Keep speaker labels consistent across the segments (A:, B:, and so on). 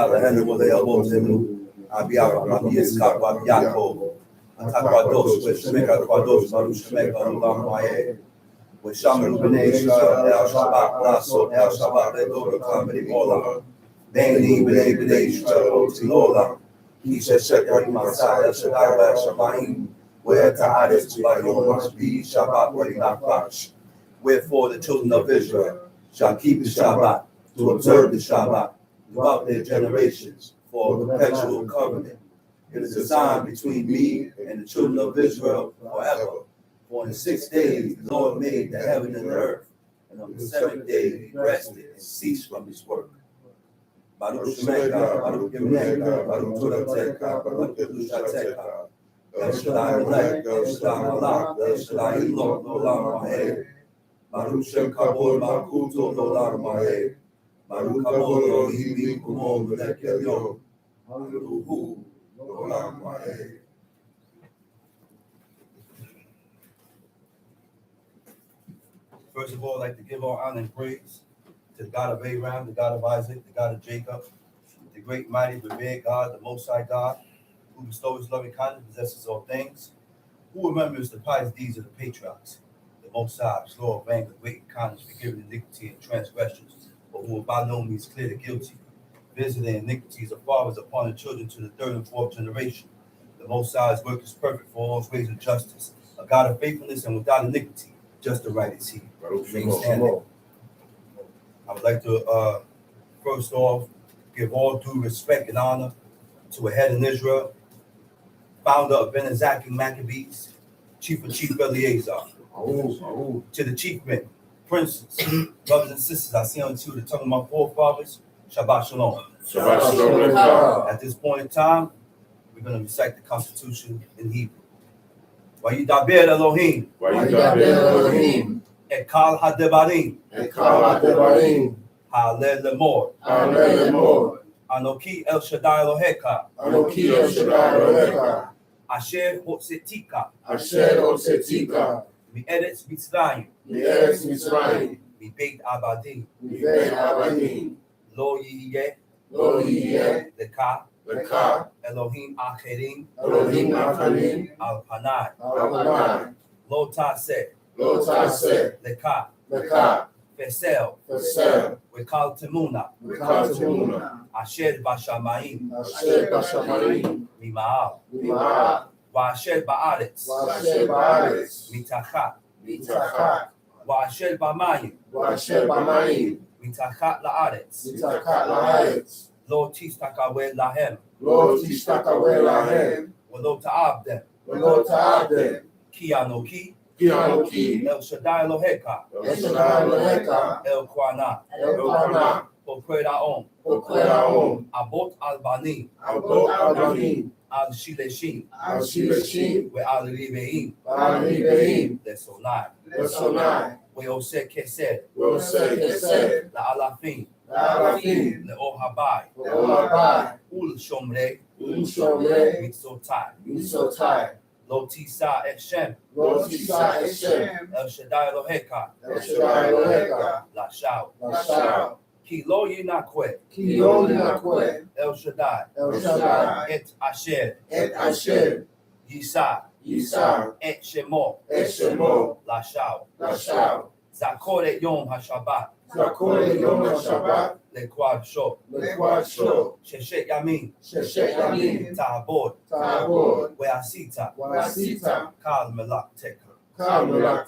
A: Atala Henry Abotenu, Abiara, Rabieska, Rabiako, Ataquados, with Shemeka Quados, Maru Shemeka, Lamaye, with Shaman Benesha, El Shabbat, Lasso, El Shabbat, Ledora, Comedy Mola, Beni, Benesha, Tilola, he said, Shekari Masai, El Shaddai, El Shabaim, where Ta'adis, Bayom must be, Shabbat, where not flash. Wherefore the children of Israel shall keep the Shabbat, to observe the Shabbat throughout their generations for a perpetual covenant. It is a sign between me and the children of Israel forever. For in 6 days the Lord made the heaven and the earth, and on the 7th day he rested and ceased from his work. Baruch Shemeka, Baruch Yemeneka, Baruch Torateka, Baruch Kedushateka, El Shaddai Melech, El Shaddai Malach, El Shaddai Elok, Olam Maheh, Baruch Shem Kabod Malkuto, Olam Maheh, Baruch Kabod Elohim Kumon Melech Elyon, Baruch Olam Maheh. First of all, I'd like to give all honor and praise to the God of Abraham, the God of Isaac, the God of Jacob, the great, mighty, revered God, the Most High God, who bestows loving kindness, possesses all things, who remembers the pious deeds of the patriarchs, the Most High, slow of anger, great kindness, forgiving iniquity and transgressions, but who will by no means clear the guilty, visiting iniquities of fathers upon the children to the 3rd and 4th generation. The Most High's work is perfect for all ways of justice, a God of faithfulness and without iniquity, just and right is he. I would like to first off give all due respect and honor to a head in Israel, founder of Ben Zakim Maccabees, Chief of Chief Eleazar, to the chief men, princes, brothers and sisters, I see unto the tongue of my forefathers, Shabbat Shalom.
B: Shabbat Shalom.
A: At this point in time, we're going to recite the Constitution in Hebrew. Vayidaber Elohim.
B: Elohim.
A: Ekal Hadebarim. Halel Lemor. Anoki El Shaddai Eloheka. Asher Hotsetika. Mi'eretz Mitzrayim. Mibeit Abadim. Lo Yiyeh. Leka. Elohim Acherim. Al Panai. Lo Taseh. Leka. Fesel. Wekal Temuna. Asher Bashamayim. Mima'al. Wa'asher Ba'aretz. Mitachat. Wa'asher Bamayim. Mitachat La'aretz. Lo Tistakawe Lahem. Velo Ta'abdem. Ki Anoki. El Shaddai Eloheka. El Kwana. Pokreda On. Abot Al-Banim. Al-Shileshim. Ve'al Riveim. Lesonai. Ve'oseh Kesed. La'alafim. Le'ohabai. Ul Shomrei. Mitzotai. Lo Tisa Et Shem. El Shaddai Eloheka. Lashau. Ki lo Yinakwe. El Shaddai. Et Asher. Yisa. Et Shemo. Lashau. Zakor et Yom HaShabbat. Lekwad Sho. Sheshet Yamin. Ta'abod. Ve'asita. Kal Melak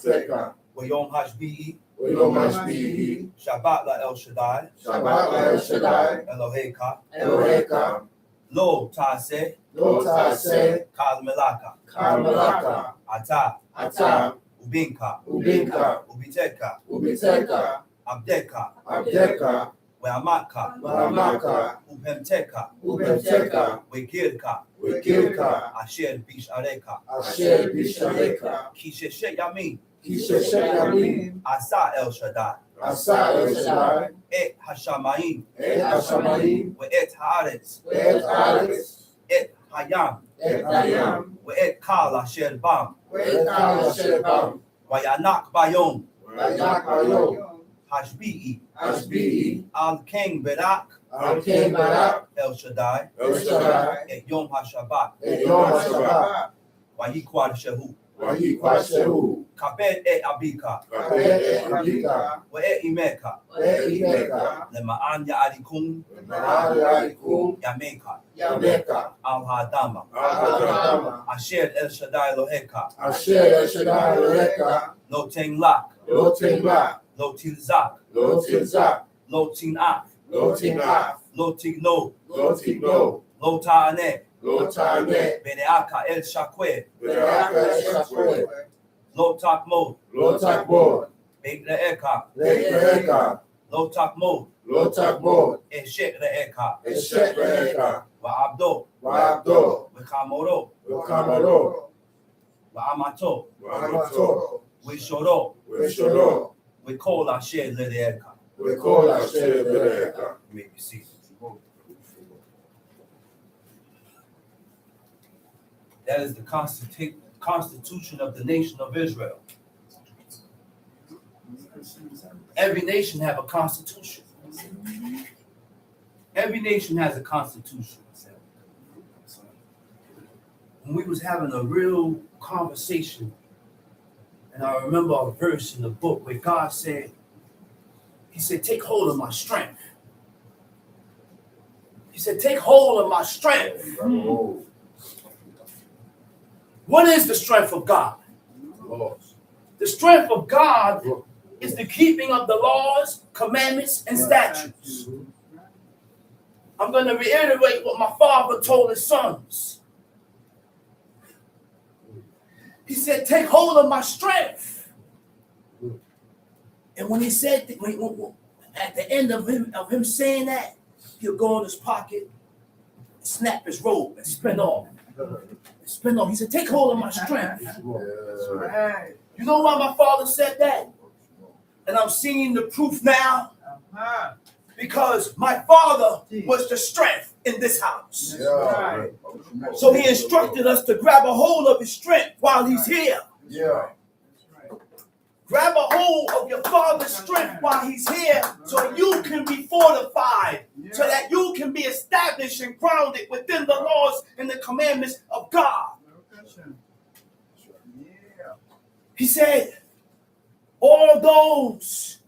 A: Teka. Ve'yom Hashbi'i. Shabbat la El Shaddai. Eloheka. Lo Taseh. Kal Melaka. Ata. Ubinka. Ubiteka. Abdeka. We'amaka. Ubemteka. We'girka. Asher Bishareka. Ki Sheshet Yamin. Asa El Shaddai. Et Hashamayim. Ve'et Haaretz. Et Hayam. Ve'et Kal Asher Bam. Vayanak Bayom. Hashbi'i. Al King Berak.
B: Al-Ken Barak,
A: El Shaddai,
B: El Shaddai,
A: et Yom HaShabbat,
B: et Yom HaShabbat,
A: Wahikwad Shehu,
B: Wahi Kwashehu,
A: Kabed et Abika,
B: Kapet et Abika,
A: Wa et Imeka,
B: et Imeka,
A: Lema'an Ya'arikum,
B: Ma'al Yarikum,
A: Yameka,
B: Yameka,
A: Al Hadama,
B: Al-Hadama,
A: Asher El Shaddai Loheka,
B: Asher El Shaddai Loreka,
A: Lo Tenglak,
B: Lo Tinglak,
A: Lo Tilzak,
B: Lo Tilzak,
A: Lo Tinak,
B: Lo Tinaf,
A: Lo Tigno,
B: Lo Tigno,
A: Lo Ta'ane,
B: Lo Tanet,
A: Beneaka El Shakwe,
B: Be'aka El Shakwe,
A: Lo Takmo,
B: Lo Takbod,
A: Beit Re'eka,
B: Le'eka,
A: Lo Takmo,
B: Lo Takbod,
A: Eshek Re'eka,
B: Eshet Le'eka,
A: Wa Abdo,
B: Wa'abdo,
A: Wa
B: Kamaro,
A: Wa Amato,
B: Wa'amato,
A: Wa Shoro,
B: Weshoro,
A: Wa Kol Asher Le'eka.
B: Wekol Asher Le'eka.
A: You may be seated. That is the constitution of the nation of Israel. Every nation have a constitution. Every nation has a constitution. When we was having a real conversation, and I remember a verse in the book where God said, he said, take hold of my strength. He said, take hold of my strength. What is the strength of God? The strength of God is the keeping of the laws, commandments, and statutes. I'm going to reiterate what my father told his sons. He said, take hold of my strength. And when he said, at the end of him saying that, he'll go in his pocket, snap his robe, and spin off. He said, take hold of my strength. You know why my father said that? And I'm seeing the proof now. Because my father was the strength in this house. So he instructed us to grab a hold of his strength while he's here. Grab a hold of your father's strength while he's here so you can be fortified, so that you can be established and grounded within the laws and the commandments of God. He said, all those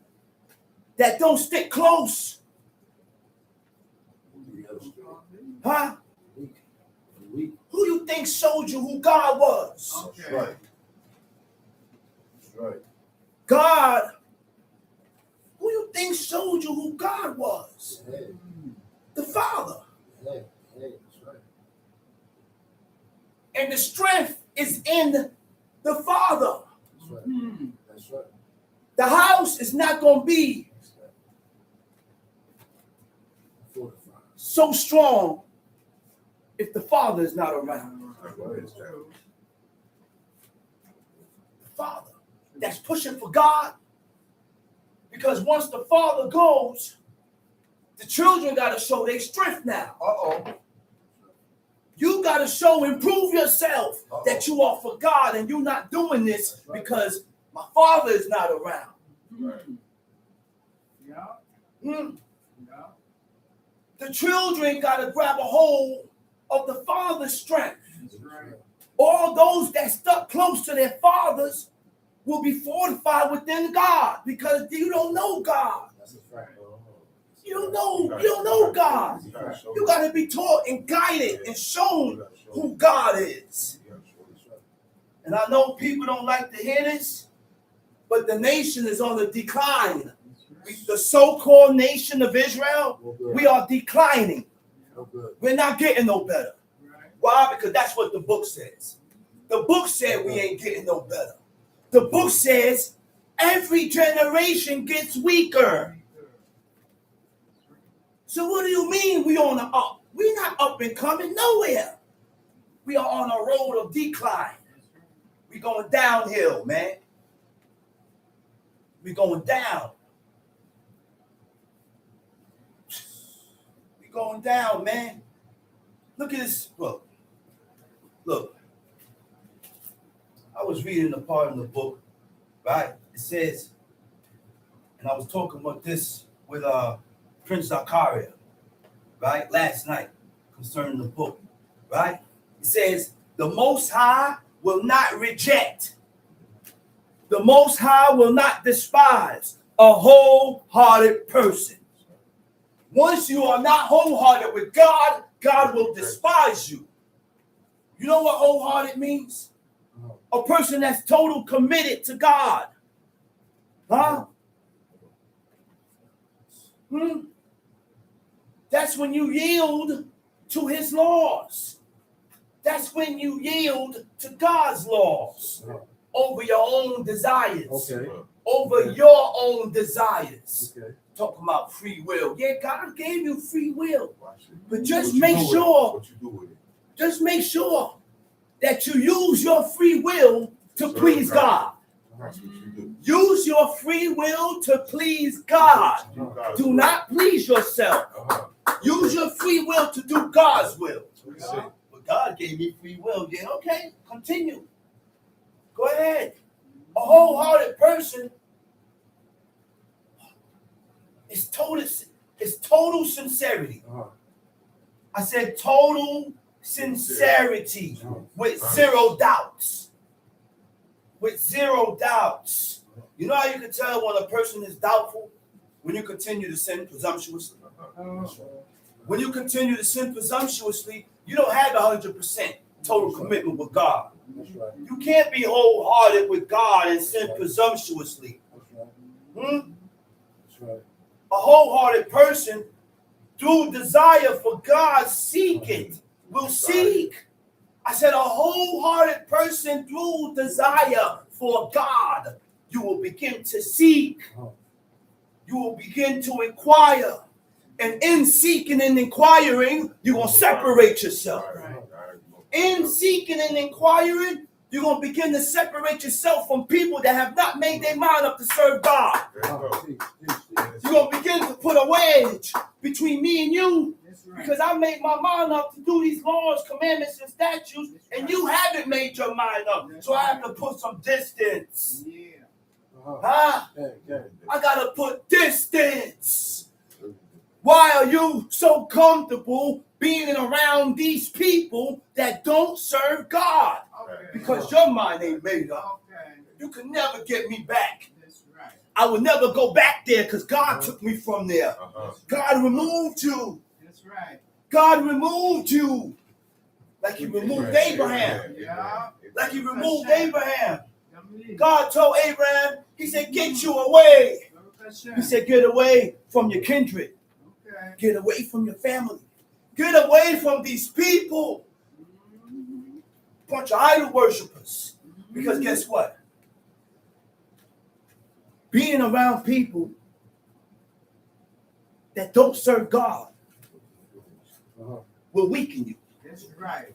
A: that don't stick close, huh? Who you think showed you who God was?
B: That's right.
A: God, who you think showed you who God was? The Father.
B: That's right.
A: And the strength is in the Father.
B: That's right.
A: The house is not going to be so strong if the Father is not around. The Father that's pushing for God. Because once the Father goes, the children got to show their strength now. You got to show and prove yourself that you are for God, and you're not doing this because my Father is not around. The children got to grab a hold of the Father's strength. All those that stuck close to their fathers will be fortified within God, because you don't know God. You don't know God. You got to be taught and guided and shown who God is. And I know people don't like to hear this, but the nation is on the decline. The so-called nation of Israel, we are declining. We're not getting no better. Why? Because that's what the book says. The book said we ain't getting no better. The book says every generation gets weaker. So what do you mean we on the up? We're not up and coming nowhere. We are on a road of decline. We're going downhill, man. We're going down. We're going down, man. Look at this book. Look. I was reading a part in the book, right? It says, and I was talking about this with Prince Zachariah. right, last night concerning the book, right? It says, the Most High will not reject. The Most High will not despise a wholehearted person. Once you are not wholehearted with God, God will despise you. You know what wholehearted means? A person that's total committed to God. Huh? That's when you yield to his laws. That's when you yield to God's laws over your own desires.
B: Okay.
A: Over your own desires.
B: Okay.
A: Talking about free will. Yeah, God gave you free will. But just
C: What
A: make
C: you do with it?
A: sure,
C: What you do with it?
A: just make sure that you use your free will to
C: Serve
A: please God.
C: That's what you do.
A: Use your free will to please God. Do not please yourself. Use your free will to do God's will. But God gave me free will. Yeah, okay, continue. Go ahead. A wholehearted person is total sincerity. I said total sincerity with zero doubts. With zero doubts. You know how you can tell when a person is doubtful? When you continue to sin presumptuously. When you continue to sin presumptuously, you don't have 100% total commitment with God. You can't be wholehearted with God and sin presumptuously. A wholehearted person, through desire for God, seek it. Will seek. I said a wholehearted person, through desire for God, you will begin to seek. You will begin to inquire. And in seeking and inquiring, you're going to separate yourself. In seeking and inquiring, you're going to begin to separate yourself from people that have not made their mind up to serve God. You're going to begin to put a wedge between me and you, because I made my mind up to do these laws, commandments, and statutes, and you haven't made your mind up. So I have to put some distance. Huh? I got to put distance. Why are you so comfortable being around these people that don't serve God? Because your mind ain't made up. You can never get me back. I will never go back there because God took me from there. God removed you. God removed you. Like he removed Abraham. Like he removed Abraham. God told Abraham, he said, get you away. He said, get away from your kindred. Get away from your family. Get away from these people. Bunch of idol worshipers. Because guess what? Being around people that don't serve God will weaken you.
D: That's right.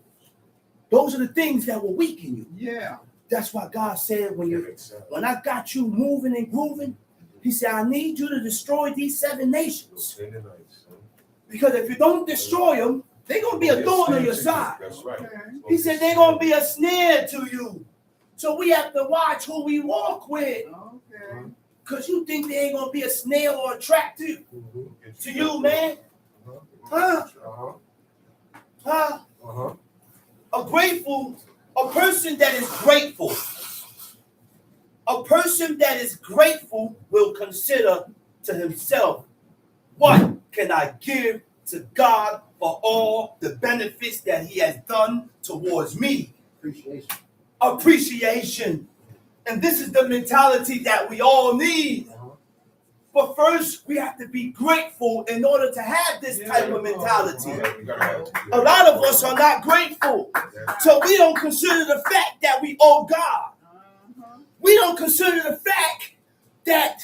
A: Those are the things that will weaken you.
D: Yeah.
A: That's why God said when I got you moving and grooving, he said, I need you to destroy these 7 nations. Because if you don't destroy them, they're going to be a thorn on your side.
C: That's right.
A: He said they're going to be a snare to you. So we have to watch who we walk with. Because you think they ain't going to be a snare or a trap to you, man. Huh? A person that is grateful. A person that is grateful will consider to himself, what can I give to God for all the benefits that he has done towards me? Appreciation. And this is the mentality that we all need. But first, we have to be grateful in order to have this type of mentality. A lot of us are not grateful. So we don't consider the fact that we owe God. We don't consider the fact that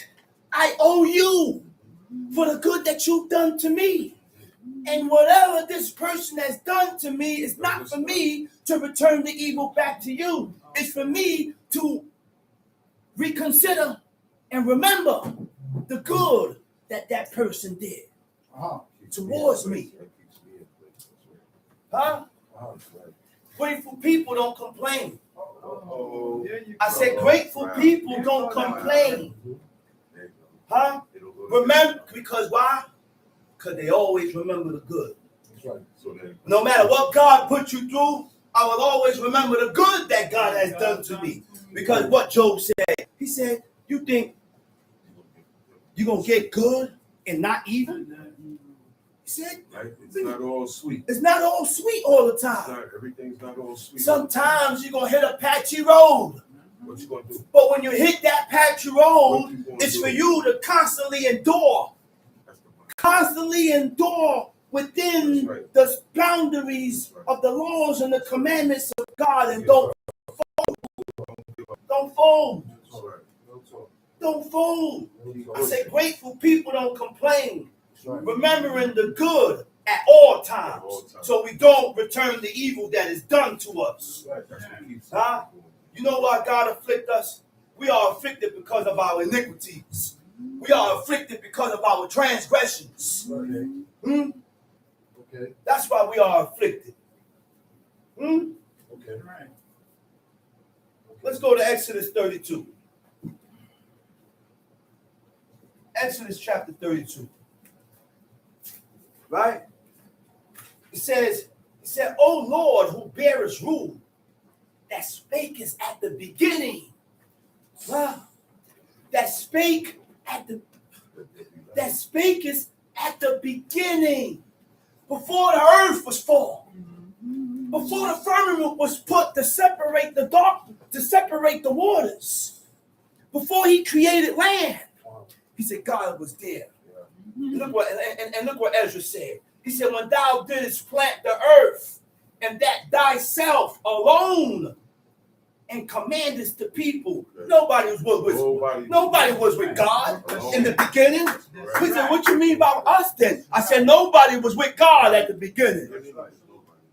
A: I owe you for the good that you've done to me. And whatever this person has done to me is not for me to return the evil back to you. It's for me to reconsider and remember the good that that person did towards me. Huh? Grateful people don't complain. I said grateful people don't complain. Huh? Remember, because why? Because they always remember the good.
B: That's right.
C: So then,
A: No matter what God put you through, I will always remember the good that God has done to me. Because what Job said, he said, you think you're going to get good and not evil? He said,
C: right? It's not all sweet.
A: it's not all sweet all the time.
C: Everything's not all sweet.
A: Sometimes you're going to hit a patchy road.
C: What you gonna do?
A: But when you hit that patchy road, it's for you to constantly endure. Constantly endure within the boundaries of the laws and the commandments of God, and don't fold. Don't fold. I say grateful people don't complain, remembering the good at all times, so we don't return the evil that is done to us. Huh? You know why God afflict us? We are afflicted because of our iniquities. We are afflicted because of our transgressions.
B: Okay.
A: That's why we are afflicted.
B: Okay.
A: Let's go to Exodus 32. Exodus chapter 32. Right? It said, O Lord, who bearest rule, that spakest at the beginning. Wow. That spakest at the beginning. Before the earth was formed. Before the firmament was put to separate the dark, to separate the waters. Before he created land. He said God was there. Look what and look what Ezra said. He said, when thou didst plant the earth, and that thyself alone, and commandest the people. Nobody was with God in the beginning. He said, what you mean about us then? I said, nobody was with God at the beginning.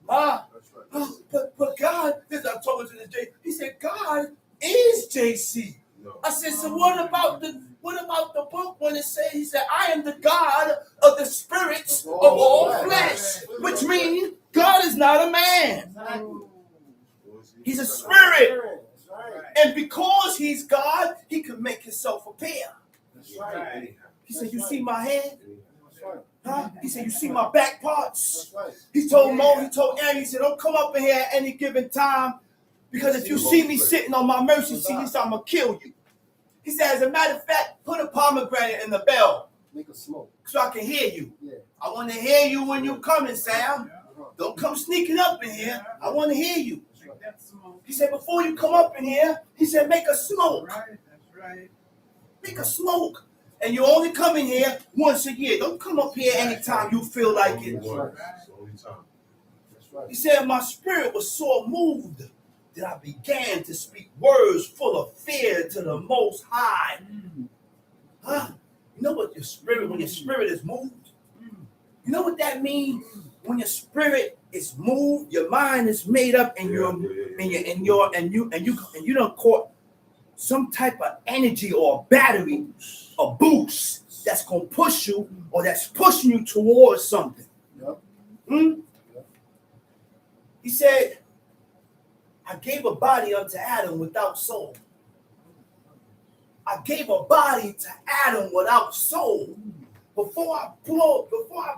A: But God, this I'm talking to this day. He said, God is JC. I said, so what about the book when it says, he said, I am the God of the spirits of all flesh, which means God is not a man. He's a spirit. And because he's God, he can make himself appear. He said, you see my hand? Huh? He said, you see my back parts? He told Aaron, he said, don't come up in here at any given time, because if you see me sitting on my mercy seat, he said, I'm going to kill you. He said, as a matter of fact, put a pomegranate in the bell.
B: Make a smoke.
A: So I can hear you.
B: Yeah.
A: I want to hear you when you're coming, Sam. Don't come sneaking up in here. I want to hear you. He said, before you come up in here, he said, make a smoke.
D: That's right.
A: Make a smoke. And you only come in here once a year. Don't come up here anytime you feel like it. He said, my spirit was so moved that I began to speak words full of fear to the Most High. Huh? You know what when your spirit is moved? You know what that means? When your spirit is moved, your mind is made up, and you don't caught some type of energy or battery or boost that's gonna push you, or that's pushing you towards something. He said, I gave a body unto Adam without soul. I gave a body to Adam without soul. Before I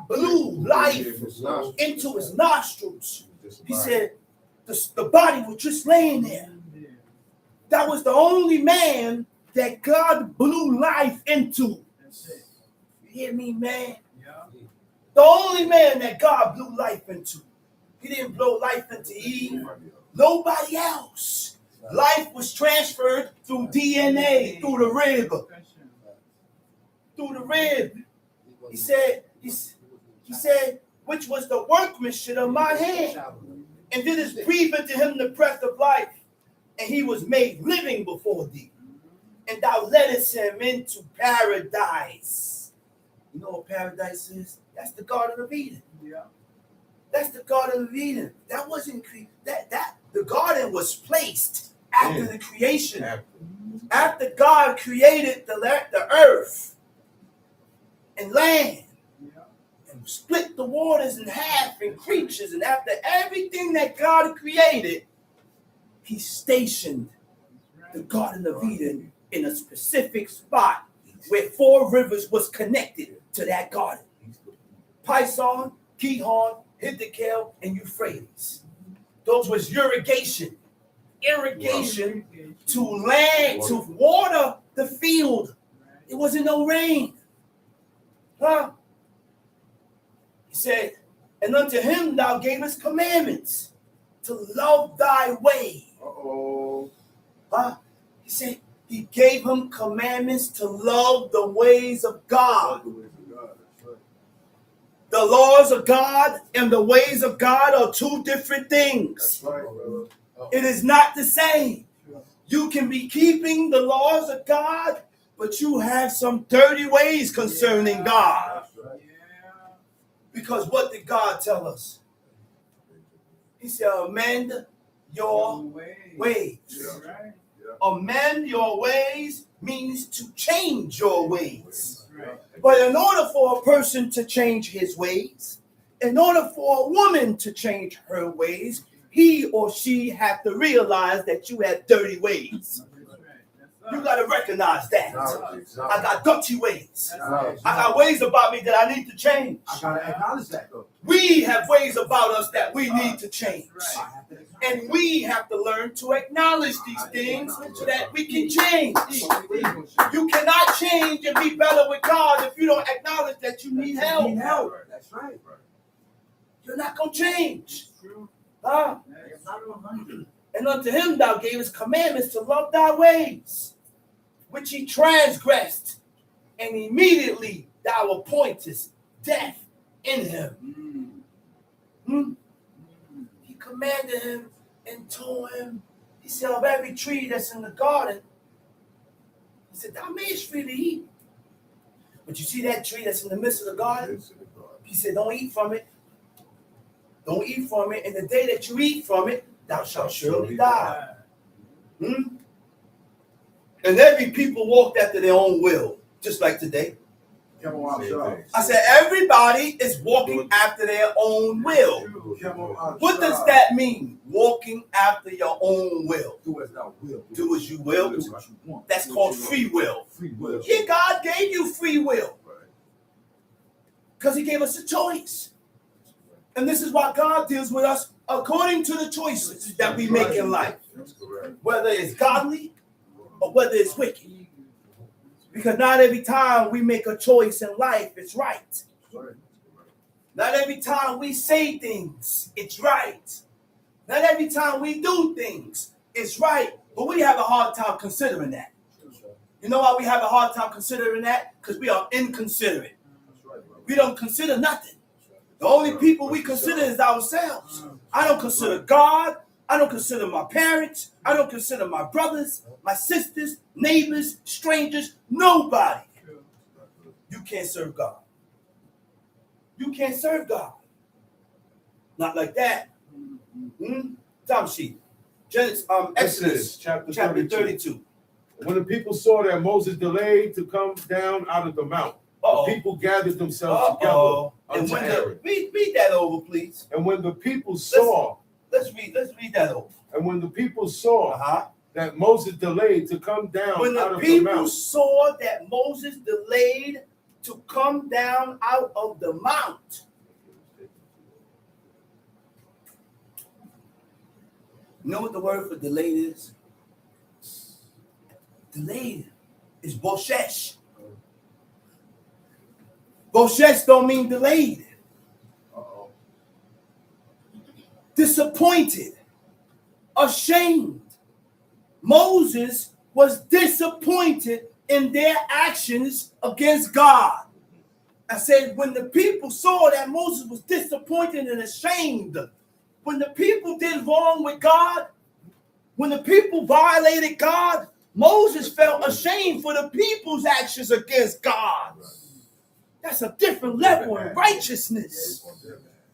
A: blew life into his nostrils, he said, the body was just laying there. That was the only man that God blew life into. You hear me, man? The only man that God blew life into. He didn't blow life into Eve. Nobody else. Life was transferred through DNA, through the rib. Through the rib. He said, which was the workmanship of my hand. And did his breathe into him the breath of life. And he was made living before thee. And thou leddest him into paradise. You know what paradise is? That's the Garden of Eden. Yeah. That's the Garden of Eden. That wasn't the garden was placed after the creation. After God created the earth and land. And split the waters in half and creatures. And after everything that God created, he stationed the Garden of Eden in a specific spot where 4 rivers was connected to that garden. Pison, Gihon, Hiddkel, and Euphrates. Those was irrigation to land, to water the field. It wasn't no rain. Huh? He said, and unto him thou gavest commandments to love thy way. Huh? He said he gave him commandments to love the ways of God. The laws of God and the ways of God are two different things. It is not the same. You can be keeping the laws of God, but you have some dirty ways concerning God. Because what did God tell us? He said, amend your ways. Amend your ways means to change your ways. But in order for a person to change his ways, in order for a woman to change her ways, he or she have to realize that you have dirty ways. You got to recognize that. I got dirty ways. I got ways about me that I need to change.
B: I gotta acknowledge that though.
A: We have ways about us that we need to change. And we have to learn to acknowledge these things so that we can change. You cannot change and be better with God if you don't acknowledge that you need help.
B: That's right.
A: You're not going to change. Huh? And unto him thou gavest commandments to love thy ways, which he transgressed, and immediately thou appointest death in him. He commanded him and told him, he said, of every tree that's in the garden, he said, thou mayest freely eat. But you see that tree that's in the midst of the garden? He said, don't eat from it. Don't eat from it. And the day that you eat from it, thou shalt surely die. And every people walked after their own will, just like today. I said, everybody is walking after their own will. What does that mean? Walking after your own will.
B: Do as thou wilt.
A: Do as you will.
B: Do what you want.
A: That's called free will.
B: Free will.
A: Yeah, God gave you free will. Because he gave us a choice. And this is why God deals with us according to the choices that we make in life. Whether it's godly or whether it's wicked. Because not every time we make a choice in life, it's right. Not every time we say things, it's right. Not every time we do things, it's right. But we have a hard time considering that. You know why we have a hard time considering that? Because we are inconsiderate. We don't consider nothing. The only people we consider is ourselves. I don't consider God. I don't consider my parents. I don't consider my brothers, my sisters, neighbors, strangers, nobody. You can't serve God. You can't serve God. Not like that. Time sheet. Exodus chapter 32.
C: When the people saw that Moses delayed to come down out of the mount, the people gathered themselves together unto Aaron.
A: Read that over, please.
C: And when the people saw,
A: let's read that over.
C: And when the people saw that Moses delayed to come down out of the mount. When the people
A: saw that Moses delayed to come down out of the mount. You know what the word for delayed is? Delayed is boshesh. Boshesh don't mean delayed. Disappointed. Ashamed. Moses was disappointed in their actions against God. I said, when the people saw that Moses was disappointed and ashamed, when the people did wrong with God, when the people violated God, Moses felt ashamed for the people's actions against God. That's a different level of righteousness.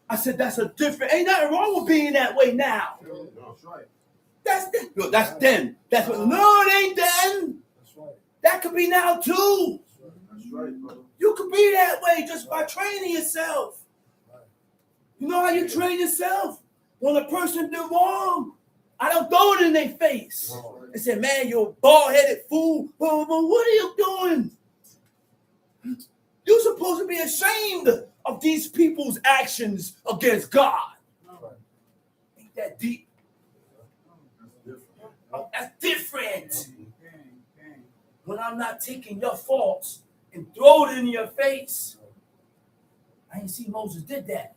A: I said, that's a different, ain't nothing wrong with being that way now. That's then. That's what, no, it ain't then. That could be now too. You could be that way just by training yourself. You know how you train yourself? When a person do wrong, I don't throw it in their face and say, man, you're a bald-headed fool. But what are you doing?
D: You're supposed to be ashamed of these people's actions against God. Ain't that deep? That's different. When I'm not taking your faults and throw it in your face. I ain't see Moses did that.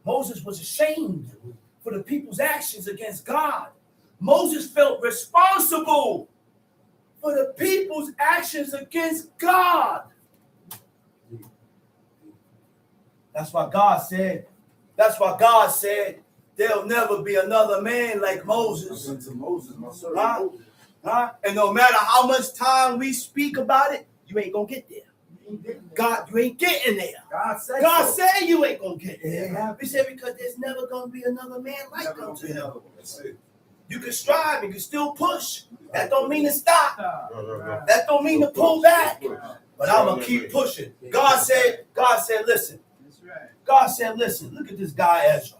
D: Moses was ashamed for the people's actions against God. Moses felt responsible for the people's actions against God. That's why God said, there'll never be another man like Moses. Huh? And no matter how much time we speak about it, you ain't gonna get there. God, you ain't getting there. God said you ain't gonna get there. He said because there's never gonna be another man like unto him. You can strive, you can still push. That don't mean to stop. That don't mean to pull back. But I'm gonna keep pushing. God said, listen. God said, listen, look at this guy Ezra.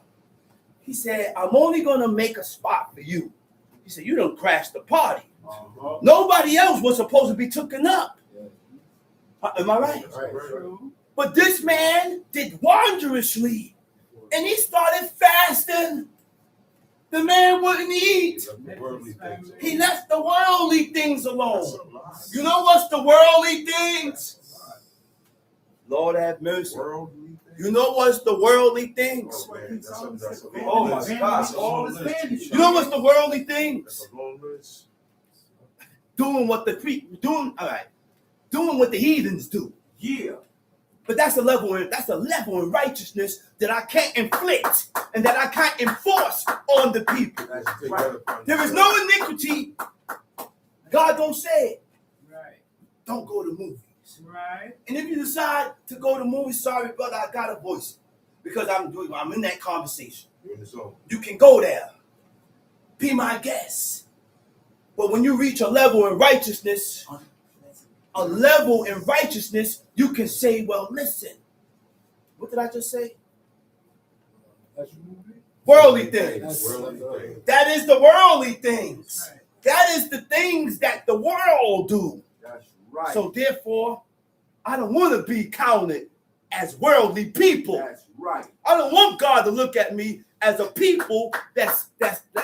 D: He said, I'm only gonna make a spot for you. He said, you done crashed the party. Nobody else was supposed to be taken up. Am I right? But this man did wondrously. And he started fasting. The man wouldn't eat. He left the worldly things alone. You know what's the worldly things? Lord have mercy. You know what's the worldly things? Oh my God. You know what's the worldly things? Doing what the heathens do. Yeah. But that's a level in righteousness that I can't inflict and that I can't enforce on the people. There is no iniquity. God don't say it. Right. Don't go to movies. Right. And if you decide to go to movies, sorry, brother, I gotta voice it. Because I'm in that conversation. You can go there. Be my guest. But when you reach a level in righteousness, you can say, well, listen. What did I just say? Worldly things. That is the worldly things. That is the things that the world do. That's right. So therefore, I don't want to be counted as worldly people. That's right. I don't want God to look at me as a people that's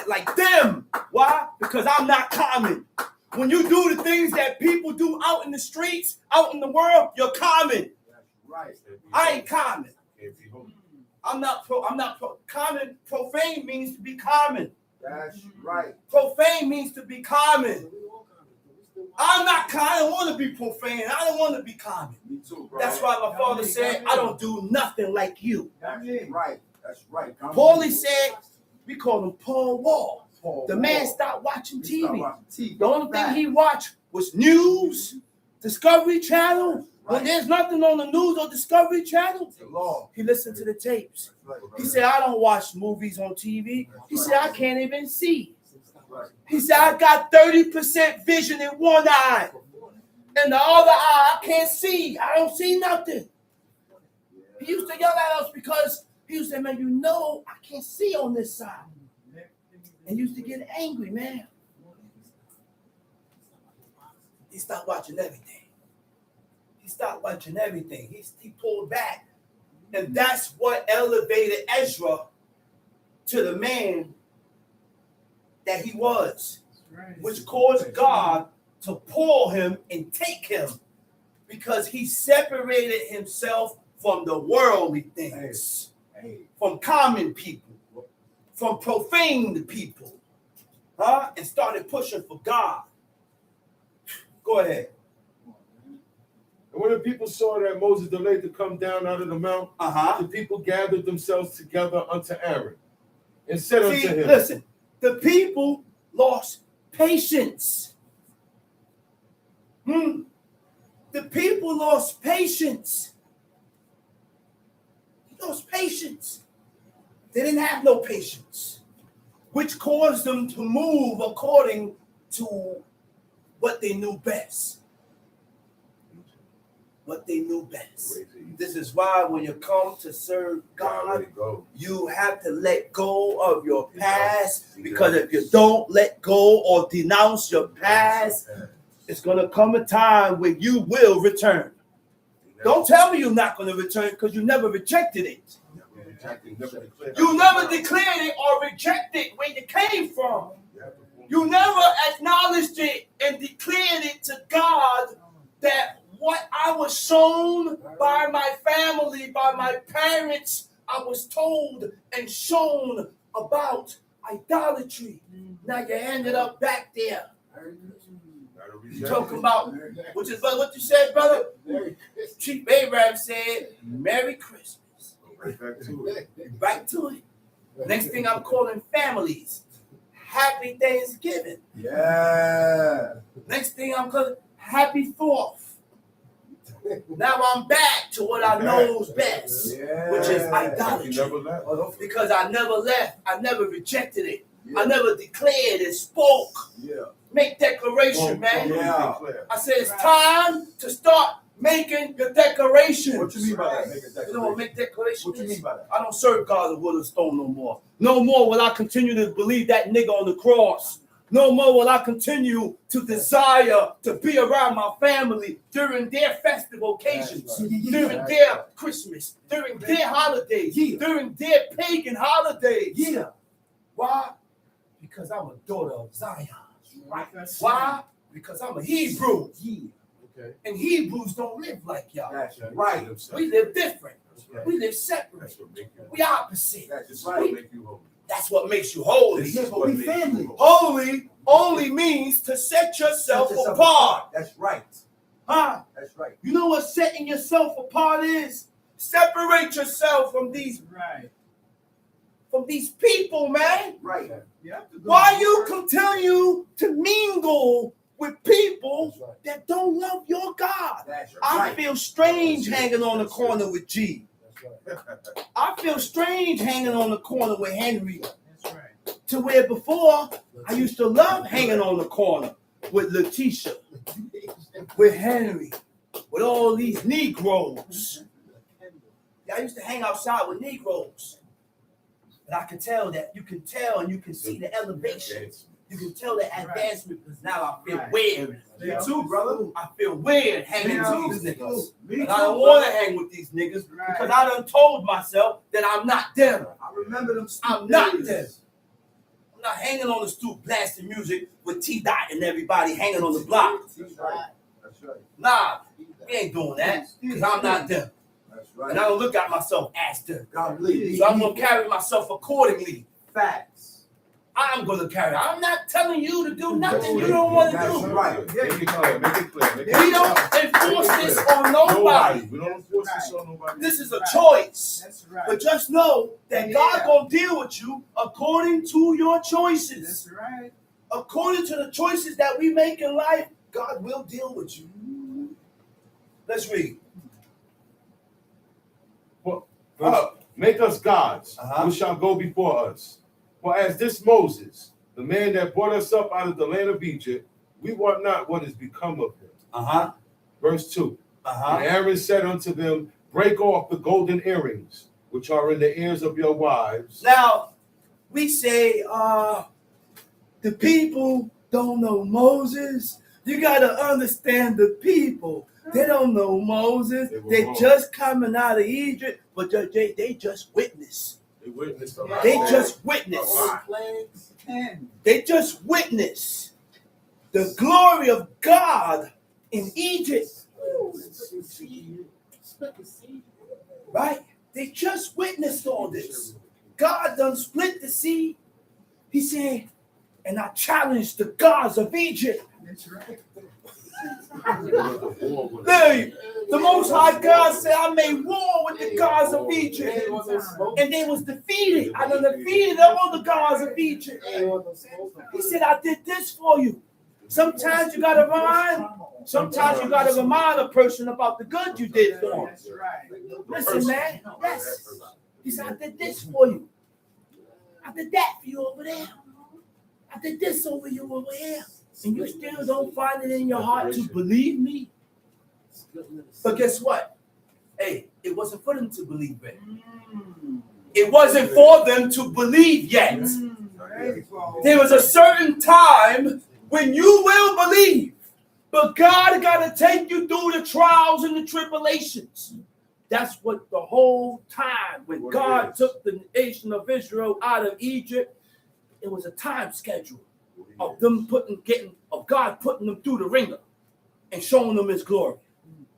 D: like them. Why? Because I'm not common. When you do the things that people do out in the streets, out in the world, you're common. That's right. I ain't common. I'm not common. Profane means to be common. That's right. Profane means to be common. I'm not common. I don't want to be profane. I don't want to be common. Me too, bro. That's why my father said, I don't do nothing like you. That's right. That's right. Paulie said, we call him Paul Wall. The man stopped watching TV. The only thing he watched was news, Discovery Channel. When there's nothing on the news or Discovery Channel, he listened to the tapes. He said, I don't watch movies on TV. He said, I can't even see. He said, I got 30% vision in one eye. And the other eye, I can't see. I don't see nothing. He used to yell at us because he used to say, man, you know I can't see on this side. And used to get angry, man. He stopped watching everything. He pulled back. And that's what elevated Ezra to the man that he was, which caused God to pull him and take him because he separated himself from the worldly things, from common people, from profane people, and started pushing for God. Go ahead.
C: And when the people saw that Moses delayed to come down out of the mount, the people gathered themselves together unto Aaron and said unto him,
D: listen, the people lost patience. The people lost patience. They lost patience. They didn't have no patience, which caused them to move according to what they knew best. This is why when you come to serve God, you have to let go of your past, because if you don't let go or denounce your past, it's going to come a time when you will return. Don't tell me you're not going to return because you never rejected it. You never declared it or rejected where you came from. You never acknowledged it and declared it to God that what I was shown by my family, by my parents, I was told and shown about idolatry. Now you ended up back there. You talking about, which is what you said, brother? Chief Abraham said, Merry Christmas. Back to it. Next thing I'm calling families, Happy Thanksgiving.
B: Yeah.
D: Next thing I'm calling Happy 4th. Now I'm back to what I know is best, which is idolatry. Because I never left. I never rejected it. I never declared and spoke. Make declaration, man. I said it's time to start making your declaration.
B: What you mean by that? Make a declaration.
D: You know what make declaration
B: What you mean by that?
D: I don't serve God of wood and stone no more. No more will I continue to believe that nigga on the cross. No more will I continue to desire to be around my family during their festive occasions, during their Christmas, during their holidays, during their pagan holidays. Why? Because I'm a daughter of Zion. Right. Why? Because I'm a Hebrew.
C: Okay.
D: And Hebrews don't live like y'all.
B: That's right.
D: We live different. We live separate. We opposite.
B: That's right.
D: That's what makes you holy.
B: Yeah, but we family.
D: Holy only means to set yourself apart.
B: That's right.
D: Huh?
B: That's right.
D: You know what setting yourself apart is? Separate yourself from these people, man.
B: Right.
D: Why you continue to mingle with people that don't love your God?
B: That's
D: I
B: right.
D: feel strange hanging on the corner with G. I feel strange hanging on the corner with Henry. To where before I used to love hanging on the corner with Letitia, with Henry, with all these Negroes. Yeah, I used to hang outside with Negroes. And I can tell that you can tell and you can see the elevation. You can tell the advancement because now I feel weird.
B: Me too, brother.
D: I feel weird hanging with these niggas.
B: Me
D: And
B: too,
D: I don't want to hang with these niggas because I done told myself that I'm not them.
B: I remember them.
D: I'm not them. I'm not hanging on the stoop blasting music with T-Dot and everybody hanging on the block.
B: That's right. That's right.
D: Nah, we ain't doing that because I'm not them.
B: That's right.
D: And I don't look at myself as them.
B: God believe.
D: So I'm going to carry myself accordingly.
B: Facts.
D: I'm going to carry. I'm not telling you to do nothing you don't want to
B: That's
D: do.
B: right.
C: Make it clear. Make it clear.
D: We don't enforce this on nobody.
C: We don't enforce this on nobody.
D: This is a choice.
E: That's right.
D: But just know that God gonna deal with you according to your choices.
E: That's right.
D: According to the choices that we make in life, God will deal with you. Let's read.
C: Make us gods, who shall go before us. For as this Moses, the man that brought us up out of the land of Egypt, we want not what is become of him. Verse 2. And Aaron said unto them, break off the golden earrings, which are in the ears of your wives.
D: Now, we say, the people don't know Moses. You got to understand the people. They don't know Moses. They just coming out of Egypt, but they just witness.
C: They witnessed a
D: They
C: lot.
D: just witness.
E: Plagues 10.
D: They just witness the glory of God in Egypt. Right? They just witnessed all this. God done split the sea. He said, and I challenged the gods of Egypt.
E: That's right.
D: Hey, the Most High God said, I made war with the gods of Egypt. And they was defeated. I done defeated all the gods of Egypt. He said, I did this for you. Sometimes you got to remind. Sometimes you got to remind a person about the good you did for them.
E: That's right.
D: Listen, man. Yes. He said, I did this for you. I did that for you over there. I did this over you over here. And you still don't find it in your heart to believe me? But guess what? Hey, it wasn't for them to believe it. It wasn't for them to believe yet. There was a certain time when you will believe. But God got to take you through the trials and the tribulations. That's what the whole time when God took the nation of Israel out of Egypt, it was a time schedule of them God putting them through the ringer and showing them his glory,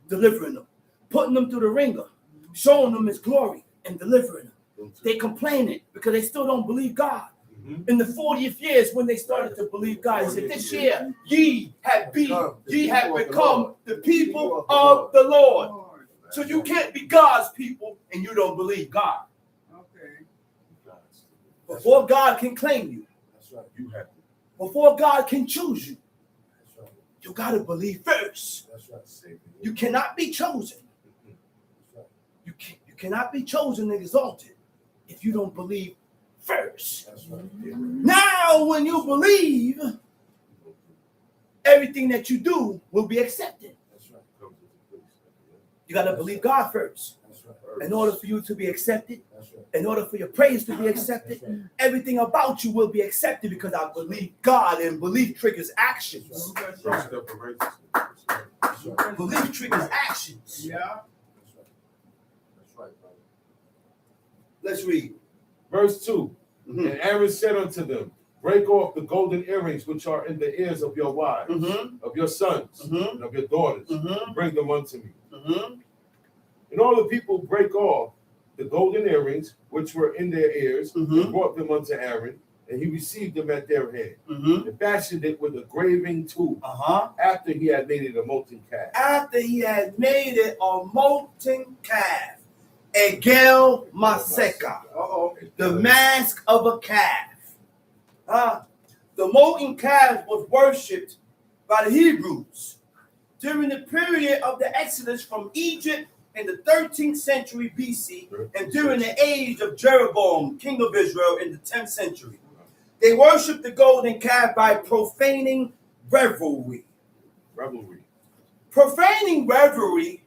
D: delivering them, putting them through the ringer, showing them his glory and delivering them. They complaining because they still don't believe God. In the 40th years when they started to believe God, he said, this year ye have become the people of the Lord. So you can't be God's people and you don't believe God.
E: Okay.
D: Before God can claim you,
C: That's right. You have to.
D: before God can choose you,
C: That's right.
D: you got to believe first.
C: That's right. Savior.
D: You cannot be chosen.
C: That's right.
D: You cannot be chosen and exalted if you don't believe first.
C: That's right.
D: Now, when you believe, everything that you do will be accepted.
C: That's right.
D: You got to believe God first.
C: That's right.
D: In order for you to be accepted,
C: That's right.
D: in order for your praise to be accepted, everything about you will be accepted because I believe God, and belief triggers actions.
C: First step of righteousness. That's right.
D: Belief triggers actions.
E: Yeah.
C: That's right. That's right, brother.
D: Let's read.
C: Verse 2. And Aaron said unto them, break off the golden earrings which are in the ears of your wives, of your sons, and of your daughters, and bring them unto me. And all the people break off the golden earrings which were in their ears, and brought them unto Aaron, and he received them at their hand, and fashioned it with a graving tool, after he had made it a molten calf.
D: After he had made it a molten calf, Egel Maseka, the mask of a calf. The molten calf was worshipped by the Hebrews during the period of the Exodus from Egypt in the 13th century BC and during the age of Jeroboam, king of Israel, in the 10th century. They worshipped the golden calf by profaning revelry. Profaning revelry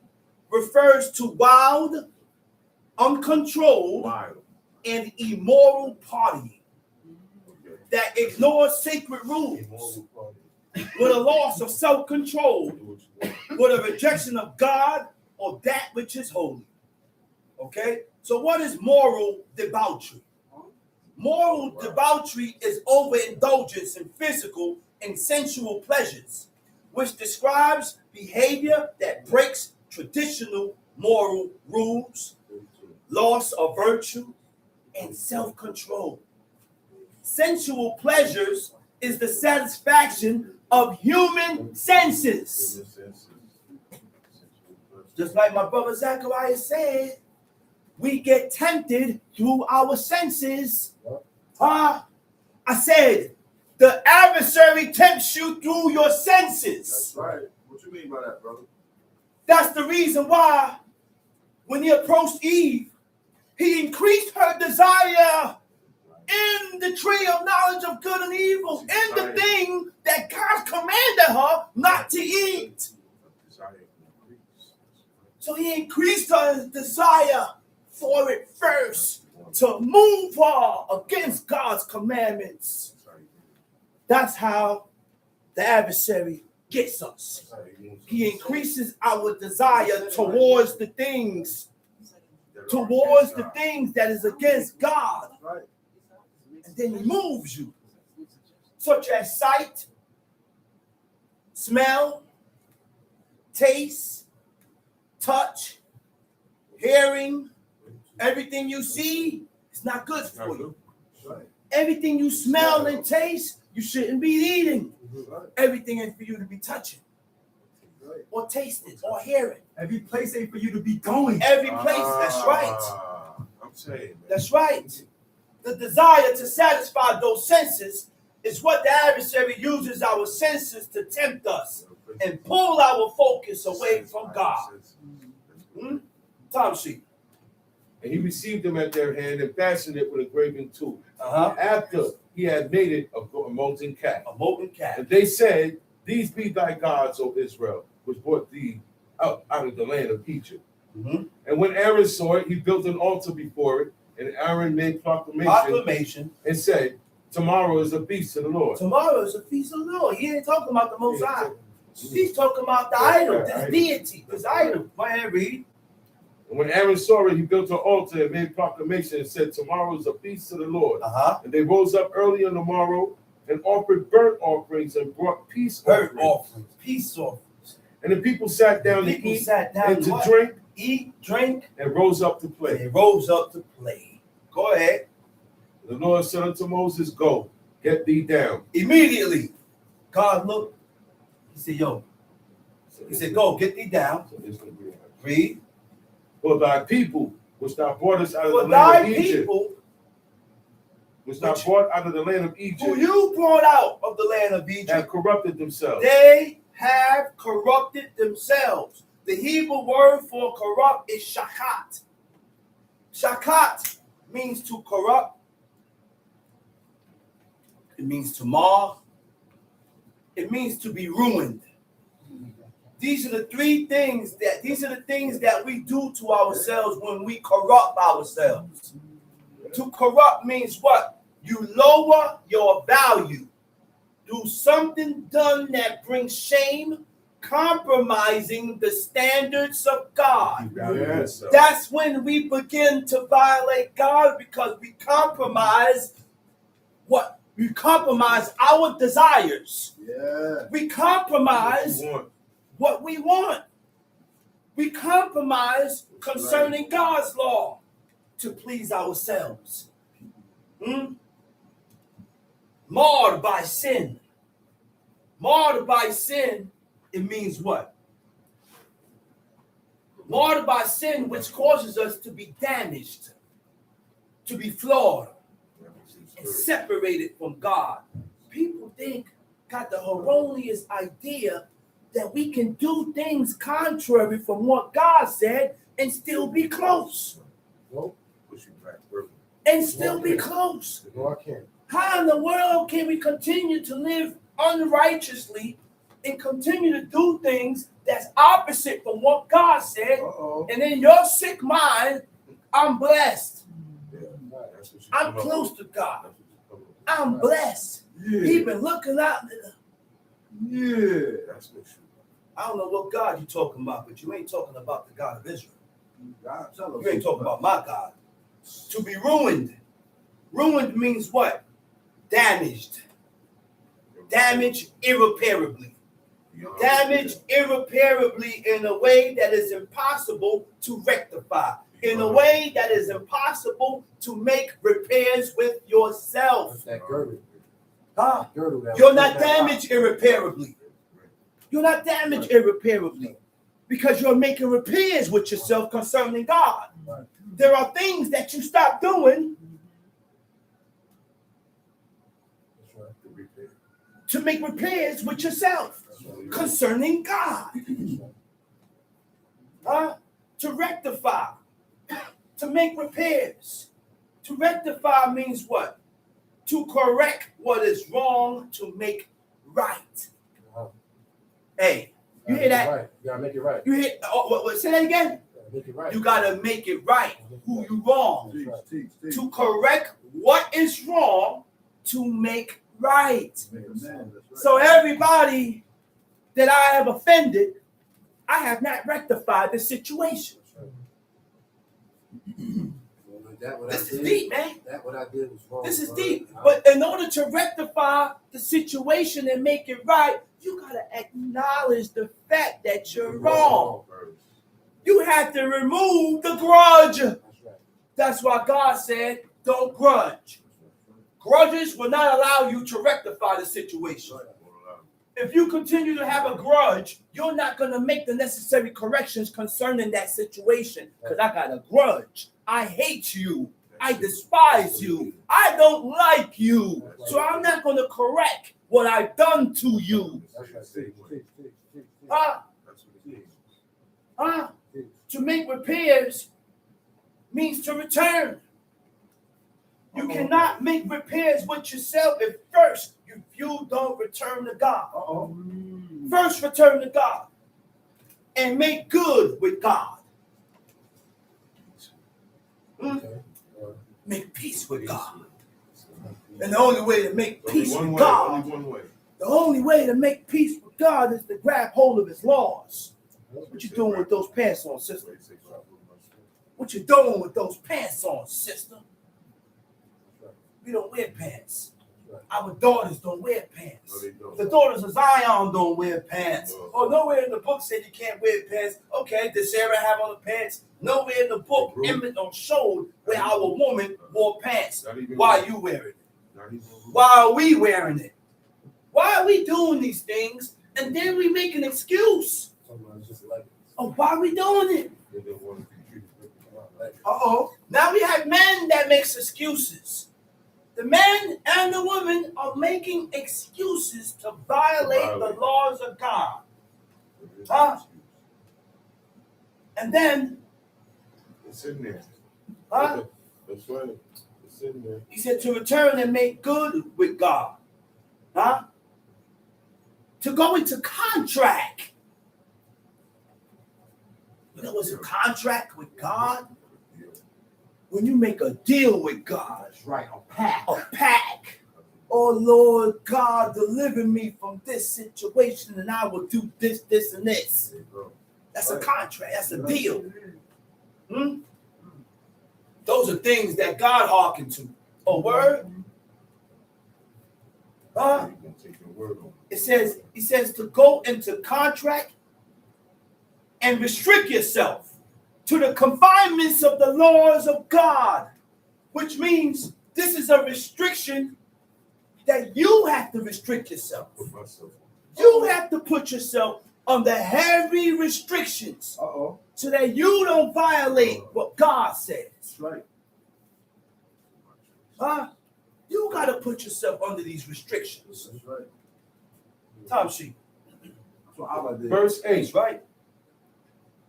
D: refers to wild, uncontrolled, and immoral partying that ignores sacred rules, with a loss of self-control, with a rejection of God or that which is holy. Okay? So what is moral debauchery? Moral debauchery is overindulgence in physical and sensual pleasures, which describes behavior that breaks traditional moral rules, loss of virtue, and self-control. Sensual pleasures is the satisfaction of human senses. Just like my brother Zachariah said, we get tempted through our senses. I said, the adversary tempts you through your senses.
B: That's right. What you mean by that, brother?
D: That's the reason why when he approached Eve, he increased her desire in the tree of knowledge of good and evil, in the thing that God commanded her not to eat. So he increased her desire for it first to move her against God's commandments. That's how the adversary gets us. He increases our desire towards the things that is against God. And then he moves you, such as sight, smell, taste, touch, hearing. Everything you see is not good for you. Everything you smell and taste, you shouldn't be eating. Everything ain't for you to be touching, or tasting, or hearing.
E: Every place ain't for you to be going.
D: Every place, that's right.
C: I'm saying, man.
D: That's right. The desire to satisfy those senses is what the adversary uses our senses to tempt us and pull our focus away from God. Tom sheet.
C: And he received them at their hand and fashioned it with a graving tool. After he had made it a molten calf.
D: A molten calf.
C: And they said, these be thy gods, O Israel, which brought thee out of the land of Egypt. And when Aaron saw it, he built an altar before it. And Aaron made proclamation and said, tomorrow is a feast to the Lord.
D: Tomorrow is a feast of the Lord. He ain't talking about the Most High. He's talking about the idol, this deity, this idol. Go ahead, read.
C: And when Aaron saw it, he built an altar and made proclamation and said, tomorrow is a feast to the Lord. And they rose up early on the morrow and offered burnt offerings and brought peace offerings.
D: Peace offerings.
C: And the people sat down to eat and to drink.
D: Eat, drink,
C: and rose up to play.
D: They rose up to play. Go ahead.
C: The Lord said unto Moses, go, get thee down.
D: Immediately, God looked. He said, yo. He said, go, get thee down. Read.
C: For thy people, which thou broughtest out of the land of Egypt. Which thou brought out of the land of Egypt.
D: Who you brought out of the land of Egypt.
C: Have corrupted themselves.
D: They have corrupted themselves. The Hebrew word for corrupt is shakat. Shakat means to corrupt. It means to mar. It means to be ruined. These are the things that we do to ourselves when we corrupt ourselves. To corrupt means what? You lower your value. Do something done that brings shame, compromising the standards of God.
C: Yes.
D: That's when we begin to violate God, because we compromise what? We compromise our desires.
B: Yeah.
D: We compromise what we want. We compromise concerning God's law to please ourselves. Marred by sin. Marred by sin, it means what? Marred by sin, which causes us to be damaged, to be flawed, and separated from God. People got the erroneous idea that we can do things contrary from what God said and still be close. And still be close. How in the world can we continue to live unrighteously and continue to do things that's opposite from what God said? And in your sick mind, I'm blessed. I'm close to God. I'm blessed. He been looking out. I don't know what God you're talking about, but you ain't talking about the God of Israel. You ain't talking about my God. To be ruined. Ruined means what? Damaged. Damaged irreparably. Damaged irreparably in a way that is impossible to rectify. In a way that is impossible to make repairs with yourself. You're not damaged irreparably. You're not damaged irreparably because you're making repairs with yourself concerning God. There are things that you stop doing to make repairs with yourself concerning God. To rectify, to make repairs. To rectify means what? To correct what is wrong, to make right. Hey, you hear that?
F: Right. You gotta make it right.
D: You hear? What, say that again.
F: Make it right.
D: You gotta make it right. Who you wrong?
B: Teach.
D: To correct what is wrong, to make right. So everybody that I have offended, I have not rectified the situation. This is deep, man.
F: That what I did was wrong.
D: This is deep. But in order to rectify the situation and make it right, you got to acknowledge the fact that you're wrong. You have to remove the grudge. That's why God said, don't grudge. Grudges will not allow you to rectify the situation. If you continue to have a grudge, you're not going to make the necessary corrections concerning that situation, because I got a grudge. I hate you. I despise you. I don't like you. So I'm not going to correct what I've done to you. To make repairs means to return. You cannot make repairs with yourself if first you don't return to God. First return to God and make good with God. Make peace with God. And the only way to make peace with God The only way to make peace with God is to grab hold of his laws. What you doing with those pants on, sister? What you doing with those pants on, sister? We don't wear pants. Our daughters don't wear pants.
C: No, they don't.
D: The daughters of Zion don't wear pants. Oh, nowhere in the book said you can't wear pants. Okay, did Sarah have on the pants? Nowhere in the book showed where our woman wore pants. Why are you wearing it? Why are we wearing it? Why are we doing these things and then we make an excuse? Oh, why are we doing it? Now we have men that makes excuses. The men and the women are making excuses to violate the laws of God. Huh? And then,
C: it's in there.
D: huh?
C: That's right. It's in there.
D: He said to return and make good with God. Huh? To go into contract. You know what's a contract with God? When you make a deal with God.
E: That's right, a pact.
D: A pact. Oh Lord God, deliver me from this situation and I will do this, this, and this. That's a contract. That's a deal. Those are things that God hearkened to. A word? It says, he says to go into contract and restrict yourself to the confinements of the laws of God, which means this is a restriction that you have to restrict yourself. You have to put yourself under heavy restrictions so that you don't violate what God says.
B: Right.
D: Huh? You got to put yourself under these restrictions.
B: That's right.
D: Time sheet.
B: That's what Allah did.
C: Verse 8.
D: Right?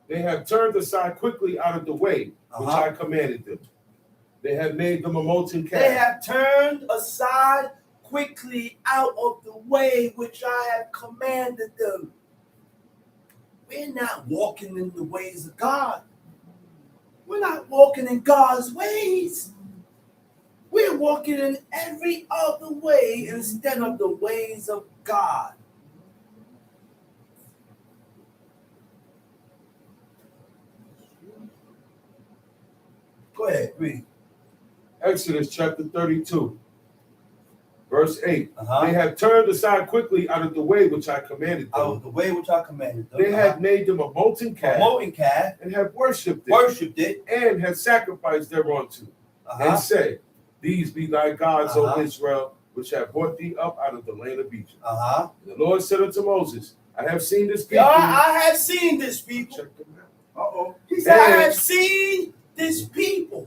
C: They have turned aside quickly out of the way, which I commanded them. They have made them a molten calf.
D: They have turned aside quickly out of the way which I have commanded them. We're not walking in the ways of God. We're not walking in God's ways. We're walking in every other way instead of the ways of God. Go ahead, read.
C: Exodus chapter 32, verse 8. They have turned aside quickly out of the way which I commanded them.
D: Out of the way which I commanded them.
C: They have made them a molten calf.
D: A molten calf.
C: And have worshipped it. And have sacrificed thereunto. And said, these be thy gods, O Israel, which have brought thee up out of the land of Egypt. And the Lord said unto Moses, I have seen this people.
D: I have seen this people.
C: Check them out.
D: He said, I have seen this people.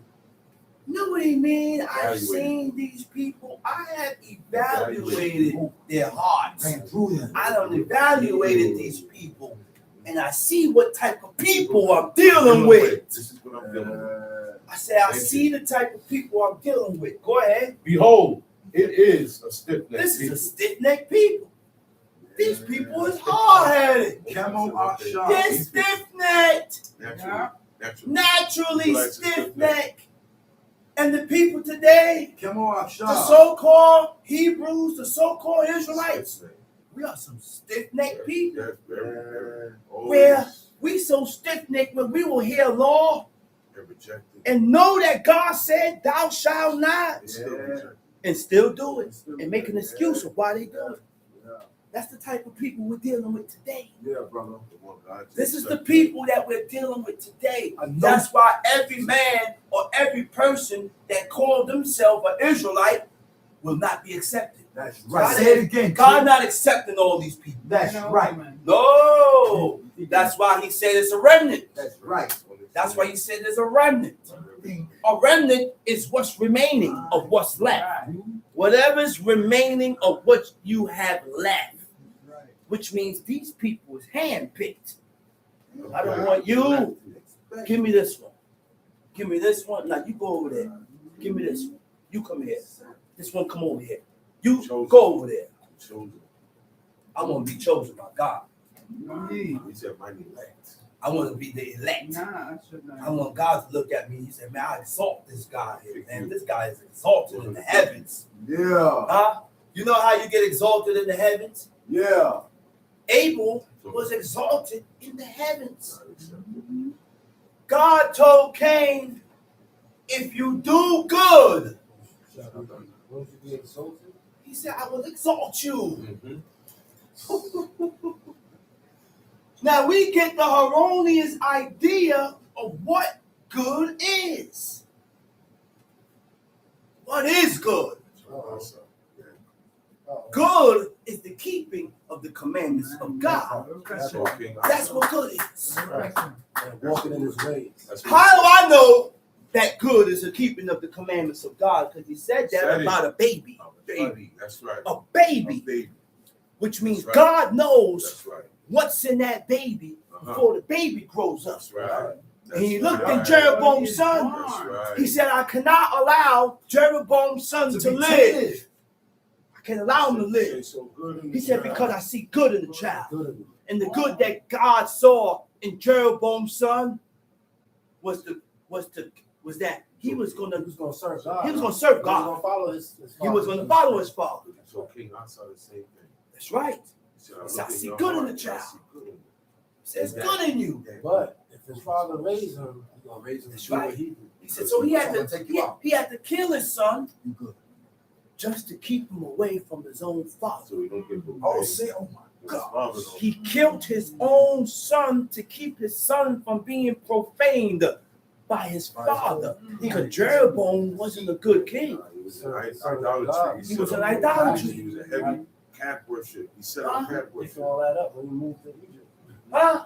D: You know what he mean? I've seen these people. I have evaluated their hearts. I done evaluated these people. And I see what type of people I'm dealing with.
C: This is what I'm dealing with.
D: I said, I see the type of people I'm dealing with. Go ahead.
C: Behold, it is a stiff-necked people.
D: This is a stiff-necked people. These people is hard-headed. They're stiff-necked. Naturally stiff-necked. And the people today, the so-called Hebrews, the so-called Israelites, we are some stiff-necked people. Where we so stiff-necked when we will hear law and know that God said, thou shalt not, and still do it and make an excuse of why they do it. That's the type of people we're dealing with today.
B: Yeah, brother.
D: This is the people that we're dealing with today. That's why every man or every person that called themselves an Israelite will not be accepted.
E: That's
D: right.
E: Say it again.
D: God not accepting all these people.
E: That's right.
D: No. That's why he said it's a remnant.
E: That's right.
D: That's why he said there's a remnant. A remnant is what's remaining of what's left. Whatever's remaining of what you have left. Which means these people is handpicked. I don't want you. Give me this one. Give me this one. Now you go over there. Give me this one. You come here. This one come over here. You go over there. I want to be chosen by God. I want to be the elect. I want God to look at me and he said, man, I exalt this guy here, man. This guy is exalted in the heavens.
B: Yeah.
D: Huh? You know how you get exalted in the heavens?
B: Yeah.
D: Abel was exalted in the heavens. God told Cain, if you do good, he said, I will exalt you. Now we get the erroneous idea of what good is. What is good? Good is the keeping of the commandments of God. That's what good is.
F: Walking in his ways.
D: How do I know that good is the keeping of the commandments of God? Because he said that about a baby.
C: That's right.
D: A baby. Which means God knows what's in that baby before the baby grows up.
C: That's right.
D: And he looked at Jeroboam's son. He said, I cannot allow Jeroboam's son to live. I can't allow him to live. He said, because I see good in the child. And the good that God saw in Jeroboam's son was that he was going to
F: serve God.
D: He was going to serve God.
F: He was going to follow his father.
D: He was going to follow his father.
C: So King, I saw the same thing.
D: That's right. He said, I see good in the child. He says good in you.
F: But if his father raised him, he's going to raise him.
D: That's right. He said, so he had to kill his son just to keep him away from his own father.
C: So we don't get
D: Oh my God. He killed his own son to keep his son from being profaned by his father. Because Jeroboam wasn't a good king.
C: He was in idolatry.
D: He was in idolatry.
C: He was a heavy calf worship. He set up calf
F: Pick
C: worship.
F: all that up when he moved to Egypt.
D: Huh?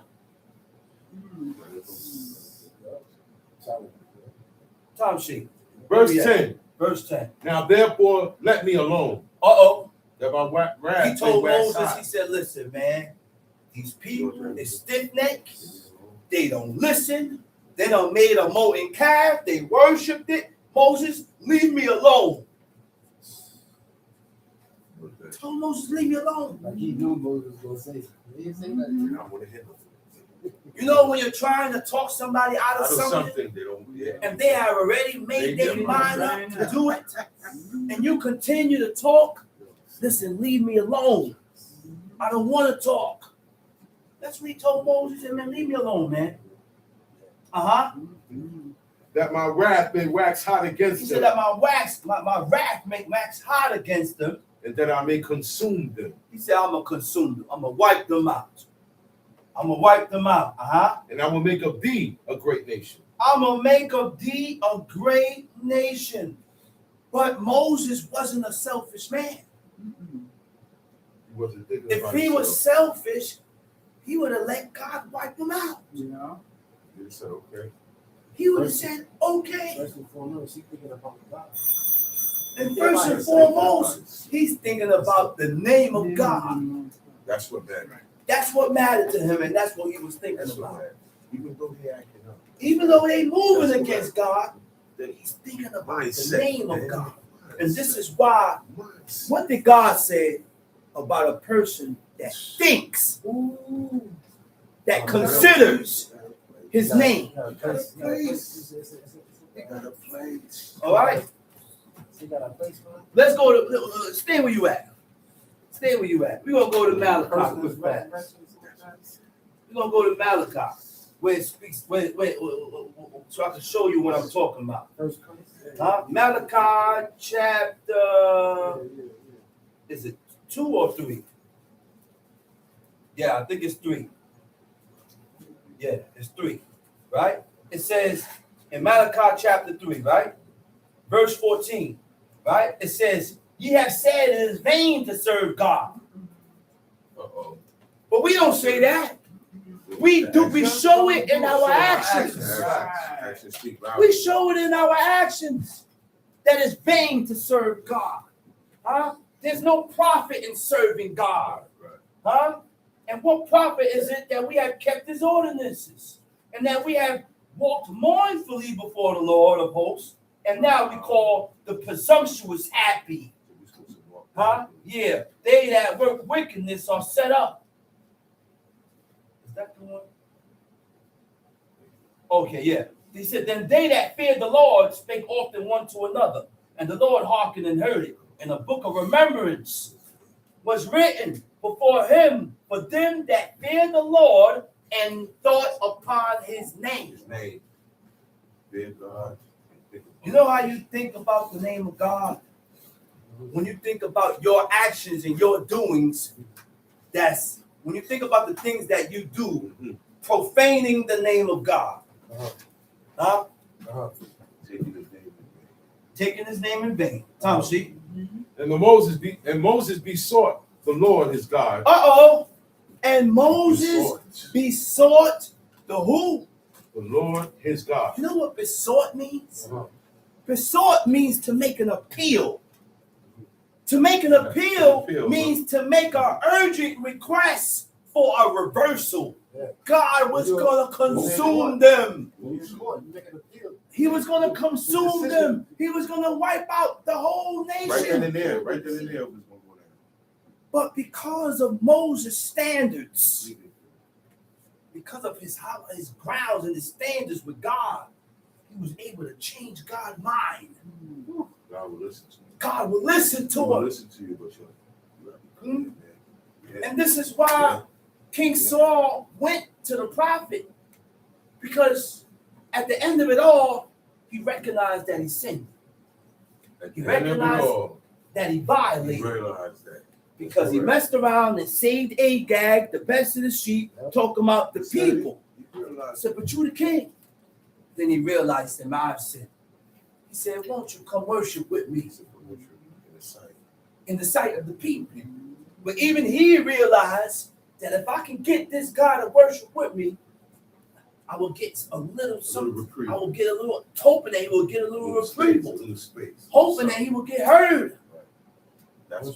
D: Time sheet.
C: Verse 10.
D: Verse 10.
C: Now therefore let me alone.
D: Uh-oh.
C: That my wrath
D: He told
C: may wax
D: Moses,
C: hot.
D: he said, listen, man, these people, they stiff-necked. They don't listen. They done made a molten calf. They worshipped it. Moses, leave me alone. Told Moses, leave me alone.
F: Like he knew Moses was going to say something. He didn't say nothing.
C: I want to hit them.
D: You know when you're trying to talk somebody out of something,
C: they don't. Yeah.
D: and they have already made their mind up to do it, and you continue to talk, listen, leave me alone. I don't want to talk. That's what he told Moses. He said, man, leave me alone, man.
C: That my wrath may wax hot against
D: He
C: them.
D: said that my wrath may wax hot against them.
C: And that I may consume them.
D: He said, I'm going to consume them. I'm going to wipe them out. I'm going to wipe them out.
C: And I will make of thee a great nation.
D: I'm going to make of thee a great nation. But Moses wasn't a selfish man.
C: He wasn't thinking
D: If
C: about
D: he
C: himself.
D: was selfish, he would have let God wipe him out.
C: He said, okay.
D: He would have said, okay.
F: First and foremost, he's thinking about God.
D: And first and foremost, he's thinking about the name of God.
C: That's what mattered.
D: That's what mattered to him, and that's what he was thinking
C: That's what
D: about.
C: mattered. Even though he acting up.
D: Even though they moving
C: That's
D: against God, he's thinking about the
C: Mindset,
D: name of
C: man.
D: God. And this is why,
C: Mindset.
D: what did God say about a person that thinks, that considers his name?
C: He got a place.
D: All right?
F: He got a place for him.
D: Let's go to, stay where you at. Stay where you at. We're going to go to Malachi real fast. We're going to go to Malachi, where it speaks, so I can show you what I'm talking about. Malachi chapter, is it 2 or 3? Yeah, I think it's 3. Yeah, it's 3, right? It says in Malachi chapter 3, right? Verse 14, right? It says, ye have said it is vain to serve God.
C: Uh-oh.
D: But we don't say that. We show it in our actions.
C: Actions speak louder.
D: We show it in our actions that it's vain to serve God. There's no profit in serving God. And what profit is it that we have kept his ordinances and that we have walked mournfully before the Lord of hosts, and now we call the presumptuous happy? Yeah, they that work wickedness are set up. Is that the one? Okay, yeah. He said, then they that fear the Lord spake often one to another, and the Lord hearkened and heard it. And a book of remembrance was written before him for them that fear the Lord and thought upon his name.
C: His name. Fear God.
D: You know how you think about the name of God? When you think about your actions and your doings, that's when you think about the things that you do, profaning the name of God. Huh? Taking his name in vain. Tom, see?
C: And Moses besought the Lord his God.
D: And Moses besought the who?
C: The Lord his God.
D: You know what besought means? Besought means to make an appeal. To make an appeal means to make an urgent request for a reversal. God was going to consume them. He was going to consume them. He was going to wipe out the whole nation.
C: Right then and there.
D: But because of Moses' standards, because of his grounds and his standards with God, he was able to change God's mind.
C: God will listen to you.
D: God will listen to him.
C: Listen to you, but
D: And this is why King Saul went to the prophet, because at the end of it all, he recognized that he sinned. He recognized that he violated. Because he messed around and saved Agag, the best of the sheep, talking about the people. I said, but you the king. Then he realized that I've sinned. He said, won't you come worship with me in the sight of the people? But even he realized that if I can get this guy to worship with me, I will get a little something. I will get a little, hoping that he will get a little reprieve, hoping that he will get heard.
C: That's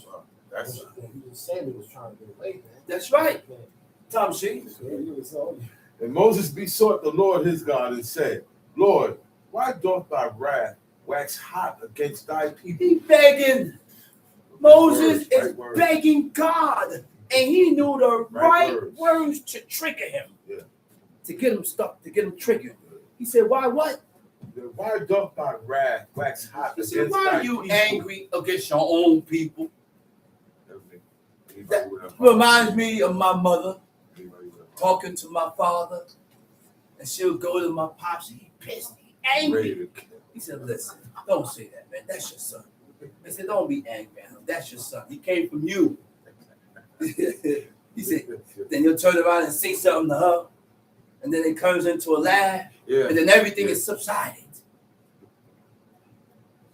F: Samuel was trying to get away, man.
D: That's right. Tom, see?
C: And Moses besought the Lord his God and said, Lord, why doth thy wrath wax hot against thy people?
D: He begging. Moses is begging God. And he knew the right words to trigger him.
C: Yeah.
D: To get him stuck, to get him triggered. He said, why what?
C: Why doth thy wrath wax hot against thy people?
D: Why are you angry against your own people? That reminds me of my mother talking to my father, and she'll go to my pops, he pissed, he angry. He said, listen, don't say that, man. That's your son. I said, don't be angry at him. That's your son. He came from you. He said, then you'll turn around and say something to her, and then it turns into a laugh, and then everything is subsided.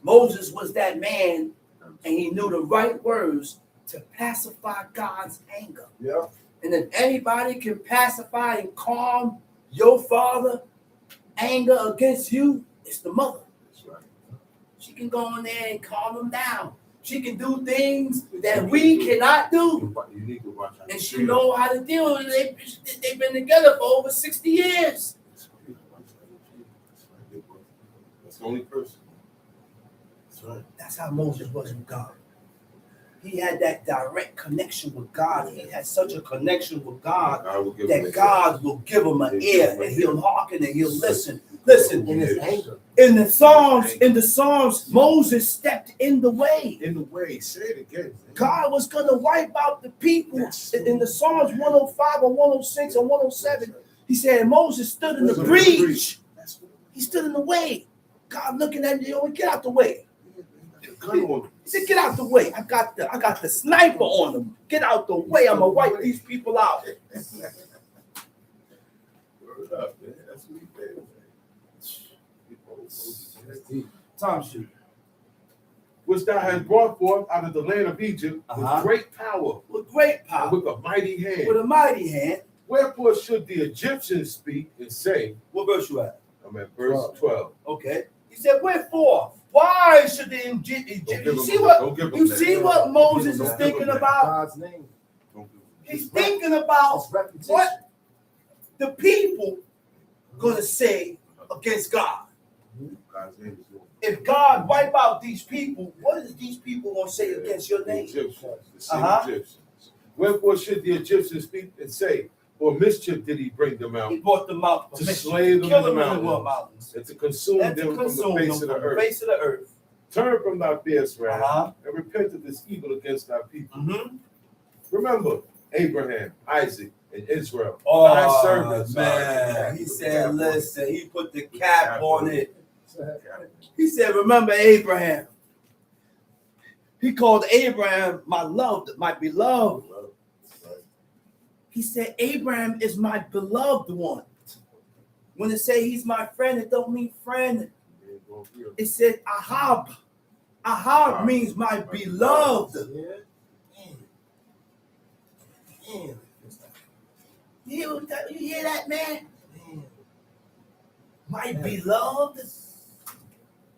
D: Moses was that man, and he knew the right words to pacify God's anger.
C: Yeah.
D: And if anybody can pacify and calm your father anger against you, it's the mother.
C: That's right.
D: She can go in there and calm him down. She can do things that we cannot do.
C: You need to watch out.
D: And she knows how to deal with it. They've been together for over 60 years.
C: That's the only person. That's right.
D: That's how Moses was with God. He had that direct connection with God. He had such a connection with God that God will give him an ear, and he'll hearken and he'll listen. Listen,
F: In his anger.
D: in the Psalms, Moses stepped in the way.
C: In the way, say it again.
D: God was going to wipe out the people. In the Psalms 105 or 106 or 107, he said Moses stood in the breach. He stood in the way. God looking at you, get out the way. He said, get out the way. I got the sniper on them. Get out the way. I'm gonna wipe these people out.
C: Word up, man. That's what he did.
D: Tom shoot.
C: Which thou hast brought forth out of the land of Egypt with great power.
D: With great
C: And
D: power.
C: with a mighty hand.
D: With a mighty hand.
C: Wherefore should the Egyptians speak and say,
D: What verse you at?
C: I'm at verse 12.
D: Okay. He said, wherefore? Why should the Egyptians? You see what Moses is thinking about?
F: God's name.
D: He's thinking about what the people gonna say against God.
C: God's name is Lord.
D: If God wipe out these people, what is these people gonna say against your
C: The
D: name?
C: Egyptians, the same Egyptians. Wherefore should the Egyptians speak and say, for mischief did he bring them out?
D: He brought them out
C: To slay them in the mountains.
D: mountains.
C: And to consume them from the face of the earth. Turn from thy fierce wrath and repent of this evil against thy people. Remember Abraham, Isaac, and Israel. Thy servants.
D: Man, he said, listen, he put the cap on it. He said, remember Abraham. He called Abraham my loved, my beloved. He said, Abraham is my beloved one. When it say he's my friend, it don't mean friend. It said Ahab. Ahab means my beloved. You hear that, man? My beloved.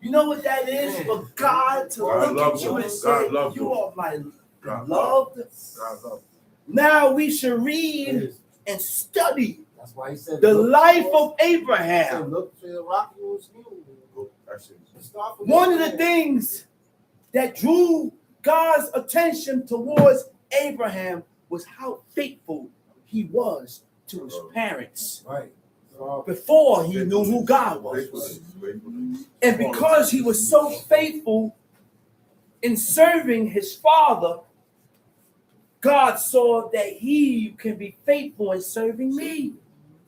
D: You know what that is? For God to look at you and say, you are my beloved. Now we should read and study
F: That's why he said
D: the life of Abraham.
F: Look to the rock you will see.
D: One of the things that drew God's attention towards Abraham was how faithful he was to his parents.
F: Right.
D: Before he knew who God was. And because he was so faithful in serving his father, God saw that he can be faithful in serving me.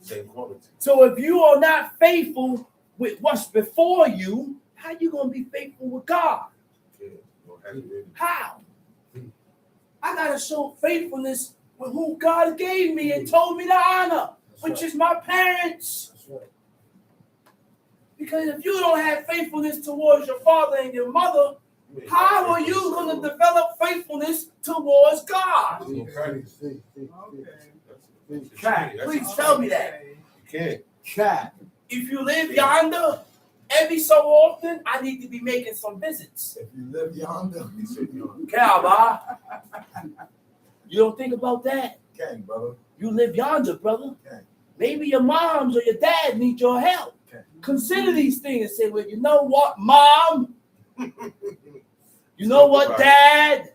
C: Same quality.
D: So if you are not faithful with what's before you, how you going to be faithful with God? How? I got to show faithfulness with who God gave me and told me to honor, which is my parents. Because if you don't have faithfulness towards your father and your mother, how are you going to develop faithfulness towards God?
E: Cat,
D: please tell me that.
C: You can't.
E: Cat.
D: If you live yonder, every so often, I need to be making some visits.
F: If you live yonder,
D: Calba, you don't think about that?
F: gang, brother.
D: You live yonder, brother.
F: Okay.
D: Maybe your moms or your dad need your help. Okay. Consider these things and say, well, you know what, mom? You know what, dad?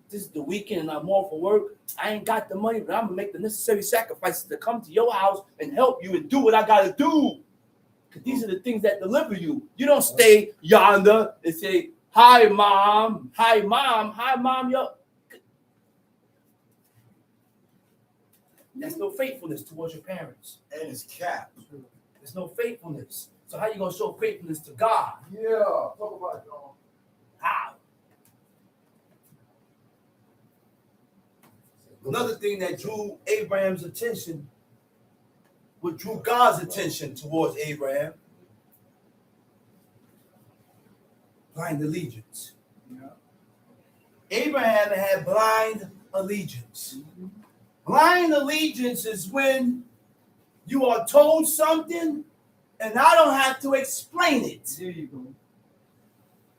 D: This is the weekend and I'm off for work. I ain't got the money, but I'm going to make the necessary sacrifices to come to your house and help you and do what I got to do. Because these are the things that deliver you. You don't stay yonder and say, hi, mom. Hi, mom. Hi, mom. That's no faithfulness towards your parents.
F: And it's cap.
D: There's no faithfulness. So how you going to show faithfulness to God?
F: Yeah. Talk about it, y'all.
D: How? Another thing that drew Abraham's attention, what drew God's attention towards Abraham, blind allegiance. Yeah. Abraham had blind allegiance. Blind allegiance is when you are told something and I don't have to explain it.
E: There you go.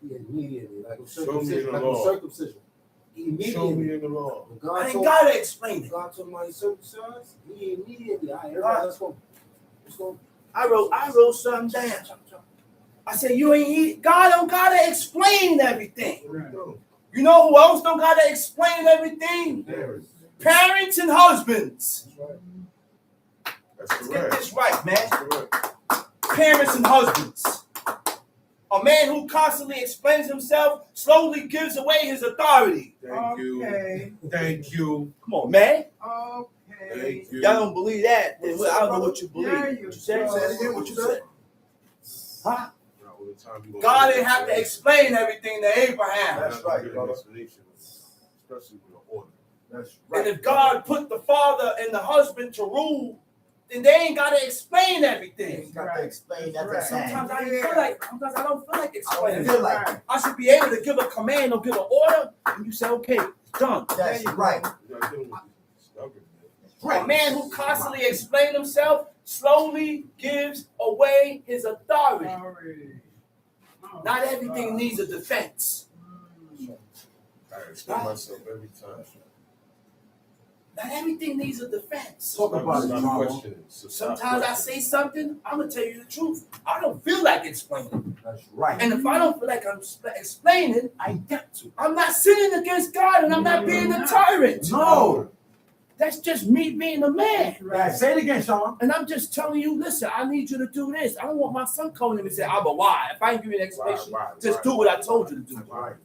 F: Yeah, immediately, like a
C: circumcision.
F: Immediately.
C: Show me in the law.
D: I ain't gotta explain it.
F: God told me circumcised. He immediately. Let's go.
D: I wrote something down. I said, God don't gotta explain everything.
E: Right.
D: You know who else don't gotta explain everything? Parents and husbands.
C: That's
D: Let's
C: correct.
D: get this right, man.
C: That's correct.
D: Parents and husbands. A man who constantly explains himself slowly gives away his authority.
C: Thank you. Thank you.
D: Come on, man.
E: Okay.
C: Thank you.
D: Y'all don't believe that. Then I don't know what you believe.
E: Yeah,
D: What you said? Say it again. What you said? Huh?
C: Not all the time you gonna
D: God
C: get
D: didn't have to explain everything to Abraham.
F: That's right, brother.
C: Especially with an order.
F: That's right.
D: And if God put the father and the husband to rule, then they ain't got to explain everything.
F: You got to explain everything.
E: Right.
D: Sometimes I don't feel like explaining.
F: feel like
E: Right.
D: I should be able to give a command or give an order, and you say, okay, it's done.
F: That's right.
C: You're not dealing with stubborn, man.
F: Right.
D: A man who constantly explains himself slowly gives away his authority.
E: Sorry. Oh,
D: Not everything needs a defense.
C: I explain myself every time.
D: Not everything needs a defense.
F: Talk about it,
C: Stop
F: John.
C: questioning. So
D: Sometimes
C: stop
D: I
C: questioning.
D: say something, I'm going to tell you the truth. I don't feel like explaining.
F: That's right.
D: And if I don't feel like I'm explaining, I got to. I'm not sinning against God and I'm not being a tyrant.
F: No.
D: That's just me being a man.
B: Right. Say it again, Sean.
D: And I'm just telling you, listen, I need you to do this. I don't want my son calling him and say, Abba, why? If I ain't give you an explanation, just do what I told you to do.
C: Right.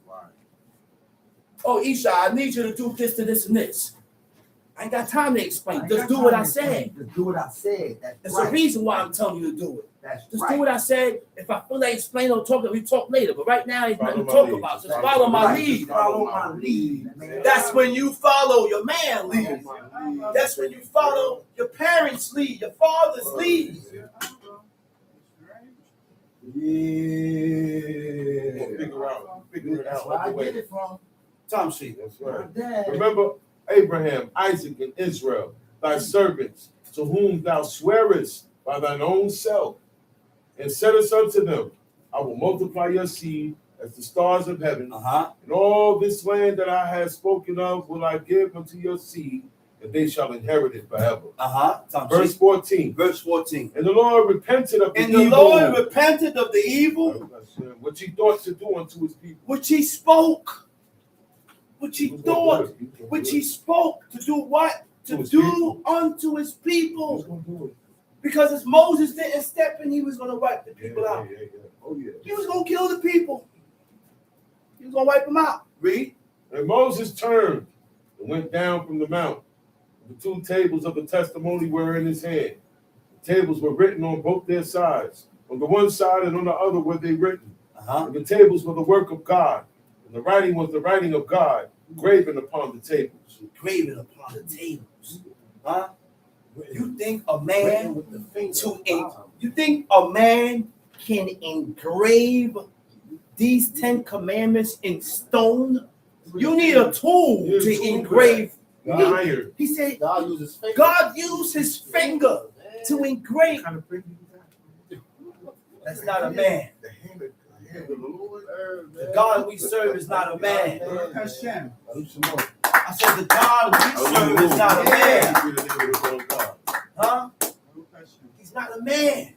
D: Oh, Isha, I need you to do this to this and this. I ain't got time to explain. Just do what I said.
B: Just do what I said.
D: There's a reason why I'm telling you to do it.
B: That's
D: Just
B: right.
D: do what I said. If I feel like explaining or talking, we talk later. But right now, there's nothing to talk about. Just follow my lead.
B: Follow my lead. Man.
D: That's when you follow your man lead. That's when you follow your parents' lead, your father's lead.
B: Yeah.
C: Figure it
B: That's
C: out.
B: where I get it from.
D: Time sheet.
C: That's right.
B: My dad.
C: Remember Abraham, Isaac, and Israel, thy servants, to whom thou swearest by thine own self, and saidest unto them, I will multiply your seed as the stars of heaven, and all this land that I have spoken of will I give unto your seed, and they shall inherit it forever. Verse 14.
D: Verse 14.
C: And the Lord repented of the
D: And
C: evil.
D: the Lord repented of the evil
C: which he thought to do unto his people.
D: which he spoke. Which he thought, which he spoke to do what? To do unto his people. Because as Moses didn't step in, he was going to wipe the people out.
C: Oh, yeah.
D: He was going to kill the people. He was going to wipe them out. Read.
C: And Moses turned and went down from the mount. The two tables of the testimony were in his hand. The tables were written on both their sides. On the one side and on the other were they written. And the tables were the work of God. And the writing was the writing of God, graven upon the tables.
D: Graven upon the tables. Huh? You think a man you think a man can engrave these 10 commandments in stone? You need a tool to engrave.
C: Iron.
D: He said
F: God uses faith.
D: God used his finger to engrave. That's not a man. The God we serve is not a man.
E: Hashem.
D: I said the God we serve is not a man. Huh? He's not a man.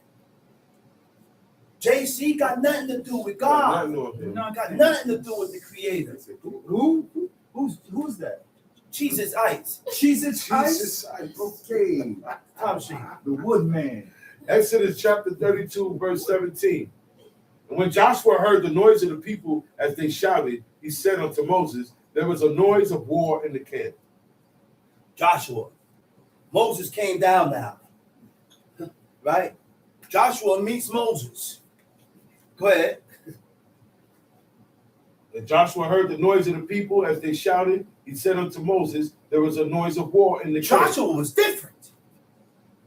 D: JC got nothing to do with God. Got nothing to do with the Creator.
B: Who's that?
D: Jesus Ice.
B: Jesus Christ. Okay.
D: Tom sheet.
B: The woodman.
C: Exodus chapter 32, verse 17. And when Joshua heard the noise of the people as they shouted, he said unto Moses, there was a noise of war in the camp.
D: Joshua. Moses came down now. Right? Joshua meets Moses. Go ahead.
C: And Joshua heard the noise of the people as they shouted. He said unto Moses, there was a noise of war in the camp.
D: Joshua was different.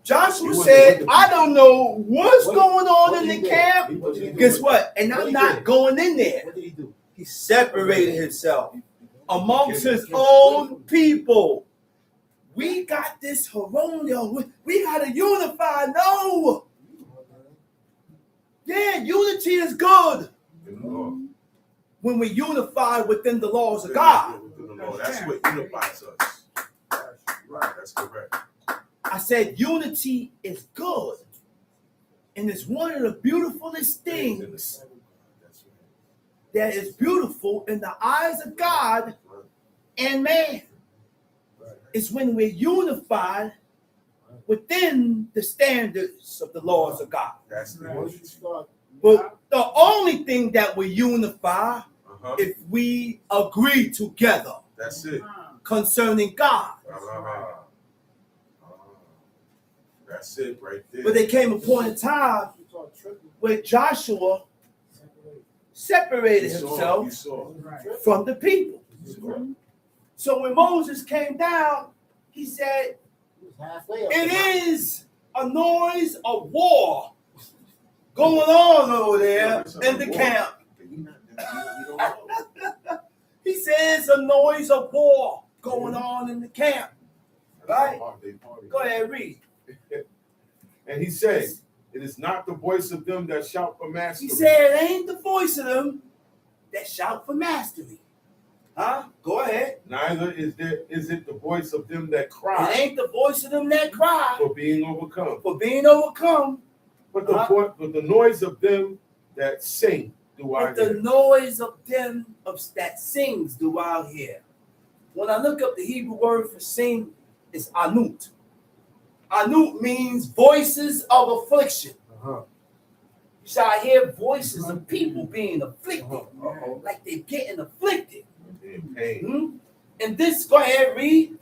D: Joshua said, I don't know what's going on in the camp. Guess what? And I'm not going in there.
F: What did he do?
D: He separated himself amongst his own people. We got this harmonious. We got to unify. No. Yeah, unity is good when we unify within the laws of God.
C: That's what unifies us. Right, that's correct.
D: I said unity is good. And it's one of the beautifulest things that is beautiful in the eyes of God and man. It's when we're unified within the standards of the laws of God.
C: That's the
D: But the only thing that we unify if we agree together.
C: That's it.
D: Concerning God.
C: That's it right there.
D: But there came a point in time where Joshua separated himself from the people. So when Moses came down, he said, it is a noise of war going on over there in the camp. He says a noise of war going on in the camp. Right? Go ahead, read.
C: And he said, it is not the voice of them that shout for mastery.
D: He said, it ain't the voice of them that shout for mastery. Huh? Go ahead.
C: Neither is it the voice of them that cry.
D: It ain't the voice of them that cry.
C: For being overcome.
D: For being overcome.
C: But the noise of them that sing do I hear.
D: But the noise of them that sings do I hear. When I look up the Hebrew word for sing, is anut. Anut means voices of affliction. You shall hear voices of people being afflicted, like they're getting afflicted. And this, go ahead, read.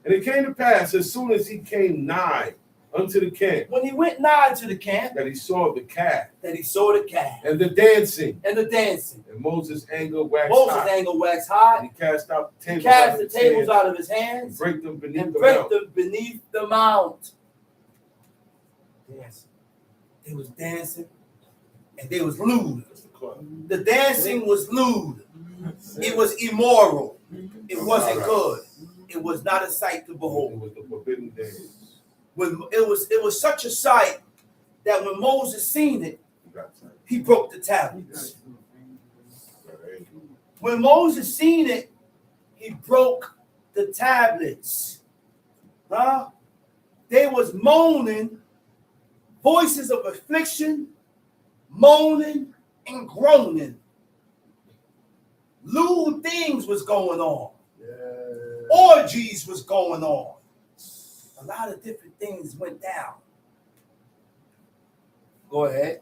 C: And it came to pass as soon as he came nigh unto the camp,
D: When he went nigh to the camp,
C: that he saw the calf
D: that he saw the calf
C: and the dancing.
D: and the dancing.
C: And Moses' anger waxed
D: Moses'
C: hot.
D: anger waxed hot.
C: And he cast out the
D: He
C: tables,
D: cast the tables out of his hands
C: and break them beneath
D: and
C: the
D: break
C: mount.
D: them beneath the mount. Dancing. They was dancing and they was lewd. The dancing was lewd. It was immoral. It wasn't good. It was not a sight to
C: It
D: behold.
C: was the forbidden dance.
D: When it was such a sight that when Moses seen it, he broke the tablets. When Moses seen it, he broke the tablets. They was moaning, voices of affliction, moaning and groaning. Lewd things was going on. Orgies was going on. A lot of different things went down. Go ahead.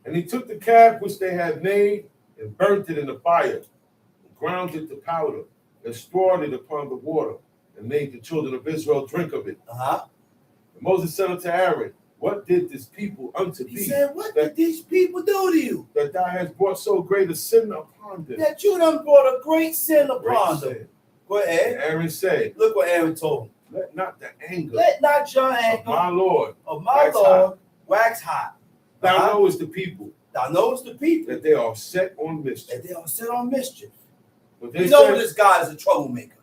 C: And he took the calf which they had made and burnt it in the fire, and ground it to powder, and strawed it upon the water, and made the children of Israel drink of it. And Moses said unto Aaron, what did this people unto thee?
D: He said, what did these people do to you?
C: That thou hast brought so great a sin upon them.
D: That you done brought a great sin upon them. Go ahead.
C: And Aaron said,
D: look what Aaron told him.
C: let not the anger
D: Let not your anger
C: of my Lord
D: wax hot.
C: Thou knowest the people.
D: Thou knowest the people.
C: That they are set on mischief.
D: That they are set on mischief.
C: But
D: you know this God is a troublemaker.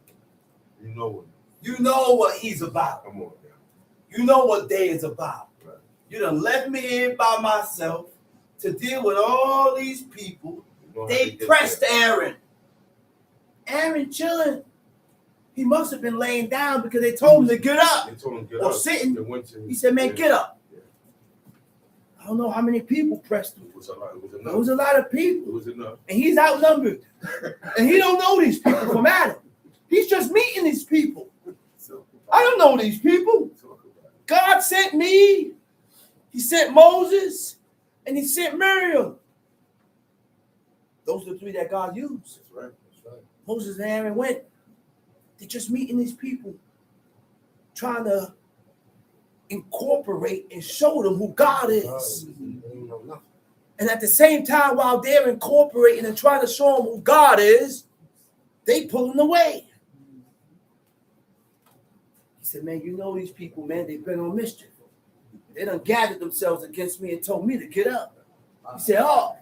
C: You know what?
D: You know what he's about.
C: Come on now.
D: You know what day is about.
C: Right.
D: You done left me here by myself to deal with all these people. They pressed Aaron. Aaron chilling. He must have been laying down because they told him to get up.
C: They told him to get
D: or
C: up.
D: Sitting. He said, man, get up.
C: Yeah.
D: I don't know how many people pressed him.
C: It was a lot.
D: It was a lot of people.
C: It was enough.
D: And he's outnumbered. And he don't know these people from Adam. He's just meeting these people. I don't know these people. God sent me. He sent Moses. And he sent Miriam. Those are the three that God used.
C: That's right. That's right.
D: Moses and Aaron went. They're just meeting these people. Trying to incorporate and show them who God is. And at the same time, while they're incorporating and trying to show them who God is, they pulling away. He said, man, you know these people, man, they've been on mischief. They done gathered themselves against me and told me to get up. He said, oh,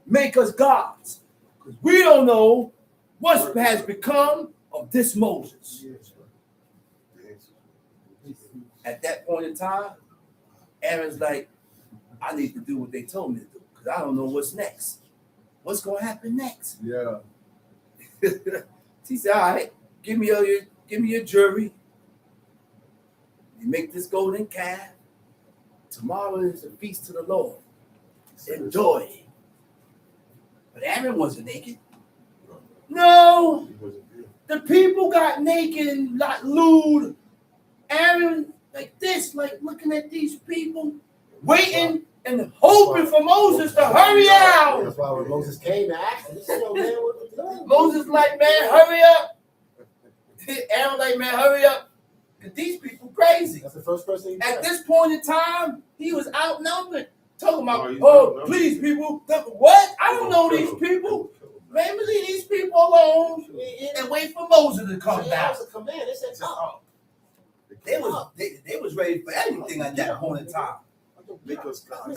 D: make us gods. Because we don't know what has become of this Moses. At that point in time, Aaron's like, I need to do what they told me to do because I don't know what's next. What's going to happen next?
B: Yeah.
D: He said, all right, give me your jury. You make this golden calf. Tomorrow is a feast to the Lord. Enjoy. But Aaron wasn't naked. No. The people got naked and got lewd. Aaron like this, like looking at these people, waiting and hoping for Moses to hurry out.
F: That's why when Moses came and asked him, he said, "Yo, man, what the hell?"
D: Moses like, man, hurry up. Aaron like, man, hurry up. Because these people crazy.
F: That's the first person he
D: At
F: said.
D: this point in time, he was outnumbered. Talking about, please, people. What? I don't know these people. Man, leave these people alone and wait for Moses to come
F: That
D: back.
F: was a command. They said, "Oh."
D: They was ready for anything at that point in time.
C: Because God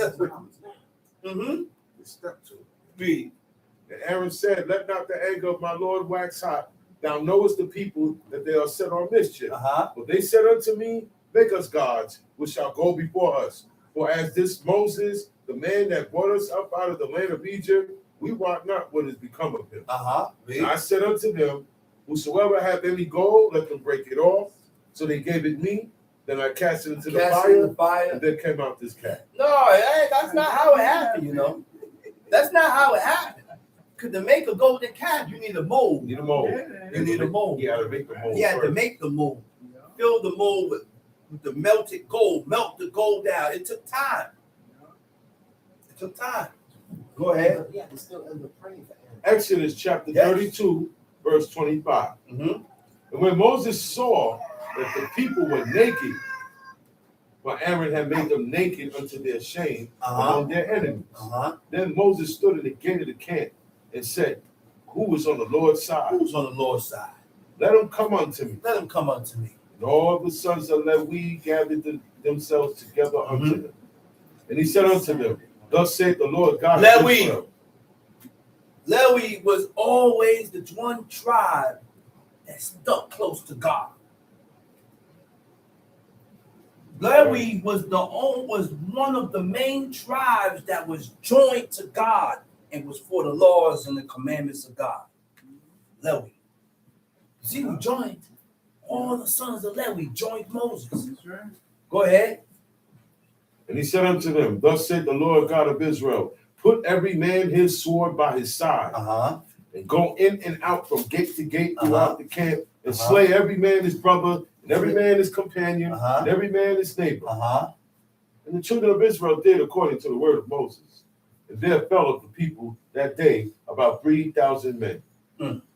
D: Mm-hmm.
C: step to it.
D: Read.
C: And Aaron said, let not the anger of my Lord wax hot. Thou knowest the people that they are set on mischief. But they said unto me, make us gods, which shall go before us. For as this Moses, the man that brought us up out of the land of Egypt, we wot not what is become of him. And I said unto them, whosoever hath any gold, let them break it off. So they gave it me. Then I cast it into the fire, and then came out this cat.
D: No, that's not how it happened, you know. That's not how it happened. Because to make a golden calf, you need a mold.
C: You need a mold.
D: You need a mold.
C: You had to make the mold.
D: He had to make the mold. fill the mold with the melted gold, melt the gold down. It took time. It took time. Go ahead.
F: Yeah, they still end up praying for Aaron.
C: Exodus chapter 32, verse 25.
D: Mm-hmm.
C: And when Moses saw that the people were naked, for Aaron had made them naked unto their shame among their enemies, then Moses stood in the gate of the camp and said, who was on the Lord's side?
D: Who's on the Lord's side?
C: Let them come unto me.
D: Let him come unto me.
C: And all the sons of Levi gathered themselves together unto him. And he said unto them, thus saith the Lord God of Israel.
D: Levi was always the one tribe that stuck close to God. Levi was one of the main tribes that was joined to God and was for the laws and the commandments of God. Levi. See, we joined. All the sons of Levi joined Moses.
B: That's right.
D: Go ahead.
C: And he said unto them, thus saith the Lord God of Israel, put every man his sword by his side, and go in and out from gate to gate throughout the camp, and slay every man his brother, and every man his companion, and every man his neighbor. And the children of Israel did according to the word of Moses. And there fell of the people that day about 3,000 men.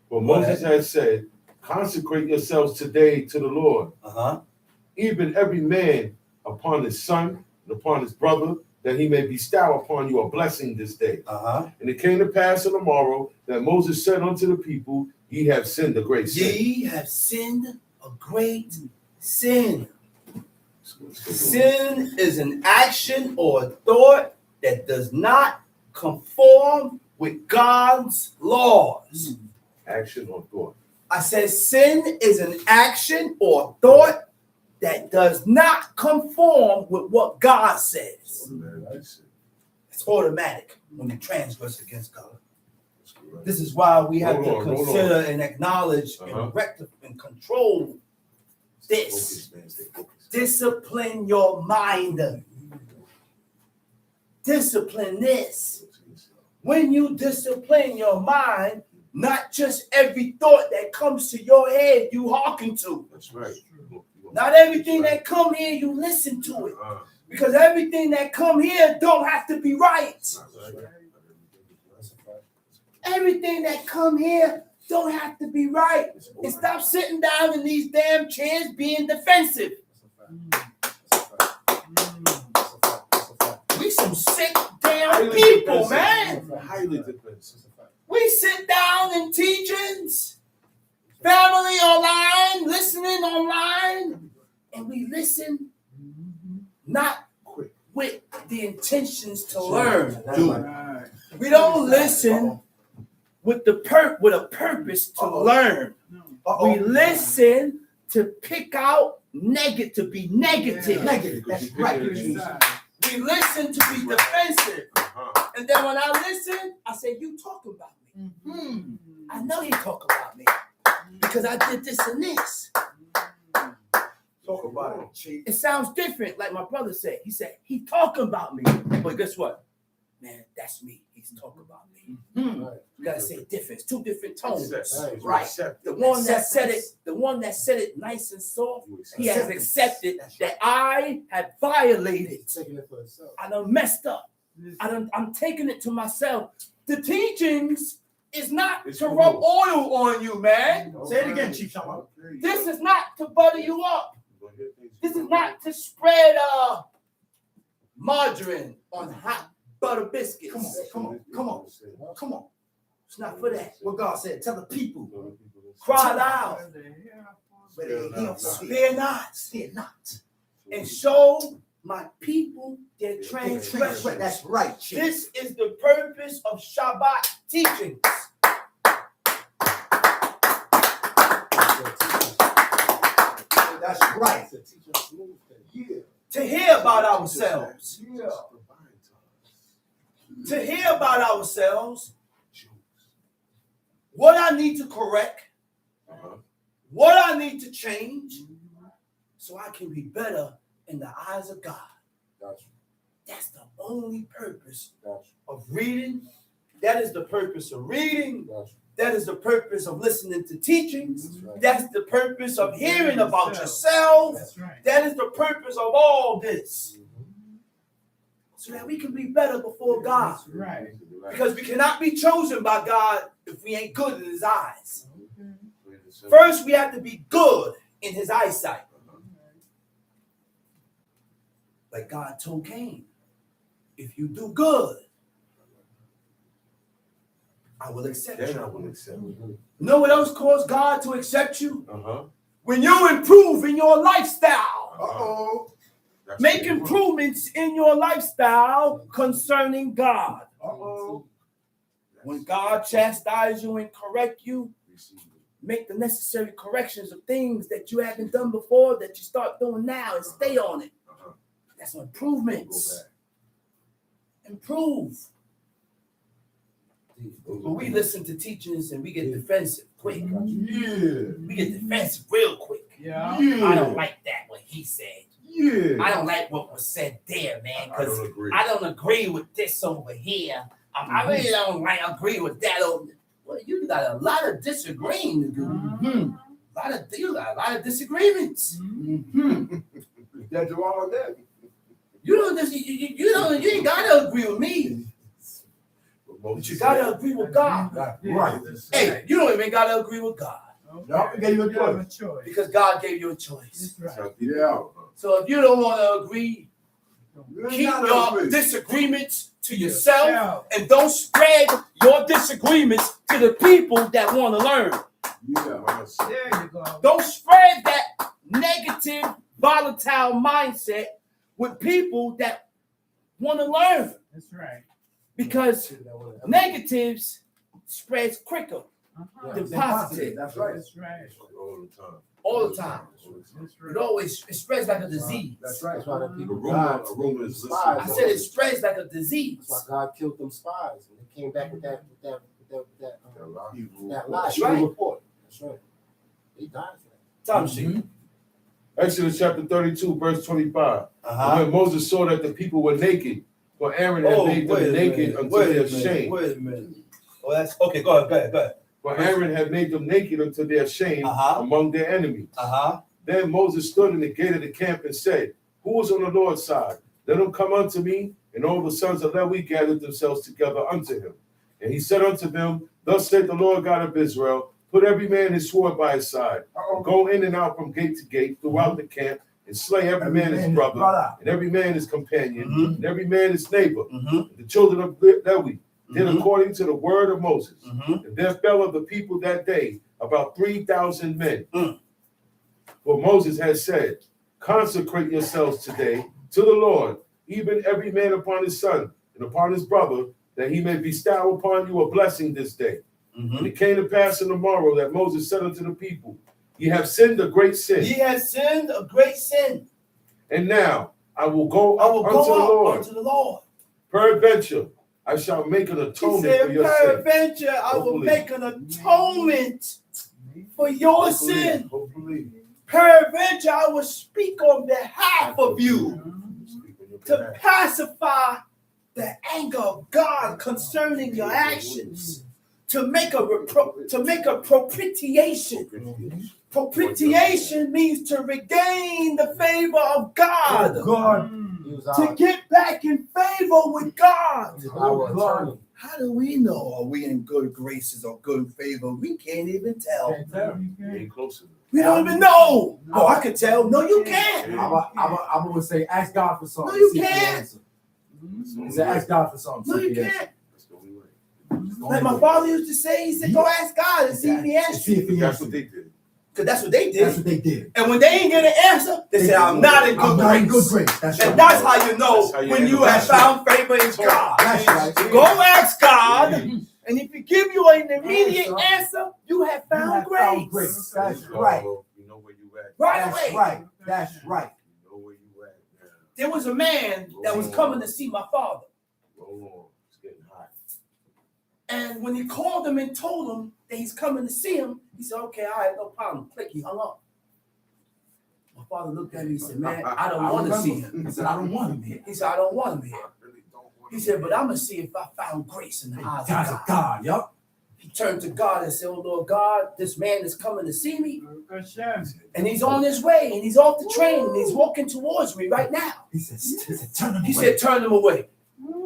C: For Moses had said, consecrate yourselves today to the Lord, even every man upon his son and upon his brother, that he may bestow upon you a blessing this day. And it came to pass on the morrow that Moses said unto the people, ye have sinned a great sin.
D: Ye have sinned a great sin. Sin is an action or a thought that does not conform with God's laws.
C: Action or thought.
D: I said sin is an action or thought that does not conform with what God says. It's automatic when you transgress against God. This is why we have to consider and acknowledge and rectify and control this. Discipline your mind. Discipline this. When you discipline your mind, not just every thought that comes to your head you hearken to.
C: That's right.
D: Not everything that come here you listen to it. Because everything that come here don't have to be right. Everything that come here don't have to be right. And stop sitting down in these damn chairs being defensive. We some sick damn people, man.
C: Highly defensive.
D: We sit down in teachings, family online, listening online, and we listen not with the intentions to learn. We don't listen with a purpose to learn. We listen to pick out to be negative.
B: Negative. That's right.
D: We listen to be defensive. And then when I listen, I say, you talk about me. I know you talk about me because I did this and this.
B: Talk about it, Chief.
D: It sounds different, like my brother said. He said, he talking about me. But guess what? Man, that's me. He's talking about me. You gotta say different. It's two different tones. Right. The one that said it nice and soft, he has accepted that I have violated. I done messed up. I'm taking it to myself. The teachings is not to rub oil on you, man.
B: Say it again, Chief.
D: This is not to butter you up. This is not to spread margarine on hot butter biscuits.
B: Come on.
D: It's not for that.
B: What God said, tell the people.
D: Cry loud. Fear not. And show my people their transgression.
B: That's right, Chief.
D: This is the purpose of Shabbat teachings.
B: That's right.
D: To hear about ourselves. To hear about ourselves. What I need to correct. What I need to change. So I can be better in the eyes of God. That's the only purpose of reading. That is the purpose of reading. That is the purpose of listening to teachings. That's the purpose of hearing about yourself.
E: That's right.
D: That is the purpose of all this. So that we can be better before God.
E: That's right.
D: Because we cannot be chosen by God if we ain't good in his eyes. First, we have to be good in his eyesight. Like God told Cain, if you do good, I will accept
C: Then
D: you.
C: I will accept you.
D: You know what else caused God to accept you?
C: Uh-huh.
D: When you improve in your lifestyle.
B: Uh-oh.
D: Make improvements in your lifestyle concerning God.
B: Uh-oh.
D: When God chastises you and correct you, make the necessary corrections of things that you haven't done before that you start doing now and stay on it. That's improvements. Improve. But we listen to teachings and we get defensive quick.
B: Yeah.
D: We get defensive real quick.
E: Yeah.
D: I don't like that what he said.
B: Yeah.
D: I don't like what was said there, man, because
C: I
D: I don't agree with this over here. I really don't agree with that over there. Well, you got a lot of disagreeing to do.
E: Mhm.
D: You got a lot of disagreements.
B: That's all that.
D: You ain't gotta agree with me, but you gotta agree with God.
B: Right.
D: Hey, you don't even gotta agree with God
B: Y'all gave you a
E: You have
B: choice.
E: a choice.
D: because God gave you a choice.
E: That's right.
B: Yeah.
D: So if you don't want to agree,
B: You ain't
D: keep
B: gotta
D: your
B: agree.
D: disagreements to yourself and don't spread your disagreements to the people that want to learn.
B: Yeah.
E: There you go.
D: Don't spread that negative, volatile mindset with people that want to learn,
E: That's right.
D: because negatives spreads quicker
E: Uh-huh.
D: than positive
B: That's right.
E: That's right.
C: All the time.
D: all the time.
E: That's
D: It
E: right.
D: always spreads like a disease.
B: That's right.
F: That's why the people
C: A
F: died.
C: rumor is
F: Spies.
D: I said it spreads like a disease.
F: That's why God killed them spies, and they came back with that lie.
D: That's right.
F: Report. That's right. They died for that.
D: Time sheet.
C: Exodus chapter 32, verse 25. And when Moses saw that the people were naked, for Aaron had made them naked until their shame.
D: Wait a minute. Oh, that's okay. Go ahead.
C: For Aaron had made them naked unto their shame among their enemies. Then Moses stood in the gate of the camp and said, who is on the Lord's side? Let him come unto me. And all the sons of Levi gathered themselves together unto him. And he said unto them, thus saith the Lord God of Israel, put every man his sword by his side, and go in and out from gate to gate throughout the camp, and slay every man his brother, and every man his companion, and every man his neighbor. And the children of Levi did according to the word of Moses. And there fell of the people that day about 3,000 men. For Moses had said, consecrate yourselves today to the Lord, even every man upon his son and upon his brother, that he may bestow upon you a blessing this day. And it came to pass in the morrow that Moses said unto the people, ye have sinned a great sin.
D: Ye have sinned a great sin.
C: And now I will go unto the Lord. Peradventure, I shall make an atonement for your sin.
D: Peradventure, I will make an atonement for your sin.
C: Hopefully.
D: Peradventure, I will speak on behalf of you to pacify the anger of God concerning your actions. To make a propitiation. Propitiation means to regain the favor of God. To get back in favor with God. How do we know? Are we in good graces or good favor? We can't even tell. We don't even know. Oh, I can tell. No, you can't.
B: I'm going to say, ask God for something.
D: No, you can't.
B: He said, ask God for something.
D: No, you can't. Like my father used to say, he said, go ask God and see if he answers.
C: That's what they did.
D: Because that's what they did.
B: That's what they did.
D: And when they ain't get an answer, they said, I'm not in good grace.
B: That's
D: And
B: right.
D: that's how you know when you have found favor in God.
B: That's right.
D: Go ask God, and if he give you an immediate answer, you have found grace.
B: That's right.
C: You know where you at.
D: Right
B: That's
D: away.
B: right. That's right.
C: You know where you at now.
D: There was a man that was coming to see my father.
C: Roll on. It's getting hot.
D: And when he called him and told him that he's coming to see him, he said, okay, all right, no problem. Click, he hung up. My father looked at me and said, man, I don't want to see him.
B: He said, I don't want him here.
D: He said, I don't want him here.
C: I really don't want
D: He said, but I'm going to see if I found grace in the eyes of
B: God's
D: God.
B: a God, yup.
D: He turned to God and said, "Oh Lord God, this man is coming to see me, and he's on his way, and he's off the train, and he's walking towards me right now."
B: He said, turn him away.
D: He said, "Turn him away."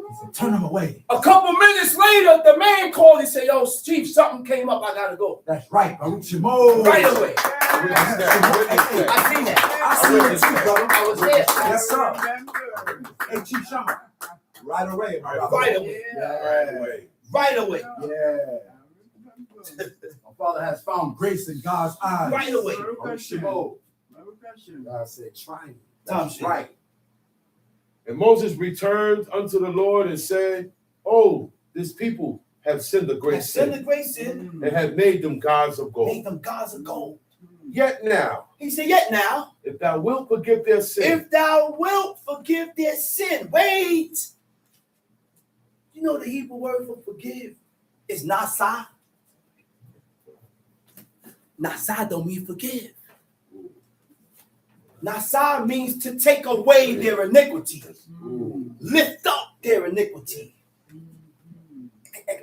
B: He said, turn him away.
D: A couple minutes later, the man called and said, "Yo, Chief, something came up. I gotta go."
B: That's right, Baruch Shemo.
D: Right away.
B: Hey,
D: I seen that.
B: I seen it too, brother.
D: I was there.
B: Yes, sir. Hey, Chief Shama. Right away, my brother.
D: Right away.
C: Right away.
D: Right away.
B: Yeah. My father has found grace in God's eyes.
D: Right away.
B: Baruch Shemo. God said, try me.
D: That's
B: right.
C: And Moses returned unto the Lord and said, "Oh, this people have sinned a great
D: Send the
C: sin
D: great sin.
C: and have made them gods of
D: Make
C: gold.
D: them gods of gold.
C: Yet now,
D: He said, "Yet now,
C: if thou wilt forgive their sin,
D: if thou wilt forgive their sin." Wait. You know the Hebrew word for forgive is nasa. Nasa don't mean forgive. Nasa means to take away their iniquity, lift up their iniquity,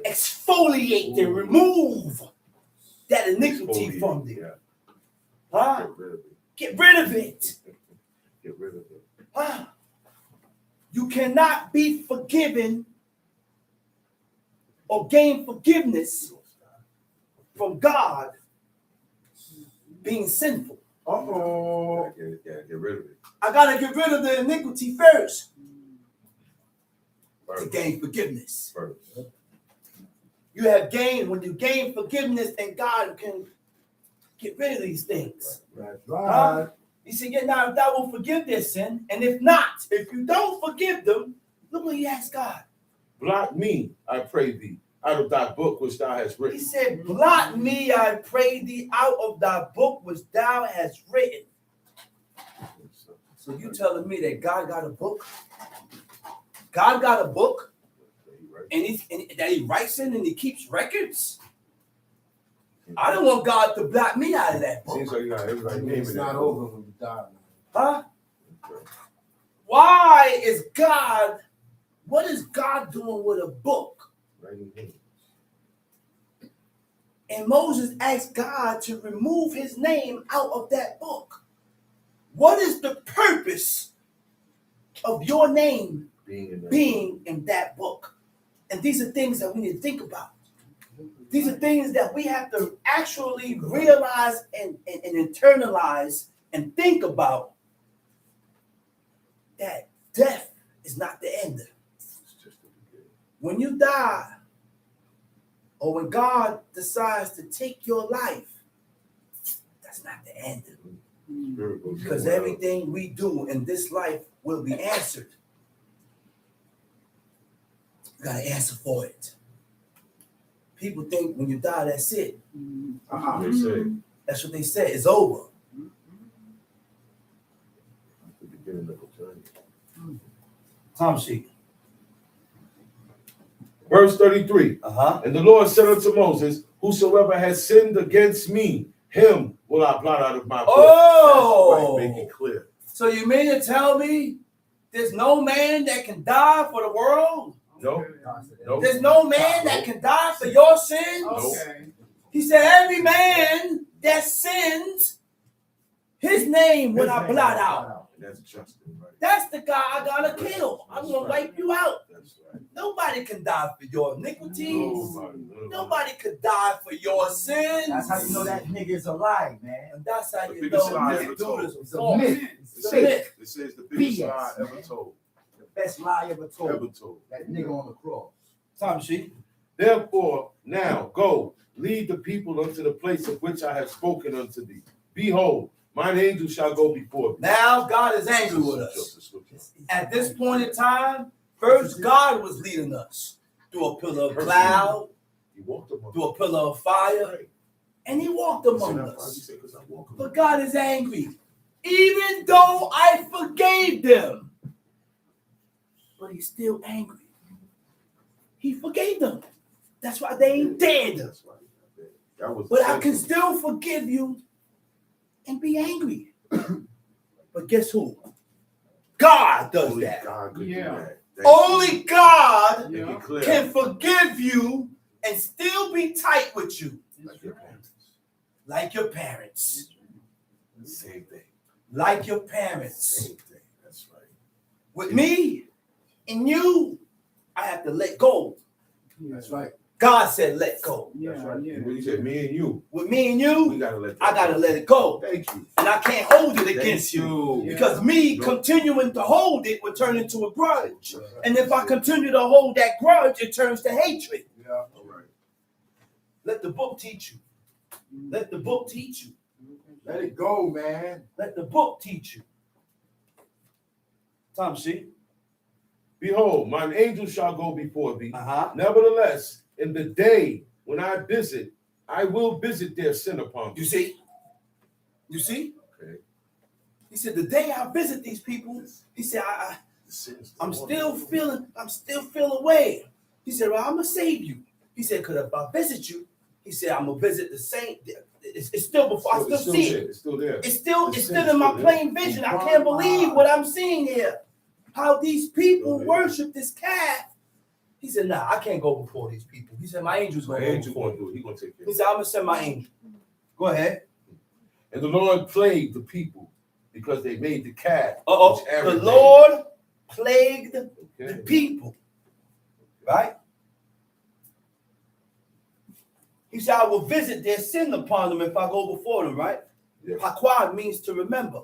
D: exfoliate them, remove that iniquity from them.
C: Yeah.
D: Huh?
C: Get rid of it.
D: Get rid of it.
C: Get rid of it.
D: Huh? You cannot be forgiven or gain forgiveness from God being sinful.
C: Get rid of it.
D: I gotta get rid of the iniquity first to
C: First.
D: gain forgiveness.
C: First.
D: You have gained, when you gain forgiveness, then God can get rid of these things.
B: That's
D: Huh?
B: right.
D: He said, "Yet now if thou will forgive their sin, and if not, if you don't forgive them," look what he asked God.
C: Blot me, I pray thee, out of thy book which thou hast
D: He
C: written.
D: said, "Blot me, I pray thee, out of thy book which thou hast written." So you telling me that God got a book? God got a book, and that he writes in and he keeps records? I don't want God to blot me out of that book.
C: Seems like you got everybody naming
F: It's
C: it.
F: not over when you die.
D: Huh? Why is God, what is God doing with a book?
C: Right in here.
D: And Moses asked God to remove his name out of that book. What is the purpose of your name being in that book? And these are things that we need to think about. These are things that we have to actually realize and internalize and think about, that death is not the end. When you die, or when God decides to take your life, that's not the end. Because everything we do in this life will be answered. You got to answer for it. People think when you die, that's it.
C: They say.
D: That's what they say. It's over.
C: The beginning of the journey.
D: Tom sheet.
C: Verse 33.
D: Uh-huh.
C: And the Lord said unto Moses, whosoever has sinned against me, him will I blot out of my book.
D: Oh!
C: Right, make it clear.
D: So you mean to tell me there's no man that can die for the world?
C: No. No.
D: There's no man that can die for your sins?
E: Okay.
D: He said, every man that sins, his name will I blot out.
C: And that's Justin, right?
D: That's the guy I gotta kill. I'm gonna wipe you out.
C: That's right.
D: Nobody can die for your iniquities.
C: Nobody.
D: Nobody could die for your sins.
B: That's how you know that nigga is alive, man.
D: And that's how
C: The
D: you
C: biggest
D: know
C: lie
D: this
C: ever
D: dude
C: told.
D: is
B: It's a
D: false.
B: myth.
D: It's a myth.
C: It says the biggest
B: BS.
C: lie ever told.
B: The best lie ever told.
C: Ever told.
B: That nigga on the cross.
D: Tom sheet.
C: Therefore, now go, lead the people unto the place of which I have spoken unto thee. Behold, mine angel shall go before thee.
D: Now God is angry with us. At this point in time, first God was leading us through a pillar of cloud,
C: He walked among
D: through a pillar of fire, and he walked among us. But God is angry, even though I forgave them. But he's still angry. He forgave them. That's why they ain't dead.
C: That's right. That was
D: But I can still forgive you and be angry. But guess who? God does
C: only
D: that.
C: God could
E: Yeah.
C: do that.
D: Only God
C: Make it clear.
D: can forgive you and still be tight with you.
C: Like your parents.
D: Like your parents.
C: Same thing.
D: Like your parents.
C: Same thing. That's right.
D: With me and you, I have to let go.
B: That's right.
D: God said let go.
B: That's right.
C: When he said me and you,
D: With me and
C: we
D: you,
C: gotta let that
D: I got to
C: go.
D: let it go.
C: Thank you.
D: And I can't hold it
C: Thank
D: against you.
C: you.
D: Because me continuing to hold it will turn into a grudge. And if I continue to hold that grudge, it turns to hatred.
B: Yeah.
C: All right.
D: Let the book teach you. Let the book teach you.
B: Let it go, man.
D: Let the book teach you. Tom, see?
C: Behold, mine angel shall go before thee.
D: Nevertheless,
C: In the day when I visit, I will visit their sin upon
D: you
C: you.
D: see? You see?
C: Okay.
D: He said, the day I visit these people, he said, I'm still feeling away. He said, well, I'm going to save you. He said, because if I visit you, he said, I'm going to visit the same. It's still before, I still see it.
C: It's still there.
D: It's still in my plain vision. I can't believe what I'm seeing here. How these people worship this calf. He said, nah, I can't go before these people. He said, my angel's
C: My
D: going to
C: angel
D: go
C: going
D: before.
C: to do it. He going to take care
D: He
C: of
D: said, I'm going to send my angel. Go ahead.
C: And the Lord plagued the people because they made the calf.
D: Uh-oh.
C: which Aaron
D: The
C: made.
D: Lord plagued the
C: Okay.
D: people. Right? He said, I will visit their sin upon them if I go before them, right?
C: Yeah.
D: Hakwad means to remember.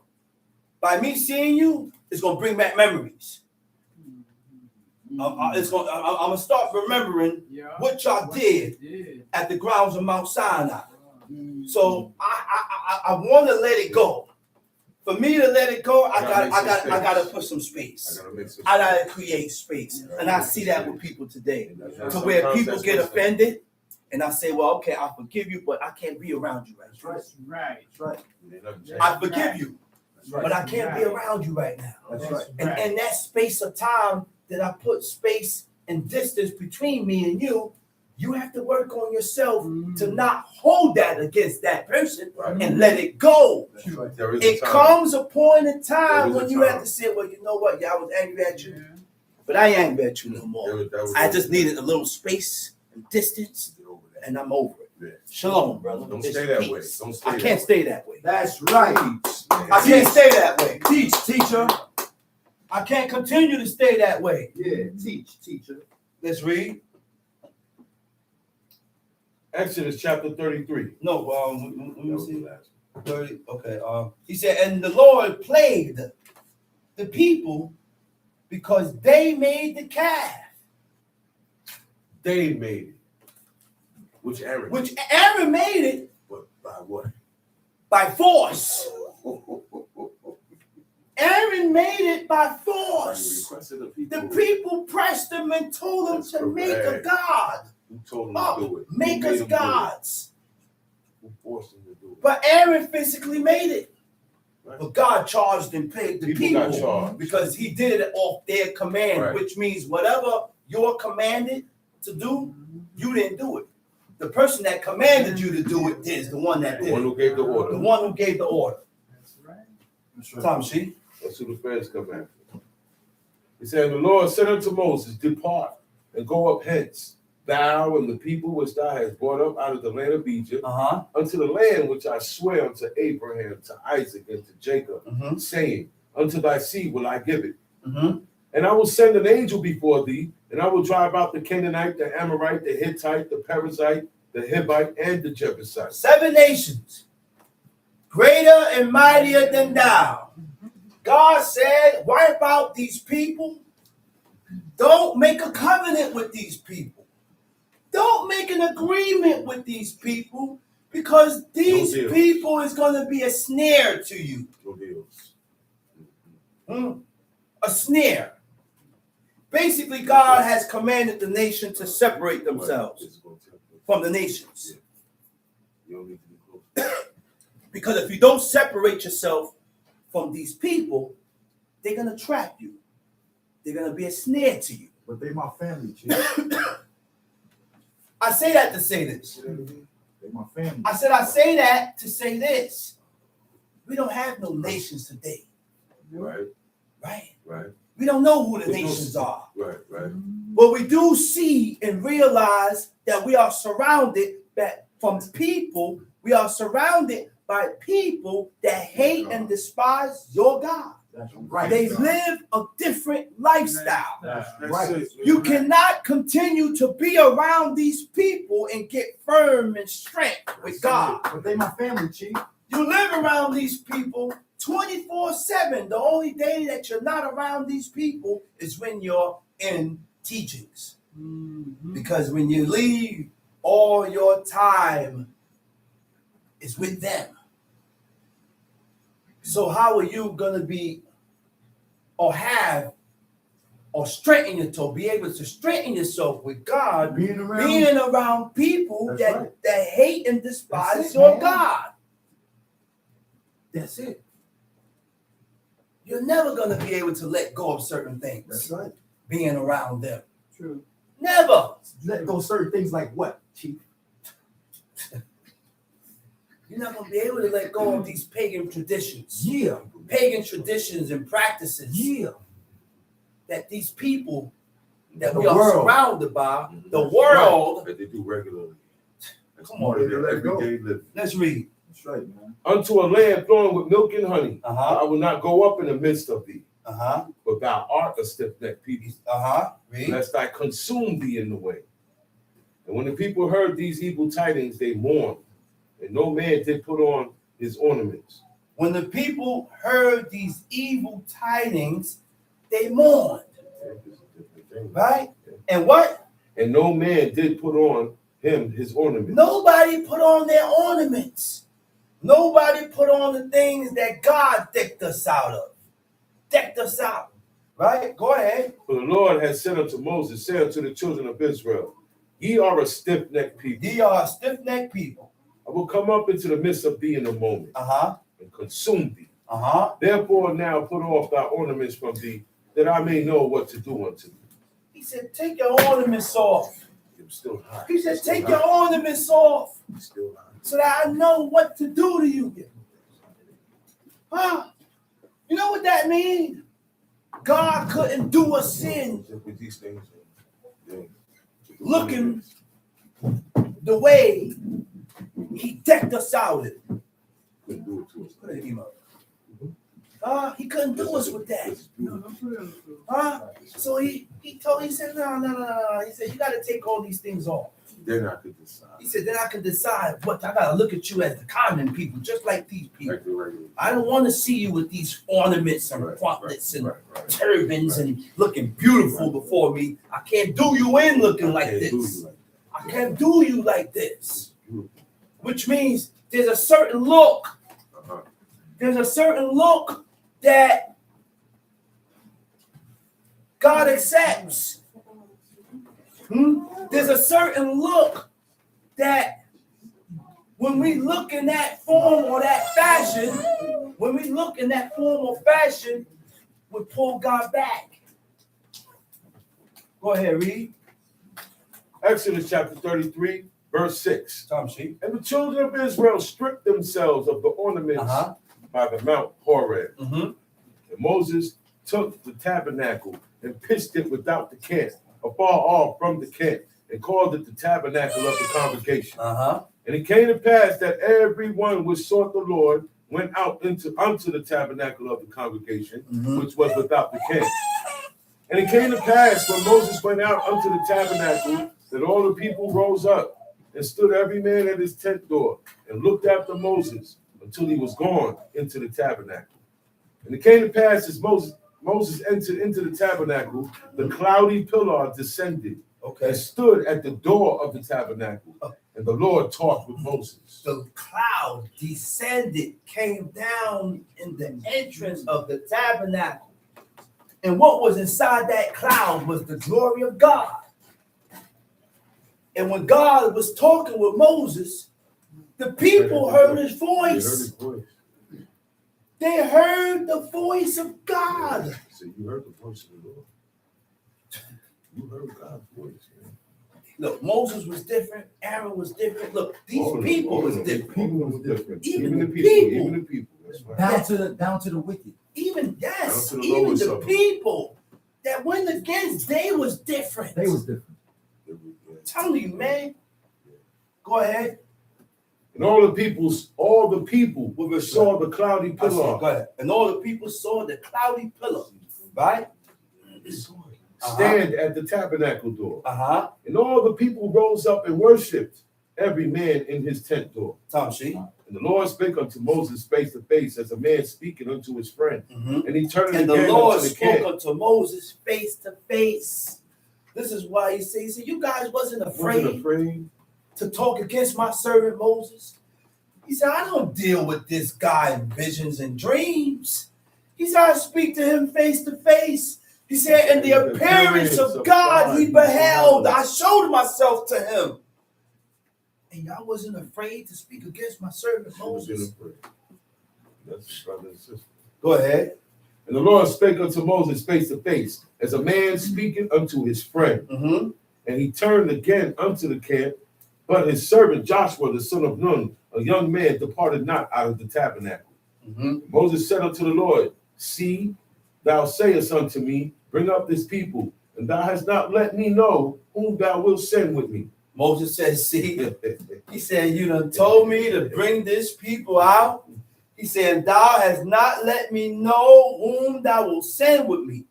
D: By me seeing you, it's going to bring back memories. I'm going to start remembering what y'all did at the grounds of Mount Sinai. So I want to let it go. For me to let it go, I got to put some space. I got to create space. And I see that with people today. To where people get offended. And I say, well, okay, I forgive you, but I can't be around you right now.
B: That's right.
D: I forgive you, but I can't be around you right now.
B: That's right.
D: And in that space of time that I put space and distance between me and you have to work on yourself to not hold that against that person and let it go.
B: Right.
D: It comes a point in time when you have to say, well, you know what? Yeah, I was angry at you, but I ain't angry at you no more. I just needed a little space and distance, and I'm over it.
C: Yeah.
D: Shalom, brother.
C: Don't
D: It's
C: stay that
D: peace.
C: way. Don't stay
D: I
C: that
D: can't
C: way.
D: stay that way.
B: That's right.
D: I can't stay that way.
B: Teach, teacher.
D: I can't continue to stay that way.
B: Yeah, teach, teacher.
D: Let's read.
C: Exodus chapter 33.
D: No, let me see. 30. Okay. He said, and the Lord plagued the people because they made the calf.
C: They made it. Which Aaron?
D: Which Aaron made it.
C: But by what?
D: By force. Aaron made it by force. The people pressed him and told him to make a god.
C: Who told him to do it?
D: Make us gods.
C: Who forced him to do it?
D: But Aaron physically made it.
C: Right.
D: But God charged and paid the
C: People got
D: people
C: charged.
D: because he did it off their command,
C: Right.
D: which means whatever you're commanded to do, you didn't do it. The person that commanded you to do it is the one that
C: The
D: did
C: one
D: it.
C: who gave the order.
D: The one who gave the order.
B: That's right.
D: Tom, see?
C: That's who the feds come after. He said, the Lord said unto Moses, depart and go up hence, thou and the people which thou hast brought up out of the land of Egypt, unto the land which I swear unto Abraham, to Isaac, and to Jacob, saying, unto thy seed will I give it. And I will send an angel before thee, and I will drive out the Canaanite, the Amorite, the Hittite, the Perizzite, the Hivite, and the Jebusite.
D: 7 nations, greater and mightier than thou. God said, wipe out these people. Don't make a covenant with these people. Don't make an agreement with these people, because these people is going to be a snare to you.
C: No deals.
D: A snare. Basically, God has commanded the nation to separate themselves from the nations.
C: You don't need to be close.
D: Because if you don't separate yourself from these people, they're going to trap you. They're going to be a snare to you.
B: But they my family, Chief.
D: I say that to say this.
B: They my family.
D: I say that to say this. We don't have no nations today.
C: Right.
D: Right?
C: Right.
D: We don't know who the nations are.
C: Right. Right.
D: But we do see and realize that we are surrounded from people. We are surrounded by people that hate and despise your God.
B: That's right.
D: They live a different lifestyle.
B: That's
C: That's
B: right.
C: it.
D: You cannot continue to be around these people and get firm and strength with God.
B: But they my family, Chief.
D: You live around these people 24/7. The only day that you're not around these people is when you're in teachings. Because when you leave, all your time is with them. So how are you going to be or have or strengthen yourself, be able to strengthen yourself with God,
B: Being around
D: people
B: That's
D: that,
B: right.
D: that hate and despise
B: That's it,
D: your
B: man.
D: God?
B: That's it.
D: You're never going to be able to let go of certain things.
B: That's right.
D: Being around them.
B: True.
D: Never.
B: Let go of certain things like what, Chief?
D: You're not going to be able to let go of these pagan traditions.
B: Yeah.
D: Pagan traditions and practices
B: Yeah.
D: that these people that
B: The
D: we are
B: world.
D: surrounded by, the world.
C: That they do regularly. That's
D: Come on,
C: part of their
B: let go.
C: everyday living.
D: Let's read.
B: That's right, man.
C: Unto a land flowing with milk and honey,
D: Uh-huh.
C: I will not go up in the midst of thee,
D: Uh-huh.
C: but thou art a stiff-necked people,
D: Uh-huh. Read.
C: lest I consume thee in the way. And when the people heard these evil tidings, they mourned, and no man did put on his ornaments.
D: When the people heard these evil tidings, they mourned. Right? And what?
C: And no man did put on him his ornaments.
D: Nobody put on their ornaments. Nobody put on the things that God decked us out of. Decked us out. Right? Go ahead.
C: For the Lord has said unto Moses, say unto the children of Israel, ye are a stiff-necked people.
D: Ye are stiff-necked people.
C: I will come up into the midst of thee in a moment,
D: Uh-huh.
C: and consume thee.
D: Uh-huh.
C: Therefore now put off thy ornaments from thee, that I may know what to do unto thee.
D: He said, take your ornaments off.
C: It was still hot.
D: He said,
C: It's still
D: take
C: hot.
D: your ornaments off
C: It's still hot.
D: so that I know what to do to you. Huh? You know what that means? God couldn't do a sin
C: With these things, yeah.
D: looking the way he decked us out in.
C: Couldn't do it to us.
D: Put an email. He couldn't do us with that. So he said, no. He said, you got to take all these things off.
C: Then I could decide.
D: He said, then I can decide what I got to look at you as the common people, just like these people.
C: Like the regular.
D: I don't want to see you with these ornaments and
C: Right,
D: frontlets and
C: right.
D: turbans and looking beautiful before me. I can't do you in looking like
C: Can't do
D: this.
C: you like that.
D: I can't do you like this.
C: Beautiful.
D: Which means there's a certain look.
C: Uh-huh.
D: There's a certain look that God accepts. There's a certain look that when we look in that form or that fashion, when we look in that form or fashion, we pull God back. Go ahead, read.
C: Exodus chapter 33, verse 6.
D: Tom sheet.
C: And the children of Israel stripped themselves of the ornaments by the Mount Horeb. And Moses took the tabernacle and pitched it without the camp, afar off from the camp, and called it the tabernacle of the congregation. And it came to pass that everyone which sought the Lord went out unto the tabernacle of the congregation, which was without the camp. And it came to pass when Moses went out unto the tabernacle, that all the people rose up and stood every man at his tent door and looked after Moses until he was gone into the tabernacle. And it came to pass as Moses entered into the tabernacle, the cloudy pillar descended and stood at the door of the tabernacle. And the Lord talked with Moses.
D: The cloud descended, came down in the entrance of the tabernacle. And what was inside that cloud was the glory of God. And when God was talking with Moses, the people heard his voice. They heard the voice of God.
C: So you heard the voice of the Lord. You heard God's voice. Man.
D: Look, Moses was different. Aaron was different. Look, these people was different.
C: People was different.
D: Even the
C: people.
D: people.
C: Even the people. That's right.
B: Down to the wicked.
D: Even
C: Down to the
D: even
C: lowest
D: the
C: of them.
D: people that went against, they was different.
B: They was different.
C: Yeah.
D: telling you, man. Go ahead.
C: And all the people saw the cloudy pillar.
D: Go ahead. And all the people saw the cloudy pillar, right?
C: Stand at the tabernacle door.
D: Uh-huh.
C: And all the people rose up and worshipped, every man in his tent door. And the Lord spake unto Moses face to face, as a man speaking unto his friend.
D: Mm-hmm.
C: And he turned
D: and
C: again
D: the Lord
C: unto the
D: spoke
C: camp.
D: unto Moses face to face. This is why he said, you guys wasn't afraid to talk against my servant Moses. He said, I don't deal with this guy in visions and dreams. He said, I speak to him face to face. He said, in the appearance of God he beheld. I showed myself to him. And y'all wasn't afraid to speak against my servant Moses.
C: That's brother and sister.
D: Go ahead.
C: And the Lord spake unto Moses face to face, as a man speaking unto his friend.
D: Mm-hmm.
C: And he turned again unto the camp, but his servant Joshua, the son of Nun, a young man, departed not out of the tabernacle.
D: Mm-hmm.
C: Moses said unto the Lord, see, thou sayest unto me, bring up this people, and thou hast not let me know whom thou wilt send with me.
D: Moses said, see, he said, you done told me to bring this people out. He said, thou hast not let me know whom thou wilt send with me.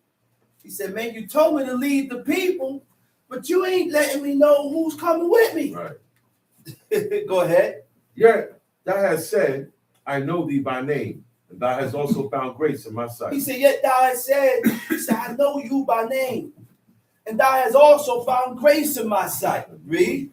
D: He said, man, you told me to lead the people, but you ain't letting me know who's coming with me.
C: Right.
D: Go ahead.
C: Yet thou hast said, I know thee by name, and thou hast also found grace in my sight.
D: He said, yet thou hast said, he said, I know you by name, and thou hast also found grace in my sight. Read.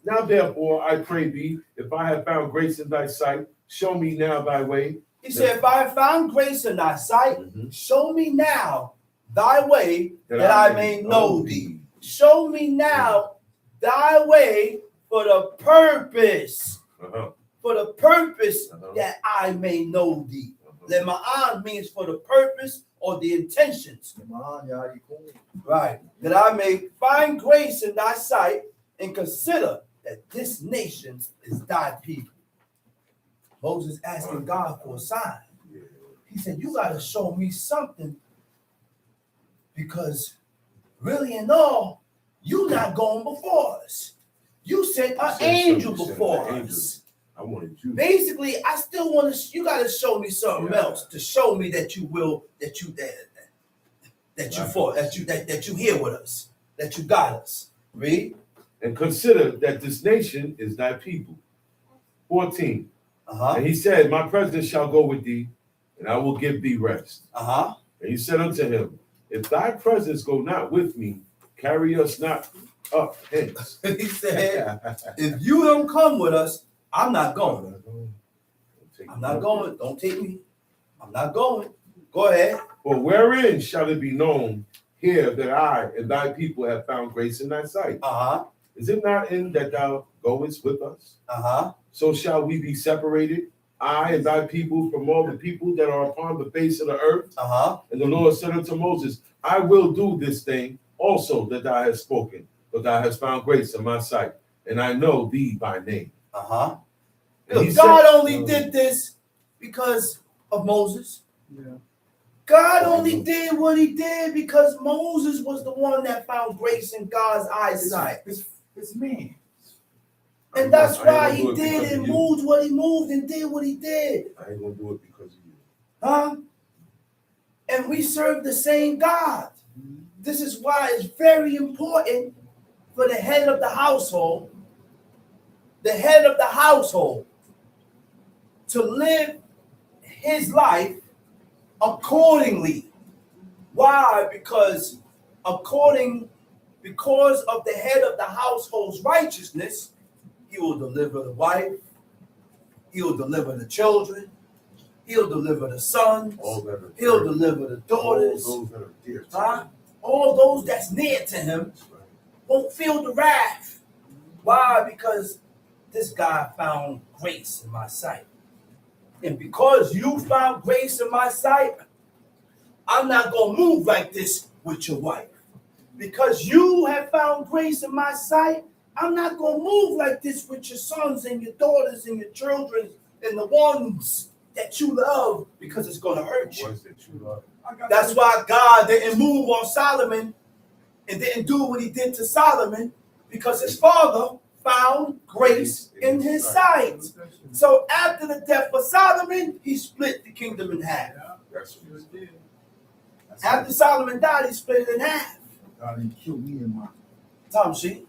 C: Now therefore, I pray thee, if I have found grace in thy sight, show me now thy way.
D: He said, if I have found grace in thy sight, show me now thy way, that I may know thee. Show me now thy way for the purpose. For the purpose that I may know thee. Lema'an means for the purpose or the intentions. Right. That I may find grace in thy sight and consider that this nation is thy people. Moses asking God for a sign. He said, you got to show me something, because really and all, you not going before us. You sent an angel before us.
C: I wanted you.
D: Basically, I still want to. You got to show me something else to show me that you will, that you here with us, that you got us. Read.
C: And consider that this nation is thy people. 14. And he said, my presence shall go with thee, and I will give thee rest. And he said unto him, if thy presence go not with me, carry us not up hence.
D: He said, if you don't come with us, I'm not going. I'm not going. Don't take me. I'm not going. Go ahead.
C: For wherein shall it be known here that I and thy people have found grace in thy sight? Is it not in that thou goest with us? So shall we be separated, I and thy people, from all the people that are upon the face of the earth? And the Lord said unto Moses, I will do this thing also that thou hast spoken, but thou hast found grace in my sight, and I know thee by name.
D: Look, God only did this because of Moses. God only did what he did because Moses was the one that found grace in God's eyesight.
B: It's me.
D: And that's why he did and moved what he moved and did what he did.
C: I ain't gonna do it because of you.
D: And we serve the same God. This is why it's very important for the head of the household, to live his life accordingly. Why? Because of the head of the household's righteousness, he will deliver the wife, he will deliver the children, he'll deliver the sons, he'll deliver the daughters. All those that's near to him won't feel the wrath. Why? Because this guy found grace in my sight. And because you found grace in my sight, I'm not going to move like this with your wife. Because you have found grace in my sight, I'm not going to move like this with your sons and your daughters and your children and the ones that you love, because it's going to hurt you. That's why God didn't move on Solomon and didn't do what he did to Solomon, because his father found grace in his sight. So after the death of Solomon, he split the kingdom in half.
C: That's what it is.
D: After Solomon died, he split it in half.
B: God didn't kill me in my
D: Tom, see?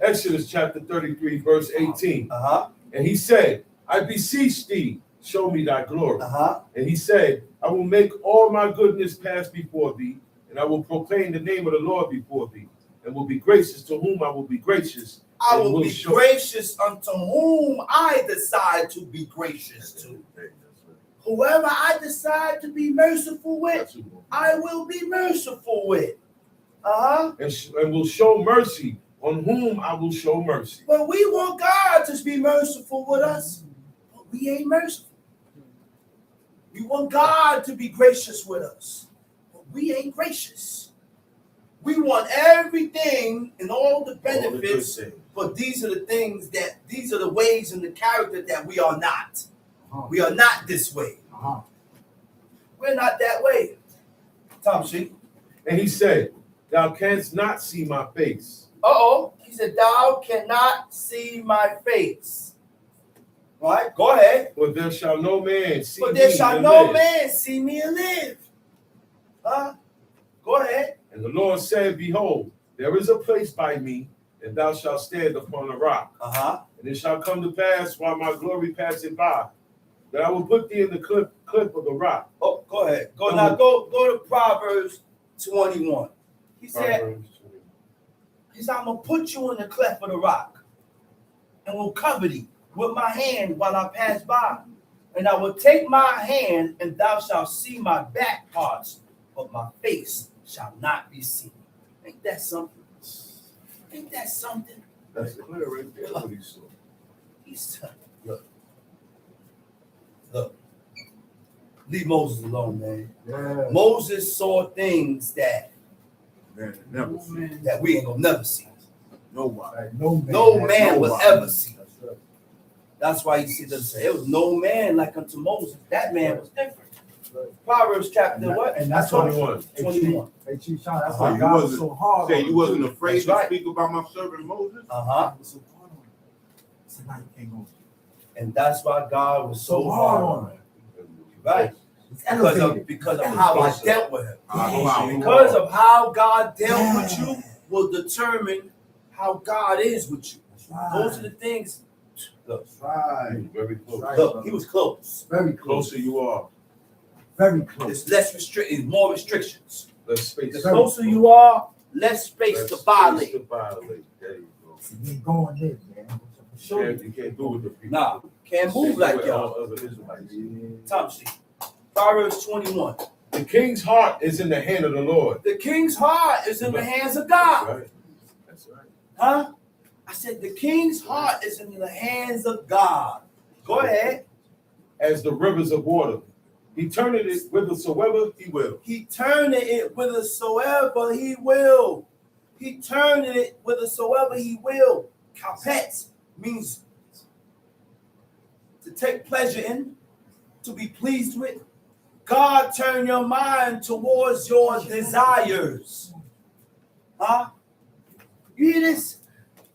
C: Exodus chapter 33, verse 18.
D: Uh-huh.
C: And he said, I beseech thee, show me thy glory.
D: Uh-huh.
C: And he said, I will make all my goodness pass before thee, and I will proclaim the name of the Lord before thee, and will be gracious to whom I will be gracious.
D: I will be gracious unto whom I decide to be gracious to. Whoever I decide to be merciful with, I will be merciful with. Uh-huh.
C: And will show mercy on whom I will show mercy.
D: But we want God to be merciful with us, but we ain't merciful. We want God to be gracious with us, but we ain't gracious. We want everything and all the benefits, but these are the ways and the character that we are not. We are not this way. We're not that way. Tom, see?
C: And he said, thou canst not see my face.
D: Uh-oh. He said, thou cannot see my face. All right, go ahead.
C: For there shall no man see
D: But there
C: me
D: shall
C: and
D: no
C: live.
D: man see me and live. Go ahead.
C: And the Lord said, behold, there is a place by me, and thou shalt stand upon a rock.
D: Uh-huh.
C: And it shall come to pass while my glory passeth by, that I will put thee in the cliff of the rock.
D: Oh, go ahead. Go to Proverbs 21. He said, I'm going to put you in the cleft of the rock and will cover thee with my hand while I pass by. And I will take my hand, and thou shalt see my back parts, but my face shall not be seen. Ain't that something? Ain't that something?
C: That's clear right there. What he saw.
D: He's look. Leave Moses alone, man.
B: Yeah.
D: Moses saw things that
B: Never see.
D: that we ain't gonna never see.
B: Nobody.
D: No man will
B: Nobody.
D: ever see. That's why you see them say it was no man like unto Moses. That man was different. Proverbs chapter what?
B: And that's
C: 21.
D: 21.
B: Hey, Chief Sean, that's
A: So
B: why
A: you
B: God was
A: wasn't-
B: so hard.
A: Say
B: on
A: you
B: him,
A: wasn't
B: too.
A: afraid
D: That's
A: to
D: right.
A: speak about my servant Moses?
D: Uh-huh.
B: God was so hard on him. So now you can't go.
D: And that's why God was so
B: So
D: hard
B: hard
D: on
B: on
D: him.
B: him.
D: Right.
B: It's
D: Because
B: elevated.
D: of how I dealt with him.
A: Wow.
D: Because of how God dealt with you will determine how God is with you.
B: That's right.
D: Those are the things. Look,
B: That's right.
C: Very close.
B: Right.
D: look, he was close.
B: Very
C: The
B: close.
C: closer you are,
B: Very close.
D: It's less restricted, more restrictions.
C: less space.
D: The closer you are, less space
C: Less
D: to
C: space
D: violate.
C: to violate. There you go.
B: See, you ain't going there, man.
C: You can't do it to people.
D: Nah, can't move like y'all.
C: All other Israelites.
D: Tom, see. Proverbs 21.
C: The king's heart is in the hand of the Lord.
D: The king's heart is in the hands of
C: That's
D: God.
C: right. That's right.
D: Huh? I said the king's heart is in the hands of God. Go ahead.
C: As the rivers of water. He turneth it whithersoever he will.
D: He turned it whithersoever he will. He turned it whithersoever he will. Kapet means to take pleasure in, to be pleased with. God turn your mind towards your desires. Huh? You hear this?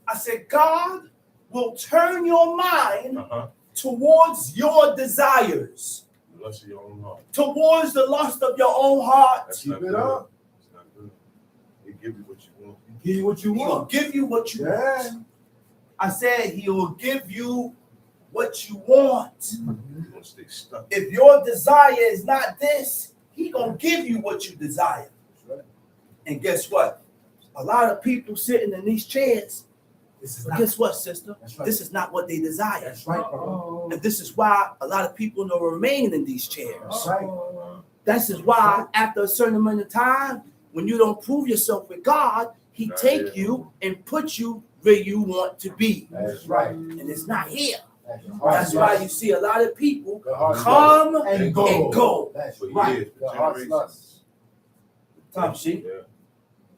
D: I said, God will turn your mind towards your desires,
C: The lust of your own heart.
D: towards the lust of your own heart.
C: That's
B: Keep
C: not
B: it
C: good.
B: up.
C: It's not good. He give you what you want.
B: Give you what you
D: He will
B: want.
D: give you what you
B: Yeah.
D: want. I said he will give you what you want.
C: You want to stay stuck.
D: If your desire is not this, he gonna give you what you desire.
B: Right.
D: And guess what? A lot of people sitting in these chairs,
B: This is
D: but
B: not.
D: guess what, sister?
B: That's right.
D: This is not what they desire.
B: That's right, bro.
D: And this is why a lot of people don't remain in these chairs.
B: That's right.
D: This is why after a certain amount of time, when you don't prove yourself with God, he
C: Not
D: take
C: here.
D: you and put you where you want to be.
B: That's right.
D: And it's not here.
B: That's
D: That's why you see a lot of people
B: The heart's
D: come
B: lust and
C: and
B: go.
D: and go.
B: That's
C: For
B: right.
C: years,
B: The heart's
C: generations.
B: lust.
D: Tom, see?
C: Yeah.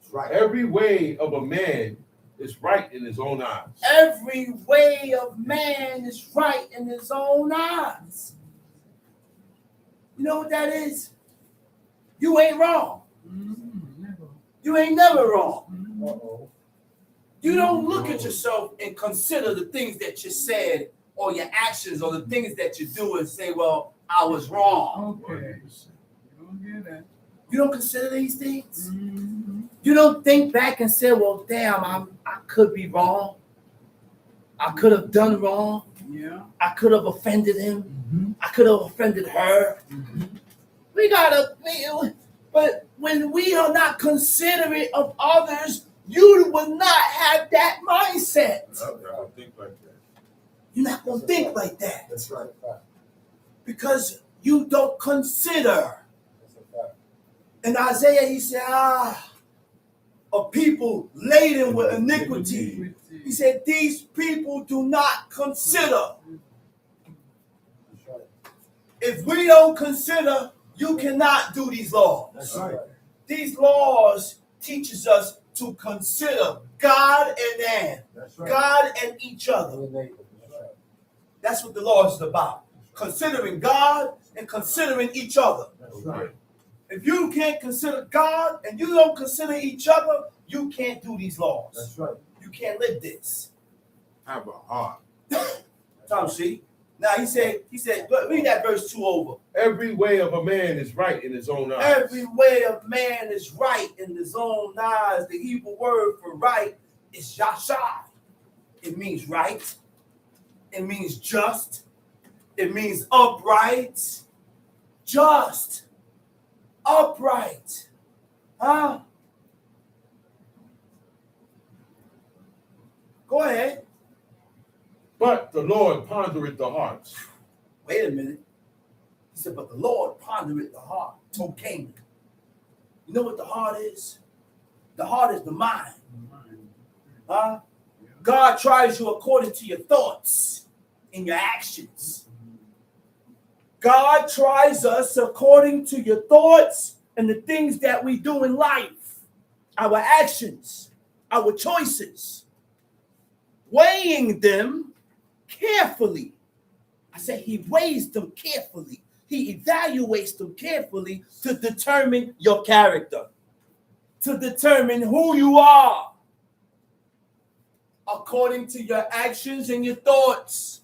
B: That's right.
C: Every way of a man is right in his own eyes.
D: Every way of man is right in his own eyes. You know what that is? You ain't wrong. You ain't never wrong.
B: Uh-oh.
D: You don't look at yourself and consider the things that you said or your actions or the things that you do and say, well, I was wrong.
E: Okay. You don't get that.
D: You don't consider these things.
E: Mm-hmm.
D: You don't think back and say, well, damn, I could be wrong. I could have done wrong.
E: Yeah.
D: I could have offended him.
B: Mm-hmm.
D: I could have offended her.
B: Mm-hmm.
D: We gotta feel, but when we are not considerate of others, you will not have that mindset.
C: I'm not gonna think like that.
D: You're not gonna think like that
B: That's right.
D: because you don't consider.
B: That's a fact.
D: In Isaiah, he said, a people laden with iniquity. He said, these people do not consider.
B: That's right.
D: If we don't consider, you cannot do these laws.
B: That's right.
D: These laws teaches us to consider God and man,
B: That's right.
D: God and each other.
B: That's right.
D: That's what the law is about. Considering God and considering each other.
B: That's right.
D: If you can't consider God and you don't consider each other, you can't do these laws.
B: That's right.
D: You can't live this.
C: Have a heart.
D: Tom, see? Now he said, read that verse 2 over.
C: Every way of a man is right in his own eyes.
D: Every way of man is right in his own eyes. The Hebrew word for right is yashar. It means right. It means just. It means upright. Just. Upright. Huh? Go ahead.
C: But the Lord pondereth the hearts.
D: Wait a minute. He said, but the Lord pondereth the heart. Cocaine. You know what the heart is? The heart is the mind. Huh? God tries you according to your thoughts and your actions. God tries us according to your thoughts and the things that we do in life, our actions, our choices, weighing them carefully. I said he weighs them carefully. He evaluates them carefully to determine your character, to determine who you are according to your actions and your thoughts.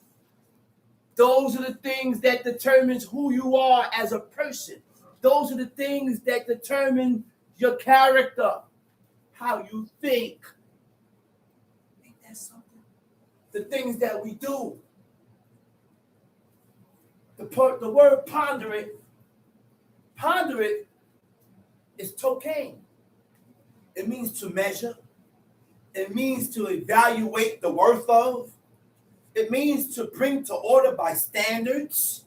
D: Those are the things that determines who you are as a person. Those are the things that determine your character, how you think. Ain't that something? The things that we do. The word ponderate is tokain. It means to measure. It means to evaluate the worth of. It means to bring to order by standards.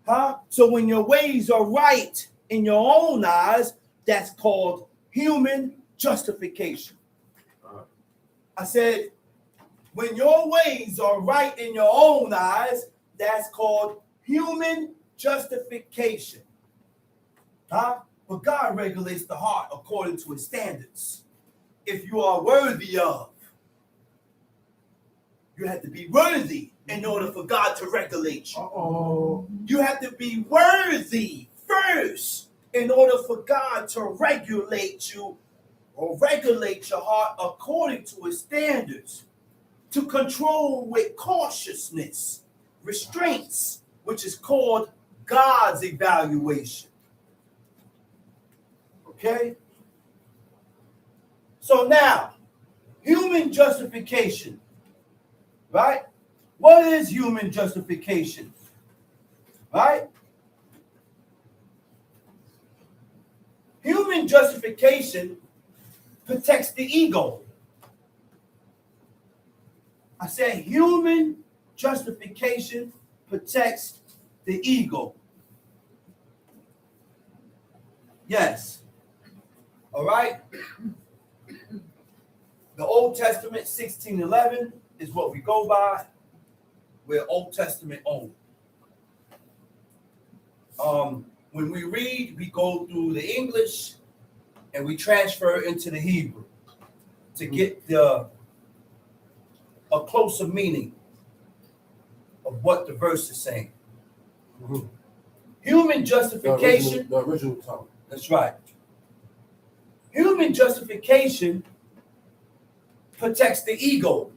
D: Huh? So when your ways are right in your own eyes, that's called human justification. I said, when your ways are right in your own eyes, that's called human justification. Huh? But God regulates the heart according to his standards. If you are worthy of, you have to be worthy in order for God to regulate you.
B: Uh-oh.
D: You have to be worthy first in order for God to regulate you or regulate your heart according to his standards. To control with cautiousness, restraints, which is called God's evaluation. Okay? So now, human justification. Right? What is human justification? Right? Human justification protects the ego. I said human justification protects the ego. Yes. All right? The Old Testament 16:11 is what we go by. We're Old Testament only. When we read, we go through the English and we transfer into the Hebrew to get a closer meaning of what the verse is saying.
B: Mm-hmm.
D: Human justification.
B: The original tongue.
D: That's right. Human justification protects the ego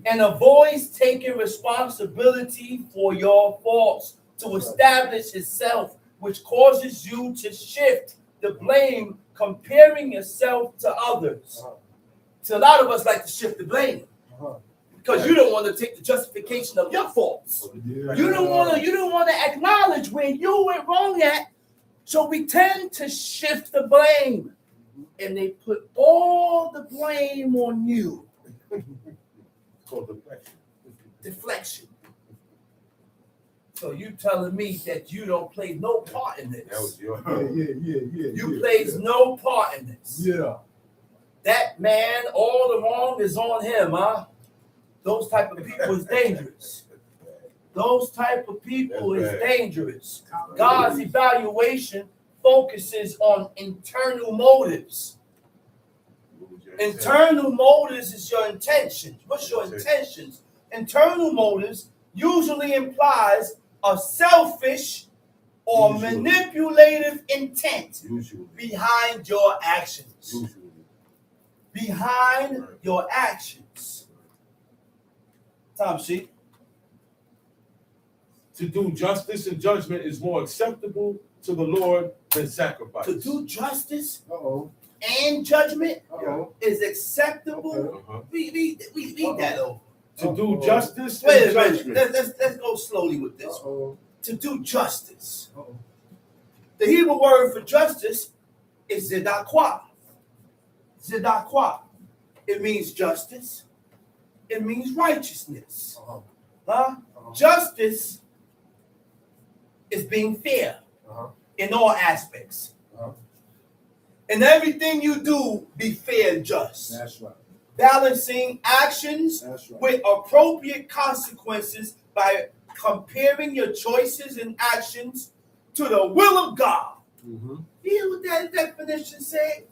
D: and avoids taking responsibility for your faults to establish itself, which causes you to shift the blame, comparing yourself to others. So a lot of us like to shift the blame because you don't want to take the justification of your faults. You don't want to acknowledge where you went wrong at. So we tend to shift the blame, and they put all the blame on you.
C: Called deflection.
D: Deflection. So you telling me that you don't play no part in this?
C: That was your
D: You plays no part in this.
B: Yeah.
D: That man, all the wrong is on him, huh? Those type of people is dangerous. Those type of people is dangerous. God's evaluation focuses on internal motives. Internal motives is your intentions. What's your intentions? Internal motives usually implies a selfish or manipulative intent behind your actions. Behind your actions. Tom sheet.
C: To do justice and judgment is more acceptable to the Lord than sacrifice.
D: To do justice and judgment is acceptable. We read that over.
C: To do justice
D: Wait
C: and
D: a minute.
C: judgment.
D: Let's go slowly with this. To do justice. The Hebrew word for justice is zedakah. Zedakah. It means justice. It means righteousness. Justice is being fair in all aspects. In everything you do, be fair and just.
B: That's right.
D: Balancing actions with appropriate consequences by comparing your choices and actions to the will of God. You hear what that definition says?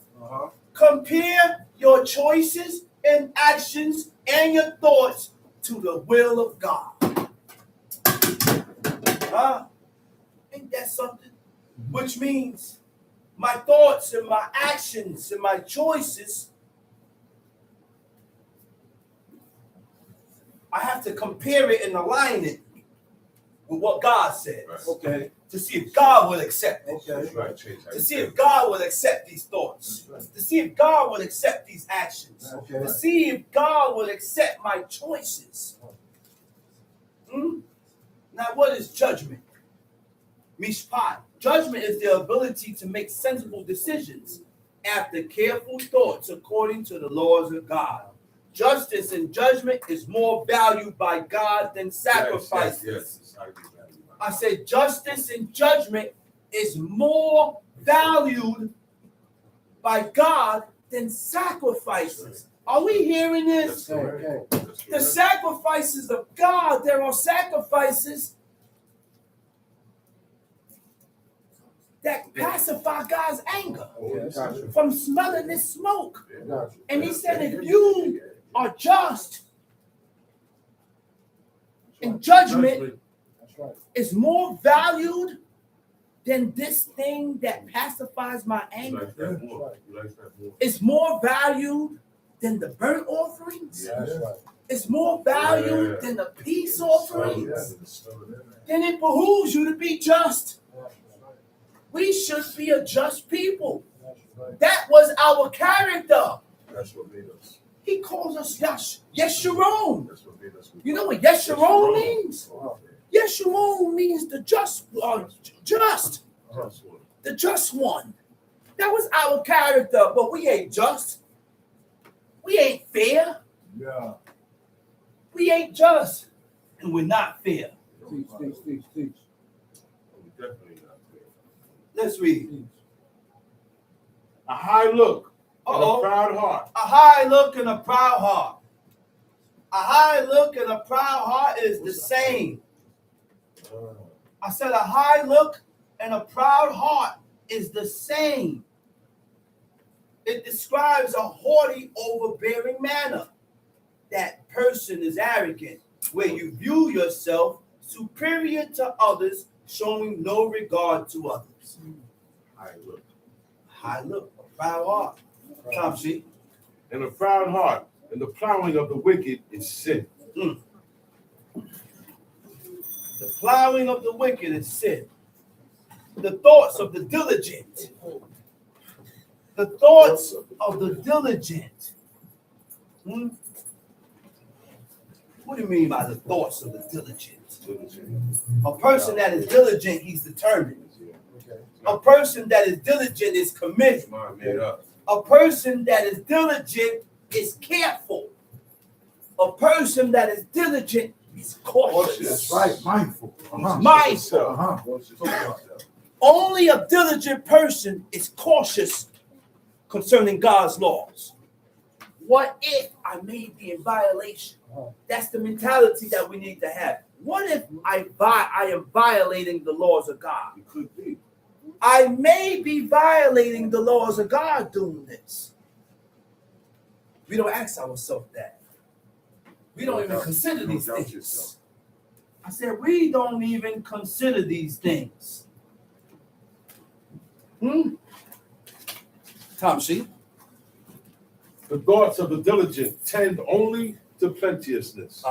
D: Compare your choices and actions and your thoughts to the will of God. Ain't that something? Which means my thoughts and my actions and my choices, I have to compare it and align it with what God says.
B: Okay.
D: To see if God will accept it.
B: Okay.
D: To see if God will accept these thoughts. To see if God will accept these actions.
B: Okay.
D: To see if God will accept my choices. Now, what is judgment? Mishpat. Judgment is the ability to make sensible decisions after careful thoughts according to the laws of God. Justice and judgment is more valued by God than sacrifice.
C: Yes.
D: I said justice and judgment is more valued by God than sacrifices. Are we hearing this? The sacrifices of God, there are sacrifices that pacify God's anger from smelling this smoke. And he said, if you are just in judgment, is more valued than this thing that pacifies my anger. It's more valued than the burnt offerings. It's more valued than the peace offerings. Then it behooves you to be just. We should be a just people. That was our character.
C: That's what made us.
D: He calls us Yeshurun.
C: That's what made us.
D: You know what Yeshurun means? Yeshurun means the just. The just one. That was our character, but we ain't just. We ain't fair.
B: Yeah.
D: We ain't just. And we're not fair.
B: Teach.
C: Definitely not fair.
D: Let's read.
C: A high look and
D: Uh-oh.
C: a proud heart.
D: A high look and a proud heart. A high look and a proud heart is the same. I said a high look and a proud heart is the same. It describes a haughty, overbearing manner. That person is arrogant, where you view yourself superior to others, showing no regard to others.
C: High look.
D: High look, a proud heart. Tom, see?
C: And a proud heart And the plowing of the wicked is sin.
D: The plowing of the wicked is sin. The thoughts of the diligent. The thoughts of the diligent. What do you mean by the thoughts of the diligent? A person that is diligent, he's determined. A person that is diligent is committed. A person that is diligent is careful. A person that is diligent is cautious.
B: That's right, mindful.
D: Mindful. Only a diligent person is cautious concerning God's laws. What if I may be in violation? That's the mentality that we need to have. What if I am violating the laws of God?
C: It could be.
D: I may be violating the laws of God doing this. We don't ask ourselves that. We don't even consider these things. I said, we don't even consider these things. Tom, see?
C: The thoughts of the diligent tend only to plenteousness,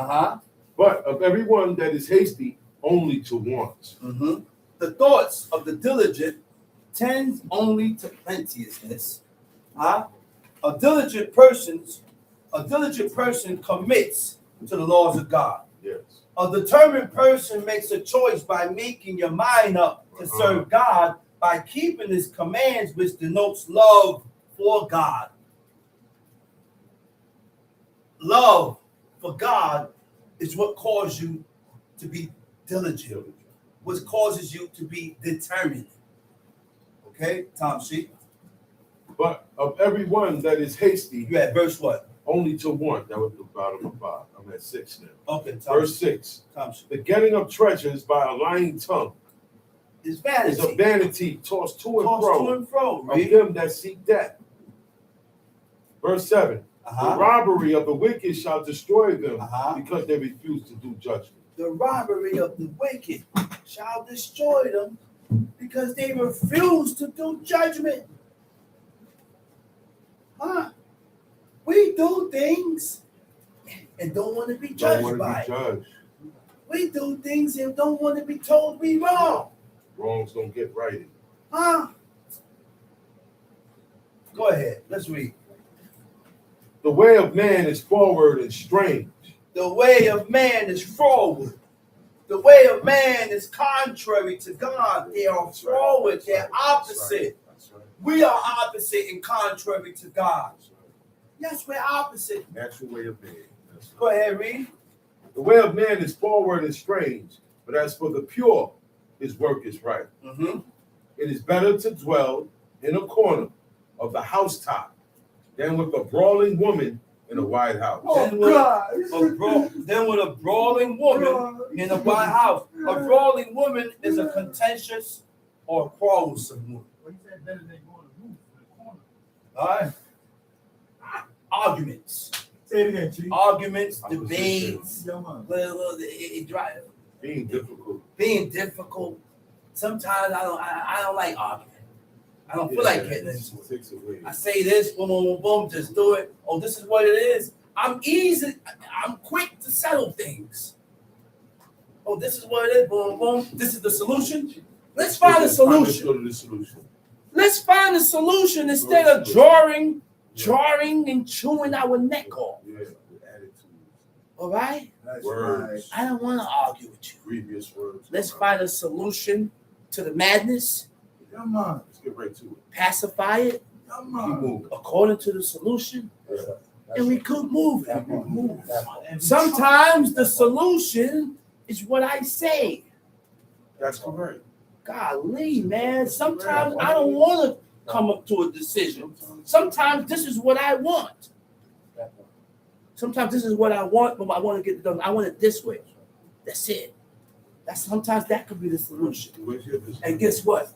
C: but of everyone that is hasty, only to want.
D: The thoughts of the diligent tend only to plenteousness. A diligent person commits to the laws of God.
C: Yes.
D: A determined person makes a choice by making your mind up to serve God by keeping his commands, which denotes love for God. Love for God is what causes you to be diligent, what causes you to be determined. Okay, Tom, see?
C: But of everyone that is hasty,
D: You at verse what?
C: only to want. That was the bottom of 5. I'm at 6 now.
D: Okay, Tom.
C: Verse 6.
D: Tom,
C: The getting of treasures by a lying tongue
D: is vanity.
C: is a vanity tossed to and
D: Tossed
C: fro
D: to and fro.
C: of
D: Read.
C: them that seek death. Verse 7. The robbery of the wicked shall destroy them because they refuse to do judgment.
D: The robbery of the wicked shall destroy them because they refuse to do judgment. We do things and don't want to be judged by it. We do things and don't want to be told we wrong.
C: Wrongs don't get righted.
D: Go ahead. Let's read.
C: The way of man is forward and strange.
D: The way of man is forward. The way of man is contrary to God. They are forward. They're opposite. We are opposite and contrary to God. Yes, we're opposite.
C: Natural way of man.
D: Go ahead, read.
C: The way of man is forward and strange, but as for the pure, his work is right. It is better to dwell in a corner of the housetop than with a brawling woman in a wide house.
D: Then with a brawling woman in a wide house. A brawling woman is a contentious or quarrelsome woman.
E: Well, he said better than going to move to the corner.
D: All right. Arguments.
E: Say it again, Chief.
D: Arguments, debates.
C: Being
D: difficult. Sometimes I don't like arguing. I don't feel like getting into it. I say this, boom, boom, boom, boom, just do it. Oh, this is what it is. I'm quick to settle things. Oh, this is what it is, boom, boom. This is the solution. Let's find a solution.
C: Go to the solution.
D: Let's find a solution instead of jarring and chewing our neck off.
C: Yeah, with attitudes.
D: All right?
C: Words.
D: I don't want to argue with you.
C: Previous words.
D: Let's find a solution to the madness.
B: Come on.
C: Let's get right to it.
D: Pacify it.
B: Come
C: Keep
B: on.
C: moving.
D: According to the solution. And we could move it.
B: Sometimes
D: Sometimes the solution is what I say.
C: That's correct.
D: Golly, man. Sometimes I don't want to come up to a decision. Sometimes this is what I want. Sometimes this is what I want, but I want to get it done. I want it this way. That's it. Sometimes that could be the solution. And guess what?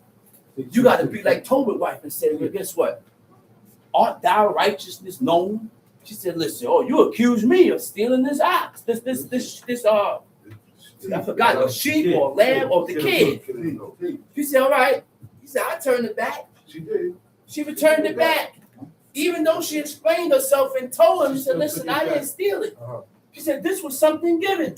D: You got to be like Tobit's wife and say, well, guess what? Art thou righteousness known? She said, listen, you accuse me of stealing this ox, I forgot, a sheep or lamb or the kid. She said, all right. He said, I turned it back.
C: She did.
D: She returned it back. Even though she explained herself and told him, she said, listen, I didn't steal it. She said, this was something given.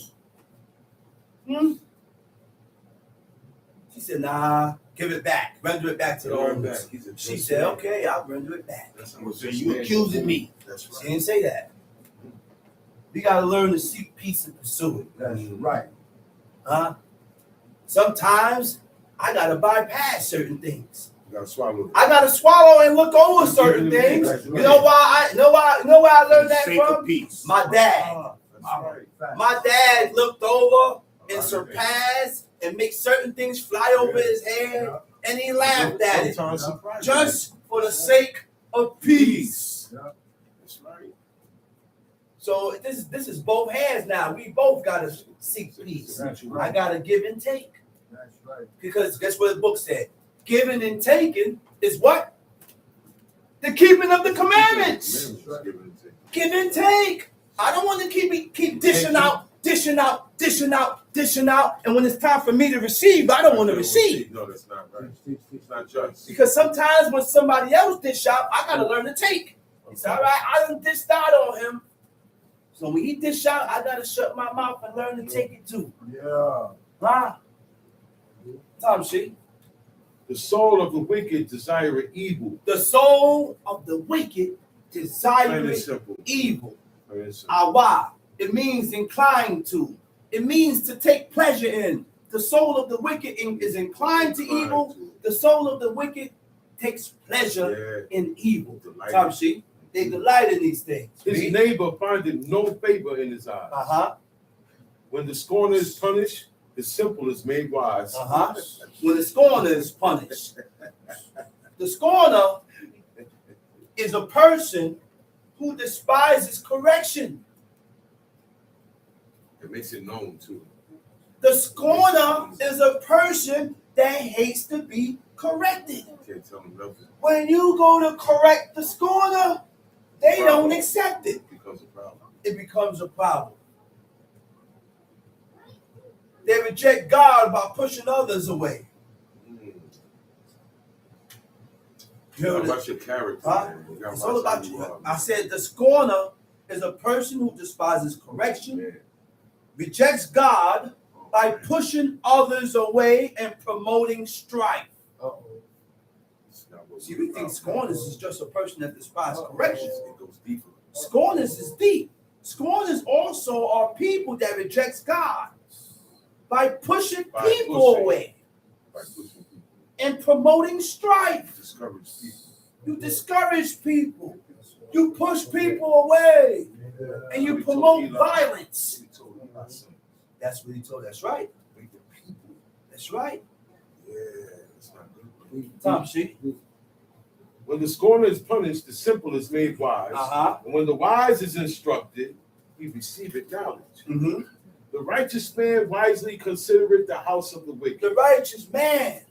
D: She said, nah, give it back. Render it back to the owners. She said, okay, I'll render it back. So you accusing me. She didn't say that. We got to learn to seek peace and pursue it.
B: That's right.
D: Sometimes I got to bypass certain things.
C: You gotta swallow.
D: I got to swallow and look over certain things. You know why? You know where I learned that from? My dad. My dad looked over and surpassed and make certain things fly over his head, and he laughed at it just for the sake of peace.
C: That's right.
D: So this is both hands now. We both got to seek peace. I got to give and take.
B: That's right.
D: Because guess what the book said? Giving and taking is what? The keeping of the commandments. Give and take. I don't want to keep dishing out. And when it's time for me to receive, I don't want to receive.
C: No, that's not right. It's not just.
D: Because sometimes when somebody else dish out, I got to learn to take. It's all right. I done dished out on him. So when he dish out, I got to shut my mouth and learn to take it too.
B: Yeah.
D: Tom, see?
C: The soul of the wicked desire evil.
D: The soul of the wicked desire evil. Why? It means inclined to. It means to take pleasure in. The soul of the wicked is inclined to evil. The soul of the wicked takes pleasure in evil. Tom, see? They delight in these things.
C: His neighbor findeth no favor in his eyes. When the scorner is punished, the simple is made wise.
D: When the scorner is punished. The scorner is a person who despises correction.
C: It makes it known too.
D: The scorner is a person that hates to be corrected.
C: Can't tell them nothing.
D: When you go to correct the scorner, they don't accept it.
C: It becomes a problem.
D: It becomes a problem. They reject God by pushing others away.
C: It's all about your character.
D: It's all about you. I said the scorner is a person who despises correction, rejects God by pushing others away and promoting strife. See, we think scorners is just a person that despises correction.
C: It goes deeper.
D: Scorners is deep. Scorners also are people that rejects God by pushing people away and promoting strife.
C: Discourage people.
D: You discourage people. You push people away, and you promote violence. That's what he told. That's right. That's right.
C: Yeah, it's not good.
D: Tom, see?
C: When the scorner is punished, the simple is made wise. And when the wise is instructed, he receiveth knowledge. The righteous man wisely considereth the house of the wicked.
D: The righteous man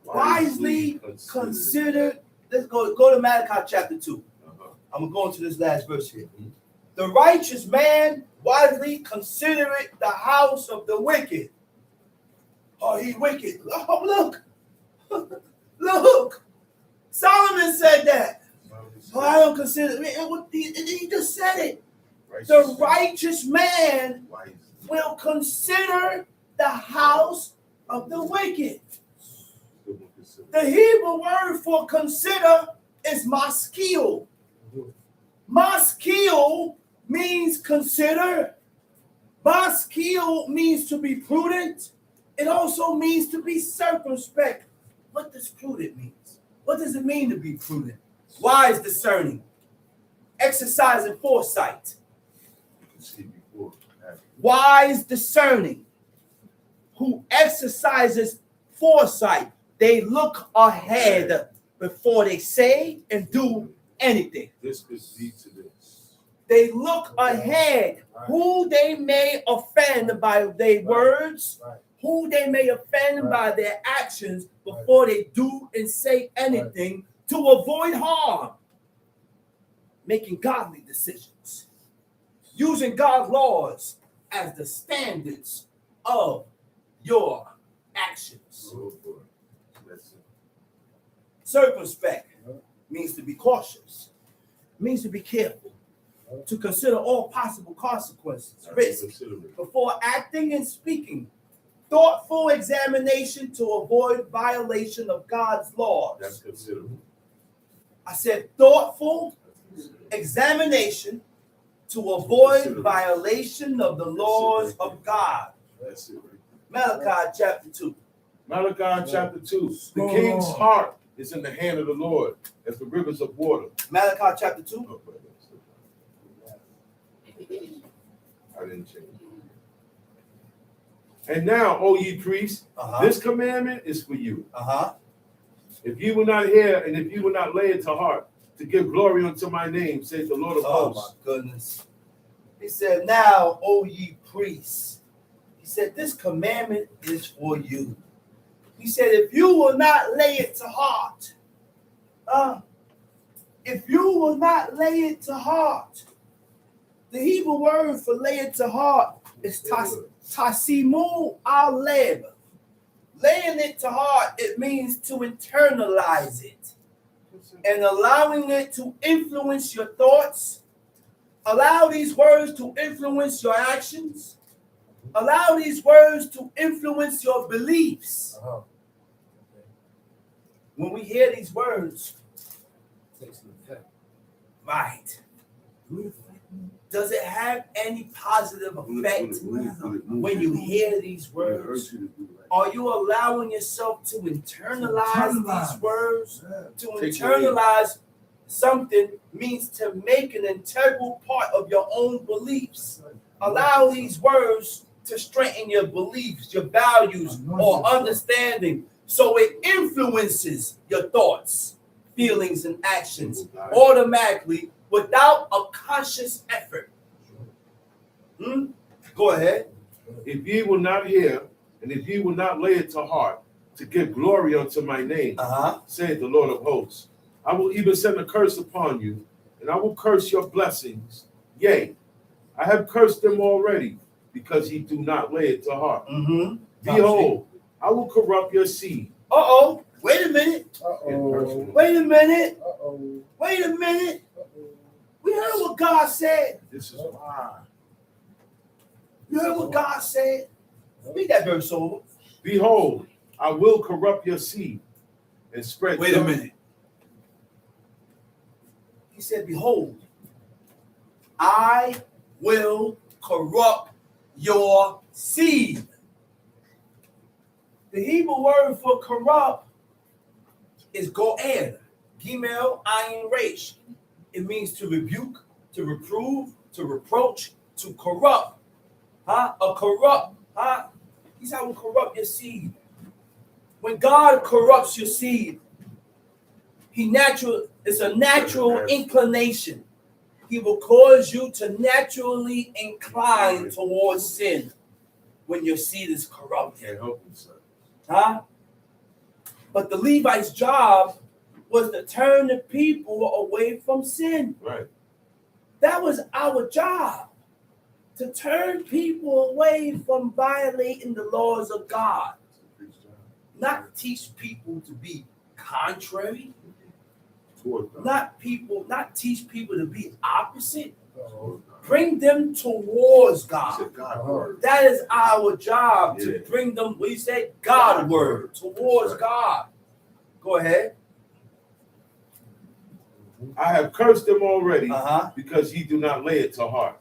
D: wisely considered. Let's go to Malachi chapter 2. I'm going to this last verse here. The righteous man wisely considereth the house of the wicked. Oh, he wicked. Oh, look. Look. Solomon said that. Oh, I don't consider it. He just said it. The righteous man will consider the house of the wicked. The Hebrew word for consider is maskil. Maskil means consider. Maskil means to be prudent. It also means to be circumspect. What does prudent mean? What does it mean to be prudent? Wise discerning. Exercising foresight. Wise discerning. Who exercises foresight. They look ahead before they say and do anything.
C: This could lead to this.
D: They look ahead who they may offend by their words, who they may offend by their actions before they do and say anything to avoid harm. Making godly decisions. Using God's laws as the standards of your actions. Circumspect means to be cautious. means to be careful, to consider all possible consequences, risk, before acting and speaking. Thoughtful examination to avoid violation of God's laws.
C: That's considerable.
D: I said thoughtful examination to avoid violation of the laws of God.
C: That's it.
D: Malachi chapter 2.
C: Malachi chapter 2. The king's heart is in the hand of the Lord as the rivers of water.
D: Malachi chapter 2.
C: I didn't change it. And now, O ye priests, this commandment is for you. If you will not hear and if you will not lay it to heart to give glory unto my name, says the Lord of hosts.
D: Oh my goodness. He said, now, O ye priests. He said, this commandment is for you. He said, if you will not lay it to heart, if you will not lay it to heart, the Hebrew word for lay it to heart is tasimu al-leb. Laying it to heart, it means to internalize it and allowing it to influence your thoughts. Allow these words to influence your actions. Allow these words to influence your beliefs. When we hear these words, right, does it have any positive effect when you hear these words? Are you allowing yourself to internalize these words? To internalize something means to make an integral part of your own beliefs. Allow these words to strengthen your beliefs, your values, or understanding, so it influences your thoughts, feelings, and actions automatically without a conscious effort. Go ahead.
C: If ye will not hear, and if ye will not lay it to heart to give glory unto my name, saith the Lord of hosts, I will even send a curse upon you, and I will curse your blessings. Yea, I have cursed them already, because ye do not lay it to heart. Behold, I will corrupt your seed.
D: Wait a minute. Wait a minute. Wait a minute. We heard what God said.
C: This is why.
D: You heard what God said? Read that verse over.
C: Behold, I will corrupt your seed and spread.
D: Wait a minute. He said, behold, I will corrupt your seed. The Hebrew word for corrupt is go'er, gimel ayin resh. It means to rebuke, to reprove, to reproach, to corrupt. A corrupt. He said, I will corrupt your seed. When God corrupts your seed, it's a natural inclination. He will cause you to naturally incline towards sin when your seed is corrupted. But the Levite's job was to turn the people away from sin.
C: Right.
D: That was our job, to turn people away from violating the laws of God. Not teach people to be contrary. Not teach people to be opposite. Bring them towards God. That is our job, to bring them, what you say, God word, towards God. Go ahead.
C: I have cursed them already, because ye do not lay it to heart.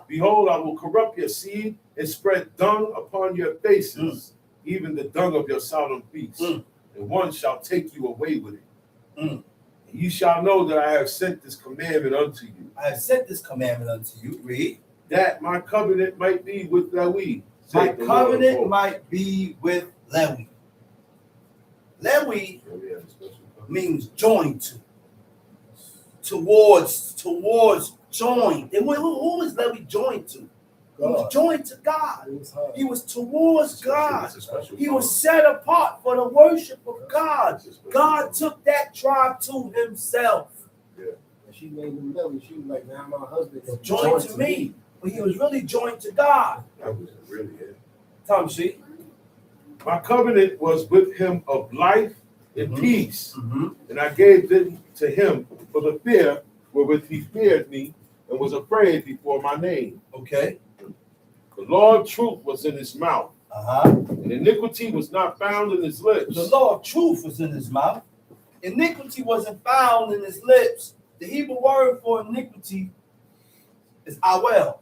C: Behold, I will corrupt your seed and spread dung upon your faces, even the dung of your solemn feasts, and one shall take you away with it. And ye shall know that I have sent this commandment unto you.
D: I have sent this commandment unto you. Read.
C: That my covenant might be with Lewi.
D: My covenant might be with Lewi. Lewi means joined to. Towards, joined. And who was Lewi joined to? He was joined to God. He was towards God. He was set apart for the worship of God. God took that tribe to himself.
F: She made him Lewi. She was like, now my husband is
D: Joined to me. But he was really joined to God.
C: That was really it.
D: Tom, see?
C: My covenant was with him of life and peace, and I gave them to him for the fear wherewith he feared me and was afraid before my name.
A: Okay.
C: The law of truth was in his mouth, and iniquity was not found in his lips.
A: The law of truth was in his mouth. Iniquity wasn't found in his lips. The Hebrew word for iniquity is awel.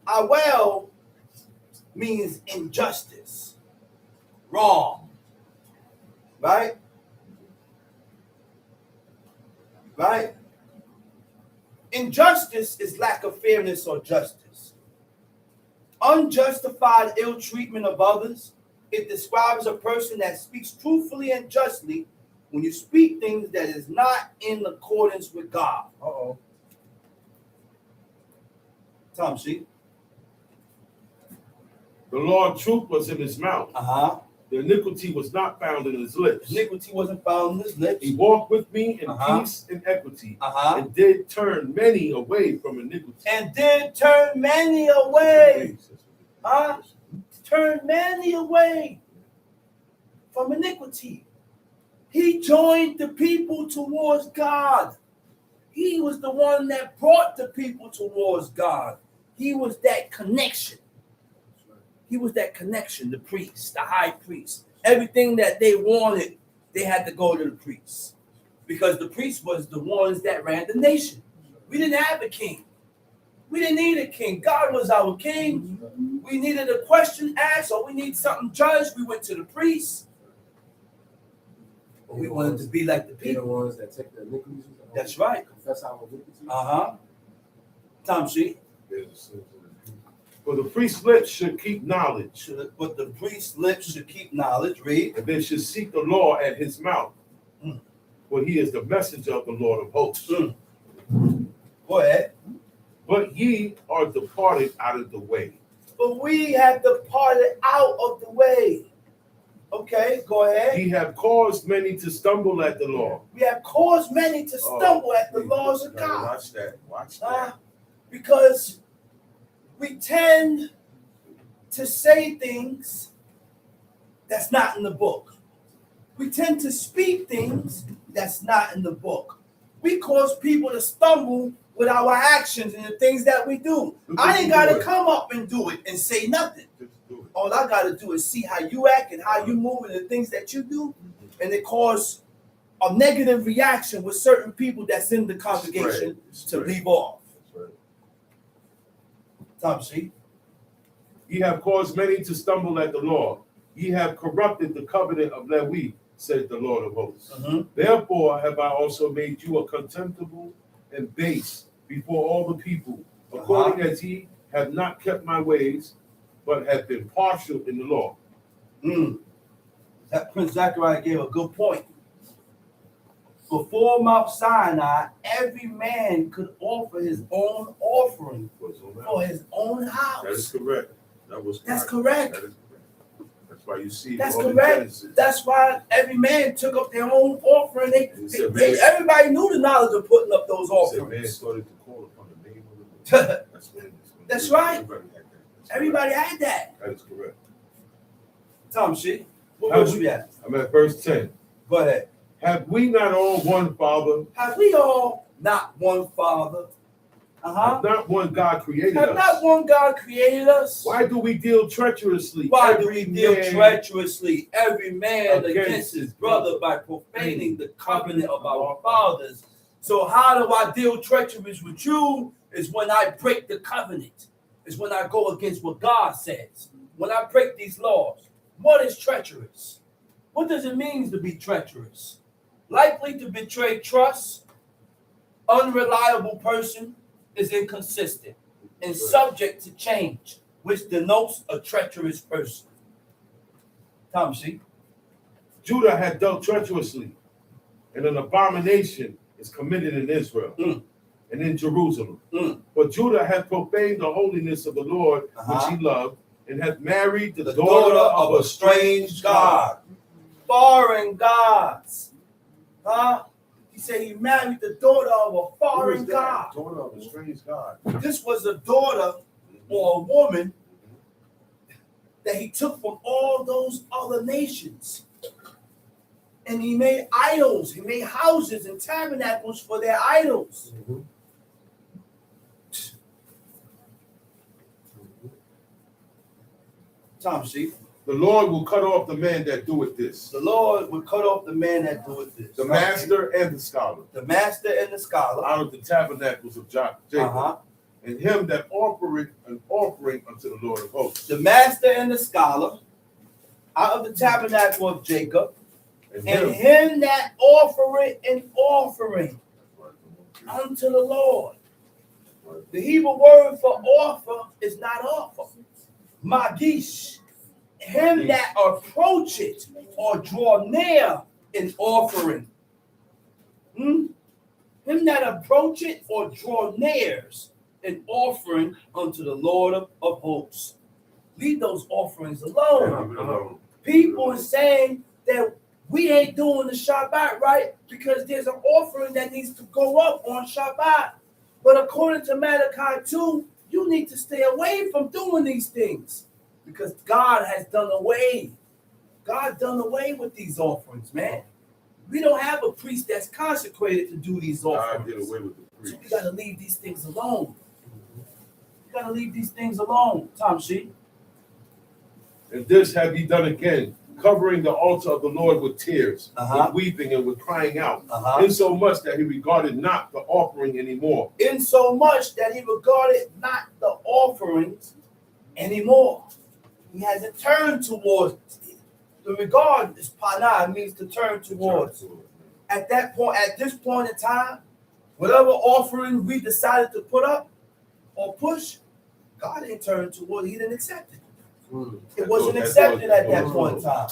A: Awel means injustice, wrong, right? Right? Injustice is lack of fairness or justice. Unjustified ill treatment of others. It describes a person that speaks truthfully and justly when you speak things that is not in accordance with God. Tom, see?
C: The law of truth was in his mouth. The iniquity was not found in his lips.
A: Iniquity wasn't found in his lips.
C: He walked with me in peace and equity, and did turn many away from iniquity.
A: And did turn many away. Turn many away from iniquity. He joined the people towards God. He was the one that brought the people towards God. He was that connection. He was that connection, the priest, the high priest. Everything that they wanted, they had to go to the priest. Because the priest was the ones that ran the nation. We didn't have a king. We didn't need a king. God was our king. We needed a question asked or we need something judged. We went to the priest. But we wanted to be like the people.
F: The ones that take the iniquities.
A: That's right.
F: Confess our iniquities.
A: Tom, see?
C: For the priest's lips should keep knowledge.
A: But the priest's lips should keep knowledge. Read.
C: And they should seek the law at his mouth. For he is the messenger of the Lord of hosts.
A: Go ahead.
C: But ye are departed out of the way.
A: But we have departed out of the way. Okay, go ahead.
C: Ye have caused many to stumble at the law.
A: We have caused many to stumble at the laws of God.
C: Watch that. Watch that.
A: Because we tend to say things that's not in the book. We tend to speak things that's not in the book. We cause people to stumble with our actions and the things that we do. I ain't got to come up and do it and say nothing. All I got to do is see how you act and how you move and the things that you do. And it cause a negative reaction with certain people that's in the congregation to leave off. Tom, see?
C: Ye have caused many to stumble at the law. Ye have corrupted the covenant of Lewi, said the Lord of hosts. Therefore have I also made you a contemptible and base before all the people, according as ye have not kept my ways, but have been partial in the law.
A: That Prince Zechariah gave a good point. Before Mount Sinai, every man could offer his own offering for his own house.
C: That is correct.
A: That's correct.
C: That is correct. That's why you see.
A: That's correct. That's why every man took up their own offering. Everybody knew the knowledge of putting up those offerings.
C: Man started to call upon the name of the Lord.
A: That's right. Everybody had that.
C: That is correct.
A: Tom, shit. What verse we at?
C: I'm at verse 10.
A: Go ahead.
C: Have we not all one Father?
A: Have we all not one Father?
C: Have not one God created us?
A: Have not one God created us?
C: Why do we deal treacherously?
A: Why do we deal treacherously, every man against his brother by profaning the covenant of our fathers? So how do I deal treacherous with you? Is when I break the covenant. Is when I go against what God says. When I break these laws. What is treacherous? What does it mean to be treacherous? Likely to betray trust, unreliable person, is inconsistent and subject to change, which denotes a treacherous person. Tom, see?
C: Judah had dealt treacherously, and an abomination is committed in Israel and in Jerusalem. But Judah had profaned the holiness of the Lord, which he loved, and had married the daughter of a strange God.
A: Foreign gods. He said he married the daughter of a foreign god.
C: Daughter of a strange God.
A: This was a daughter or a woman that he took from all those other nations.
D: And he made idols. He made houses and tabernacles for their idols. Tom, see?
C: The Lord will cut off the man that doeth this.
D: The Lord will cut off the man that doeth this.
C: The master and the scholar.
D: The master and the scholar.
C: Out of the tabernacles of Jacob. And him that offereth an offering unto the Lord of hosts.
D: The master and the scholar out of the tabernacle of Jacob. And him that offereth an offering unto the Lord. The Hebrew word for offer is not offer. Magish. Him that approacheth or draw near in offering. Him that approacheth or draw near in offering unto the Lord of hosts. Leave those offerings alone. People are saying that we ain't doing the Shabbat right because there's an offering that needs to go up on Shabbat. But according to Malachi 2, you need to stay away from doing these things because God has done away. God done away with these offerings, man. We don't have a priest that's consecrated to do these offerings.
C: God did away with the priest.
D: So we got to leave these things alone. We got to leave these things alone, Tom Shee.
C: And this have ye done again, covering the altar of the Lord with tears, with weeping and with crying out, insomuch that he regarded not the offering anymore.
D: Insomuch that he regarded not the offerings anymore. He hasn't turned towards. The regard is pana, means to turn towards. At that point, at this point in time, whatever offering we decided to put up or push, God didn't turn towards. He didn't accept it. It wasn't accepted at that point in time.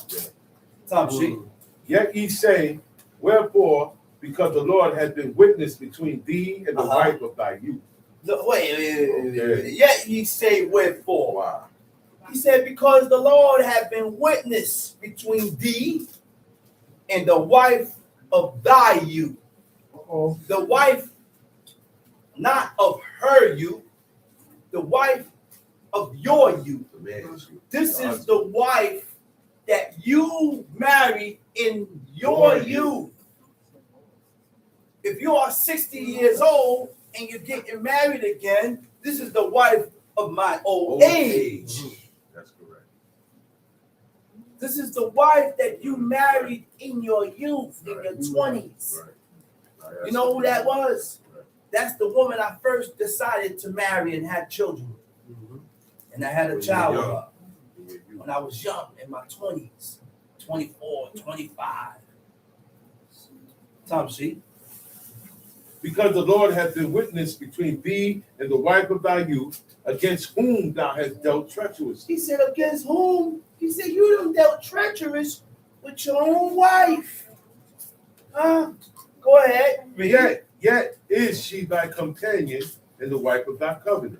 D: Tom Shee.
C: Yet ye say, wherefore, because the Lord has been witness between thee and the wife of thy youth.
D: Wait. Yet ye say, wherefore?
C: Wow.
D: He said, because the Lord had been witness between thee and the wife of thy youth. The wife, not of her youth, the wife of your youth. This is the wife that you married in your youth. If you are 60 years old and you're getting married again, this is the wife of my old age.
C: That's correct.
D: This is the wife that you married in your youth, in your 20s.
C: Right.
D: You know who that was? That's the woman I first decided to marry and have children with. And I had a child with her when I was young, in my 20s, 24, 25. Tom Shee.
C: Because the Lord hath been witness between thee and the wife of thy youth, against whom thou hast dealt treacherously.
D: He said, against whom? He said, you done dealt treacherous with your own wife. Go ahead.
C: Yet is she thy companion and the wife of thy covenant.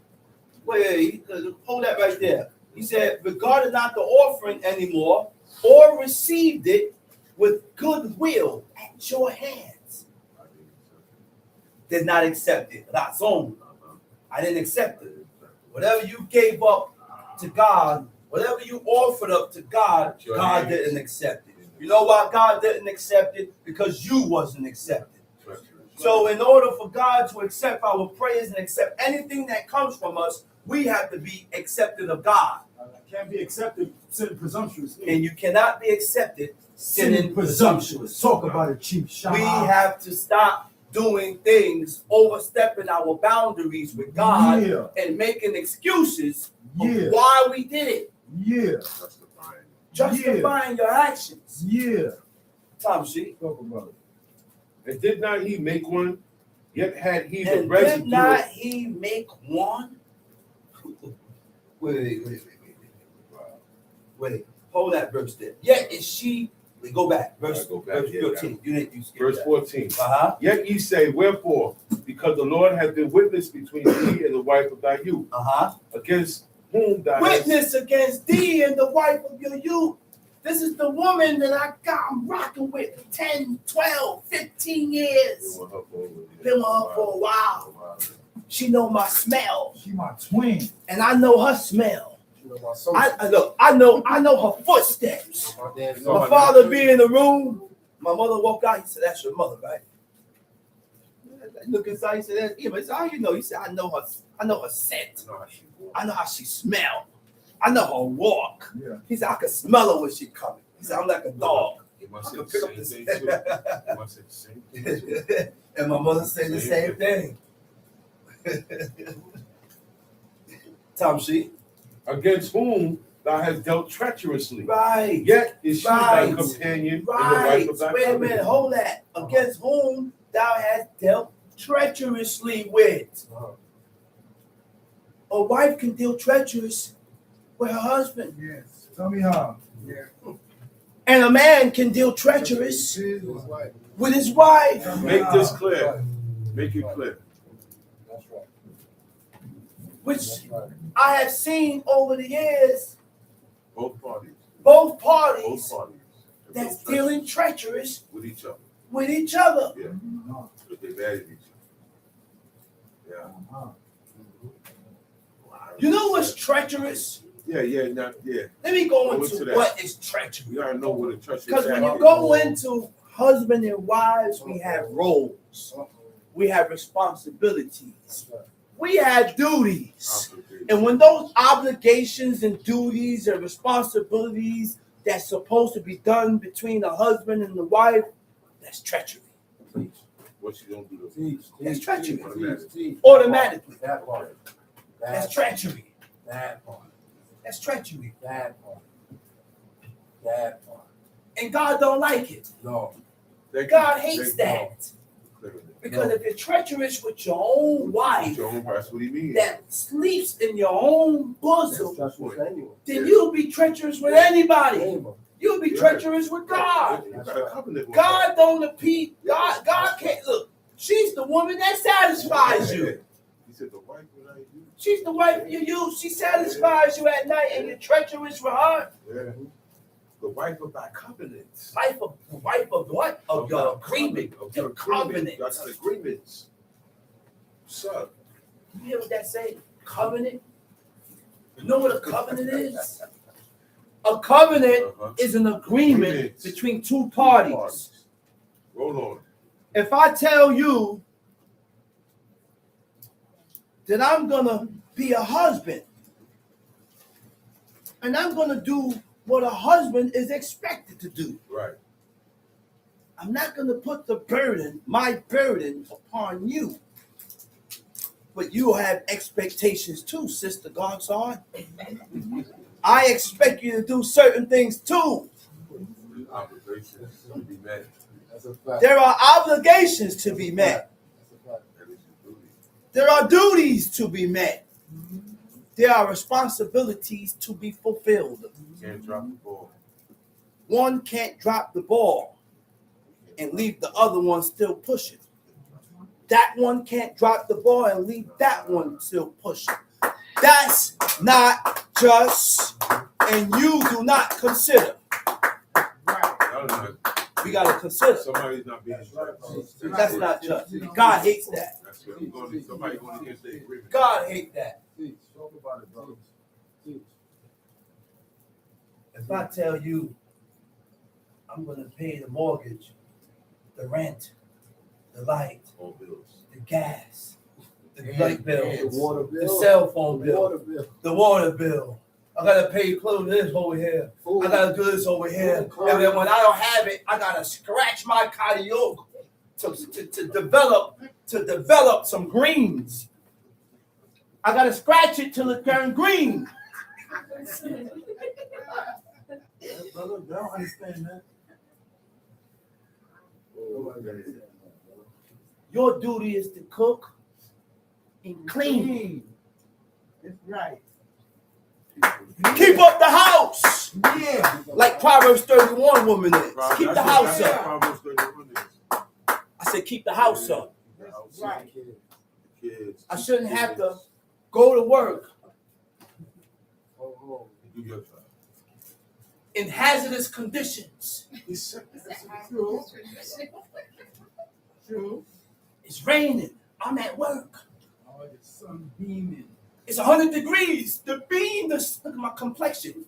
D: Wait, hold that right there. He said, regarded not the offering anymore, or received it with goodwill at your hands. Did not accept it. That's on. I didn't accept it. Whatever you gave up to God, whatever you offered up to God, God didn't accept it. You know why God didn't accept it? Because you wasn't accepted. So in order for God to accept our praise and accept anything that comes from us, we have to be accepted of God.
B: Can't be accepted, sinning presumptuous.
D: And you cannot be accepted sinning presumptuous.
B: Talk about it, Chief Shah.
D: We have to stop doing things, overstepping our boundaries with God and making excuses of why we did it. Justifying your actions. Tom Shee.
B: Talk about it.
C: And did not he make one? Yet had he the
D: And
C: residue.
D: did not he make one? Wait. Hold that verse there. Yet is she. We go back. Verse 14.
C: Verse 14. Yet ye say, wherefore? Because the Lord hath been witness between thee and the wife of thy youth. Against whom thou
D: witness against thee and the wife of your youth. This is the woman that I'm rocking with 10, 12, 15 years. Been with her for a while. She know my smell.
B: She my twin.
D: And I know her smell. I know her footsteps. My father be in the room. My mother walked out. He said, "That's your mother, right?" I look inside. He said, "Yeah, but how you know?" He said, "I know her. I know her scent. I know how she smell. I know her walk."
B: Yeah.
D: He said, "I can smell her when she coming." He said, "I'm like a dog."
C: He must
D: I
C: say
D: can
C: the
D: pick up
C: same
D: this.
C: thing too. He must say the same thing too.
D: And my mother said the same thing. Tom She.
C: Against whom thou hast dealt treacherously.
D: Right.
C: Yet is she thy
D: Right.
C: companion and the
D: Right.
C: wife of thy
D: Wait a
C: covenant.
D: minute. Hold that. Against whom thou hast dealt treacherously with. A wife can deal treacherous with her husband.
B: Yes. Tell me how. Yeah.
D: And a man can deal treacherous with his wife.
C: Make this clear. Make it clear.
B: That's right.
D: Which I have seen over the years,
C: Both parties.
D: both
C: Both
D: parties
C: parties.
D: that's dealing treacherous
C: with each other.
D: with each other.
C: Yeah. Because they bad at each other. Yeah.
D: You know what's treacherous?
C: Yeah.
D: Let me go
C: Go
D: into
C: into that.
D: what is treacherous.
C: You gotta know what a treacherous
D: Because when
C: act
D: you
C: is.
D: go into husband and wives, we have roles, we have responsibilities, we have duties. And when those obligations and duties and responsibilities that's supposed to be done between the husband and the wife, that's treachery.
C: What you gonna do?
D: That's treachery.
C: Automatically.
D: Automatically.
B: That part.
D: That's treachery.
B: That part.
D: That's treachery.
B: That part. That part.
D: And God don't like it.
B: No.
D: God hates that. Because if you're treacherous with your own wife
C: That's what he means.
D: that sleeps in your own bosom,
B: That's what anyway.
D: then you'll be treacherous with anybody. You'll be treacherous with God.
C: You got a covenant with
D: God don't repeat. God can't look. She's the woman that satisfies you.
C: He said the wife will I use.
D: She's the wife you use. She satisfies you at night, and you're treacherous with her.
C: Yeah. The wife of thy covenant.
D: Wife of what? Of your agreement.
C: Of
D: Your covenant.
C: Y'all got agreements. What's up?
D: You hear what that say? Covenant. You know what a covenant is? A covenant is an agreement between two parties.
C: Roll on.
D: If I tell you that I'm gonna be a husband and I'm gonna do what a husband is expected to do,
C: Right.
D: I'm not gonna put my burden upon you. But you have expectations too, Sister Godson. I expect you to do certain things too.
C: Obligations to be met.
B: That's a fact.
D: There are obligations to be met.
C: That is your duty.
D: There are duties to be met. There are responsibilities to be fulfilled.
C: You can't drop the ball.
D: One can't drop the ball and leave the other one still pushing. That one can't drop the ball and leave that one still pushing. That's not just, and you do not consider. We got to consider.
C: Somebody's not being just.
D: That's not just. God hates that.
C: That's what somebody going against the agreement.
D: God hates that.
B: Talk about it, brother.
D: If I tell you I'm going to pay the mortgage, the rent, the light,
C: All bills.
D: the gas, the light bill,
B: The water
D: the
B: bill.
D: cell phone
B: The
D: bill,
B: water bill.
D: the water bill. I gotta pay clothes this over here. I gotta do this over here. And then when I don't have it, I gotta scratch my cardio to develop some greens. I gotta scratch it till it turns green.
B: Brother, they don't understand that.
D: Your duty is to cook and clean.
B: That's right.
D: Keep up the house.
B: Yeah.
D: Like Proverbs 31 woman is. Keep the house up.
C: Proverbs 31 is.
D: I said keep the house up.
B: Right.
C: Kids.
D: I shouldn't have to go to work
B: Oh,
C: Do your job.
D: in hazardous conditions.
B: true. True.
D: It's raining. I'm at work.
B: Oh, the sun beaming.
D: It's 100 degrees. The beam, look at my complexion.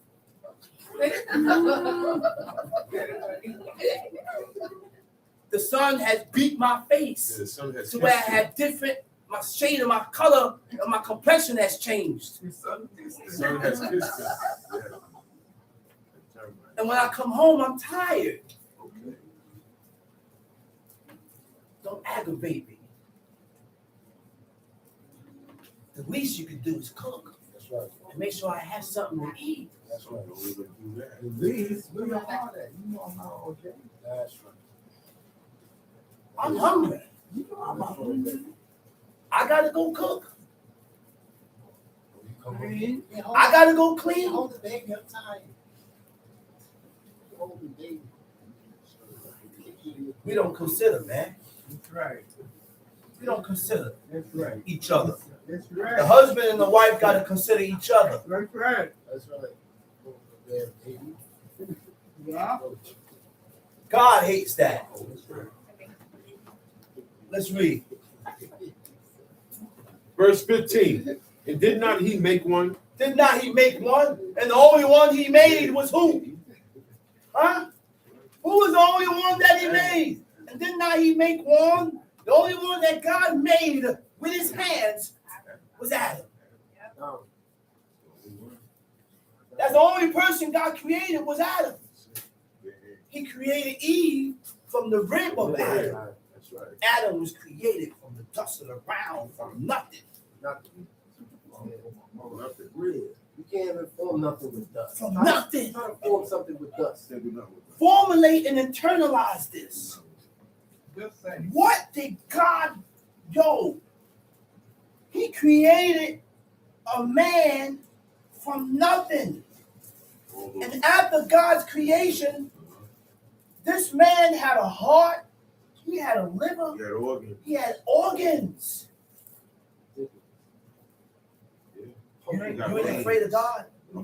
D: sun has beat my face.
C: The sun has
D: To where I
C: kissed you.
D: had different, my shade of my color and my complexion has changed.
C: The sun has kissed you. Yeah.
D: And when I come home, I'm tired.
C: Okay.
D: Don't aggravate me. The least you can do is cook.
F: That's right.
D: And make sure I have something to eat.
F: That's right.
C: Don't even do that.
E: At least, where your heart at? You know I'm not okay.
F: That's right.
D: I'm hungry.
E: You know I'm not okay.
D: I gotta go cook.
F: Come on. Yeah,
D: I gotta go clean.
F: hold the baby. I'm tired. Hold the baby.
D: We don't consider, man.
E: That's right.
D: We don't consider
E: That's right.
D: each other.
E: That's
D: The
E: right.
D: husband and the wife gotta consider each other.
E: That's right.
F: That's right. Hold the baby.
E: Yeah.
D: God hates that.
F: That's right.
D: Let's read.
C: Verse 15. And did not he make one?
D: Did not he make one? And the only one he made was who? Huh? Who was the only one that he made? And did not he make one? The only one that God made with his hands was Adam.
F: Now,
D: That's the only person God created was Adam. He created Eve from the rib of Adam.
C: That's right.
D: Adam was created from the dust of the ground, from nothing.
F: nothing.
C: Nothing.
F: Real. You can't even form nothing with dust.
D: From nothing.
F: Try to form something with dust.
C: They do not with that.
D: Formulate and internalize this.
E: Just say.
D: What did God, he created a man from nothing.
C: All those-
D: And after God's creation, this man had a heart, he had a liver,
C: You had organs.
D: he had organs. You ain't afraid of God.
F: Where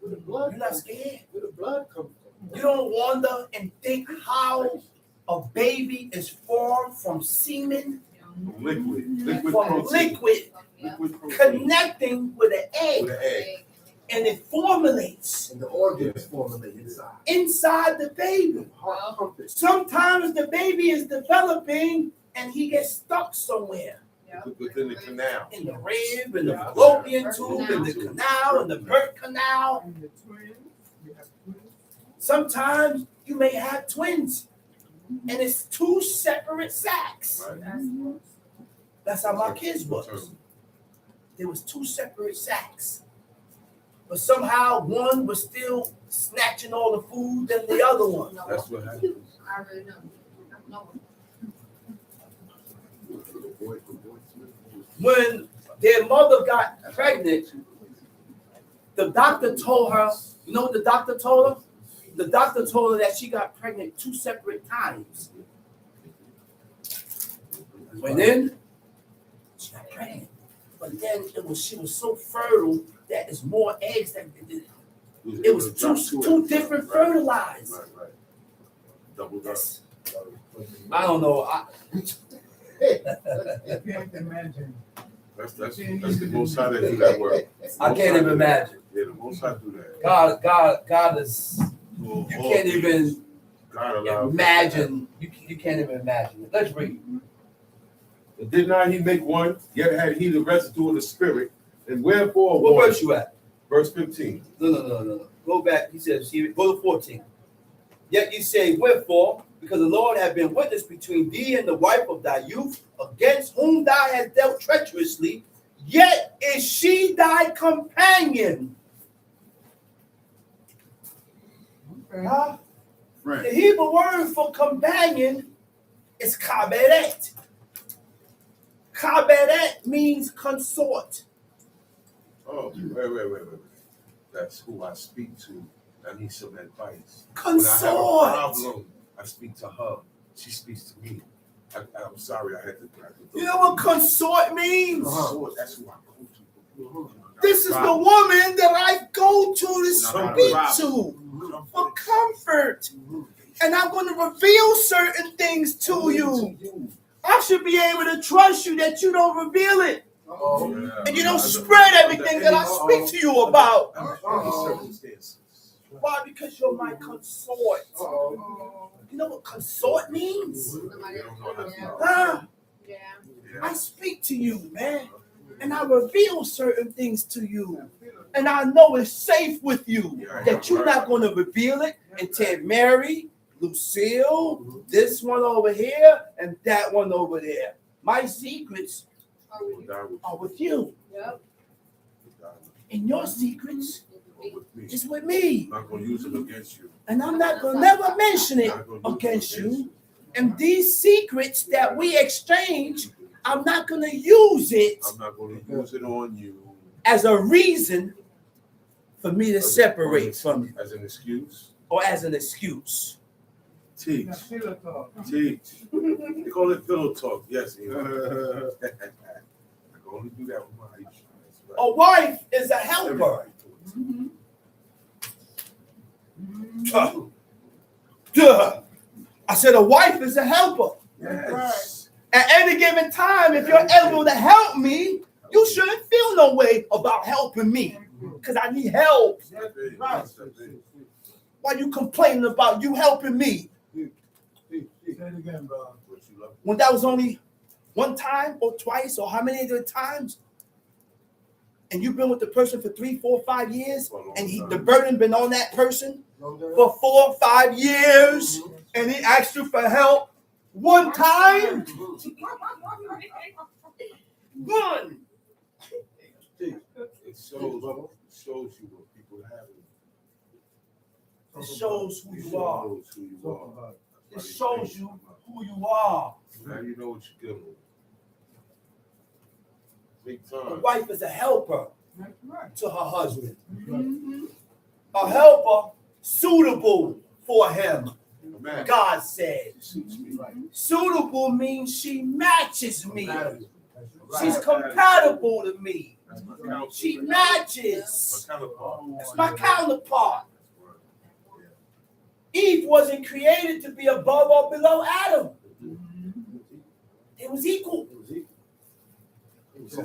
F: the blood
D: You're not
F: come
D: scared.
F: Where the blood come from?
D: You don't wonder and think how a baby is formed from semen,
C: Liquid. Liquid
D: from
C: protein.
D: liquid,
C: Liquid protein.
D: connecting with an egg,
C: With an egg.
D: and it formulates
F: And the organs formulate inside.
D: inside the baby.
F: Heart pumping.
D: Sometimes the baby is developing and he gets stuck somewhere
C: Within the canal.
D: in the rib, in the fallopian tube, in the canal, in the birth canal.
E: And the twins. You have twins.
D: Sometimes you may have twins and it's two separate sacs.
C: Right.
D: That's how my kids was. There was two separate sacks. But somehow one was still snatching all the food than the other one.
C: That's what happens.
G: I already know. No.
D: When their mother got pregnant, the doctor told her, you know what the doctor told her? The doctor told her that she got pregnant two separate times. And then she got pregnant. But then she was so fertile that it's more eggs than it was two different fertilized.
C: Right. Double dust.
D: I don't know.
E: I can't imagine.
C: That's the most high that do that work.
D: I can't even imagine.
C: Yeah, the most high do that.
D: God is. You can't even
C: God allows
D: imagine. You can't even imagine it. Let's read.
C: And did not he make one? Yet had he the residue of the spirit. And wherefore?
D: What
C: one?
D: verse you at?
C: Verse 15.
D: No. Go back. He says, go to 14. Yet you say, wherefore? Because the Lord hath been witness between thee and the wife of thy youth, against whom thou hast dealt treacherously, yet is she thy companion. Huh?
C: Friend.
D: The Hebrew word for companion is kaberet. Kaberet means consort.
C: Oh, wait. That's who I speak to. I need some advice.
D: Consort.
C: When I have a problem, I speak to her. She speaks to me. I'm sorry, I had to.
D: You know what consort means?
C: Consort, that's who I go to.
D: This is the woman that I go to speak to for comfort. And I'm going to reveal certain things to you. I should be able to trust you that you don't reveal it. And you don't spread everything that I speak to you about. Why? Because you're my consort. You know what consort means?
G: Somebody else.
D: Huh?
G: Yeah.
D: I speak to you, man. And I reveal certain things to you. And I know it's safe with you. That you're not going to reveal it and tell Mary, Lucille, this one over here, and that one over there. My secrets are with you.
G: Yep.
D: And your secrets
C: With me.
D: is with me.
C: I'm not going to use it against you.
D: And I'm not going to never mention it against you. And these secrets that we exchange, I'm not going to use it
C: I'm not going to use it on you.
D: as a reason for me to separate from you
C: As an excuse.
D: or as an excuse.
C: Teach.
E: Now, pillow talk.
C: Teach. They call it pillow talk. Yes. I can only do that with my Aisha. That's right.
D: A wife is a helper. Duh. I said a wife is a helper.
C: Yes.
D: At any given time, if you're able to help me, you shouldn't feel no way about helping me because I need help. Why you complaining about you helping me?
B: Say it again, bro.
D: When that was only one time or twice or how many other times? And you've been with the person for 3, 4, 5 years, and the burden been on that person for 4 or 5 years, and he asked you for help one time. One.
C: It shows you what people have.
D: It shows who you are.
C: Shows who you are.
D: It shows you who you are.
C: Now you know what you're dealing with. Big
D: A
C: time.
D: wife is a helper
E: That's right.
D: to her husband. A helper suitable for him.
C: Man,
D: God said.
C: she suits me.
D: Suitable means she matches me.
B: Right.
D: She's compatible to me.
C: That's my counselor.
D: She
C: My
D: matches.
C: counterpart.
D: That's my counterpart. Eve wasn't created to be above or below Adam. It was equal.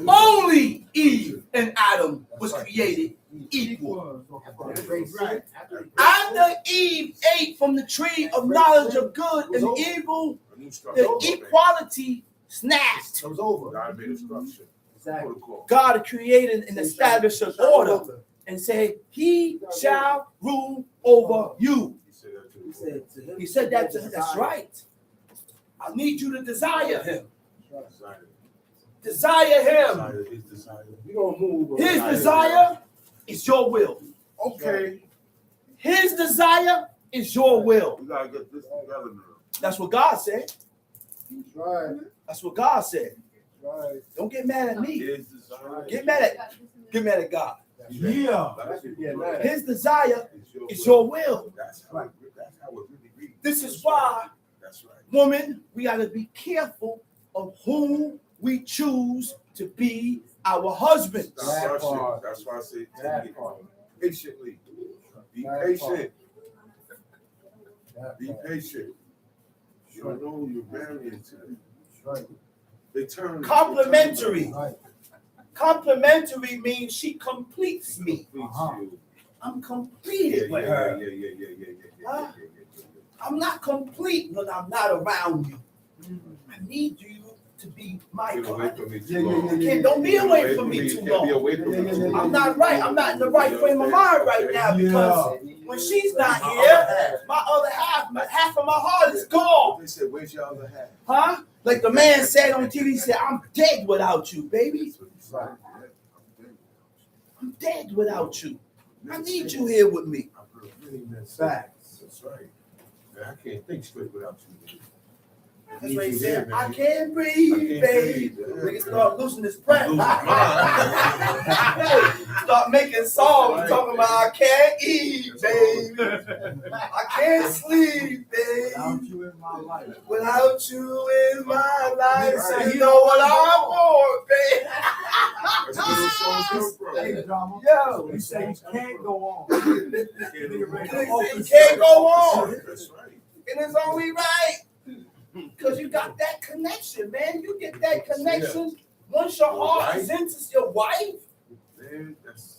D: Only Eve and Adam was created equal.
E: Right.
D: After Eve ate from the tree of knowledge of good and evil,
C: A new structure.
D: the equality snapped.
B: It was over.
C: God made a structure.
B: Exactly.
C: Protocol.
D: God created and established an order and said, he shall rule over you.
C: He said that to him.
D: He said that to him. That's right. I need you to desire him. Desire him.
C: His desire.
B: You don't move.
D: His desire is your will.
C: Okay.
D: His desire is your will.
C: We gotta get this together now.
D: That's what God said.
B: That's right.
D: That's what God said.
B: That's right.
D: Don't get mad at me.
C: His desire.
D: Get mad at God.
B: Yeah.
D: His desire is your will.
C: That's how it really reads.
D: This is why,
C: That's right.
D: woman, we got to be careful of who we choose to be our husbands.
C: That's why I say take it patiently. Be patient. Be patient. You don't know who you're marrying to. They turn.
D: Complimentary.
B: Right.
D: Complimentary means she completes me.
C: Yeah.
D: I'm completed with her.
C: Yeah.
D: I'm not complete when I'm not around you. I need you to be my
C: Get away
D: God.
C: from me
B: Yeah,
C: too long.
D: Don't be away from me too
C: Can't be
D: long.
C: away from me too long.
D: I'm not right. I'm not in the right frame of mind right now because when she's not here, my other half of my heart is gone.
C: They said, where's your other half?
D: Huh? Like the man said on TV, he said, I'm dead without you, baby. I'm dead without you. I need you here with me.
B: Facts.
C: That's right. Man, I can't think straight without you.
D: That's what he said.
C: Man.
D: I can't breathe, baby. Nigga start losing his breath. Start making songs talking about I can't eat, baby. I can't sleep, baby.
B: Without you in my life.
D: Without you in my life, so you know what I want, baby.
C: That's where those songs come from.
B: Hey, drama.
D: Yo.
B: You say you can't go on.
D: You can't go on.
C: That's right.
D: And it's only right. Because you got that connection, man. You get that connection once your heart is into your wife.
C: Man, that's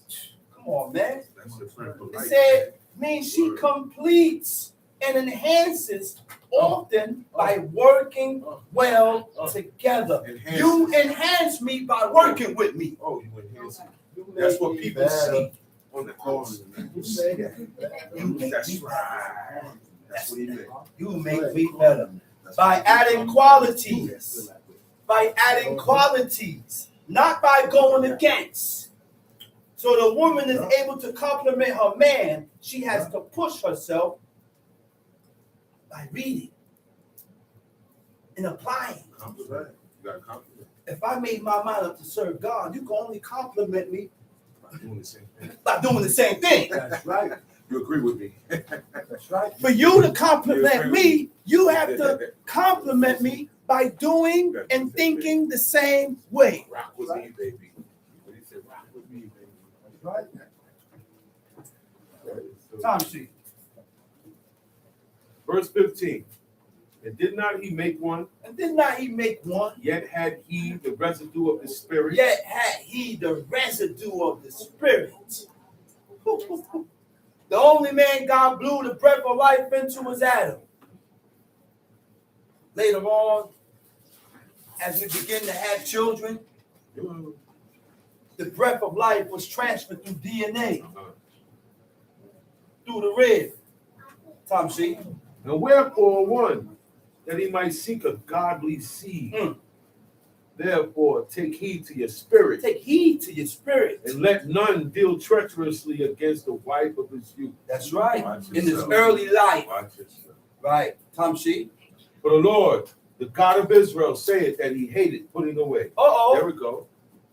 D: Come on, man.
C: a friend for
D: It
C: life.
D: said, means she completes and enhances often by working well together. You enhance me by working with me.
C: Oh, you enhance it. That's what people see on the cross.
D: You make
C: That's
D: me
C: right. That's what he meant.
D: You make me better. By adding qualities. By adding qualities. Not by going against. So the woman is able to compliment her man. She has to push herself by reading and applying.
C: Compliment. You got to compliment.
D: If I made my mind up to serve God, you can only compliment me
C: By doing the same thing.
D: by doing the same thing.
B: That's right.
C: You agree with me?
B: That's right.
D: For you to compliment me, you have to compliment me by doing and thinking the same way.
C: Rock with me, baby. What he said, rock with me, baby.
B: That's right.
D: Time sheet.
C: Verse 15. And did not he make one?
D: And did not he make one?
C: Yet had he the residue of the Spirit.
D: Yet had he the residue of the Spirit. The only man God blew the breath of life into was Adam. Later on, as we begin to have children, the breath of life was transferred through DNA, through the rib. Tom sheet.
C: And wherefore one, that he might seek a godly seed. Therefore, take heed to your spirit.
D: Take heed to your spirit.
C: And let none deal treacherously against the wife of his youth.
D: That's right.
C: Watch
D: In his
C: yourself.
D: early life.
C: Watch yourself.
D: Right. Tom sheet.
C: For the Lord, the God of Israel, saith that he hated putting away.
D: Uh-oh.
C: There we go.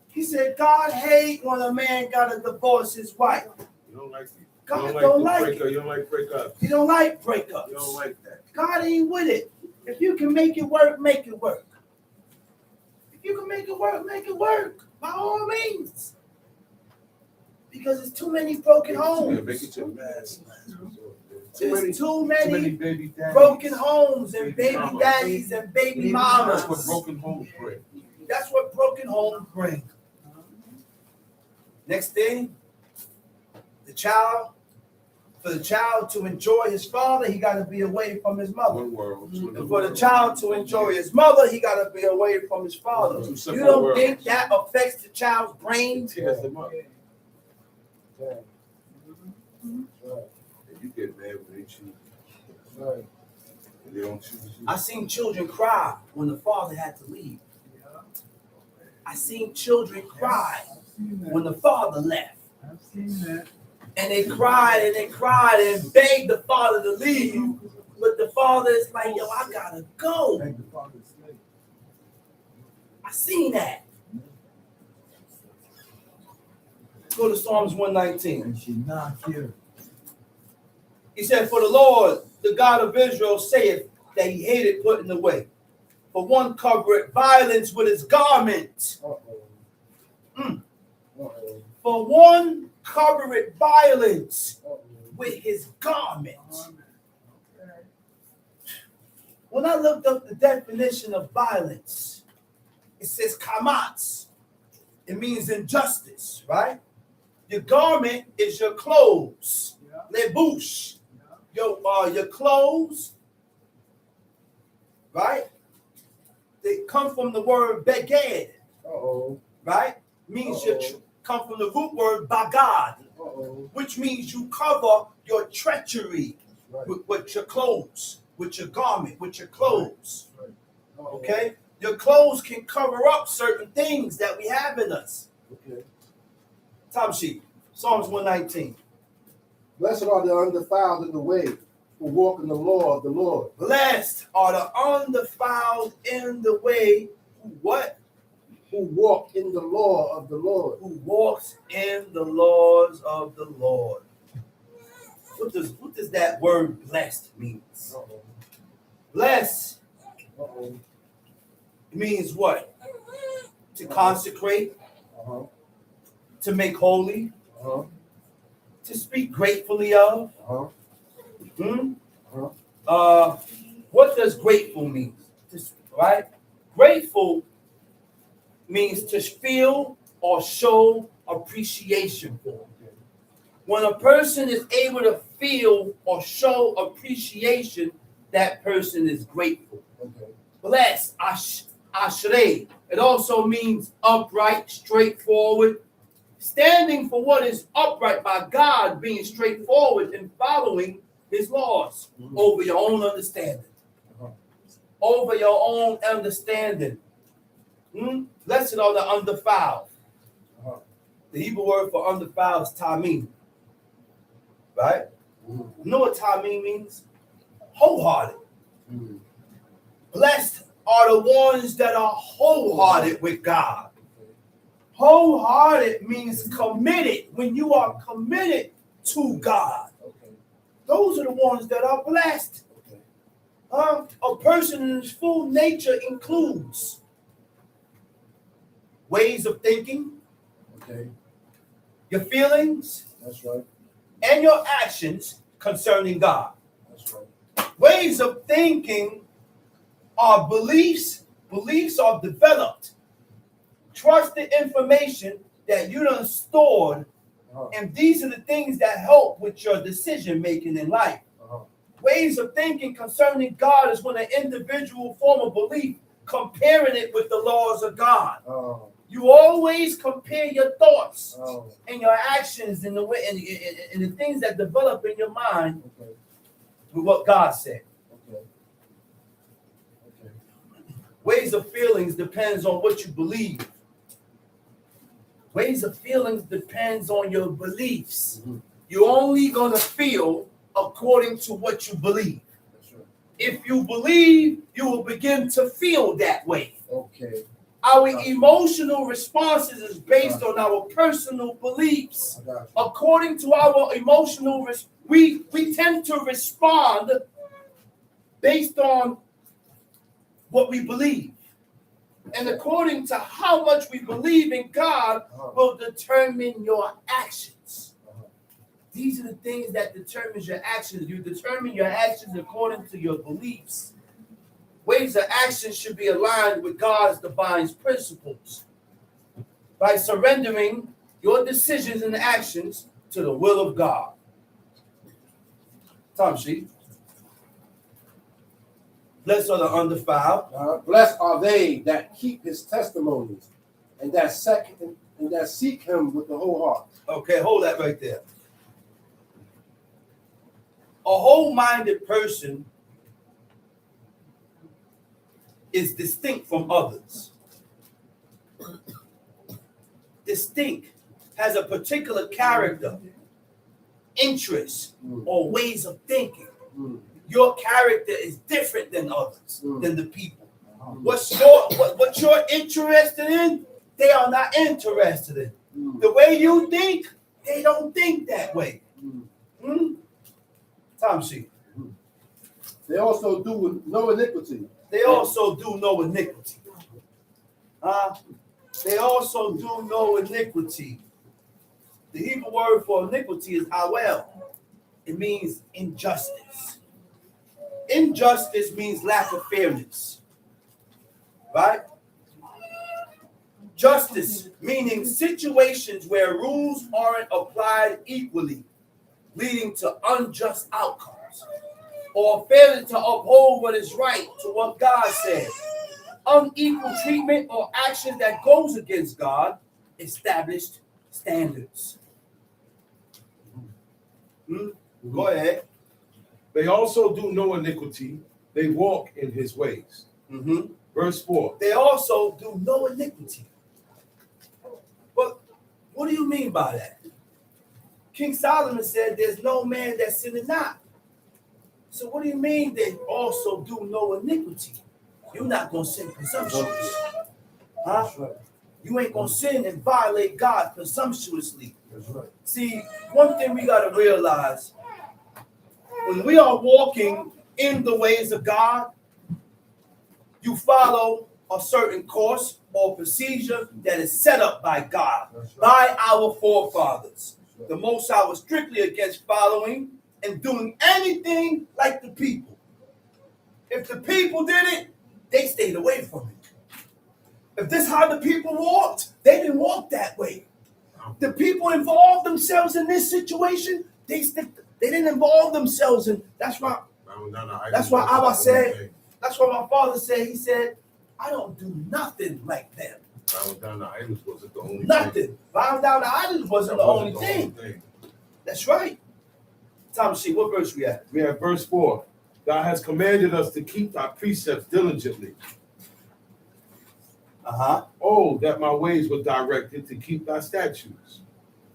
D: He said, God hate when a man got to divorce his wife.
C: You don't like it.
D: God don't like it.
C: You don't like breakups.
D: He don't like breakups.
C: You don't like that.
D: God ain't with it. If you can make it work, make it work. If you can make it work, make it work. By all means. Because there's too many broken homes.
C: Make it too bad.
D: There's too many
C: baby daddies.
D: broken homes and baby daddies and baby mamas.
C: That's what broken homes bring.
D: That's what broken homes bring. Next thing, for the child to enjoy his father, he got to be away from his mother.
C: One world.
D: And for the child to enjoy his mother, he got to be away from his father.
C: Two
D: You
C: separate
D: don't
C: worlds.
D: think that affects the child's brain?
C: Tears them up.
B: Right.
C: And you get mad when they choose.
B: Right.
C: And they don't choose you.
D: I seen children cry when the father had to leave. I seen children cry when the father left.
E: I've seen that.
D: And they cried and begged the father to leave. But the father is like, yo, I gotta go.
B: Make the father slave.
D: I seen that. Go to Psalms 119.
B: And she not here.
D: He said, for the Lord, the God of Israel, saith that he hated putting away. For one covereth violence with his garment. For one covereth violence with his garment. When I looked up the definition of violence, it says kamatz. It means injustice, right? Your garment is your clothes. Lebush. Your clothes, right? They come from the word beged, right? Means you come from the root word bagad, which means you cover your treachery with your clothes, with your garment, with your clothes. Okay? Your clothes can cover up certain things that we have in us.
B: Okay.
D: Top sheet, Psalms 119.
B: Blessed are the undefiled in the way, who walk in the law of the Lord.
D: Blessed are the undefiled in the way who what?
B: Who walk in the law of the Lord.
D: Who walks in the laws of the Lord. What does that word blessed mean? Blessed means what? To consecrate, to make holy, to speak gratefully of. What does grateful mean? Right? Grateful means to feel or show appreciation for. When a person is able to feel or show appreciation, that person is grateful.
F: Okay.
D: Blessed, ashrei. It also means upright, straightforward, standing for what is upright by God, being straightforward and following his laws over your own understanding. Over your own understanding. Blessed are the undefiled. The Hebrew word for undefiled is tamim. Right? You know what tamim means? Wholehearted. Blessed are the ones that are wholehearted with God. Wholehearted means committed. When you are committed to God, those are the ones that are blessed. A person in his full nature includes ways of thinking, your feelings,
F: That's right.
D: and your actions concerning God.
F: That's right.
D: Ways of thinking are beliefs. Beliefs are developed. Trusted information that you done stored. And these are the things that help with your decision making in life. Ways of thinking concerning God is when an individual form a belief, comparing it with the laws of God. You always compare your thoughts and your actions and the way and the things that develop in your mind with what God said. Ways of feelings depends on what you believe. Ways of feelings depends on your beliefs. You're only going to feel according to what you believe. If you believe, you will begin to feel that way. Our emotional responses is based on our personal beliefs. According to our emotional, we tend to respond based on what we believe. And according to how much we believe in God will determine your actions. These are the things that determines your actions. You determine your actions according to your beliefs. Ways of action should be aligned with God's divine principles. By surrendering your decisions and actions to the will of God. Tom Sheep. Blessed are the undefiled.
F: Blessed are they that keep his testimonies and that seek him with the whole heart.
D: Okay, hold that right there. A whole-minded person is distinct from others. Distinct, has a particular character, interests, or ways of thinking. Your character is different than others, than the people. What you're interested in, they are not interested in. The way you think, they don't think that way. Tom Sheep.
F: They also do no iniquity.
D: They also do no iniquity. They also do no iniquity. The Hebrew word for iniquity is hawel. It means injustice. Injustice means lack of fairness. Right? Justice, meaning situations where rules aren't applied equally, leading to unjust outcomes, or failing to uphold what is right to what God says. Unequal treatment or action that goes against God established standards. Go ahead.
C: They also do no iniquity. They walk in his ways. Verse 4.
D: They also do no iniquity. But what do you mean by that? King Solomon said there's no man that sinneth not. So what do you mean they also do no iniquity? You're not going to sin presumptuously. You ain't going to sin and violate God presumptuously. See, one thing we got to realize, when we are walking in the ways of God, you follow a certain course or procedure that is set up by God, by our forefathers. The Most High was strictly against following and doing anything like the people. If the people did it, they stayed away from it. If this is how the people walked, they didn't walk that way. The people involved themselves in this situation. They didn't involve themselves in. That's why Abba said. That's what my father said. He said, "I don't do nothing like them."
C: Bowing down to idols wasn't the only
D: Nothing.
C: thing.
D: Bowing down to idols wasn't the only thing. That's right. Tom C, what verse we at?
C: We have verse 4. God has commanded us to keep thy precepts diligently. Oh, that my ways were directed to keep thy statutes.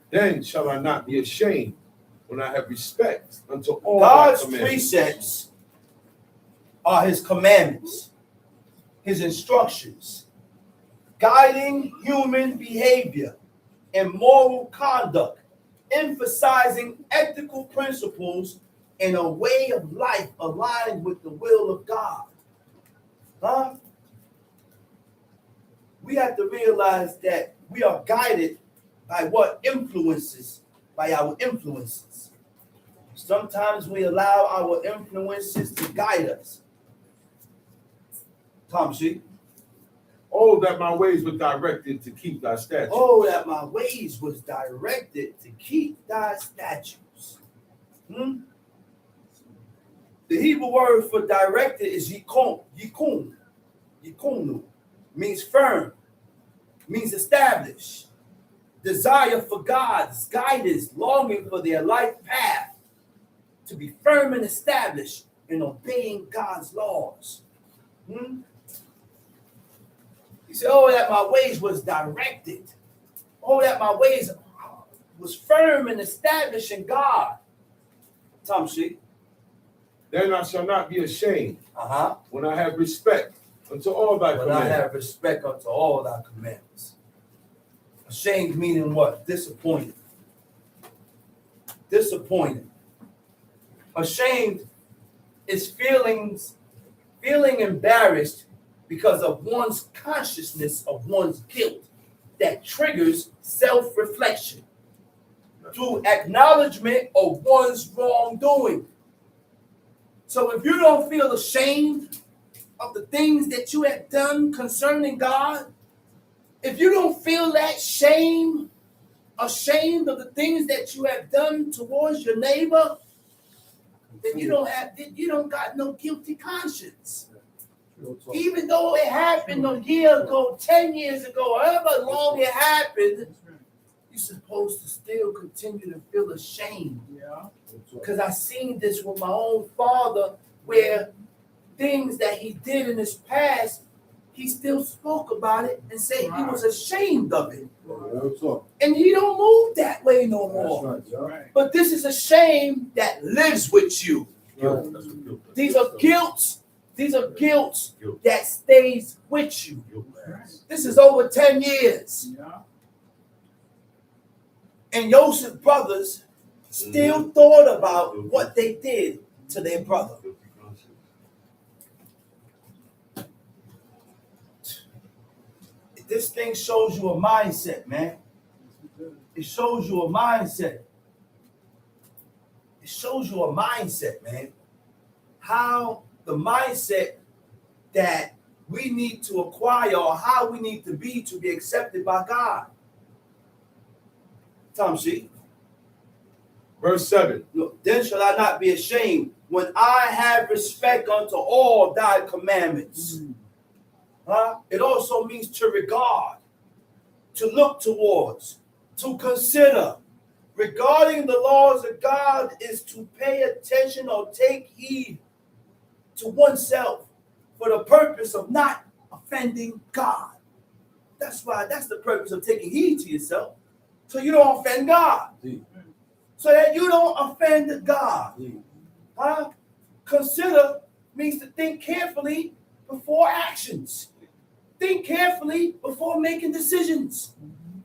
C: Then shall I not be ashamed when I have respect unto all
D: God's
C: thy commandments.
D: precepts are his commandments, his instructions, guiding human behavior and moral conduct, emphasizing ethical principles and a way of life aligned with the will of God. We have to realize that we are guided by what influences, by our influences. Sometimes we allow our influences to guide us. Tom C.
C: Oh, that my ways were directed to keep thy statutes.
D: Oh, that my ways was directed to keep thy statutes. The Hebrew word for directed is yikun. Yikunu means firm, means established. Desire for God's guidance, longing for their life path to be firm and established in obeying God's laws. He said, oh, that my ways was directed. Oh, that my ways was firm and established in God. Tom C.
C: Then I shall not be ashamed when I have respect unto all thy commandments.
D: When I have respect unto all thy commandments. Ashamed meaning what? Disappointed. Disappointed. Ashamed is feeling embarrassed because of one's consciousness of one's guilt that triggers self-reflection through acknowledgement of one's wrongdoing. So if you don't feel ashamed of the things that you have done concerning God, if you don't feel that shame, ashamed of the things that you have done towards your neighbor, then you don't got no guilty conscience. Even though it happened a year ago, 10 years ago, however long it happened, you're supposed to still continue to feel ashamed. Because I seen this with my own father, where things that he did in his past, he still spoke about it and said he was ashamed of it. And he don't move that way no more. But this is a shame that lives with you. These are guilts. These are guilts that stays with you. This is over 10 years. And Joseph's brothers still thought about what they did to their brother. This thing shows you a mindset, man. It shows you a mindset. It shows you a mindset, man. How the mindset that we need to acquire or how we need to be accepted by God. Tom C.
C: Verse 7.
D: Look, then shall I not be ashamed when I have respect unto all thy commandments. It also means to regard, to look towards, to consider. Regarding the laws of God is to pay attention or take heed to oneself for the purpose of not offending God. That's the purpose of taking heed to yourself, so you don't offend God. So that you don't offend God. Consider means to think carefully before actions. Think carefully before making decisions.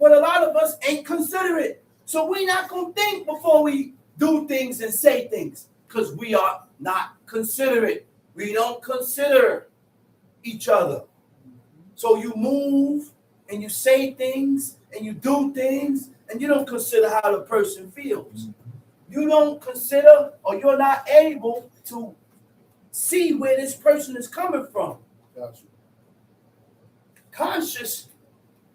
D: But a lot of us ain't considerate. So we're not going to think before we do things and say things, because we are not considerate. We don't consider each other. So you move and you say things and you do things and you don't consider how the person feels. You don't consider, or you're not able to see where this person is coming from.
F: Gotcha.
D: Conscious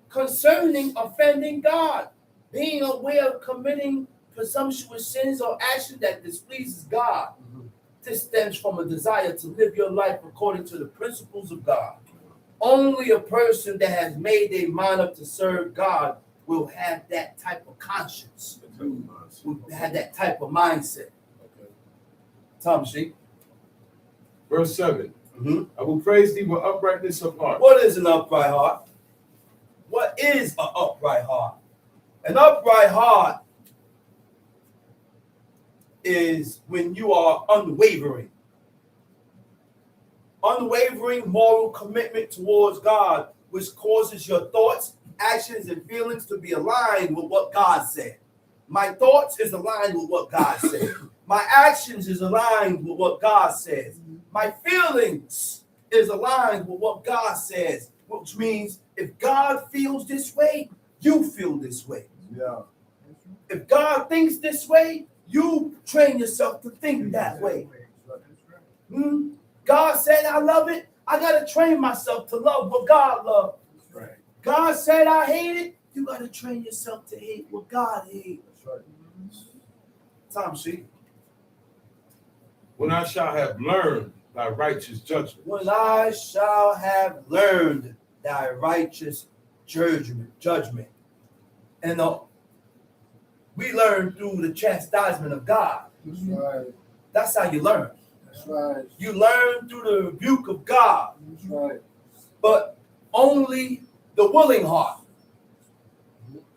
D: concerning offending God. being aware of committing presumptuous sins or action that displeases God. This stems from a desire to live your life according to the principles of God. Only a person that has made their mind up to serve God will have that type of conscience, will have that type of mindset. Tom, see?
C: Verse 7. I will praise thee with uprightness of heart.
D: What is an upright heart? What is an upright heart? An upright heart is when you are unwavering. Unwavering moral commitment towards God, which causes your thoughts, actions, and feelings to be aligned with what God said. My thoughts is aligned with what God said. My actions is aligned with what God says. My feelings is aligned with what God says, which means if God feels this way, you feel this way.
B: Yeah.
D: If God thinks this way, you train yourself to think that way. God said, I love it. I got to train myself to love what God loves.
B: Right.
D: God said, I hate it. You got to train yourself to hate what God hates.
B: That's right.
D: Tom, see?
C: When I shall have learned thy righteous judgment.
D: When I shall have learned thy righteous judgment. And we learn through the chastisement of God.
F: That's right.
D: That's how you learn.
F: That's right.
D: You learn through the rebuke of God.
F: That's right.
D: But only the willing heart.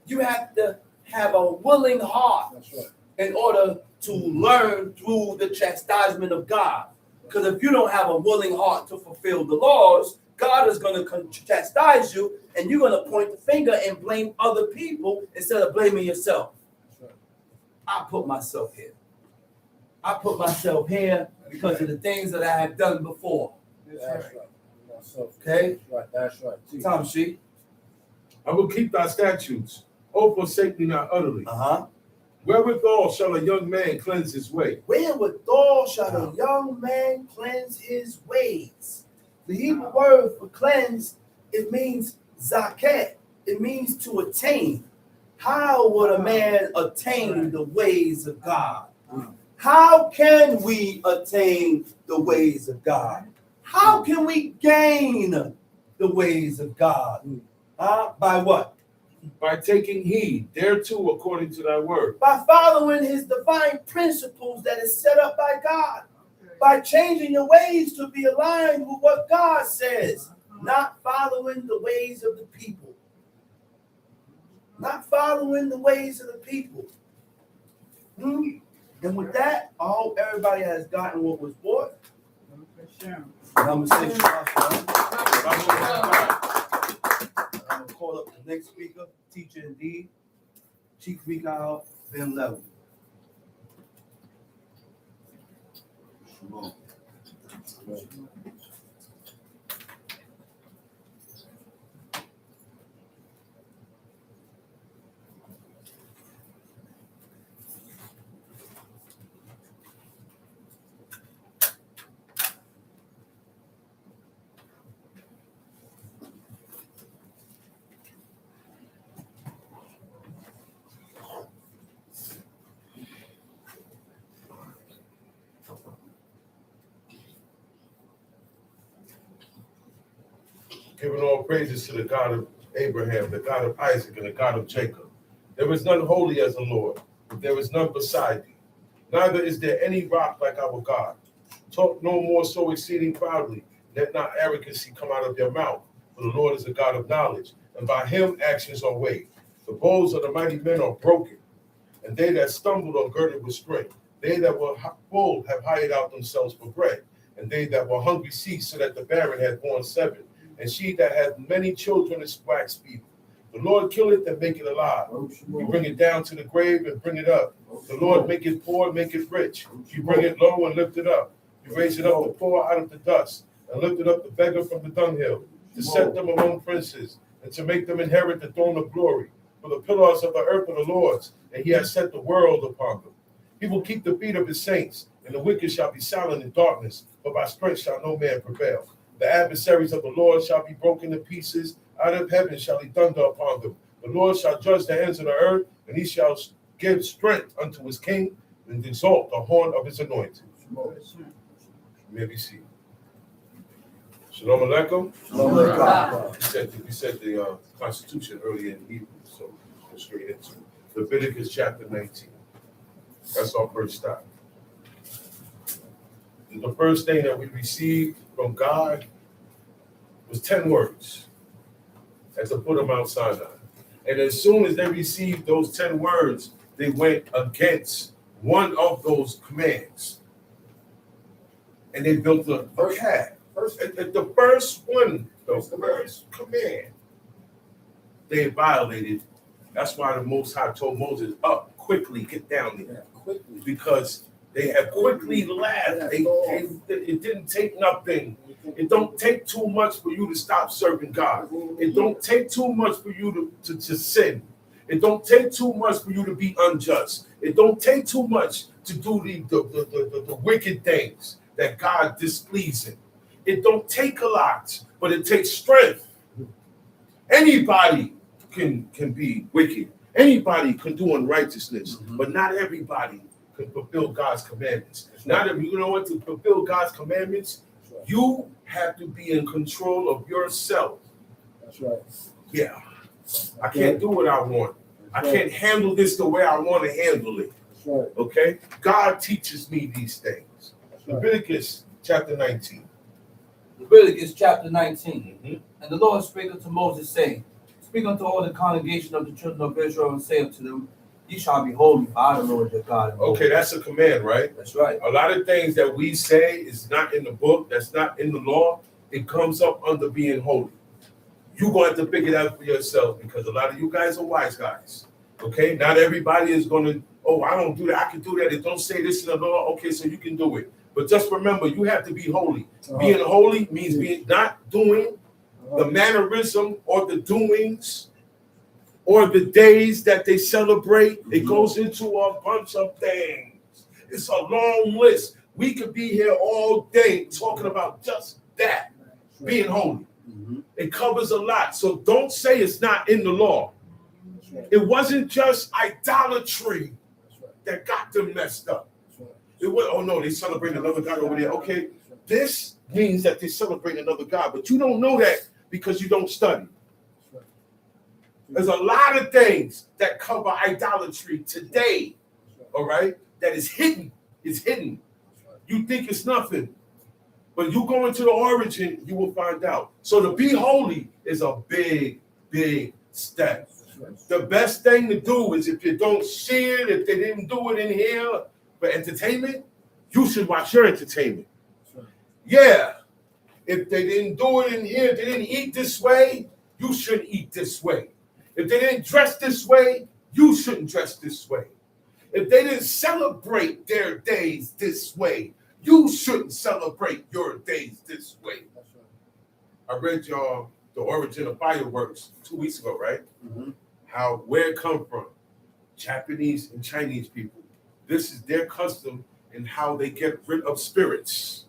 D: You have to have a willing heart
F: That's right.
D: in order to learn through the chastisement of God. Because if you don't have a willing heart to fulfill the laws, God is going to chastise you, and you're going to point the finger and blame other people instead of blaming yourself.
F: That's right.
D: I put myself here. I put myself here because of the things that I have done before.
F: That's right.
D: Okay?
F: That's right. That's right. See.
D: Tom, she.
C: I will keep thy statutes. O forsake me not utterly.
D: Uh-huh.
C: Wherewithal shall a young man cleanse his way?
D: Wherewithal shall a young man cleanse his ways? The Hebrew word for cleanse, it means zaket. It means to attain. How would a man attain the ways of God? How can we attain the ways of God? How can we gain the ways of God? By what?
C: By taking heed thereto according to thy word.
D: By following his divine principles that is set up by God. By changing your ways to be aligned with what God says. Not following the ways of the people. Not following the ways of the people. And with that, I hope everybody has gotten what was brought. Number 6. I'm going to call up the next speaker, teacher indeed, Chief Mikhail Ben Level.
C: Giving all praises to the God of Abraham, the God of Isaac, and the God of Jacob. There is none holy as the Lord, but there is none beside thee. Neither is there any rock like our God. Talk no more so exceeding proudly, let not arrogancy come out of your mouth. For the Lord is a God of knowledge, and by him actions are weighed. The bows of the mighty men are broken, and they that stumbled are girded with strength. They that were full have hired out themselves for bread, and they that were hungry ceased, so that the barren had borne 7. And she that hath many children is waxed feeble. The Lord killeth and maketh alive. You bring it down to the grave and bring it up. The Lord maketh poor, maketh rich. You bring it low and lift it up. You raise it up the poor out of the dust, and lifted up the beggar from the dunghill, to set them among princes, and to make them inherit the throne of glory. For the pillars of the earth are the Lord's, and he has set the world upon them. He will keep the feet of his saints, and the wicked shall be silent in darkness, but by strength shall no man prevail. The adversaries of the Lord shall be broken to pieces. Out of heaven shall he thunder upon them. The Lord shall judge the ends of the earth, and he shall give strength unto his king and exalt the horn of his anointing. May we see. Shalom Aleichem. We said the Constitution earlier in Hebrew, so go straight into Leviticus chapter 19. That's our first stop. The first thing that we received from God was 10 words at the foot of Mount Sinai. And as soon as they received those 10 words, they went against one of those commands. And they built a calf. The first one, the first command, they violated. That's why the Most High told Moses, up quickly, get down there.
F: Quickly.
C: Because they had quickly left. It didn't take nothing. It don't take too much for you to stop serving God. It don't take too much for you to sin. It don't take too much for you to be unjust. It don't take too much to do the wicked things that God displeases. It don't take a lot, but it takes strength. Anybody can be wicked. Anybody can do unrighteousness, but not everybody can fulfill God's commandments. Not if you know what, to fulfill God's commandments, you have to be in control of yourself.
F: That's right.
C: Yeah. I can't do what I want. I can't handle this the way I want to handle it.
F: That's right.
C: Okay? God teaches me these things. Leviticus chapter 19.
H: Leviticus chapter 19. And the Lord spake unto Moses, saying, Speak unto all the congregation of the children of Israel, and say unto them, Ye shall be holy, for I, the Lord your God, am holy.
C: Okay, that's a command, right?
H: That's right.
C: A lot of things that we say is not in the book, that's not in the law. It comes up under being holy. You're going to have to figure it out for yourself, because a lot of you guys are wise guys. Okay? Not everybody is going to, oh, I don't do that. I can do that. It don't say this in the law. Okay, so you can do it. But just remember, you have to be holy. Being holy means being not doing the mannerism or the doings or the days that they celebrate. It goes into a bunch of things. It's a long list. We could be here all day talking about just that, being holy. It covers a lot. So don't say it's not in the law. It wasn't just idolatry that got them messed up. It was, oh no, they celebrate another God over there. Okay, this means that they celebrate another God, but you don't know that because you don't study. There's a lot of things that cover idolatry today, all right, that is hidden. It's hidden. You think it's nothing, but you go into the origin, you will find out. So to be holy is a big, big step. The best thing to do is, if you don't see it, if they didn't do it in here for entertainment, you should watch your entertainment. Yeah. If they didn't do it in here, they didn't eat this way, you shouldn't eat this way. If they didn't dress this way, you shouldn't dress this way. If they didn't celebrate their days this way, you shouldn't celebrate your days this way. I read y'all the origin of fireworks 2 weeks ago, right? Where it come from? Japanese and Chinese people. This is their custom and how they get rid of spirits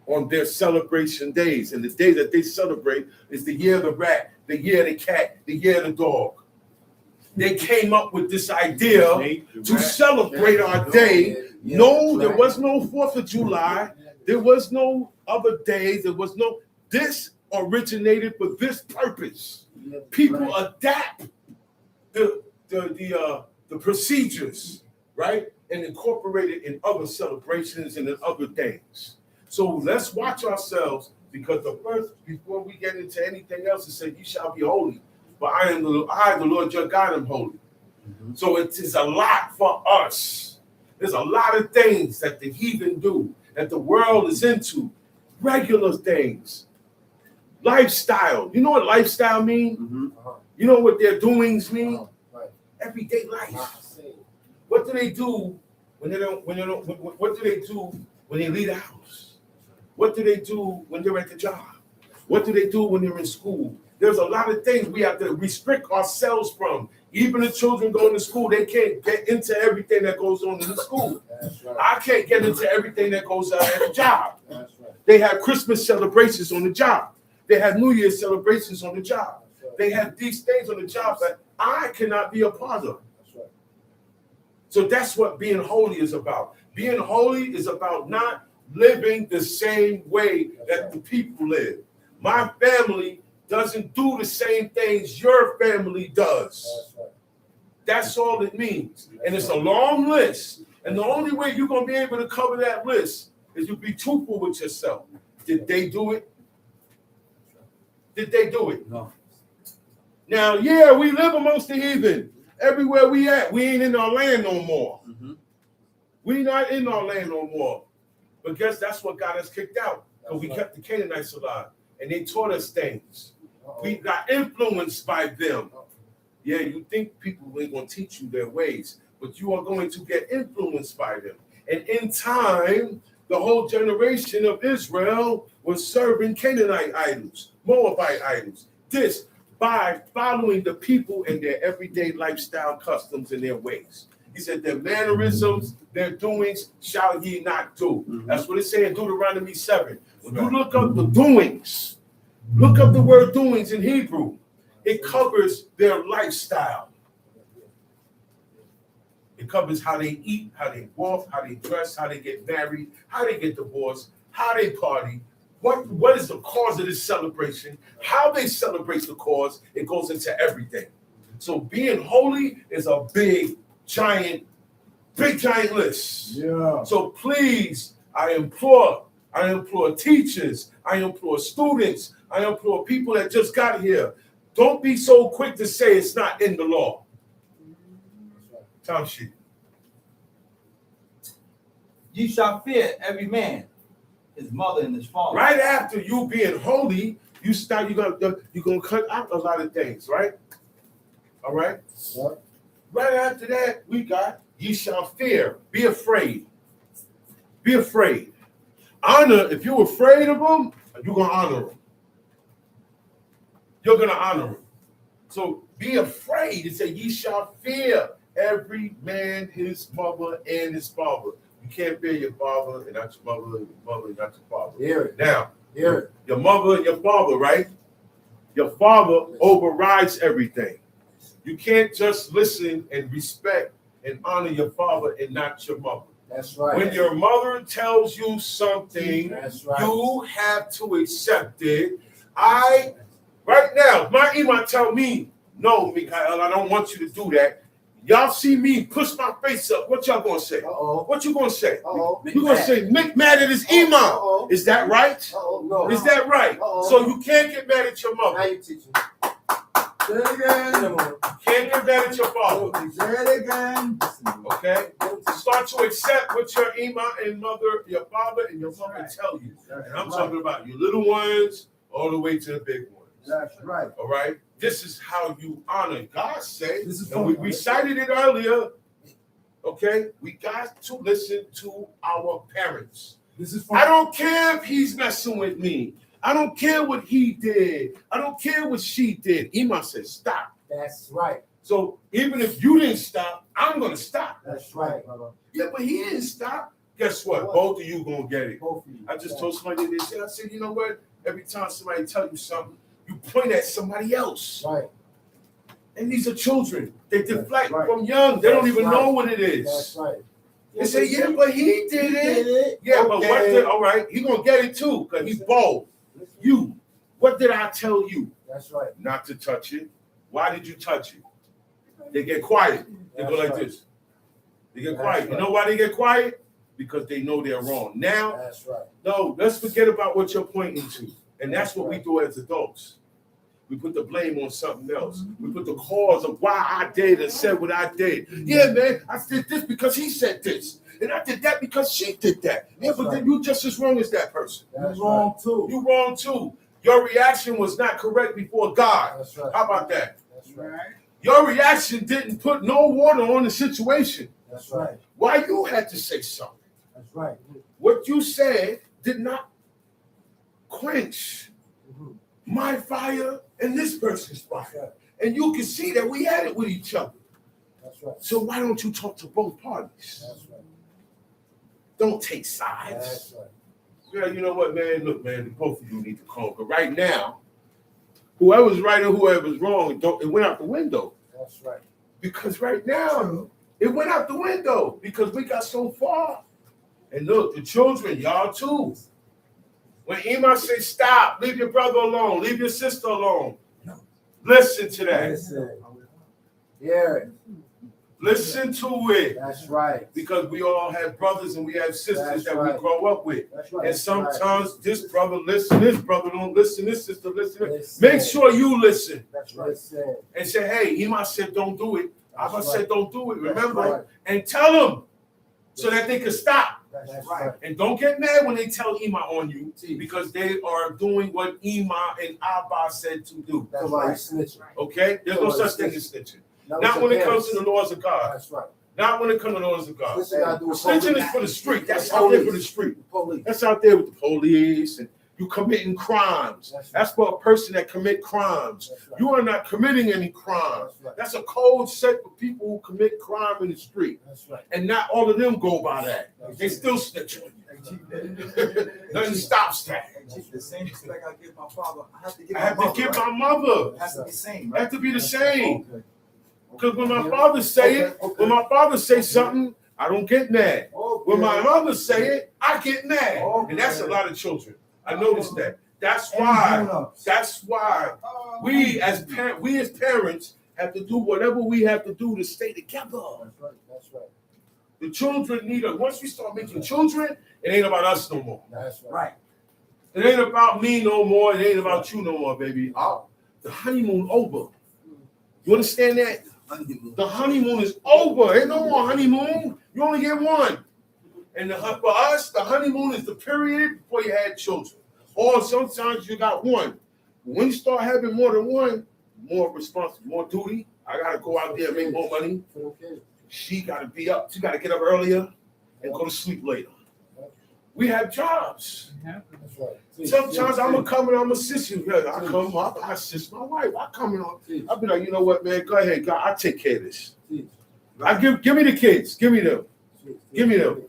C: on their celebration days. And the day that they celebrate is the year of the rat, the year of the cat, the year of the dog. They came up with this idea to celebrate our day. No, there was no 4th of July. There was no other days. This originated for this purpose. People adapt the procedures, right? And incorporate it in other celebrations and in other things. So let's watch ourselves, because before we get into anything else, it said, "You shall be holy, for I, the Lord your God, am holy." So it is a lot for us. There's a lot of things that the heathen do, that the world is into, regular things, lifestyle. You know what lifestyle means? You know what their doings mean? Everyday life. What do they do when they don't? What do they do when they leave the house? What do they do when they're at the job? What do they do when they're in school? There's a lot of things we have to restrict ourselves from. Even the children going to school, they can't get into everything that goes on in the school. I can't get into everything that goes on at the job. They have Christmas celebrations on the job. They have New Year's celebrations on the job. They have these things on the job, but I cannot be a part of.
F: That's right.
C: So that's what being holy is about. Being holy is about not living the same way that the people live. My family doesn't do the same things your family does.
F: That's right.
C: That's all it means. And it's a long list. And the only way you're going to be able to cover that list is you be truthful with yourself. Did they do it? Did they do it?
B: No.
C: Now, yeah, we live amongst the heathen. Everywhere we at, we ain't in our land no more.
B: Mm-hmm.
C: We not in our land no more. But guess that's what got us kicked out. Because we kept the Canaanites alive. And they taught us things. We got influenced by them. Yeah, you think people ain't going to teach you their ways, but you are going to get influenced by them. And in time, the whole generation of Israel was serving Canaanite idols, Moabite idols. This by following the people in their everyday lifestyle customs and their ways. He said their mannerisms, their doings shall ye not do. That's what it says in Deuteronomy 7. When you look up the doings, look up the word doings in Hebrew. It covers their lifestyle. It covers how they eat, how they walk, how they dress, how they get married, how they get divorced, how they party. What is the cause of this celebration? How they celebrate the cause. It goes into everything. So being holy is a big giant list.
B: Yeah.
C: So please, I implore teachers, I implore students, I implore people that just got here. Don't be so quick to say it's not in the law. Time sheet.
H: Ye shall fear every man, his mother and his father.
C: Right after you being holy, you're gonna cut out a lot of things, right? All right.
F: Yeah.
C: Right after that, we got ye shall fear. Be afraid. Be afraid. Honor. If you're afraid of them, you're gonna honor them. You're gonna honor them. So be afraid. It said ye shall fear every man his mother and his father. You can't fear your father and not your mother, and your mother and not your father.
F: Hear it.
C: Now,
F: Hear it.
C: your mother and your father, right? Your father overrides everything. You can't just listen and respect and honor your father and not your mother.
F: That's right.
C: When your mother tells you something,
F: That's right.
C: you have to accept it. Right now, my Imam tell me, no, Mikael, I don't want you to do that. Y'all see me push my face up. What y'all gonna say?
F: Uh-oh.
C: What you gonna say?
F: Uh-oh.
C: You gonna say, make mad at his Imam.
F: Uh-oh.
C: Is that right?
F: Uh-oh. No.
C: Is that right?
F: Uh-oh.
C: So you can't get mad at your
F: Now
C: mother.
F: you teaching.
B: Say it again.
C: Can't get mad at your father.
B: Say it again.
C: Okay? Start to accept what your Imam and mother, your father and your mother tell you. And I'm talking about your little ones all the way to the big ones.
B: That's right.
C: All right? This is how you honor. God say,
B: This is
C: and we
B: fun.
C: recited it earlier. Okay? We got to listen to our parents.
B: This is
C: I
B: fun.
C: don't care if he's messing with me. I don't care what he did. I don't care what she did. Imam said, stop.
F: That's right.
C: So even if you didn't stop, I'm going to stop.
F: That's right, brother.
C: Yeah, but he didn't stop. Guess what? Both of you going to get it.
F: Both of you.
C: I just told somebody this. I said, you know what? Every time somebody tell you something, you point at somebody else.
F: Right.
C: And these are children. They deflect
B: right.
C: from young. They don't
F: That's
C: even
F: right.
C: know what it
F: That's
C: is.
F: right.
C: They say, yeah, but he did it. Yeah, but what
F: Okay.
C: did, all right, he going to get it too because he's bold. You, what did I tell you?
F: That's right.
C: Not to touch it. Why did you touch it? They get quiet. They go like
F: That's right.
C: this. They get
F: That's
C: quiet. You
F: right.
C: know why they get quiet? Because they know they're wrong. Now,
F: That's right.
C: no, let's forget about what you're pointing to. And that's what we do as adults. We put the blame on something else. We put the cause of why I did and said what I did. Yeah, man, I did this because he said this. And I did that because she did that. Yeah, but then you just as wrong as that person.
F: That's
B: wrong too.
C: You wrong too. Your reaction was not correct before God.
F: That's right.
C: How about that?
F: That's right.
C: Your reaction didn't put no water on the situation.
F: That's right.
C: Why you had to say something?
F: That's right.
C: What you said did not quench my fire and this person's fire. And you can see that we had it with each other.
F: That's right.
C: So why don't you talk to both parties?
F: That's right.
C: Don't take sides.
F: That's right.
C: Yeah, you know what, man? Look, man, both of you need to calm. But right now, whoever's right or whoever's wrong, it went out the window.
F: That's right.
C: Because right now, it went out the window because we got so far. And look, the children, y'all too. When Ema say stop, leave your brother alone, leave your sister alone. Listen to that.
F: Listen. Yeah,
C: Listen to it.
F: that's right.
C: Because we all have brothers and we have sisters
F: That's
C: that
F: right.
C: we grow up with.
F: That's right.
C: And sometimes this brother listen, this brother don't listen, this sister listen.
F: Listen.
C: Make sure you listen
F: That's right. Listen.
C: and say, hey, Ema said don't do it.
F: That's
C: Abba
F: right.
C: said don't do it.
F: That's
C: Remember?
F: right.
C: And tell them so that they can stop.
F: That's right.
C: And don't get mad when they tell Ema on you because they are doing what Ema and Abba said to do.
F: That's right. Snitching.
C: Okay? There's no such thing as snitching.
F: That was
C: Not
F: your
C: when it comes
F: parents.
C: to the laws of God.
F: That's right.
C: Not when it comes to the laws of God.
F: Snitching gotta do with
C: Snitching
F: police.
C: is for the street. That's out there for the street.
F: Police.
C: That's out there with the police and you committing crimes.
F: That's right.
C: That's for a person that commit crimes.
F: That's right.
C: You are not committing any crimes.
F: That's right.
C: That's a code set for people who commit crime in the street.
F: That's right.
C: And not all of them go by that. They still snitching. Nothing stops that.
A: The same respect I give my father, I have to give
C: I have to give my mother.
A: It has to be same,
C: I have to be the same.
F: Okay.
C: Because when my father say it,
F: Okay.
C: when my father say something, I don't get mad.
F: Okay.
C: When my mother say it, I get mad.
F: Okay.
C: And that's a lot of children. I noticed that. That's why we as parents have to do whatever we have to do to stay together.
F: That's right. That's right.
C: The children need us. Once we start making children, it ain't about us no more.
F: That's right.
A: Right.
C: It ain't about me no more. It ain't about you no more, baby. The honeymoon over. You understand that? The honeymoon is over. Ain't no more honeymoon. You only get one. And for us, the honeymoon is the period before you had children. Or sometimes you got one. When you start having more than one, more responsibility, more duty. I gotta go out there and make more money.
F: For the kids.
C: She gotta be up. She gotta get up earlier and go to sleep later. We have jobs.
F: That's right. See,
C: Sometimes I'm gonna come and I'm gonna assist you. Yeah, I come up, I assist my wife. I come in on.
F: see,
C: I'll be like, you know what, man? Go ahead, God. I take care of this.
F: see,
C: I give me the kids. Give me them.
F: see,
C: Give me them.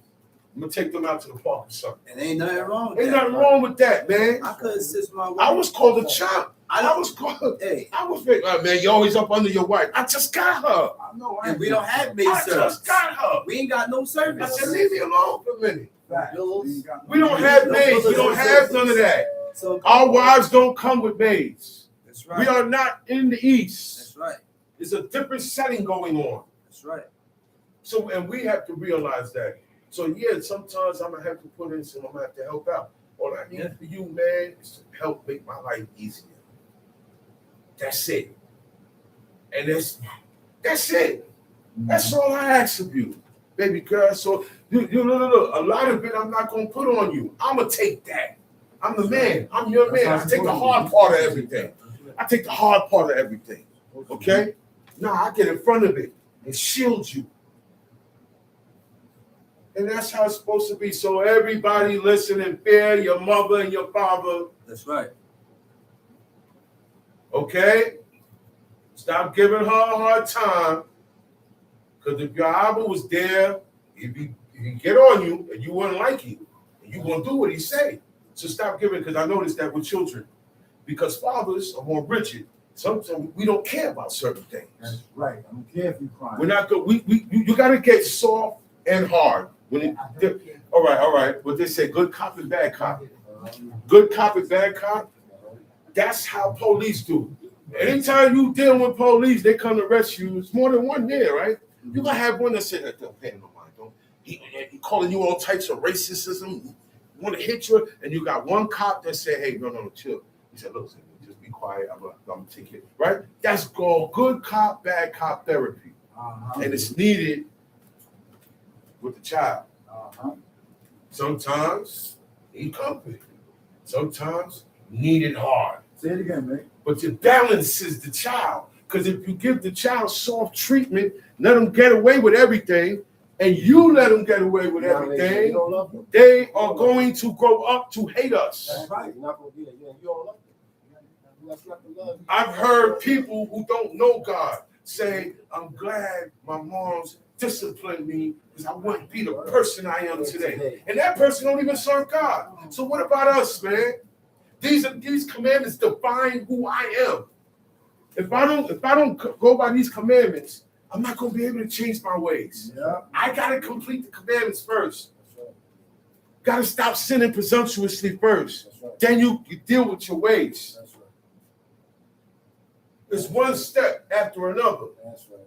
C: I'm gonna take them out to the park or something.
A: And ain't nothing wrong with
C: Ain't
A: that.
C: nothing wrong with that, man.
A: I could assist my wife.
C: I was called a chump.
A: I
C: I was called.
A: Hey,
C: I was man. You always up under your wife. I just got her.
F: I know.
A: and we don't have maid
C: I
A: service.
C: just got her.
A: We ain't got no
C: I
A: service.
C: said, leave me alone for a minute.
F: Bills.
C: We don't have maids. We don't have none of that.
A: So
C: Our wives don't come with maids.
A: that's right.
C: We are not in the East.
A: That's right.
C: There's a different setting going on.
A: That's right.
C: So, and we have to realize that. So, yeah, sometimes I'm gonna have to put in some. I'm gonna have to help out. All I need for you, man, is to help make my life easier. That's it. And that's it. That's all I ask of you, baby girl. So, look. A lot of it I'm not gonna put on you. I'm gonna take that. I'm the man. I'm your man. I take the hard part of everything. I take the hard part of everything. Okay? No, I get in front of it and shield you. And that's how it's supposed to be. So everybody listen and fear your mother and your father.
A: That's right.
C: Okay? Stop giving her a hard time. Because if your Abba was there, he'd get on you and you wouldn't like him. And you won't do what he say. So stop giving, because I noticed that with children. Because fathers are more rigid. Sometimes we don't care about certain things.
B: That's right. I don't care if you cry.
C: We're not good. You got to get soft and hard. All right. What they say, good cop and bad cop. Good cop and bad cop. That's how police do. Anytime you deal with police, they come to rescue. It's more than one there, right? You gonna have one that say that don't pay no mind. He calling you all types of racism. Want to hit you, and you got one cop that say, "Hey, no, chill." He said, "Look, just be quiet. I'm gonna take it." Right? That's called good cop, bad cop therapy, and it's needed with the child. Sometimes need company. Sometimes need it hard.
B: Say it again, man.
C: But it balances the child. Because if you give the child soft treatment, let them get away with everything, and you let them get away with everything,
F: You don't love them.
C: they are going to grow up to hate us.
F: That's right. You're not gonna be there. You don't love them. That's not the love.
C: I've heard people who don't know God say, I'm glad my mom's disciplined me because I wouldn't be the person I am today. And that person don't even serve God. So what about us, man? These commandments define who I am. If I don't go by these commandments, I'm not going to be able to change my ways.
B: Yeah.
C: I got to complete the commandments first. Got to stop sinning presumptuously first.
F: Right.
C: Then you deal with your ways.
F: That's right.
C: It's one step after another.
F: That's right.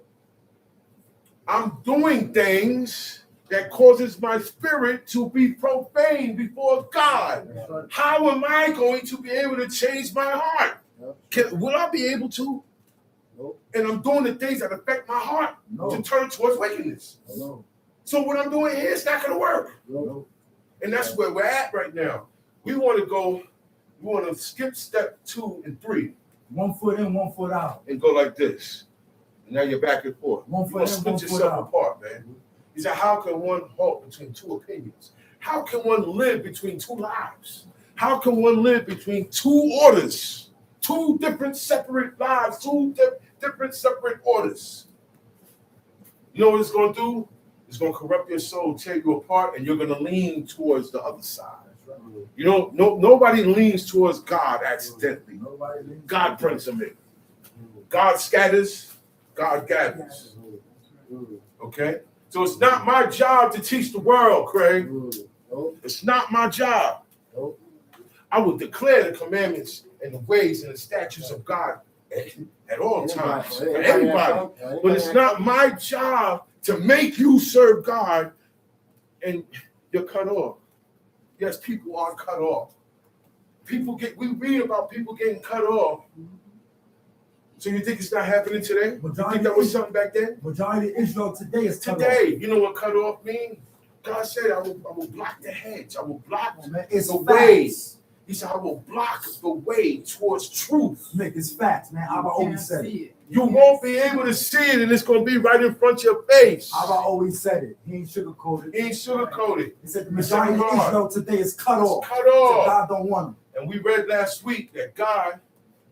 C: I'm doing things that causes my spirit to be profane before God.
B: Right.
C: How am I going to be able to change my heart? Will I be able to?
F: Nope.
C: And I'm doing the things that affect my heart
B: No.
C: to turn towards wickedness.
F: No.
C: So what I'm doing here is not going to work.
F: No.
C: And that's where we're at right now. We want to skip step 2 and 3
B: 1 foot in, 1 foot out.
C: and go like this. And now you're back and forth.
B: One
C: You
B: foot
C: want to
B: in,
C: split
B: 1 foot
C: yourself
B: out.
C: apart, man. He said, how can one halt between two opinions? How can one live between two lives? How can one live between two orders? Two different separate lives, two different separate orders. You know what it's going to do? It's going to corrupt your soul, tear you apart, and you're going to lean towards the other side. You know, nobody leans towards God accidentally. God brings them in. God scatters, God gathers. Okay? So it's not my job to teach the world, Craig. It's not my job. I will declare the commandments and the ways and the statutes of God at all times for everybody. But it's not my job to make you serve God and you're cut off. Yes, people are cut off. We read about people getting cut off. So you think it's not happening today? You think that was something back then?
B: Majority of Israel today is cut
C: Today, you know what cut off means? God said, I will block the hedge. I will block
B: it's
C: the way.
B: facts.
C: He said, I will block the way towards truth.
B: Nick, it's facts, man. I've always said it.
C: You won't be able to see it, and it's going to be right in front of your face.
B: I've always said it. He ain't sugarcoated.
C: He ain't sugarcoated.
B: He said the majority of Israel today is cut off.
C: Cut off.
B: So God don't want them.
C: And we read last week that God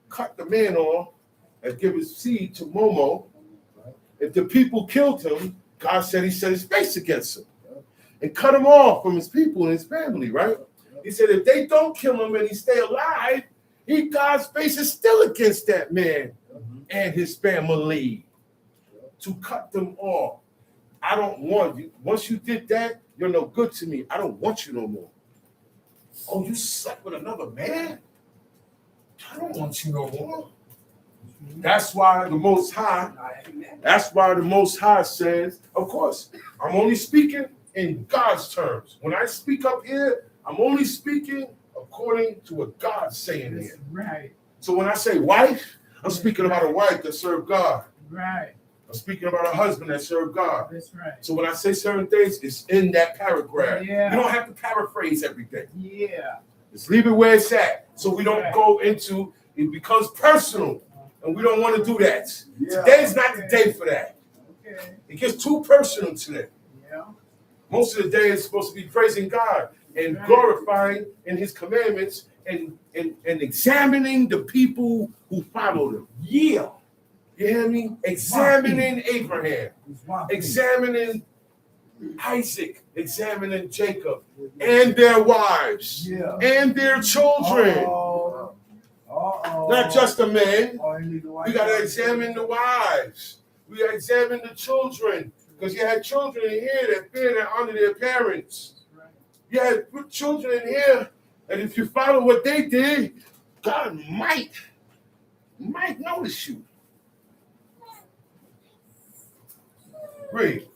C: cut the man off and give his seed to Momo. If the people killed him, God said he set his face against him and cut him off from his people and his family, right? He said if they don't kill him and he stay alive, God's face is still against that man and his family to cut them off. I don't want you. Once you did that, you're no good to me. I don't want you no more. Oh, you slept with another man? I don't want you no more. That's why the Most High says, of course, I'm only speaking in God's terms. When I speak up here, I'm only speaking according to what God's saying here.
E: Right.
C: So when I say wife, I'm speaking about a wife that served God.
E: Right.
C: I'm speaking about a husband that served God.
E: That's right.
C: So when I say certain things, it's in that paragraph.
E: Yeah.
C: You don't have to paraphrase everything.
E: Yeah.
C: Just leave it where it's at so we don't go into it becomes personal. And we don't want to do that.
B: Yeah.
C: Today's not the day for that.
E: Okay.
C: It gets too personal today.
E: Yeah.
C: Most of the day is supposed to be praising God and glorifying in his commandments and examining the people who followed him.
B: Yeah.
C: You hear me? Examining Abraham, examining Isaac, examining Jacob and their wives and their children. Not just the men. We got to examine the wives. We got to examine the children. Because you had children in here that fear and honor their parents. You had children in here, and if you follow what they did, God might notice you. Read.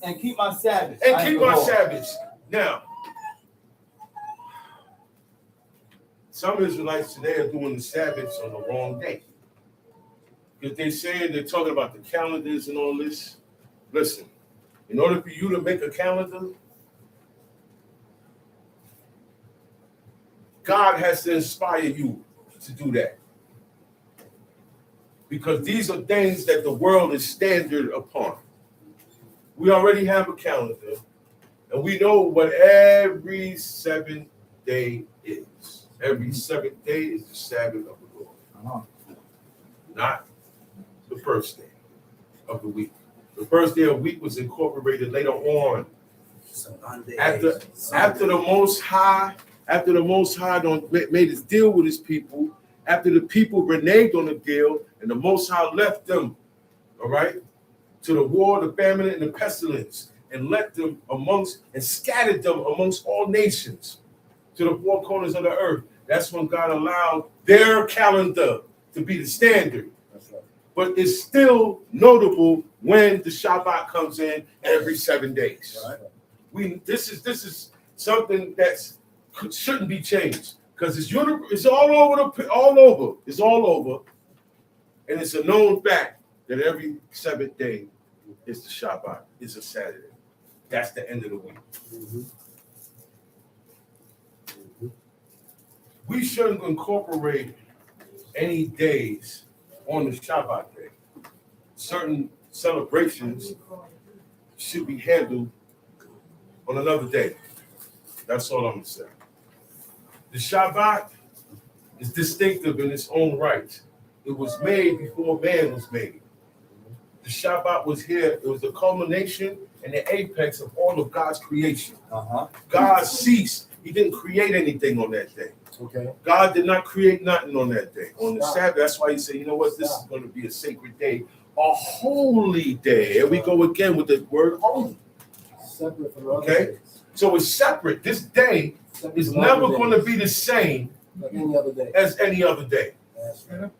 H: And keep my Sabbath.
C: And keep my Sabbaths. Now, some Israelites today are doing the Sabbaths on the wrong day. Because they're talking about the calendars and all this. Listen, in order for you to make a calendar, God has to inspire you to do that. Because these are things that the world is standard upon. We already have a calendar, and we know what every 7th day is. Every 7th day is the Sabbath of the Lord. Not the first day of the week. The first day of the week was incorporated later on. After the Most High made his deal with his people, after the people reneged on the deal, and the Most High left them, all right, to the war, the famine, and the pestilence, and let them and scattered them amongst all nations to the four corners of the earth. That's when God allowed their calendar to be the standard.
F: That's right.
C: But it's still notable when the Shabbat comes in every 7 days.
F: Right.
C: This is something that shouldn't be changed because it's all over. It's all over, and it's a known fact that every 7th day is the Shabbat. It's a Saturday. That's the end of the week.
F: Mm-hmm.
C: We shouldn't incorporate any days on the Shabbat day. Certain celebrations should be handled on another day. That's all I'm going to say. The Shabbat is distinctive in its own right. It was made before man was made. The Shabbat was here. It was the culmination and the apex of all of God's creation. God ceased. He didn't create anything on that day.
F: Okay.
C: God did not create nothing on that day. On the Sabbath, that's why he said, you know what, this is going to be a sacred day, a holy day. Here we go again with the word holy.
F: Separate from other
C: Okay?
F: days.
C: So it's separate. This day
F: Separate
C: is
F: from
C: never
F: other
C: going to
F: days.
C: be the same
F: Like any other day.
C: as any other day.
F: That's right.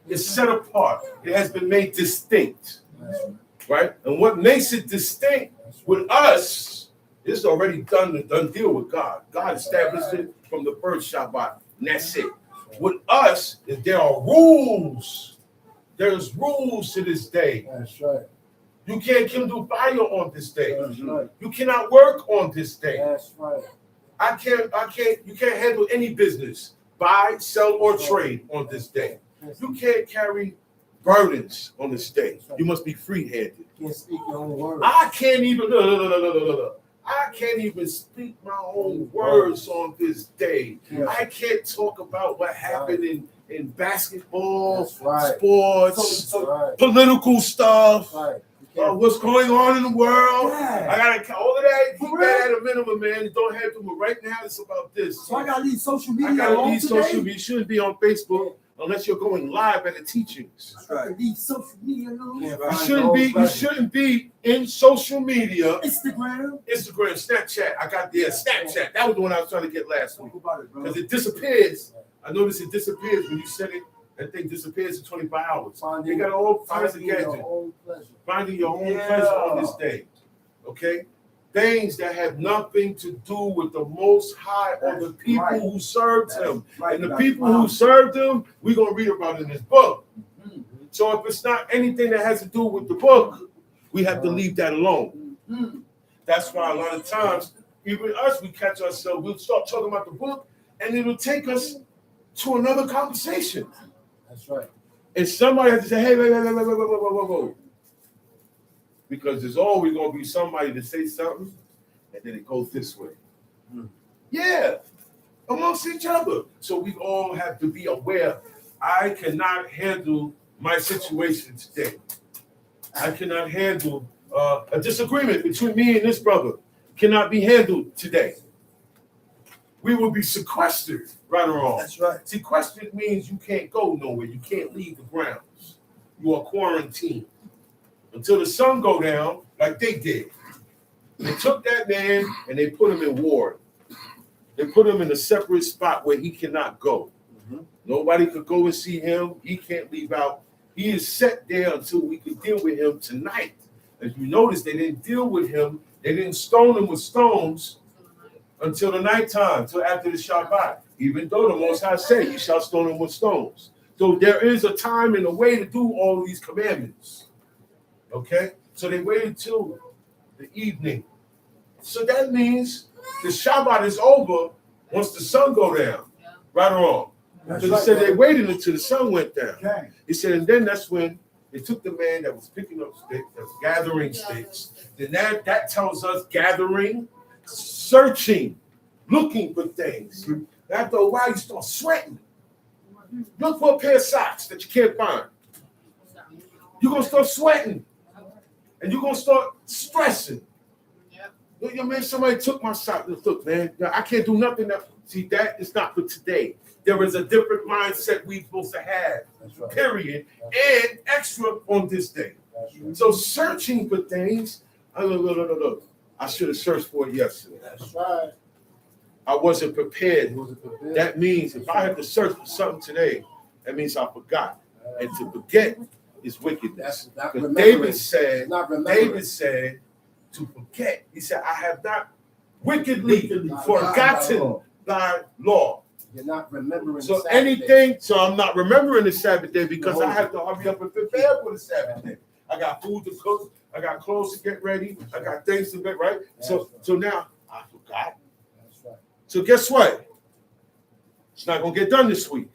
C: It's set apart. It has been made distinct.
F: That's right.
C: Right? And what makes it distinct
F: That's right.
C: with us is already done deal with God. God established it from the first Shabbat. And that's it. With us, there are rules. There's rules to this day.
F: That's right.
C: You can't kindle fire on this day.
F: That's right.
C: You cannot work on this day.
F: That's right.
C: You can't handle any business, buy, sell, or trade on this day. You can't carry burdens on this day. You must be free-handed.
F: You can't speak your own words.
C: I can't even I can't even speak my own words on this day. I can't talk about what happened in basketball, sports, political stuff. What's going on in the world? I gotta all of that. Keep that at a minimum, man. Don't have to. But right now, it's about this.
B: So I gotta leave social media.
C: I gotta
B: alone
C: leave
B: today?
C: social media. You shouldn't be on Facebook unless you're going live at the teachings.
B: I gotta leave social media alone.
C: You shouldn't be in social media.
B: Instagram,
C: Snapchat. I got the Snapchat. That was the one I was trying to get last week.
B: Talk about it, bro.
C: Because it disappears. I noticed it disappears when you set it. That thing disappears in 24 hours. You got all kinds of gadgets. Finding your own pleasure on this day. Okay? Things that have nothing to do with the Most High or the people who served him. And the people who served him, we're going to read about in this book. So if it's not anything that has to do with the book, we have to leave that alone. That's why a lot of times, even us, we catch ourselves, we'll start talking about the book, and it'll take us to another conversation.
F: That's right.
C: And somebody has to say, hey, whoa. Because there's always going to be somebody to say something, and then it goes this way. Yeah, amongst each other. So we all have to be aware. I cannot handle my situation today. I cannot handle a disagreement between me and this brother. Cannot be handled today. We will be sequestered, right or wrong.
D: That's right.
C: Sequestered means you can't go nowhere. You can't leave the grounds. You are quarantined until the sun go down, like they did. They took that man and they put him in ward. They put him in a separate spot where he cannot go. Nobody could go and see him. He can't leave out. He is set there until we could deal with him tonight. As you notice, they didn't deal with him. They didn't stone him with stones until the nighttime, until after the Shabbat. Even though the Most High say, you shall stone him with stones. So there is a time and a way to do all of these commandments. Okay? So they waited till the evening. So that means the Shabbat is over once the sun go down. Right or wrong? Because he said they waited until the sun went down.
B: Okay.
C: He said, and then that's when they took the man that was picking up sticks, that was gathering sticks. Then that tells us gathering, searching, looking for things. After a while, you start sweating. Look for a pair of socks that you can't find. You're going to start sweating. And you're going to start stressing. You know, man, somebody took my sock. Look, man, I can't do nothing. See, that is not for today. There is a different mindset we're supposed to have,
F: That's right.
C: period, and extra on this day.
F: That's right.
C: So searching for things, look. I should have searched for it yesterday.
F: That's right.
C: I wasn't prepared.
F: He wasn't prepared.
C: That means if I have to search for something today, that means I forgot. And to forget is wickedness.
F: That's not
C: Because
F: remembering.
C: David said, to forget. He said, I have not wickedly forgotten thy law.
F: You're not remembering.
C: So
F: the Sabbath
C: anything,
F: day.
C: so I'm not remembering the Sabbath day because I have to hurry up and prepare for the Sabbath day. I got food to cook, I got clothes to get ready, I got things to get right. So now I forgot.
F: That's right.
C: So guess what? It's not gonna get done this week.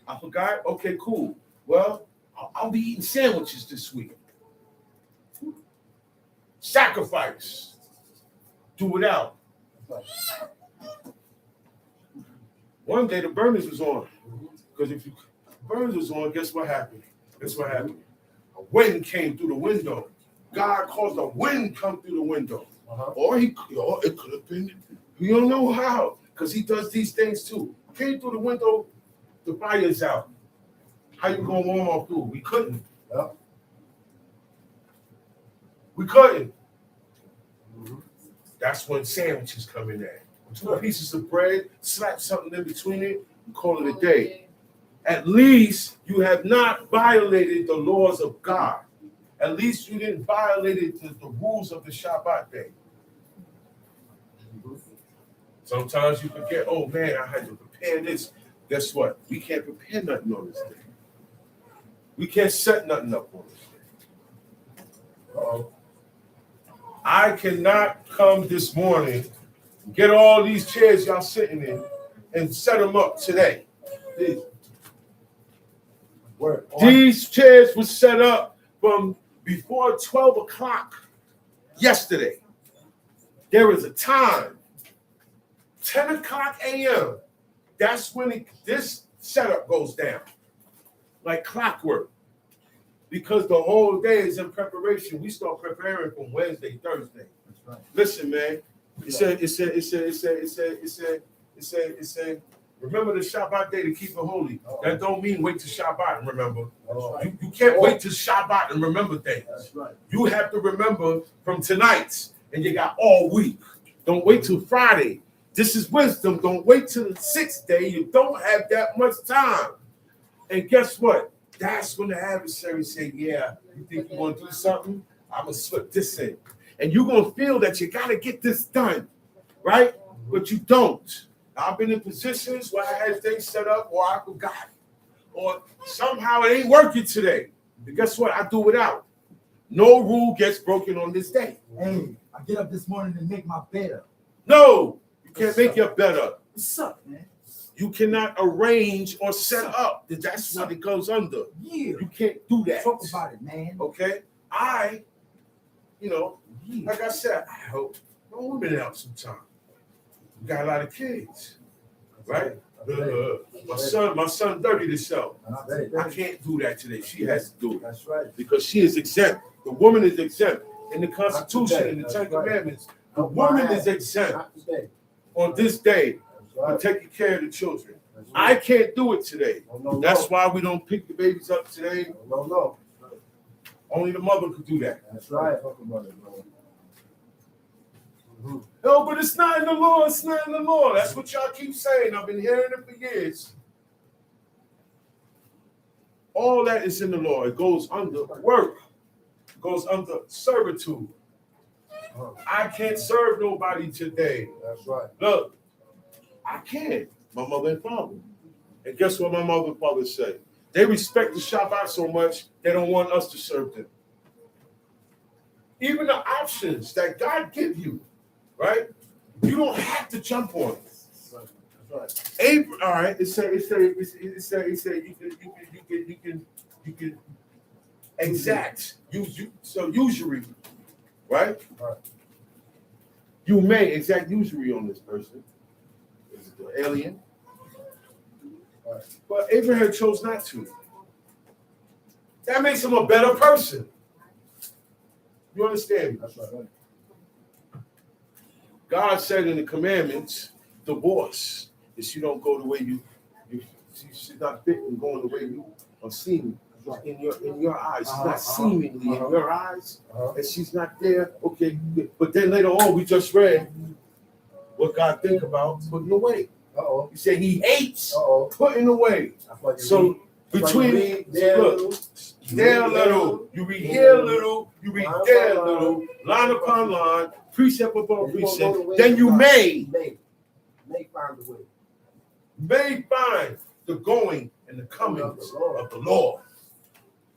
C: I forgot. Okay, cool. Well, I'll be eating sandwiches this week. Sacrifice. Do it out. One day the burners was on. Because if burners was on, guess what happened? Guess what happened? A wind came through the window. God caused a wind come through the window. Or it could have been, you don't know how, because he does these things too. Came through the window, the fire's out. How you gonna warm our food? We couldn't.
F: Yep.
C: We couldn't. That's when sandwiches come in there. 2 pieces of bread, slap something in between it, and call it a day. At least you have not violated the laws of God. At least you didn't violate the rules of the Shabbat day. Sometimes you forget, oh man, I had to prepare this. Guess what? We can't prepare nothing on this day. We can't set nothing up on this day. I cannot come this morning, get all these chairs y'all sitting in, and set them up today. These chairs were set up from before 12 o'clock yesterday. There is a time, 10 o'clock a.m., that's when this setup goes down, like clockwork. Because the whole day is in preparation. We start preparing from Wednesday, Thursday. That's right. Listen, man. It said, remember the Shabbat day to keep it holy. That don't mean wait to Shabbat and remember. You can't wait to Shabbat and remember things. That's right. You have to remember from tonight, and you got all week. Don't wait till Friday. This is wisdom. Don't wait till the 6th day. You don't have that much time. And guess what? That's when the adversary say, yeah, you think you want to do something? I'm going to slip this in. And you're going to feel that you got to get this done, right? But you don't. I've been in positions where I had things set up or I forgot. Or somehow it ain't working today. But guess what? I do it out. No rule gets broken on this day.
B: Hey, I get up this morning and make my bed up.
C: No, you can't make your bed up.
B: What's up, man?
C: You cannot arrange or set up. That's what it goes under.
B: Yeah.
C: You can't do that.
B: Talk about it, man.
C: Okay? Like I said, I hope no women out sometime. We got a lot of kids, right? My son dirty to show. I can't do that today. She has to do it.
F: That's right.
C: Because she is exempt. The woman is exempt. In the Constitution, in the Ten Commandments, the woman is exempt on this day for taking care of the children. I can't do it today. That's why we don't pick the babies up today.
F: No.
C: Only the mother could do that.
F: That's right. Talk about it, bro.
C: No, but it's not in the law. It's not in the law. That's what y'all keep saying. I've been hearing it for years. All that is in the law. It goes under work. It goes under servitude. I can't serve nobody today.
F: That's right.
C: Look, I can't. My mother and father. And guess what my mother and father say? They respect the Shabbat so much, they don't want us to serve them. Even the options that God give you, right? You don't have to jump on it.
F: That's right.
C: All right. It say you can exact usury, right?
F: Right.
C: You may exact usury on this person. Is it the alien?
F: Right.
C: But Abraham chose not to. That makes him a better person. You understand me?
F: That's right.
C: God said in the commandments, divorce if she don't go the way she's not fit and going the way you are seeming in your eyes. She's not seemingly in your eyes, and she's not there. Okay, but then later on we just read what God think about putting away. He said he hates putting away. So between there a little, you read here a little, you read there a little, line upon line, precept upon precept, then you may
F: find the way.
C: May find the going and the comings of the Lord.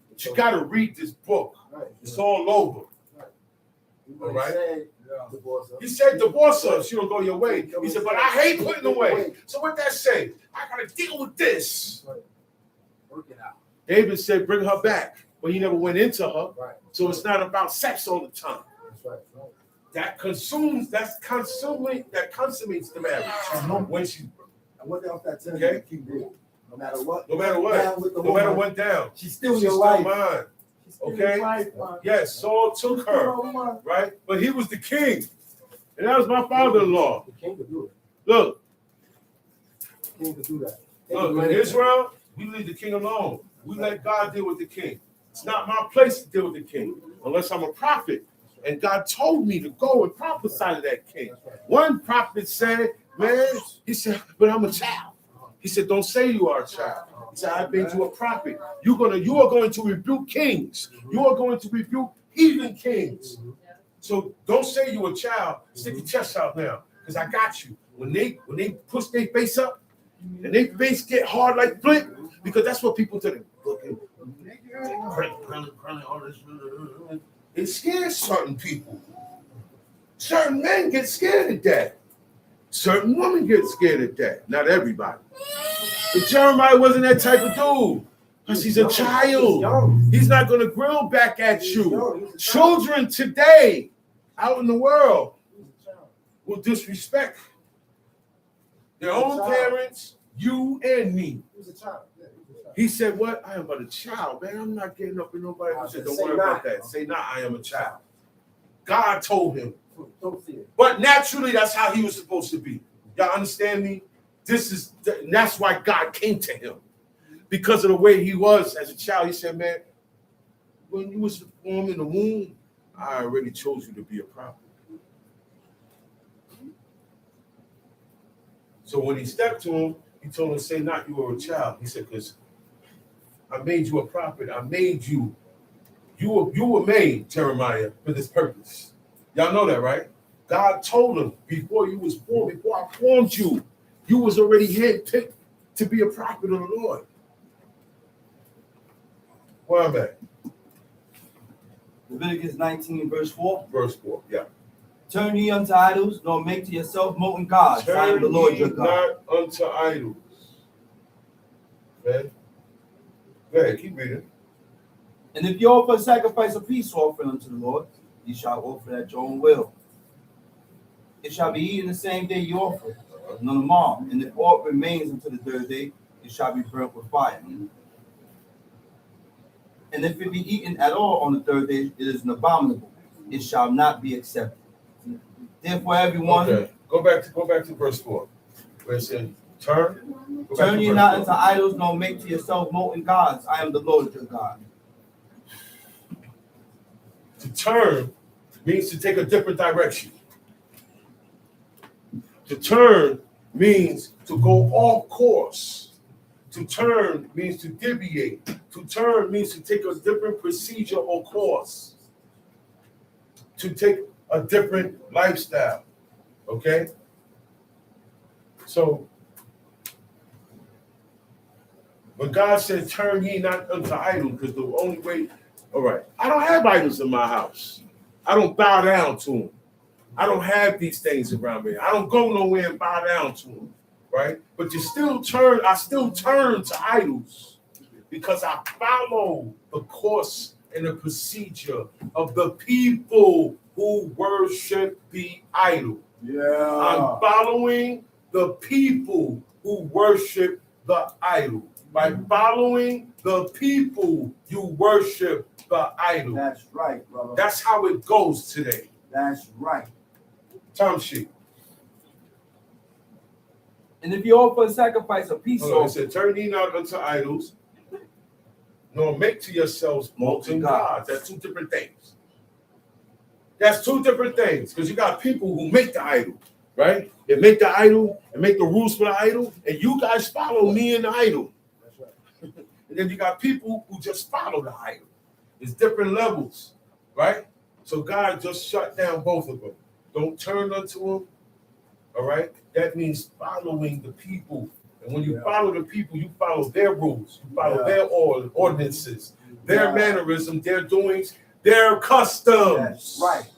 C: But you got to read this book. It's all over. All right? He said, divorce her if she don't go your way. He said, but I hate putting away. So what that say? I got to deal with this.
F: Work it out.
C: David said, bring her back. But he never went into her.
F: Right.
C: So it's not about sex all the time.
F: That's right.
C: That consummates the marriage. When she,
B: What else that tells
C: Okay.
B: you to keep doing? No matter what.
C: no matter
B: Down
C: what,
B: with the
C: no matter
B: woman.
C: what down,
B: She's still
C: she's
B: your
C: still
B: wife.
C: mine.
B: She's still
C: Okay.
B: your wife, man.
C: Yes, Saul took her,
B: Your wife.
C: right? But he was the king. And that was my father-in-law.
F: The king could do it.
C: Look,
F: The king could do that.
C: in Israel, we leave the king alone. We let God deal with the king. It's not my place to deal with the king unless I'm a prophet. And God told me to go and prophesy to that king. One prophet said, man, he said, but I'm a child. He said, don't say you are a child. He said, I made you a prophet. You are going to rebuke kings. You are going to rebuke heathen kings. So don't say you're a child. Stick your chest out now, because I got you. When they push their face up and their face get hard like flint, because that's what people do. It scares certain people. Certain men get scared at that. Certain women get scared at that. Not everybody. But Jeremiah wasn't that type of dude. Because he's a child. He's not going to grill back at you. Children today out in the world will disrespect their own parents, you and me. He said, what? I am but a child, man. I'm not getting up in nobody. He said, don't worry about that. Say not, I am a child. God told him. But naturally, that's how he was supposed to be. Y'all understand me? That's why God came to him. Because of the way he was as a child. He said, man, when you was formed in the womb, I already chose you to be a prophet. So when he stepped to him, he told him, say not, you were a child. He said, because I made you a prophet. I made you. You were made, Jeremiah, for this purpose. Y'all know that, right? God told him before you was born, before I formed you, you was already handpicked to be a prophet of the Lord. Where am I at?
H: Leviticus 19, verse 4.
C: Verse 4, yeah.
H: Turn ye unto idols, nor make to yourself molten gods. I am the
C: Turn
H: Lord
C: ye
H: your God.
C: not unto idols. Okay? Go ahead, keep reading.
H: And if you offer a sacrifice of peace offering unto the Lord, ye shall offer at your own will. It shall be eaten the same day you offer it, and on the morrow. And if aught remains until the third day, it shall be burnt with fire. And if it be eaten at all on the third day, it is an abominable. It shall not be accepted. Therefore, everyone.
C: Okay. Go back to verse 4. Where it says, turn.
H: Turn ye not into idols, nor make to yourself molten gods. I am the Lord your God.
C: To turn means to take a different direction. To turn means to go off course. To turn means to deviate. To turn means to take a different procedure or course. To take a different lifestyle. Okay? So, when God said, turn ye not unto idols, because the only way, all right, I don't have idols in my house. I don't bow down to them. I don't have these things around me. I don't go nowhere and bow down to them, right? But I still turn to idols because I follow the course and the procedure of the people who worship the idol.
B: Yeah.
C: I'm following the people who worship the idol. By following the people, you worship the idol.
B: That's right, brother.
C: That's how it goes today.
B: That's right.
C: Time sheet.
H: And if you offer a sacrifice of peace
C: It said, turn ye not unto idols, nor make to yourselves molten gods. That's two different things. That's two different things. Because you got people who make the idol, right? They make the idol and make the rules for the idol, and you guys follow me in the idol. And then you got people who just follow the idol. It's different levels, right? So God just shut down both of them. Don't turn unto them, all right? That means following the people. And when you follow the people, you follow their rules. You follow their ordinances, their mannerisms, their doings, their customs.
B: Right.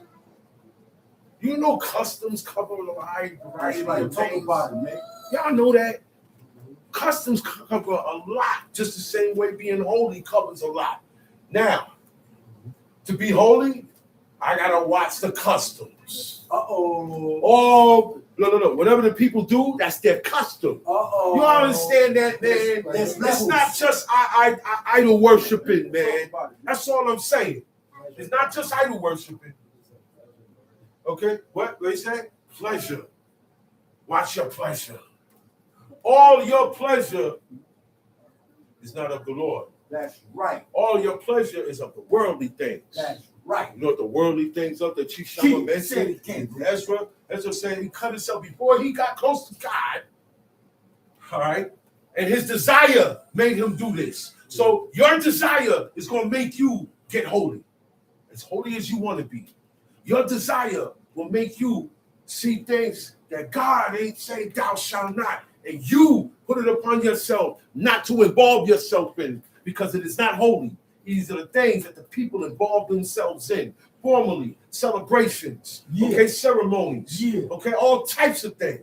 C: You know customs cover a variety of
B: Talk
C: things.
B: about it, man.
C: Y'all know that. Customs cover a lot, just the same way being holy covers a lot. Now, to be holy, I gotta watch the customs. Oh, no. Whatever the people do, that's their custom. You understand that, man? It's not just idol worshiping, man. That's all I'm saying. It's not just idol worshiping. Okay, what they say? Pleasure. Watch your pleasure. All your pleasure is not of the Lord.
B: That's right.
C: All your pleasure is of the worldly things.
B: That's right.
C: You know what the worldly things of the Chief Shama mentioned? Ezra said he cut himself before he got close to God. All right? And his desire made him do this. So your desire is going to make you get holy. As holy as you want to be. Your desire will make you see things that God ain't saying thou shalt not. And you put it upon yourself not to involve yourself in because it is not holy. These are the things that the people involve themselves in. Formally, celebrations, okay, ceremonies, okay, all types of things.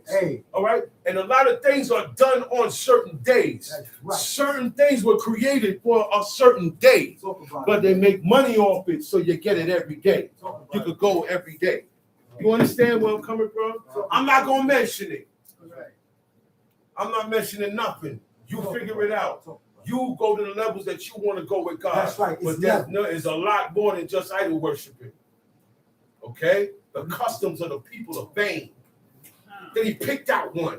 C: All right? And a lot of things are done on certain days. Right. Certain things were created for a certain day, but they make money off it, so you get it every day. You could go every day. You understand where I'm coming from? I'm not going to mention it. I'm not mentioning nothing. You figure it out. You go to the levels that you want to go with God.
B: That's right.
C: But there's a lot more than just idol worshiping. Okay? The customs of the people are vain. Then he picked out one.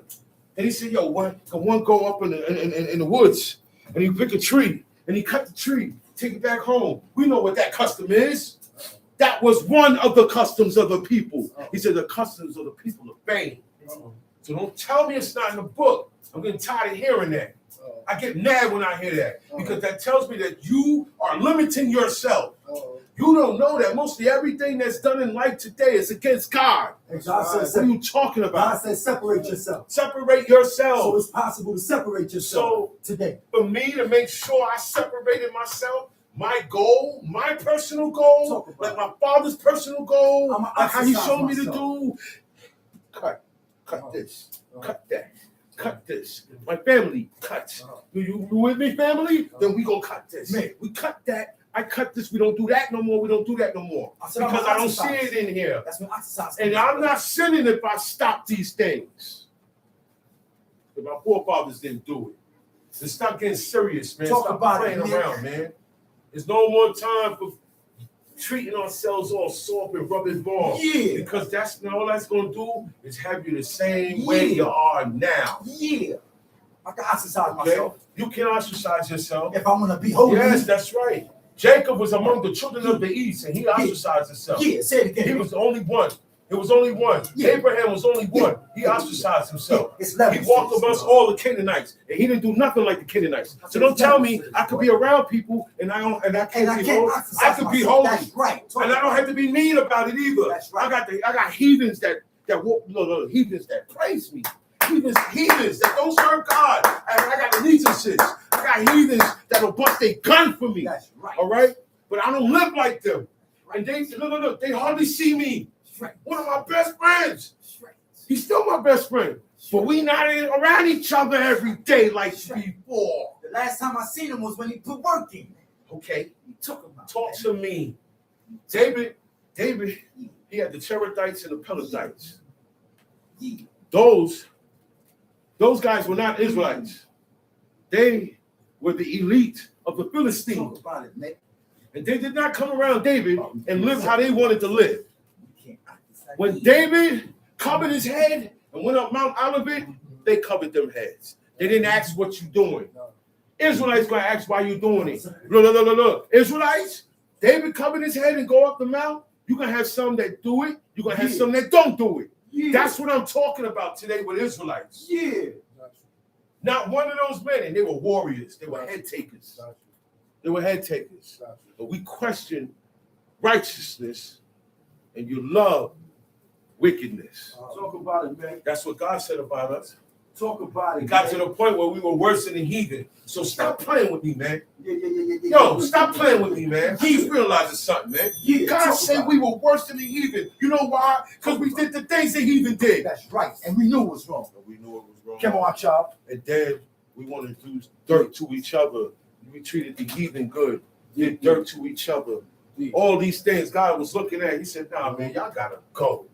C: And he said, yo, one go up in the woods. And he pick a tree. And he cut the tree. Take it back home. We know what that custom is. That was one of the customs of the people. He said the customs of the people are vain. So don't tell me it's not in the book. I'm getting tired of hearing that. I get mad when I hear that because that tells me that you are limiting yourself. You don't know that mostly everything that's done in life today is against God.
B: God says,
C: what are you talking about?
B: God says separate yourself.
C: Separate yourself.
B: So it's possible to separate yourself today.
C: For me to make sure I separated myself, my goal, my personal goal, like my father's personal goal, like how he showed me to do, cut this, cut that. Cut this. My family cuts. You with me, family? Then we gonna cut this. Man, we cut that. I cut this. We don't do that no more. We don't do that no more. Because I don't see it in here.
B: That's when exercise.
C: And I'm not sinning if I stop these things. But my forefathers didn't do it. Let's stop getting serious, man.
B: Talk
C: stop
B: about
C: playing
B: it,
C: around, man. There's no more time for treating ourselves all soft and rubbing balls. Because that's all that's going to do is have you the same way you are now.
B: I can exercise myself.
C: You can ostracise yourself.
B: If I'm going to be holy.
C: Yes, that's right. Jacob was among the children of the east, and he ostracized himself.
B: Say it again.
C: He was the only one. It was only one. Abraham was only one. He ostracized himself. He walked amongst all the Canaanites, and he didn't do nothing like the Canaanites. So don't tell me I could be around people and I can't be holy. I could be holy. That's right. And I don't have to be mean about it either. That's right. I got heathens that heathens that praise me. Heathens that don't serve God. And I got allegiances. I got heathens that'll bust their gun for me. That's right. All right? But I don't live like them. And they hardly see me. One of my best friends. He's still my best friend. But we not around each other every day like before.
B: The last time I seen him was when he put work in.
C: Okay. Talk to me. David, he had the Cherethites and the Pelethites. Those guys were not Israelites. They were the elite of the Philistines. And they did not come around David and live how they wanted to live. When David covered his head and went up Mount Olivet, they covered them heads. They didn't ask what you doing. Israelites gonna ask why you doing it. Look. Israelites, David covered his head and go up the mount. You're gonna have some that do it, you're gonna have some that don't do it. That's what I'm talking about today with Israelites. Not one of those men, and they were warriors, they were head takers. They were head takers. But we question righteousness and you love wickedness.
B: Talk about it, man.
C: That's what God said about us.
B: Talk about it.
C: It got to the point where we were worse than the heathen. So stop playing with me, man.
B: Yeah.
C: Yo, stop playing with me, man. He realizes something, man. God said we were worse than the heathen. You know why? Because we did the things the heathen did.
B: That's right. And we knew it was wrong.
C: We knew it was wrong.
B: Come on, child.
C: And then we wanted to do dirt to each other. We treated the heathen good. Did dirt to each other. All these things God was looking at. He said, nah, man, y'all got to go.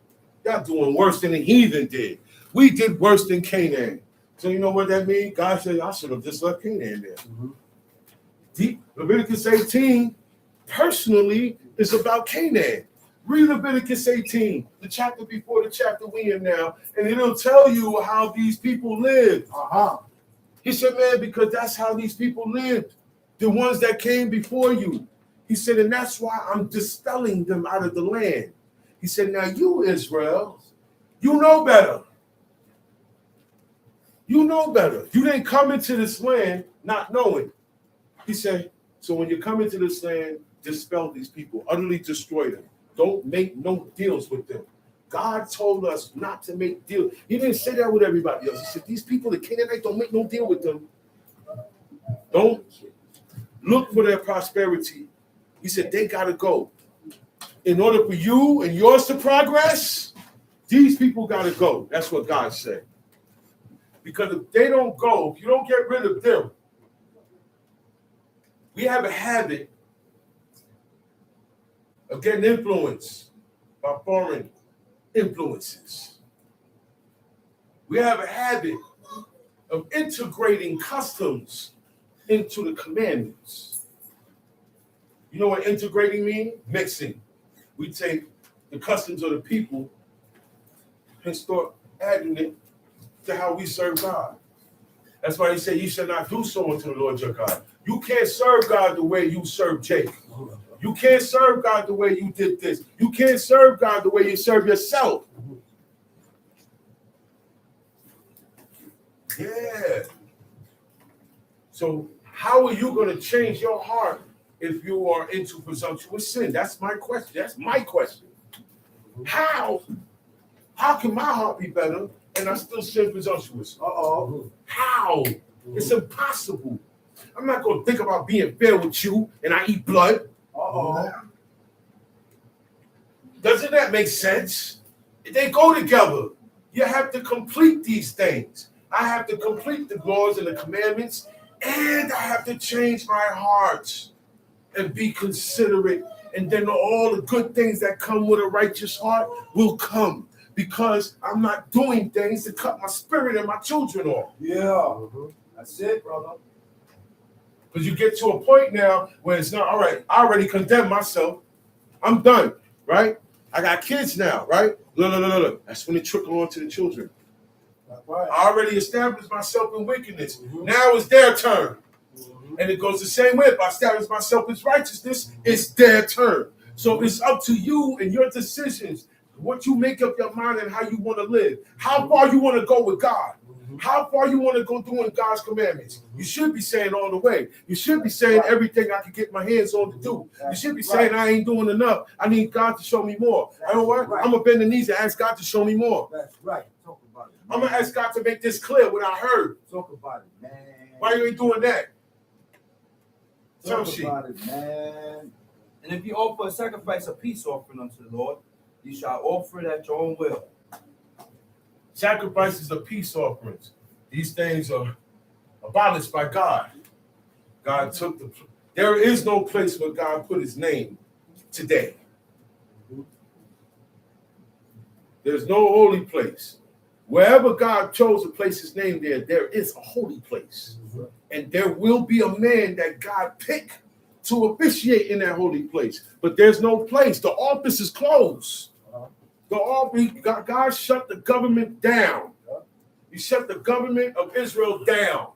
C: Y'all doing worse than the heathen did. We did worse than Canaan. So you know what that means? God said, I should have just left Canaan there. Leviticus 18, personally, is about Canaan. Read Leviticus 18, the chapter before the chapter we in now, and it'll tell you how these people lived. He said, man, because that's how these people lived. The ones that came before you. He said, and that's why I'm dispelling them out of the land. He said, now you, Israel, you know better. You know better. You didn't come into this land not knowing. He said, so when you come into this land, dispel these people, utterly destroy them. Don't make no deals with them. God told us not to make deals. He didn't say that with everybody else. He said, these people, the Canaanites, don't make no deal with them. Don't look for their prosperity. He said, they got to go. In order for you and yours to progress, these people got to go. That's what God said. Because if they don't go, if you don't get rid of them, we have a habit of getting influenced by foreign influences. We have a habit of integrating customs into the commandments. You know what integrating means? Mixing. We take the customs of the people and start adding it to how we serve God. That's why he said, you shall not do so unto the Lord your God. You can't serve God the way you serve Jacob. You can't serve God the way you did this. You can't serve God the way you serve yourself. Yeah. So how are you going to change your heart if you are into presumptuous sin? That's my question. That's my question. How can my heart be better and I still sin presumptuous? How? It's impossible. I'm not going to think about being fair with you and I eat blood. Doesn't that make sense? They go together. You have to complete these things. I have to complete the laws and the commandments, and I have to change my heart and be considerate. And then all the good things that come with a righteous heart will come because I'm not doing things to cut my spirit and my children off.
B: That's it, brother.
C: Because you get to a point now where it's not, all right, I already condemned myself. I'm done, right? I got kids now, right? Look. That's when it trickle on to the children.
B: Right.
C: I already established myself in wickedness. Now it's their turn. And it goes the same way. If I establish myself in righteousness, it's their turn. So it's up to you and your decisions, what you make up your mind and how you want to live. How far you want to go with God. How far you want to go doing God's commandments. You should be saying all the way. You should be saying everything I can get my hands on to do. You should be saying I ain't doing enough. I need God to show me more. You know what? I'm going to bend the knees and ask God to show me more.
B: That's right. Talk about it.
C: I'm going to ask God to make this clear what I heard.
B: Talk about it, man.
C: Why you ain't doing that?
B: Talk about it, man.
H: And if you offer a sacrifice of peace offering unto the Lord, you shall offer it at your own will.
C: Sacrifices of peace offerings. These things are abolished by God. God took the. There is no place where God put his name today. There's no holy place. Wherever God chose to place his name there, there is a holy place. And there will be a man that God picked to officiate in that holy place. But there's no place. The office is closed. God shut the government down. He shut the government of Israel down.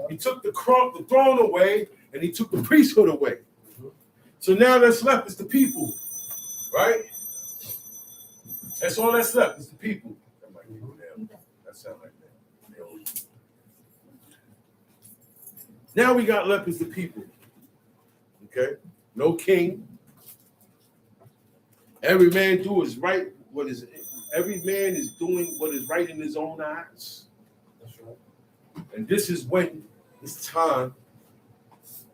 C: He took the throne away, and he took the priesthood away. So now that's left is the people, right? That's all that's left is the people. That might go down. That sound like that. Now we got left is the people. Okay? No king. Every man do is right. Every man is doing what is right in his own eyes. That's right. And this is when it's time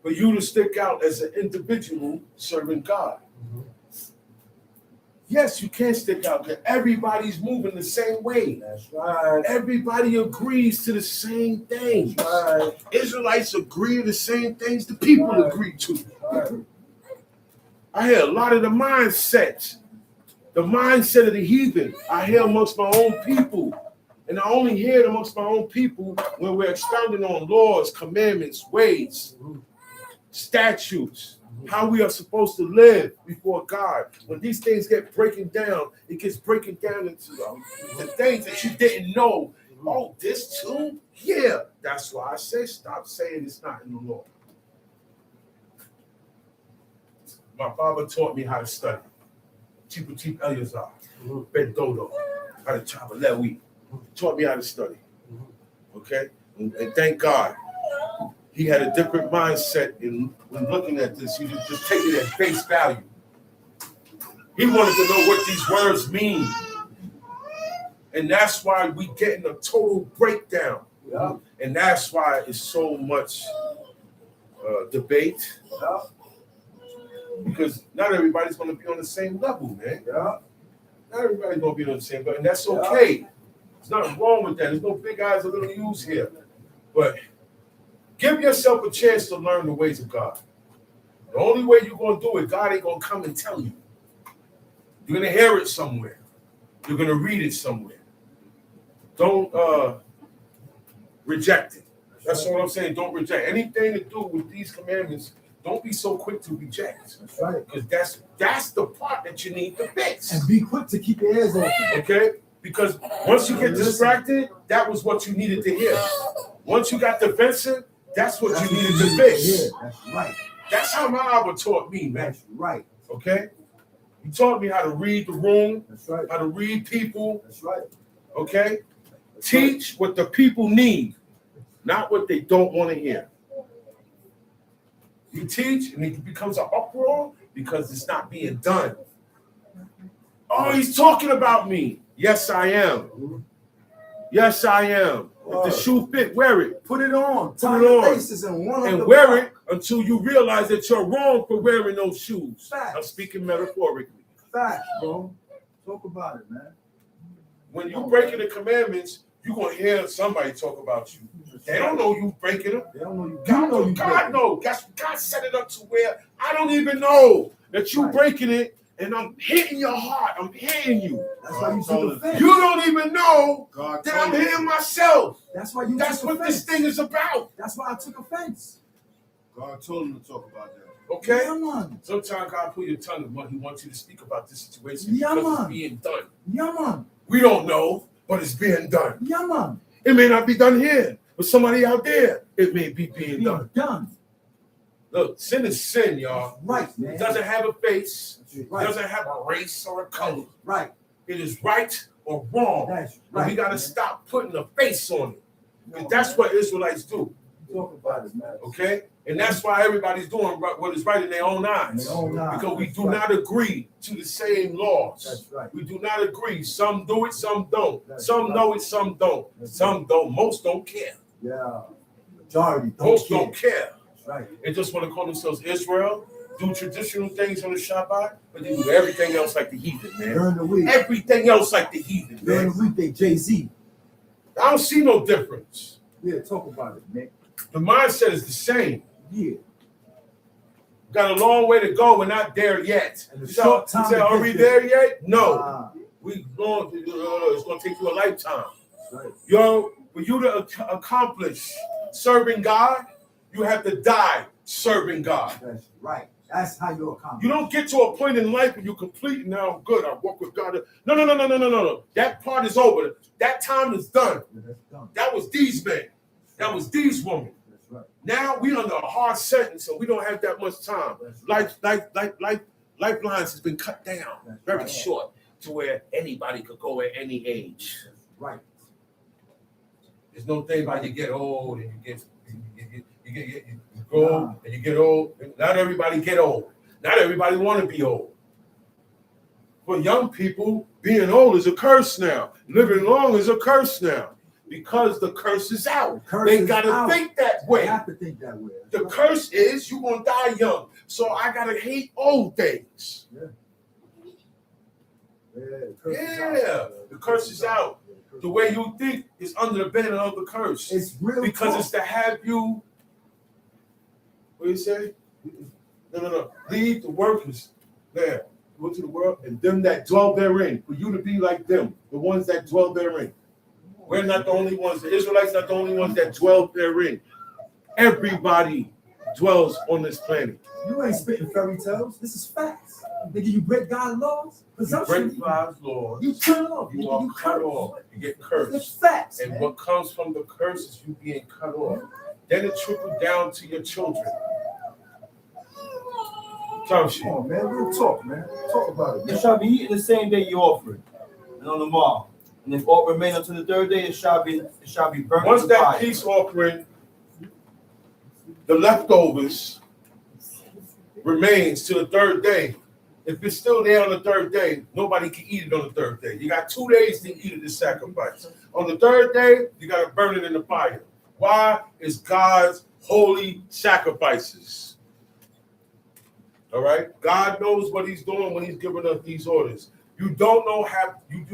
C: for you to stick out as an individual serving God. Yes, you can stick out because everybody's moving the same way.
F: That's right.
C: Everybody agrees to the same things.
F: That's right.
C: Israelites agree to the same things the people agree to.
F: Right.
C: I hear a lot of the mindset of the heathen. I hear amongst my own people. And I only hear it amongst my own people when we're expounding on laws, commandments, ways, statutes, how we are supposed to live before God. When these things get breaking down, it gets breaking down into the things that you didn't know. Oh, this too? Yeah. That's why I say stop saying it's not in the law. My father taught me how to study. Chief Eleazar, Ben Dodo, how to chop a Lewi. Taught me how to study. Okay? And thank God. He had a different mindset when looking at this. You just take it at face value. He wanted to know what these words mean. And that's why we getting a total breakdown. Yeah. And that's why it's so much debate. Yeah. Because not everybody's going to be on the same level, man. Yeah. Not everybody's going to be on the same level. And that's okay. Yeah. There's nothing wrong with that. There's no big eyes or little U's here. But give yourself a chance to learn the ways of God. The only way you're going to do it, God ain't going to come and tell you. You're going to hear it somewhere. You're going to read it somewhere. Don't reject it. That's what I'm saying. Don't reject anything to do with these commandments. Don't be so quick to reject. That's right. Because that's the part that you need to fix.
B: And be quick to keep your ears open.
C: Okay? Because once you get distracted, that was what you needed to hear. Once you got defensive, that's what you needed to fix.
B: Yeah, that's right.
C: That's how my Abba taught me, man.
B: That's right.
C: Okay? He taught me how to read the room.
B: That's right.
C: How to read people.
B: That's right.
C: Okay? That's teach right. What the people need, not what they don't want to hear. You teach, and it becomes an uproar because it's not being done. Oh, he's talking about me. Yes, I am. Yes, I am. If the shoe fit, wear it.
B: Put it on.
C: Put it on. And wear it until you realize that you're wrong for wearing those shoes.
B: Facts.
C: I'm speaking metaphorically.
B: Facts, bro. Talk about it, man.
C: When you breaking the commandments, you're going to hear somebody talk about you. They don't know you breaking them.
B: They don't know you.
C: God knows. God set it up to where I don't even know that you breaking it, and I'm hitting your heart. I'm hitting you.
B: That's why you took offense.
C: You don't even know that I'm hitting myself.
B: That's why you.
C: That's what this thing is about.
B: That's why I took offense.
F: God told him to talk about that.
C: Okay?
B: Yeah, man.
C: Sometimes God put your tongue in what He wants you to speak about this situation
B: because
C: it's being done.
B: Yeah, man.
C: We don't know, but it's being done.
B: Yeah, man.
C: It may not be done here, but somebody out there, it may be being done. Look, sin is sin, y'all.
B: Right, man.
C: It doesn't have a face.
B: Right.
C: It doesn't have a race or a color.
B: Right.
C: It is right or wrong.
B: That's right.
C: And we got to stop putting a face on it. Because that's what Israelites do.
B: Talk about it, man.
C: Okay? And that's why everybody's doing what is right in their own eyes. Because we do not agree to the same laws.
B: That's right.
C: We do not agree. Some do it, some don't. Some know it, some don't. Some don't. Most don't care.
B: Yeah. Majority don't
C: Most
B: care.
C: don't care.
B: That's right.
C: They just want to call themselves Israel, do traditional things on the Shabbat, but they do everything else like the heathen, man.
B: During the week.
C: Everything else like the heathen,
B: During
C: man.
B: the week, they Jay-Z.
C: I don't see no difference.
B: Yeah, talk about it, man.
C: The mindset is the same.
B: Yeah.
C: Got a long way to go. We're not there yet.
B: And the
C: You
B: short
C: say,
B: time to
C: are
B: get
C: we
B: there.
C: there yet? No.
B: That's
C: It's going to take you a lifetime.
B: right.
C: Yo, for you to accomplish serving God, you have to die serving God.
B: That's right. That's how you accomplish.
C: You don't get to a point in life where you're complete and now I'm good. I walk with God. No. That part is over. That time is done.
B: Yeah, that's done.
C: That was these men. That was these women.
B: That's right.
C: Now we under a hard sentence and we don't have that much time. Lifelines has been cut down
B: That's
C: very
B: right.
C: short to where anybody could go at any age.
B: That's right.
C: There's no thing about you get old and you grow and you get old. Not everybody get old. Not everybody want to be old. For young people, being old is a curse now. Living long is a curse now because the curse is out. They got to think that way.
B: They have to think that way. That's
C: The
B: right.
C: curse is you're going to die young. So I got to hate old things.
B: Yeah,
C: The curse is out. The way you think is under the banner of the curse.
B: It's real
C: Because
B: talk.
C: it's to have you, what do you say? No. Leave the workers there. Go to the world and them that dwell therein. For you to be like them, the ones that dwell therein. We're not the only ones. The Israelites not the only ones that dwell therein. Everybody dwells on this planet.
B: You ain't spitting fairy tales. This is facts. Nigga, you break God's laws.
C: You
B: Presumption.
C: break God's laws.
B: You turn off.
C: You
B: Nigga,
C: are
B: you
C: cut
B: curse.
C: off. You get
B: It's
C: cursed.
B: facts,
C: And
B: man.
C: what comes from the curse is you being cut off. Then it trickles down to your children.
B: Come on, man. Real talk, man. Talk about it,
H: It
B: man.
H: shall be eaten the same day you offer it, and on the morrow. And if aught remain until the third day, it shall be burnt
C: Once
H: with
C: that
H: fire.
C: peace offering, the leftovers remains to the third day. If it's still there on the third day, nobody can eat it on the third day. You got 2 days to eat it as sacrifice. On the third day, you got to burn it in the fire. Why? It's God's holy sacrifices. All right? God knows what he's doing when he's giving us these orders. You do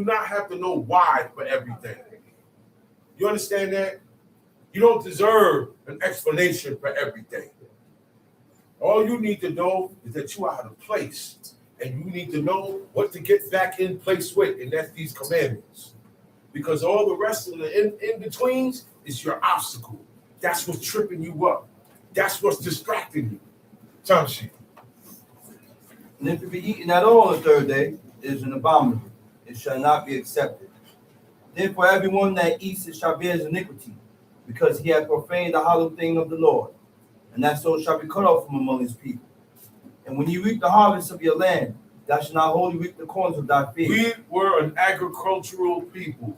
C: not have to know why for everything. You understand that? You don't deserve an explanation for everything. All you need to know is that you are out of place. And you need to know what to get back in place with, and that's these commandments. Because all the rest of the in-betweens is your obstacle. That's what's tripping you up. That's what's distracting you. Time sheet.
H: And if it be eaten at all on the third day, it is an abomination. It shall not be accepted. Therefore, everyone that eats it shall bear his iniquity, because he hath profaned the hallowed thing of the Lord. And that soul shall be cut off from among his people. And when you reap the harvest of your land, thou shalt not wholly reap the corns of thy field.
C: We were an agricultural people.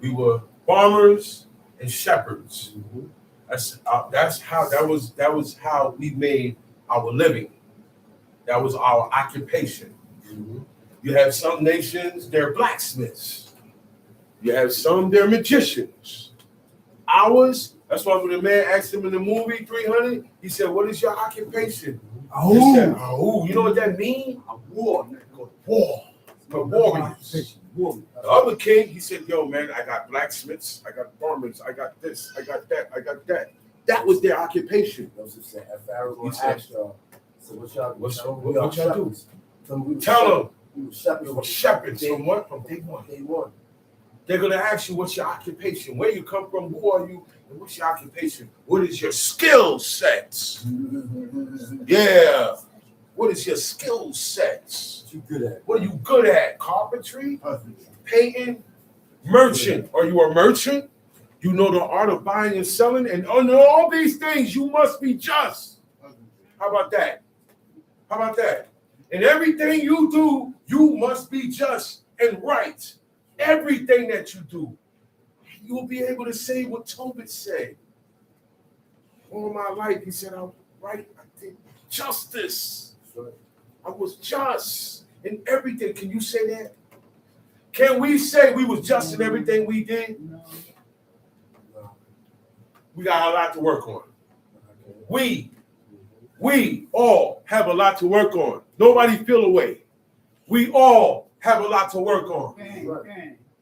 C: We were farmers and shepherds. That was how we made our living. That was our occupation. You have some nations, they're blacksmiths. You have some, they're magicians. Ours, that's why when the man asked him in the movie 300, he said, "What is your occupation?" He said, "Oh, you know what that means?
B: War.
C: War. The warriors." The other king, he said, "Yo, man, I got blacksmiths, I got farmers, I got this, I got that, I got that." That was their occupation.
F: Joseph said, "If Pharaoh
C: He
F: will
C: said,
F: ask y'all, so what y'all
C: what y'all do?
F: do?
C: Tell them.
F: We were shepherds.
C: We were shepherds from what? From day one.
F: Day one.
C: They're going to ask you, what's your occupation? Where you come from? Who are you? And what's your occupation? What is your skill set? Yeah. What is your skill set?
F: What you good at?
C: What are you good at? Carpentry? Painting? Merchant? Are you a merchant? You know the art of buying and selling? And on all these things, you must be just. How about that? How about that? In everything you do, you must be just and right. Everything that you do, you will be able to say what Tobit said. All my life, he said, I was right. I did justice. I was just in everything. Can you say that? Can we say we was just in everything we did? We got a lot to work on. We all have a lot to work on. Nobody feel away. We all have a lot to work on.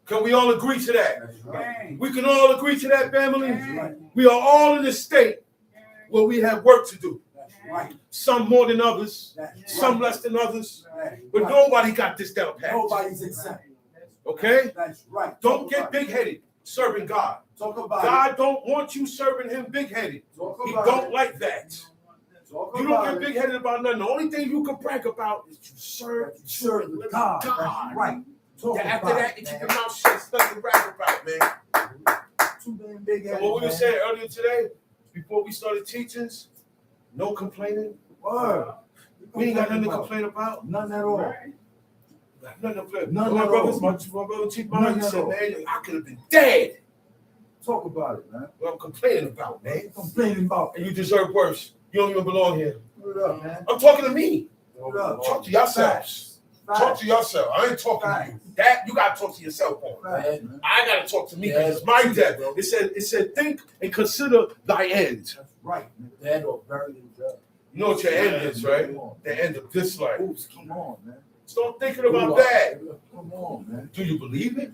C: Can we all agree to that? We can all agree to that, family? We are all in a state where we have work to do. Some more than others, some less than others, but nobody got this down pat.
B: Nobody's exempt.
C: Okay?
B: That's right.
C: Don't get big-headed serving God.
B: Talk about
C: God don't want you serving him big-headed.
B: it. Talk
C: He
B: about
C: don't
B: it.
C: like that. You don't get big-headed about nothing. The only thing you can brag about is you serve
B: the God. That's right. Talk
C: After
B: about
C: that,
B: it,
C: you keep
B: man.
C: your mouth shut. It's nothing to brag about, man.
B: Too damn big
C: And what we were saying earlier today, before we started teachings, no complaining.
B: Word.
C: We ain't got nothing to complain about.
B: Nothing at all.
C: Nothing to complain.
B: None
C: My
B: at
C: brothers,
B: all.
C: my brother Chief
B: None
C: Mike
B: at
C: said,
B: all.
C: man, I could have been dead.
B: Talk about it, man.
C: What I'm complaining about, man.
B: Complaining about.
C: And you deserve worse. You don't even belong here.
B: Put it up, man.
C: I'm talking to me.
B: Put it up.
C: Talk to yourselves. Talk to yourself. I ain't talking to you. That you gotta talk to yourself on.
B: Right.
C: I gotta talk to me because it's my death. It said think and consider thy end.
B: That's right, man.
F: Dead or buried in jail.
C: You know what your end is, right? The end of this life.
B: Oops, come on, man.
C: Start thinking about that.
B: Come on, man.
C: Do you believe it?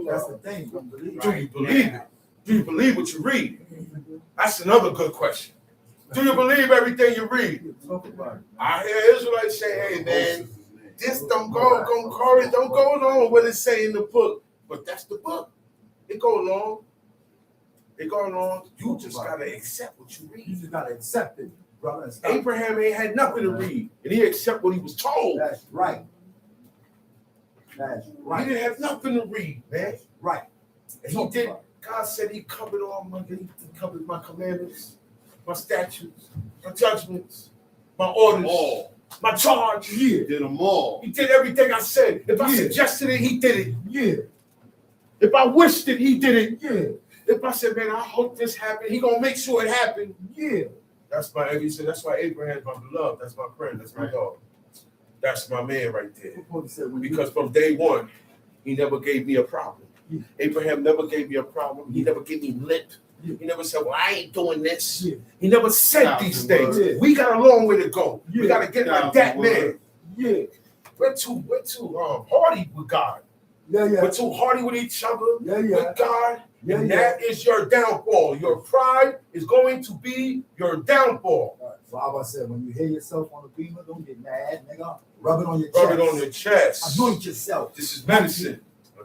B: That's the thing. Don't believe
C: Do you believe it? Do you believe what you read? That's another good question. Do you believe everything you read?
B: Talk about it.
C: I hear Israelites say, hey man, this don't go along with it say in the book. But that's the book. It go along. It go along. You just gotta accept what you
B: You
C: read.
B: just gotta accept it, brother. And stop.
C: Abraham ain't had nothing to read. And he accept what he was told.
B: That's right. That's
C: He
B: right.
C: didn't have nothing to read, man.
B: Right.
C: And he did. God said he covered all my, he covered my commandments, my statutes, my judgments, my orders, my charge.
B: Yeah.
F: Did them all.
C: He did everything I said. If I
B: Yeah.
C: suggested it, he did it.
B: Yeah.
C: If I wished it, he did it.
B: Yeah.
C: If I said, man, I hope this happened, he gonna make sure it happened.
B: Yeah.
C: That's my, he said, that's why Abraham's my beloved. That's my friend. That's my dog. That's my man right there.
B: What he said when you-
C: Because from day one, he never gave me a problem.
B: Yeah.
C: Abraham never gave me a problem. He never gave me lip.
B: Yeah.
C: He never said, well, I ain't doing this.
B: Yeah.
C: He never said
F: Thousand
C: these things.
B: words.
C: We got a long way to go. We
B: Yeah.
C: got to get like
F: Thousand
C: that man.
F: words.
B: Yeah.
C: We're too hardy with God.
B: Yeah. Yeah.
C: We're too hardy with each other,
B: Yeah. Yeah.
C: with God.
B: Yeah.
C: And
B: Yeah.
C: that is your downfall. Your pride is going to be your downfall.
B: Right. So I said, when you hear yourself on the beamer, don't get mad, nigga. Rub it on your chest.
C: Rub it on your chest.
B: Anoint yourself.
C: This is medicine.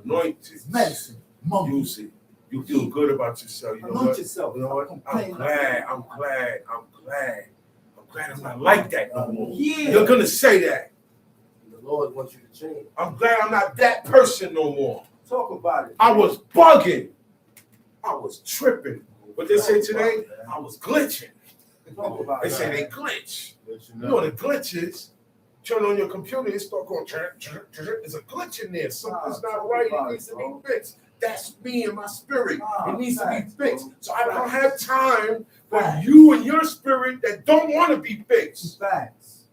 C: Anointed.
B: It's medicine. Monkey.
C: Use it. You feel good about yourself. You know
B: Anoint
C: what?
B: yourself.
C: You know what?
B: Stop
C: I'm
B: complaining.
C: glad I'm not like that no more.
B: Yeah.
C: You're gonna say that.
F: The Lord wants you to change.
C: I'm glad I'm not that person no more.
B: Talk about it.
C: I was bugging. I was tripping. What they say today? I was glitching.
B: Talk about
C: They
B: it.
C: say they glitch.
F: Let
C: You know what a glitch is? Turn on your computer, it start going. There's a glitch in there. Something's not right. It needs to be fixed. That's me and my spirit. It needs to be fixed. So I don't have time for you and your spirit that don't want to be fixed.
B: Facts.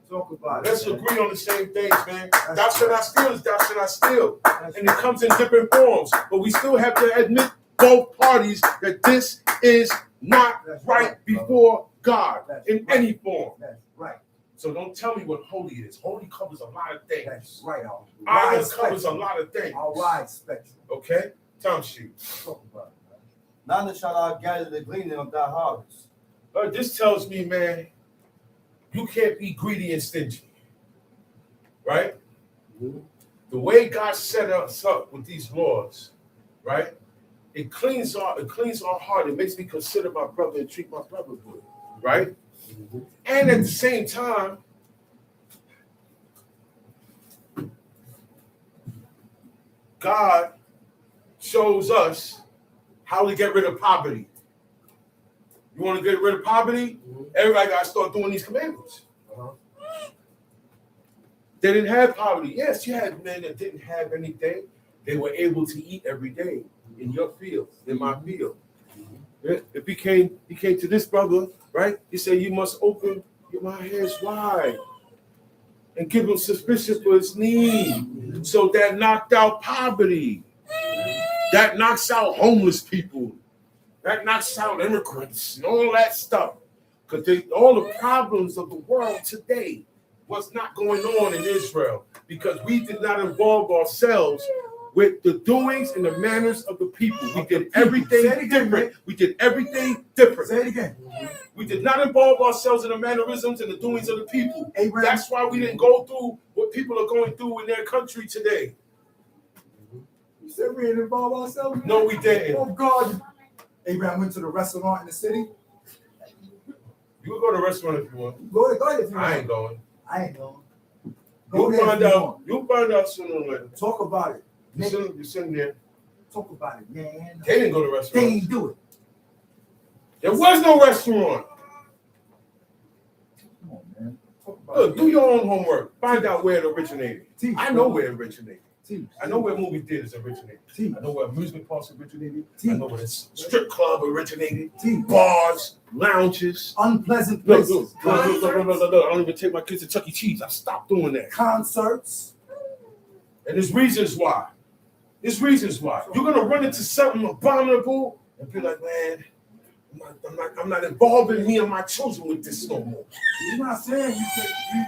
B: Talk about it.
C: Let's
B: man.
C: agree on the same things, man. Thou shalt not steal is thou shalt not steal. And it comes in different forms. But we still have to admit, both parties, that this is not right before God in any form.
B: That's right.
C: So don't tell me what holy is. Holy covers a lot of things.
B: That's right.
C: Honor covers a lot of things.
B: All wide spectrum.
C: Okay? Time sheet.
B: Talk about it, man.
H: Neither shall I gather the gleaning of thy harvest.
C: This tells me, man, you can't be greedy and stingy. Right? The way God set us up with these laws, right? It cleans our heart. It makes me consider my brother and treat my brother good. Right? And at the same time, God shows us how to get rid of poverty. You want to get rid of poverty? Everybody got to start doing these commandments. They didn't have poverty. Yes, you had men that didn't have anything. They were able to eat every day in your field, in my field. If he came to this brother, right? He said, you must open my hands wide and give him sufficient for his need. So that knocked out poverty. That knocks out homeless people. That knocks out immigrants and all that stuff. Because all the problems of the world today was not going on in Israel because we did not involve ourselves with the doings and the manners of the people. We did everything different. We did everything different.
B: Say it again.
C: We did not involve ourselves in the mannerisms and the doings of the people.
B: Abraham.
C: That's why we didn't go through what people are going through in their country today.
B: You said we didn't involve ourselves?
C: No, we didn't.
B: Oh, God. Abraham went to the restaurant in the city.
C: You can go to a restaurant if you want.
E: Go ahead if you want.
C: I ain't going.
E: I ain't going.
C: You'll
E: there if
C: find
E: you
C: out.
E: want.
C: You'll find out sooner or later.
E: Talk about it.
C: You're sitting there.
E: Talk about it, man.
C: They didn't go to
E: They
C: restaurants.
E: ain't do it.
C: There was no restaurant.
E: Come on, man. Talk about
C: Look,
E: it.
C: do your own homework. Find out where it originated.
E: Teach,
C: I know
E: bro.
C: where it originated.
E: Teach.
C: I know where movie theaters originated.
E: Teach.
C: I know where amusement parks originated.
E: Teach.
C: I know where the strip club originated.
E: Teach.
C: Bars, lounges.
E: Unpleasant
C: Look,
E: places.
C: look. I don't even take my kids to Chuck E. Cheese. I stopped doing that.
E: Concerts.
C: And there's reasons why. There's reasons why. You're gonna run into something abominable and be like, man, I'm not involving me and my children with this no more.
E: You're not saying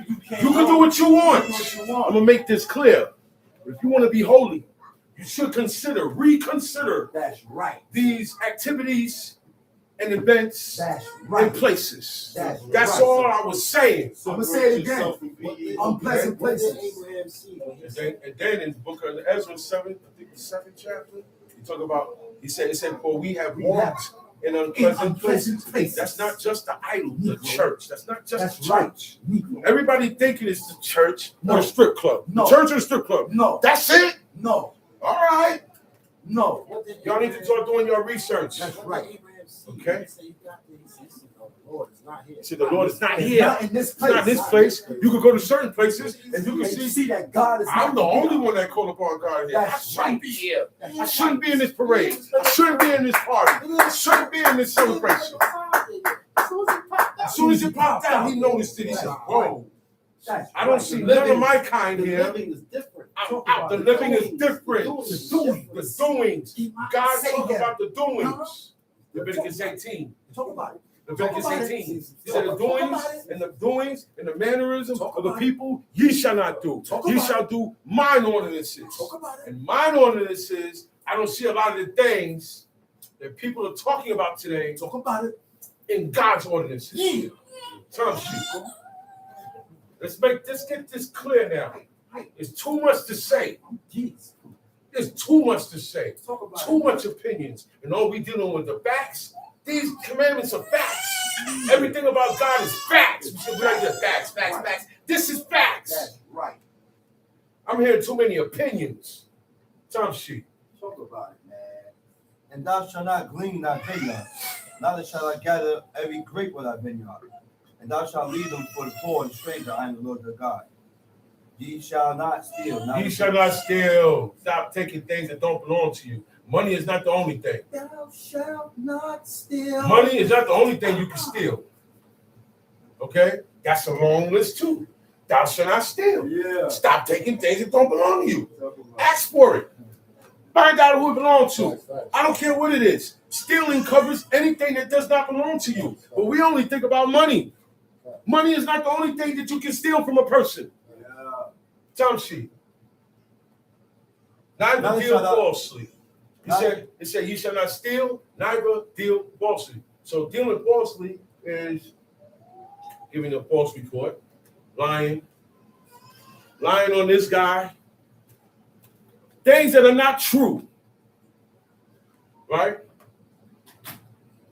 E: you can't.
C: You can do what you want.
E: Do what you
C: I'm
E: want.
C: gonna make this clear. If you want to be holy, you should reconsider
E: That's right.
C: these activities and events
E: That's
C: and
E: right.
C: places.
E: That's
C: That's
E: right.
C: all I was saying.
E: I'm gonna say it again. Unpleasant places.
C: And then in the book of Ezra 7, I think the 7th chapter, he talked about, he said, for we have walked in unpleasant places. That's not just the idol, the church. That's not just
E: That's
C: the church.
E: right.
C: Everybody thinking it's the church
E: No.
C: or the strip club.
E: No.
C: The church or the strip club.
E: No.
C: That's it?
E: No.
C: All right.
E: No.
C: Y'all need to start doing your research.
E: That's right.
C: Okay.
F: He
C: See, the Lord is not
E: It's
C: here.
E: not in this
C: It's
E: place.
C: not in this place. You can go to certain places and you can
E: And you
C: see.
E: see that God is
C: I'm the
E: not
C: only
E: here.
C: one that called upon God here. I
E: That's
C: shouldn't
E: right.
C: be here.
E: That's
C: I shouldn't be in this parade. I shouldn't be in this party. I shouldn't be in this celebration. As soon as it popped out, he noticed it. He said, whoa,
E: That's
C: I don't
E: right.
C: see none of my kind
F: The
C: here.
F: living is different.
C: I'm out. The living is different.
E: The
C: The doings. God
E: Say
C: talk
E: that.
C: about the doings. Leviticus 18.
E: Talk about it.
C: Leviticus
E: Talk about it.
C: 18. He said the doings and the mannerisms
E: Talk
C: of the
E: about
C: people ye shall not do.
E: Talk
C: Ye
E: about
C: shall do mine ordinances.
E: Talk about it.
C: And mine ordinances, I don't see a lot of the things that people are talking about today
E: Talk about it.
C: in God's ordinances.
E: Yeah.
C: Time sheet. Let's get this clear now. It's too much to say.
E: Jeez.
C: There's too much to say.
E: Talk about
C: Too
E: it.
C: much opinions. And all we dealing with the facts. These commandments are facts. Everything about God is facts. We should be like this. Facts. This is facts.
E: That's right.
C: I'm hearing too many opinions. Time sheet.
E: Talk about it, man.
H: And thou shalt not glean thy vineyard, neither shalt thou gather every grape of thy vineyard. And thou shalt leave them for the poor and stranger. I am the Lord your God. Ye shall not steal.
C: Ye shall not steal. Stop taking things that don't belong to you. Money is not the only thing.
E: Thou shalt not steal.
C: Money is not the only thing you can steal. Okay? That's a long list too. Thou shalt not steal.
E: Yeah.
C: Stop taking things that don't belong to you.
E: Talk about it.
C: Ask for it. Find out who it belongs to. I don't care what it is. Stealing covers anything that does not belong to you. But we only think about money. Money is not the only thing that you can steal from a person.
E: Yeah.
C: Time sheet. Neither
H: Neither
C: deal
H: shall thou-
C: falsely. It said, you shall not steal, neither deal falsely. So dealing falsely is giving a false report, lying on this guy, things that are not true, right?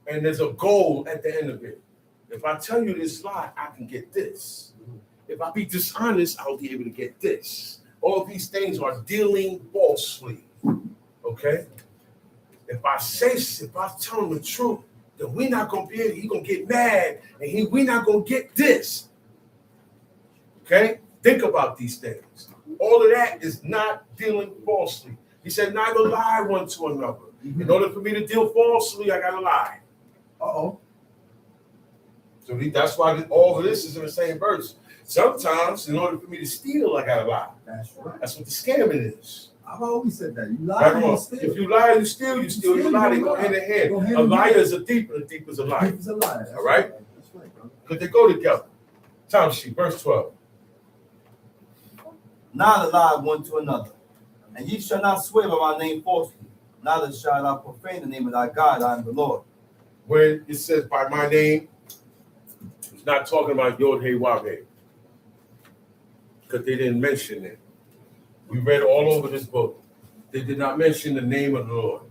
C: And there's a goal at the end of it. If I tell you this lie, I can get this. If I be dishonest, I'll be able to get this. All these things are dealing falsely. Okay? If I tell him the truth, then we're not gonna be able, he's gonna get mad, and we're not gonna get this. Okay? Think about these things. All of that is not dealing falsely. He said, neither lie one to another. In order for me to deal falsely, I gotta lie.
E: Uh-oh.
C: So that's why all of this is in the same verse. Sometimes, in order for me to steal, I gotta lie.
E: That's right.
C: That's what the scamming is.
E: I've always said that. You lie,
C: Right
E: you
C: or wrong.
E: steal.
C: If you lie, you steal. You steal, you lie. They go hand in hand.
E: Go hand
C: A
E: in
C: liar
E: hand.
C: is a thief, and a thief is a liar.
E: Thief is a liar. That's
C: All right?
E: That's right, bro.
C: Because they go together. Time sheet, verse 12.
H: Neither lie one to another. And ye shall not swear by my name falsely, neither shall thou profane the name of thy God. I am the Lord.
C: When it says by my name, it's not talking about Yod Hey Wav Hey. Because they didn't mention it. We read all over this book. They did not mention the name of the Lord.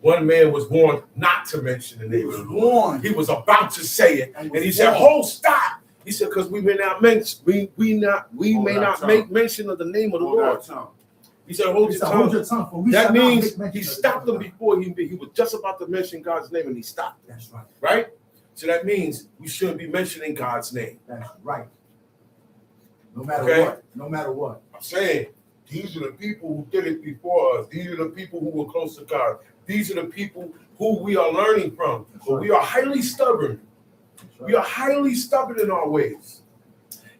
C: One man was warned not to mention the name of the Lord.
B: Warned.
C: He was about to say it, and he said,
B: warned.
C: "Hold, stop." He said, "Because we may not mention, we may not make mention of the name of the Lord." He said, "Hold your tongue."
E: For we
C: That
E: shall not
C: means
E: make mention
C: he
E: of the
C: stopped
E: Lord.
C: him before he was just about to mention God's name, and he stopped.
E: That's right.
C: Right? So that means we shouldn't be mentioning God's name.
E: That's right. No matter
C: Okay.
E: what. No matter what.
C: I'm saying these are the people who did it before us. These are the people who were close to God. These are the people who we are learning from. But we are highly stubborn. We are highly stubborn in our ways.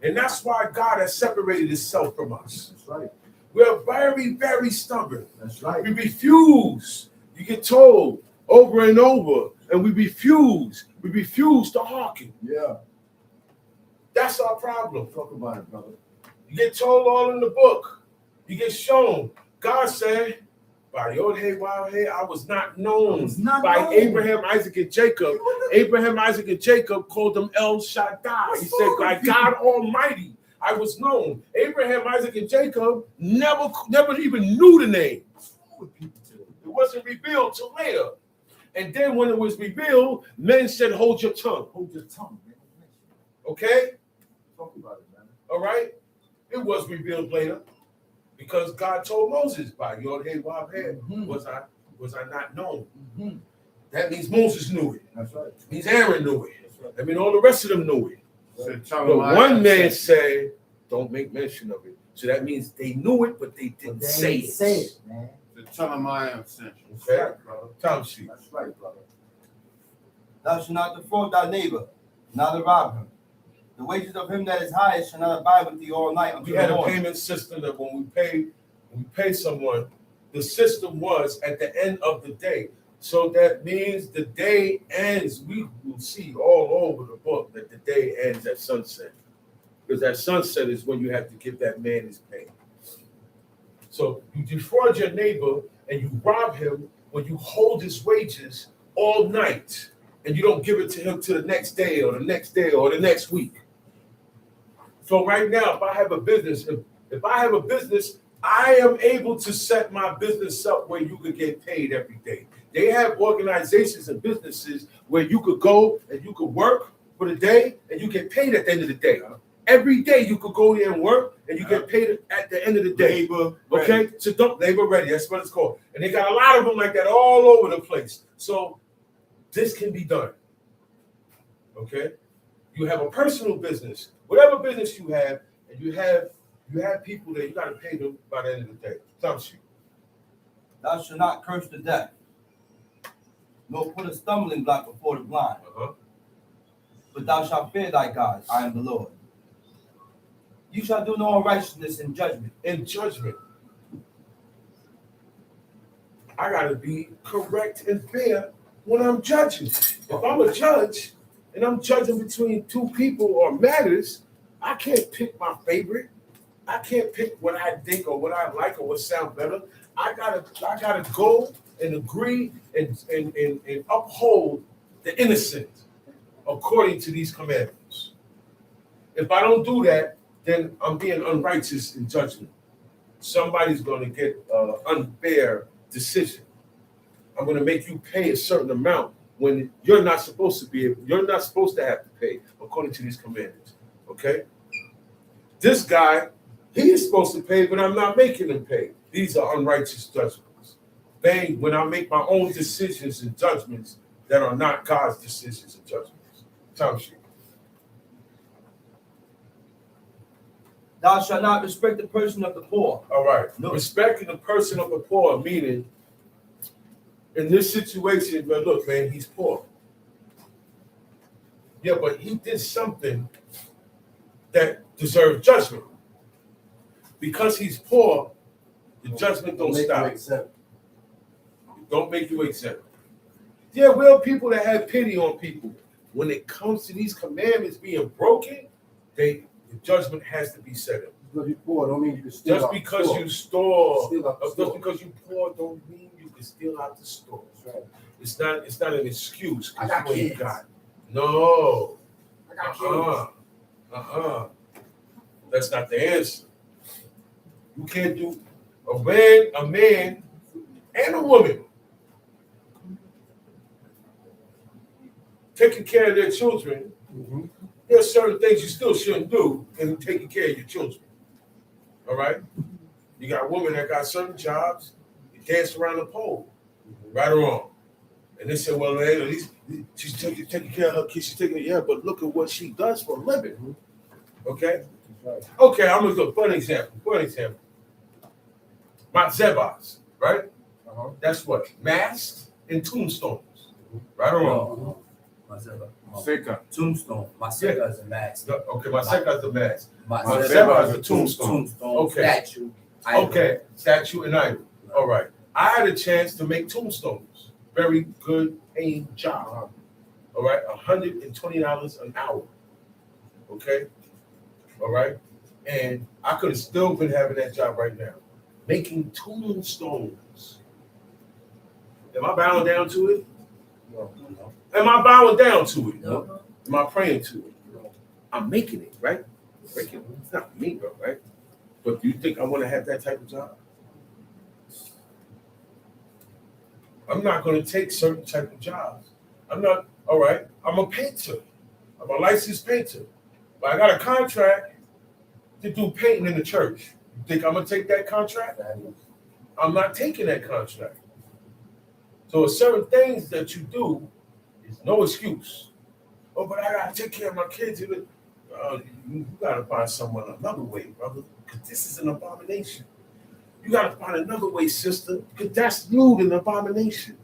C: And that's why God has separated himself from us.
E: That's right.
C: We are very, very stubborn.
E: That's right.
C: We refuse. You get told over and over, and we refuse. We refuse to hearken.
E: Yeah.
C: That's our problem.
E: Talk about it, brother.
C: You get told all in the book. You get shown. God said, by your hey, wild hey, I was not known by Abraham, Isaac, and Jacob. Abraham, Isaac, and Jacob called them El Shaddai. He said, by God Almighty, I was known. Abraham, Isaac, and Jacob never even knew the name. It wasn't revealed till later. And then when it was revealed, men said, hold your tongue.
E: Hold your tongue, man.
C: Okay?
E: Talk about it, man.
C: All right? It was revealed later. Because God told Moses, by your head, wild head, was I not known?
E: Mm-hmm.
C: That means Moses knew it.
E: That's right.
C: It means Aaron knew it.
E: That's right.
C: I mean, all the rest of them knew it.
F: But
C: But one man said, don't make mention of it. So that means they knew it, but they didn't say it.
E: Man.
F: The tongue I am sent you.
C: Okay?
E: Right, brother.
C: Time sheet.
E: That's right, brother.
H: Thou shalt not defraud thy neighbor, neither rob him. The wages of him that is highest shall not abide with thee all night until
C: We had
H: the
C: a
H: morning.
C: payment system that when we pay someone, the system was at the end of the day. So that means the day ends. We will see all over the book that the day ends at sunset. Because at sunset is when you have to give that man his pay. So you defraud your neighbor and you rob him when you hold his wages all night and you don't give it to him till the next day or the next day or the next week. So right now, if I have a business, I am able to set my business up where you could get paid every day. They have organizations and businesses where you could go and you could work for the day and you get paid at the end of the day. Every day you could go there and work and you get paid at the end of the day.
F: Labor
C: Okay?
F: ready.
C: So don't labor ready. That's what it's called. And they got a lot of them like that all over the place. So this can be done. Okay? You have a personal business, whatever business you have, and you have people that you got to pay them by the end of the day. Time sheet.
H: Thou shalt not curse the deaf, nor put a stumbling block before the blind. But thou shalt fear thy God. I am the Lord. You shall do no unrighteousness in judgment.
C: In judgment, I got to be correct and fair when I'm judging. If I'm a judge and I'm judging between two people or matters, I can't pick my favorite. I can't pick what I think or what I like or what sounds better. I gotta go and agree and uphold the innocent according to these commandments. If I don't do that, then I'm being unrighteous in judgment. Somebody's going to get an unfair decision. I'm going to make you pay a certain amount when you're not supposed to have to pay according to these commandments. Okay? This guy, he is supposed to pay, but I'm not making him pay. These are unrighteous judgments. When I make my own decisions and judgments that are not God's decisions and judgments. Time sheet.
H: Thou shalt not respect the person of the poor.
C: All right.
H: No.
C: Respecting the person of the poor, meaning in this situation, but look, man, he's poor. Yeah, but he did something that deserved judgment. Because he's poor, the judgment don't stop. Don't make you exempt. Yeah, we're people that have pity on people. When it comes to these commandments being broken, the judgment has to be set up.
F: Because you're poor don't mean you can steal.
C: Just because you store, just
F: store.
C: because you poor don't mean you can steal out the store.
F: That's right.
C: It's not an excuse.
F: I got
C: what you
F: kids.
C: got. No.
F: I got kids.
C: That's not the answer. You can't do a man and a woman taking care of their children, there are certain things you still shouldn't do in taking care of your children. All right? You got women that got certain jobs, you dance around the pole, right or wrong. And they say, well, at least she's taking care of her kids, she's taking it, yeah, but look at what she does for a living. Okay? Okay, I'm gonna go for an example. Mount Zebas, right? That's what? Masks and tombstones. Right or wrong?
H: Maseka. Tombstone. Maseka is a mask.
C: Okay, Maseka is a mask.
H: Maseka
C: is a tombstone. Okay.
H: Statue.
C: Okay, statue and idol. All right. I had a chance to make tombstones. Very good paying job. All right, $120 an hour. Okay. All right. And I could have still been having that job right now, making tombstones. Am I bowing down to it?
F: No.
C: Am I bowing down to it?
H: No.
C: Am I praying to it? No. I'm making it, right? Making it. It's not me, bro, right? But do you think I want to have that type of job? I'm not going to take certain type of jobs. I'm not, all right, I'm a painter. I'm a licensed painter. But I got a contract to do painting in the church. You think I'm going to take that contract? I'm not taking that contract. So certain things that you do is no excuse. Oh, but I got to take care of my kids. You got to find someone another way, brother, because this is an abomination. You got to find another way, sister, because that's lewd and abomination.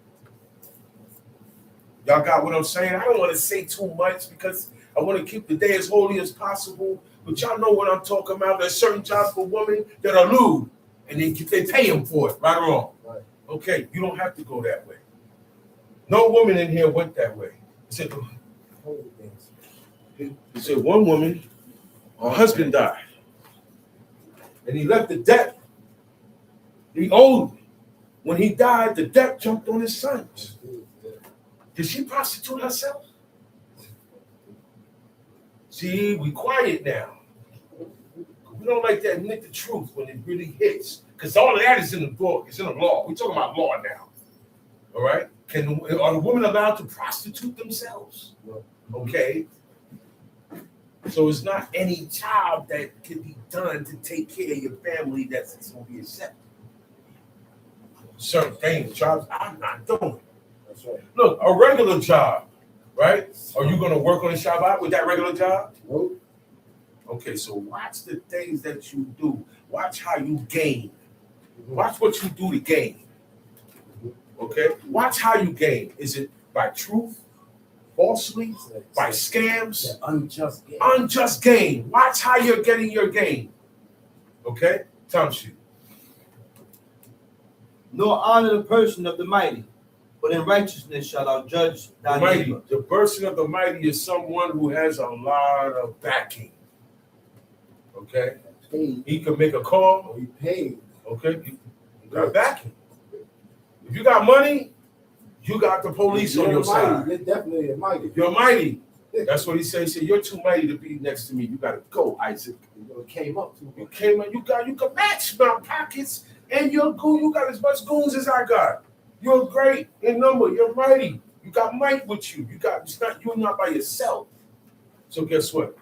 C: Y'all got what I'm saying? I don't want to say too much because I want to keep the day as holy as possible, but y'all know what I'm talking about. There's certain jobs for women that are lewd, and they pay them for it, right or wrong? Right. Okay, you don't have to go that way. No woman in here went that way. He said one woman, her husband died, and he left the debt. He owed. When he died, the debt jumped on his sons. Did she prostitute herself? See, we quiet now. We don't like to admit the truth when it really hits, because all of that is in the book. It's in the law. We're talking about law now. All right? Are the women allowed to prostitute themselves? Okay. So it's not any job that can be done to take care of your family that's going to be accepted. Certain things, jobs I'm not doing. That's right. Look, a regular job, right? Are you going to work on the Shabbat with that regular job? Nope. Okay, so watch the things that you do. Watch how you gain. Watch what you do to gain. Okay? Watch how you gain. Is it by truth, falsely, by scams? Yeah, unjust gain. Unjust gain. Watch how you're getting your gain. Okay? Time sheet.
H: Nor honor the person of the mighty, but in righteousness shall thou judge thy neighbor.
C: The person of the mighty is someone who has a lot of backing. Okay? He can make a call. He paid. Okay? You got backing. If you got money, you got the police on your side.
F: You're definitely mighty.
C: You're mighty. That's what he said. He said, you're too mighty to be next to me. You got to go, Isaac.
F: You came up to me.
C: You came up. You can match my pockets. And you're good. You got as much goons as I got. You're great in number. You're mighty. You got might with you. You're not by yourself. So guess what?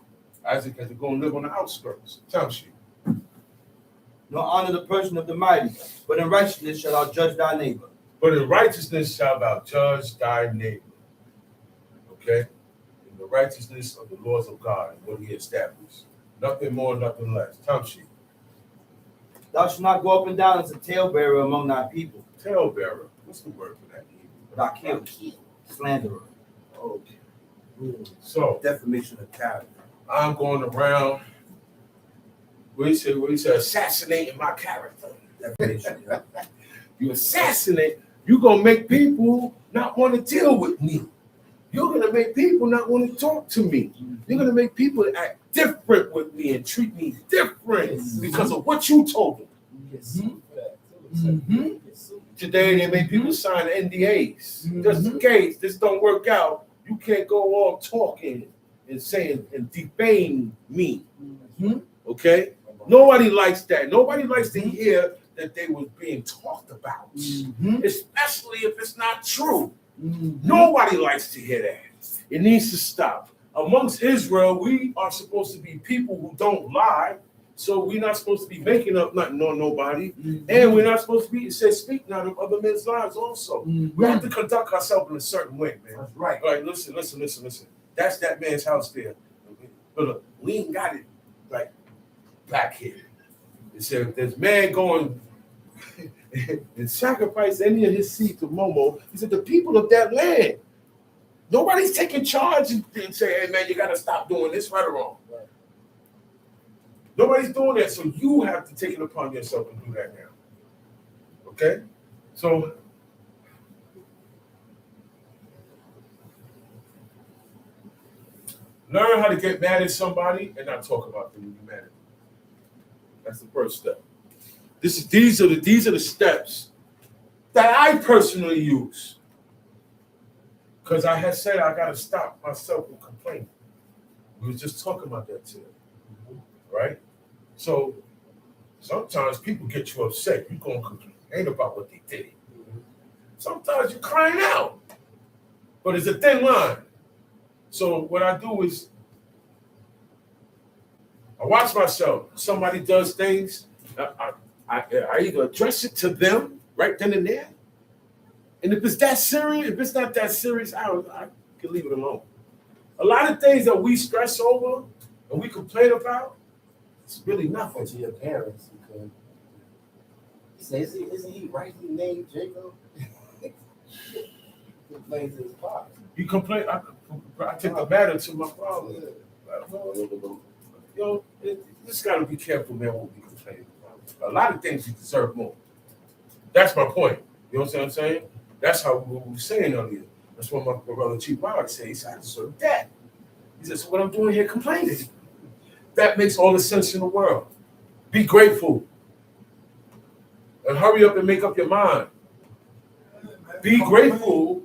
C: Isaac has to go and live on the outskirts. Tell she.
H: Nor honor the person of the mighty, but in righteousness shall thou judge thy neighbor.
C: But in righteousness shall thou judge thy neighbor. Okay? In the righteousness of the laws of God and what he established. Nothing more, nothing less. Tell she.
H: Thou shalt not go up and down as a talebearer among thy people.
C: Talebearer. What's the word for that?
H: Thou kill. Slanderer.
C: Okay. So
D: Defamation of character.
C: I'm going around. What he said, assassinating my character.
D: Defamation. Yeah.
C: You assassinate. You're gonna make people not want to deal with me. You're gonna make people not want to talk to me. You're gonna make people act different with me and treat me different because of what you told them. Mm-hmm. Today they make people sign NDAs. Just in case this don't work out, you can't go on talking and saying and defame me. Okay? Nobody likes that. Nobody likes to hear that they were being talked about, especially if it's not true. Nobody likes to hear that. It needs to stop. Amongst Israel, we are supposed to be people who don't lie. So we're not supposed to be making up nothing on nobody. And we're not supposed to be, it says, speak not of other men's lives also. We have to conduct ourselves in a certain way, man.
B: That's right.
C: All right, listen. That's that man's house there. But look, we ain't got it like back here. It said, if there's man going and sacrifice any of his seed to Momo, he said, the people of that land. Nobody's taking charge and say, hey, man, you got to stop doing this, right or wrong. Right. Nobody's doing that, so you have to take it upon yourself and do that now. Okay? So, learn how to get mad at somebody and not talk about them when you're mad at them. That's the first step. These are the steps that I personally use. Because I had said I got to stop myself from complaining. We was just talking about that today. Right? So sometimes people get you upset. You're going to complain about what they did. Sometimes you're crying out. But it's a thin line. So what I do is I watch myself. Somebody does things. I either address it to them right then and there. And if it's that serious, if it's not that serious, I can leave it alone. A lot of things that we stress over and we complain about, it's really nothing.
F: To your parents, because he says, isn't he rightly named Jacob? Complains to his father.
C: You complain, I take the matter to my father. Yo, just got to be careful, man, what we complain about. A lot of things you deserve more. That's my point. You know what I'm saying? That's how we were saying earlier. That's what my brother Chief Bauer said. He said, I deserve that. He said, so what I'm doing here complaining. That makes all the sense in the world. Be grateful. And hurry up and make up your mind. Be grateful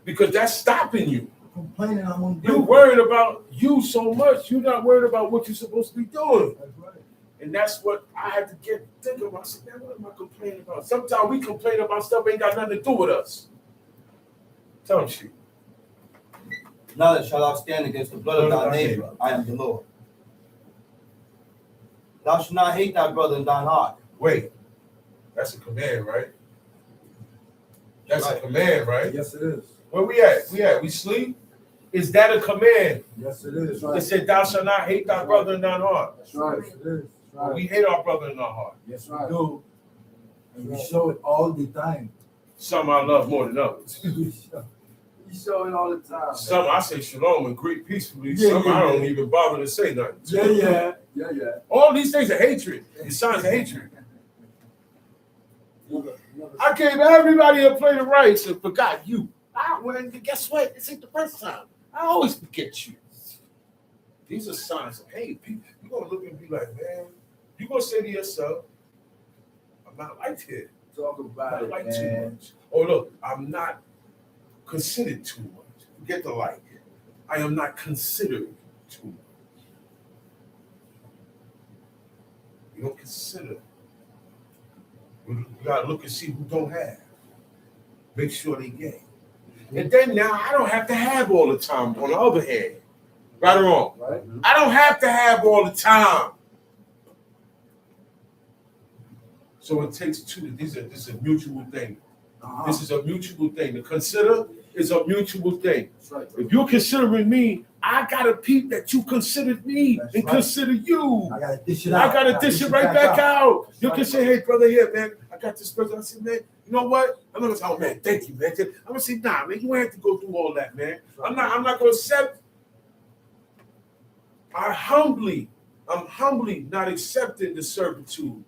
C: because that's stopping you.
B: Complaining, I'm ungrateful.
C: You're worried about you so much. You're not worried about what you're supposed to be doing.
B: That's right.
C: And that's what I had to think about. I said, man, what am I complaining about? Sometimes we complain about stuff ain't got nothing to do with us. Tell them shit.
H: Neither shall thou stand against the blood of thy neighbor. I am the Lord. Thou shalt not hate thy brother in thine heart.
C: Wait, that's a command, right? That's a command, right?
B: Yes, it is.
C: Where we at? We sleep? Is that a command?
B: Yes, it is.
C: It said, thou shalt not hate thy brother in thine heart.
B: That's right. It is. Right.
C: We hate our brother in our heart.
B: Yes, we do. And we show it all the time.
C: Some I love more than others.
B: We show it all the time.
C: Some I say shalom and greet peacefully.
B: Yeah,
C: Some
B: yeah,
C: I don't
B: yeah.
C: even bother to say nothing.
B: Yeah.
C: All these things are hatred. It's signs of hatred. I gave everybody a plate of rice and forgot you. Guess what? This ain't the first time. I always forget you. These are signs of hate. You're going to look and be like, man, you're going to say to yourself, I'm not liked here.
B: Talk about
C: I
B: it,
C: like
B: man.
C: too much. Or look, I'm not considered too much. Forget the like. I am not considered too much. You don't consider. You got to look and see who don't have. Make sure they get. And then now I don't have to have all the time on the other hand. Right or wrong?
B: Right.
C: I don't have to have all the time. So it takes two. This is a mutual thing. This is a mutual thing. To consider is a mutual thing.
B: That's right.
C: If you're considering me, I got to peep that you considered me
B: That's
C: and
B: right.
C: consider you.
B: I gotta dish it out.
C: I gotta dish it right back out.
B: That's
C: You
B: right.
C: can say, hey, brother, here, man, I got this person. I said, man, you know what? I'm gonna say, oh man, thank you, man. I'm gonna say, nah, man, you ain't have to go through all that, man. I'm not gonna accept. I'm humbly not accepting the servitude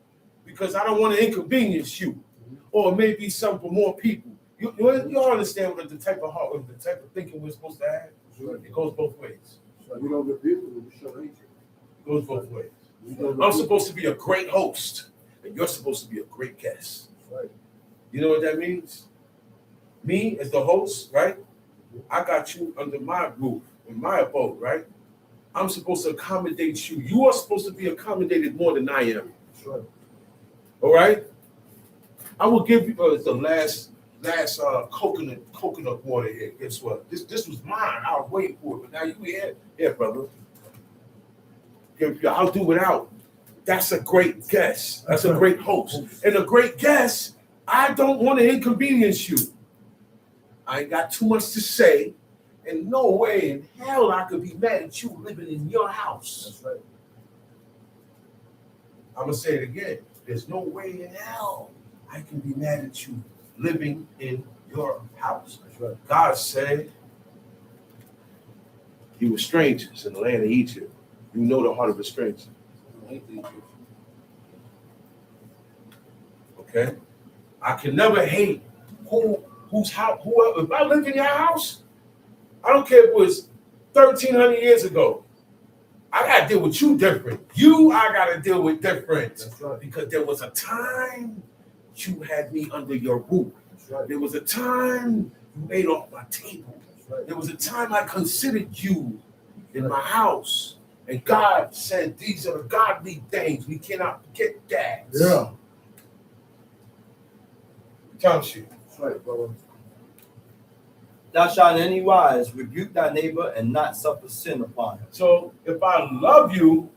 C: because I don't want to inconvenience you or maybe some for more people. You all understand what the type of heart, the type of thinking we're supposed to have? It goes both ways.
F: So we don't get people, we show hatred.
C: It goes both ways. I'm supposed to be a great host, and you're supposed to be a great guest.
B: Right.
C: You know what that means? Me as the host, right? I got you under my roof, in my abode, right? I'm supposed to accommodate you. You are supposed to be accommodated more than I am.
B: That's right.
C: All right? I will give you the last coconut water here. Guess what? This was mine. I was waiting for it, but now you here. Yeah, brother. I'll do without. That's a great guest. That's a great host. And a great guest, I don't want to inconvenience you. I ain't got too much to say. And no way in hell I could be mad at you living in your house.
F: That's right.
C: I'm going to say it again. There's no way in hell I can be mad at you living in your house.
F: That's right.
C: God said, you were strangers in the land of Egypt. You know the heart of a stranger. Okay? I can never hate whose house, whoever. If I lived in your house, I don't care if it was 1,300 years ago. I got to deal with you different. I got to deal with different.
F: That's right.
C: Because there was a time you had me under your roof.
F: That's right.
C: There was a time you ate off my table.
F: That's right.
C: There was a time I considered you in my house. And God said, these are the godly things. We cannot forget that.
F: Yeah.
C: Township.
F: That's right, brother.
H: Thou shalt in any wise rebuke thy neighbor and not suffer sin upon him.
C: So if I love you,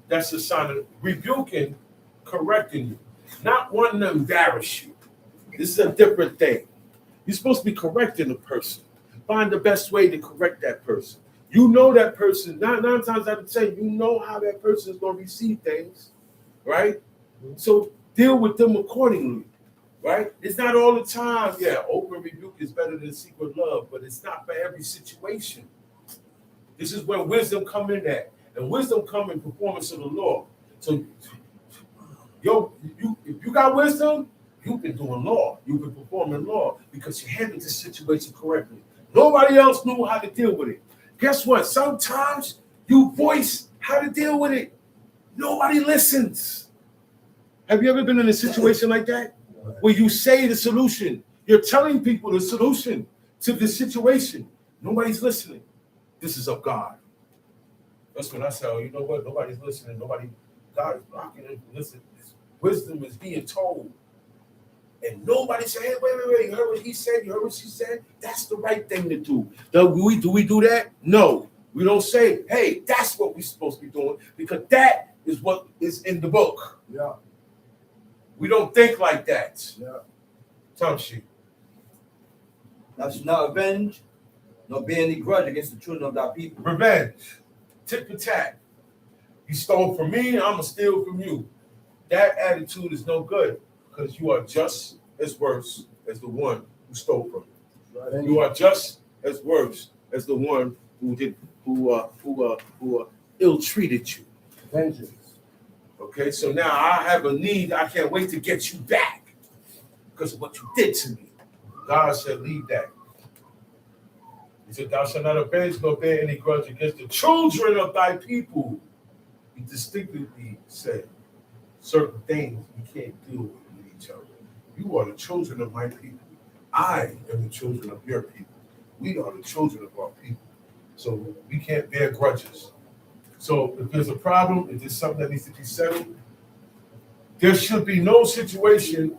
C: that's a sign of rebuking, correcting you, not wanting to embarrass you. This is a different thing. You're supposed to be correcting a person. Find the best way to correct that person. You know that person, nine times out of 10, you know how that person is going to receive things, right? So deal with them accordingly, right? It's not all the time, open rebuke is better than secret love, but it's not for every situation. This is where wisdom come in at. And wisdom come in performance of the law. So, if you got wisdom, you've been doing law. You've been performing law because you handled the situation correctly. Nobody else knew how to deal with it. Guess what? Sometimes you voice how to deal with it. Nobody listens. Have you ever been in a situation like that? Where you say the solution. You're telling people the solution to the situation. Nobody's listening. This is of God. That's when I say, you know what? Nobody's listening. God is blocking it. Listen, wisdom is being told. And nobody said, hey, wait. You heard what he said? You heard what she said? That's the right thing to do. Do we do that? No. We don't say, hey, that's what we're supposed to be doing, because that is what is in the book.
F: Yeah.
C: We don't think like that.
F: Yeah.
C: Township.
H: Thou shalt not avenge, nor bear any grudge against the children of thy people.
C: Revenge. Tit for tat. You stole from me, I'm going to steal from you. That attitude is no good, because you are just as worse as the one who stole from you.
F: Right.
C: You are just as worse as the one who ill-treated you.
F: Vengeance.
C: Okay, so now I have a need. I can't wait to get you back because of what you did to me. God said, leave that. He said, thou shalt not avenge nor bear any grudge against the children of thy people. He distinctly said certain things you can't deal with each other. You are the children of my people. I am the children of your people. We are the children of our people. So we can't bear grudges. So if there's a problem, if there's something that needs to be settled, there should be no situation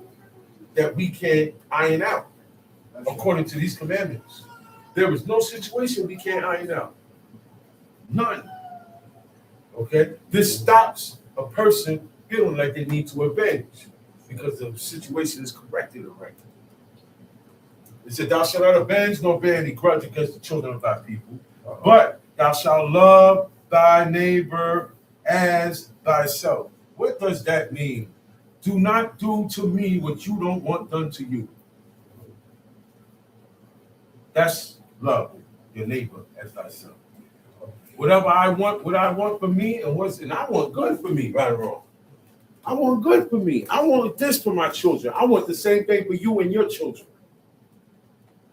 C: that we can't iron out according to these commandments. There is no situation we can't iron out. None. Okay? This stops a person feeling like they need to avenge because the situation is corrected already. It said, thou shalt not avenge nor bear any grudge against the children of thy people, but thou shalt love thy neighbor as thyself. What does that mean? Do not do to me what you don't want done to you. That's love your neighbor as thyself. Whatever I want, what I want for me, and I want good for me, right or wrong. I want good for me. I want this for my children. I want the same thing for you and your children.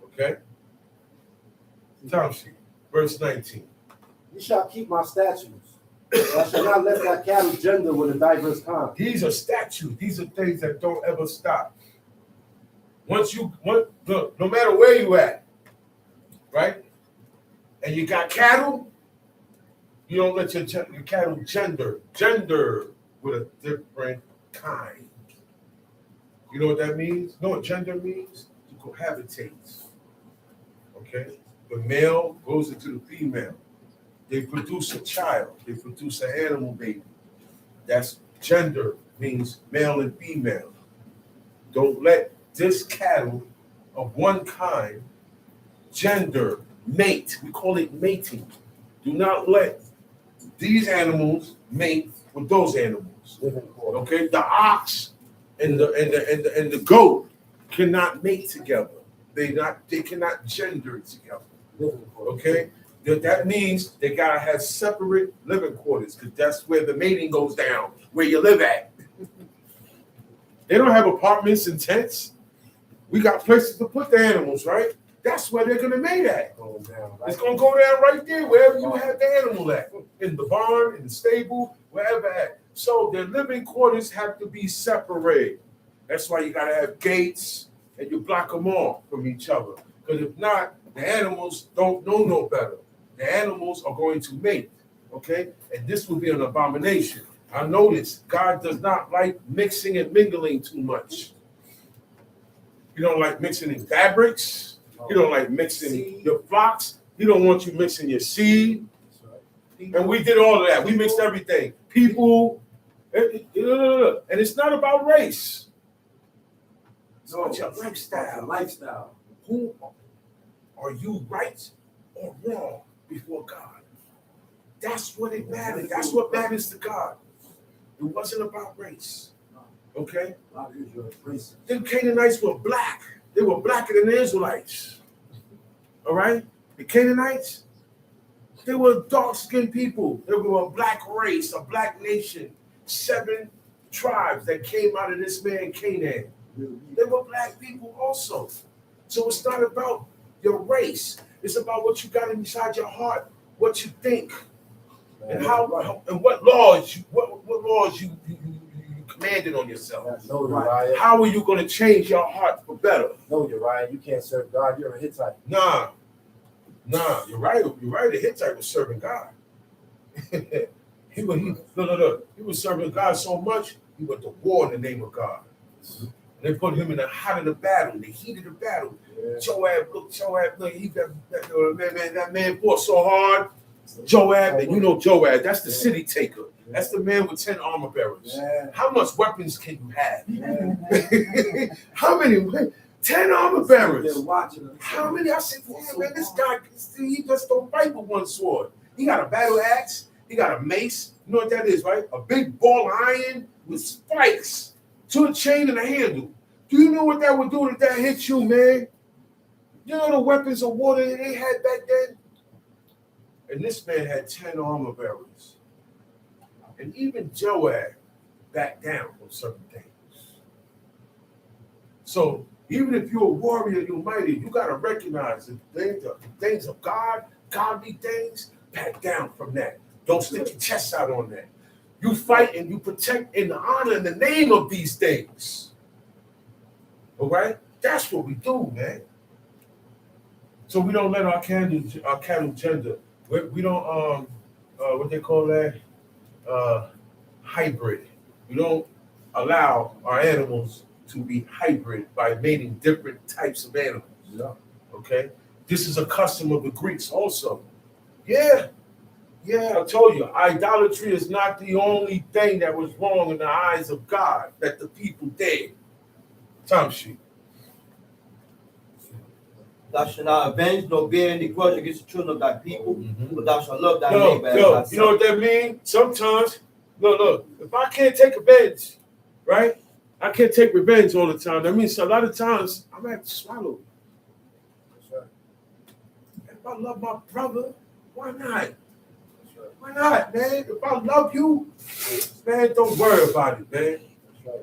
C: Okay? Township, verse 19.
F: You shall keep my statutes. I shall not let thy cattle gender with a diverse kind.
C: These are statutes. These are things that don't ever stop. No matter where you at, right? And you got cattle, you don't let your cattle gender with a different kind. You know what that means? You know what gender means? cohabitates. Okay? The male goes into the female. They produce a child. They produce an animal baby. That's gender, means male and female. Don't let this cattle of one kind gender mate. We call it mating. Do not let these animals mate with those animals. Okay, the ox and the goat cannot mate together. They cannot gender together. Okay, that means they gotta have separate living quarters because that's where the mating goes down, where you live at. They don't have apartments and tents. We got places to put the animals, right? That's where they're gonna mate at. It's gonna go down right there, wherever you have the animal at, in the barn, in the stable, wherever at. So their living quarters have to be separated. That's why you gotta have gates and you block them off from each other. Because if not, the animals don't know no better. The animals are going to mate, okay? And this will be an abomination. I notice God does not like mixing and mingling too much. You don't like mixing in fabrics. You don't like mixing your flocks. He don't want you mixing your seed. And we did all of that. We mixed everything. People, and it's not about race. It's about your lifestyle. Who are you, right or wrong before God? That's what it matters. That's what matters to God. It wasn't about race. Okay? Them Canaanites were black. They were blacker than the Israelites. All right? The Canaanites, they were dark-skinned people. They were a black race, a black nation. 7 tribes that came out of this man Canaan. They were black people also. So it's not about your race. It's about what you got inside your heart, what you think, and how and what laws you commanded on yourself. How are you going to change your heart for better?
F: No, you're right. You can't serve God. You're a Hittite.
C: Nah, you're right. You're right. The Hittite was serving God. He was serving God so much, he went to war in the name of God. They put him in the heart of the battle, the heat of the battle. Yeah. Joab, look, that man fought so hard. Joab, and you know Joab, that's the city taker. That's the man with 10 armor bearers. Yeah. How much weapons can you have? Yeah. How many? 10 armor bearers. How many? I said, yeah, man, this guy, he just don't fight with one sword. He got a battle axe. He got a mace. You know what that is, right? A big ball of iron with spikes to a chain and a handle. Do you know what that would do if that hit you, man? You know the weapons of war that they had back then? And this man had 10 armor bearers. And even Joab backed down on certain things. So even if you're a warrior, you're mighty, you got to recognize the things of God, godly things, back down from that. Don't stick your chest out on that. You fight and you protect in the honor in the name of these things. All right? That's what we do, man. So we don't let our cattle gender. We don't what they call that? Hybrid. We don't allow our animals to be hybrid by mating different types of animals. Yeah. Okay? This is a custom of the Greeks also. Yeah, I told you, idolatry is not the only thing that was wrong in the eyes of God that the people did. Time sheet.
H: Thou shalt not avenge nor bear any grudge against the children of thy people, but thou shalt love thy neighbor as thyself.
C: You know what that means? Sometimes, look, if I can't take revenge, right? I can't take revenge all the time. That means a lot of times I'm going to have to swallow. That's right. If I love my brother, why not? Why not, man? If I love you, man, don't worry about it, man.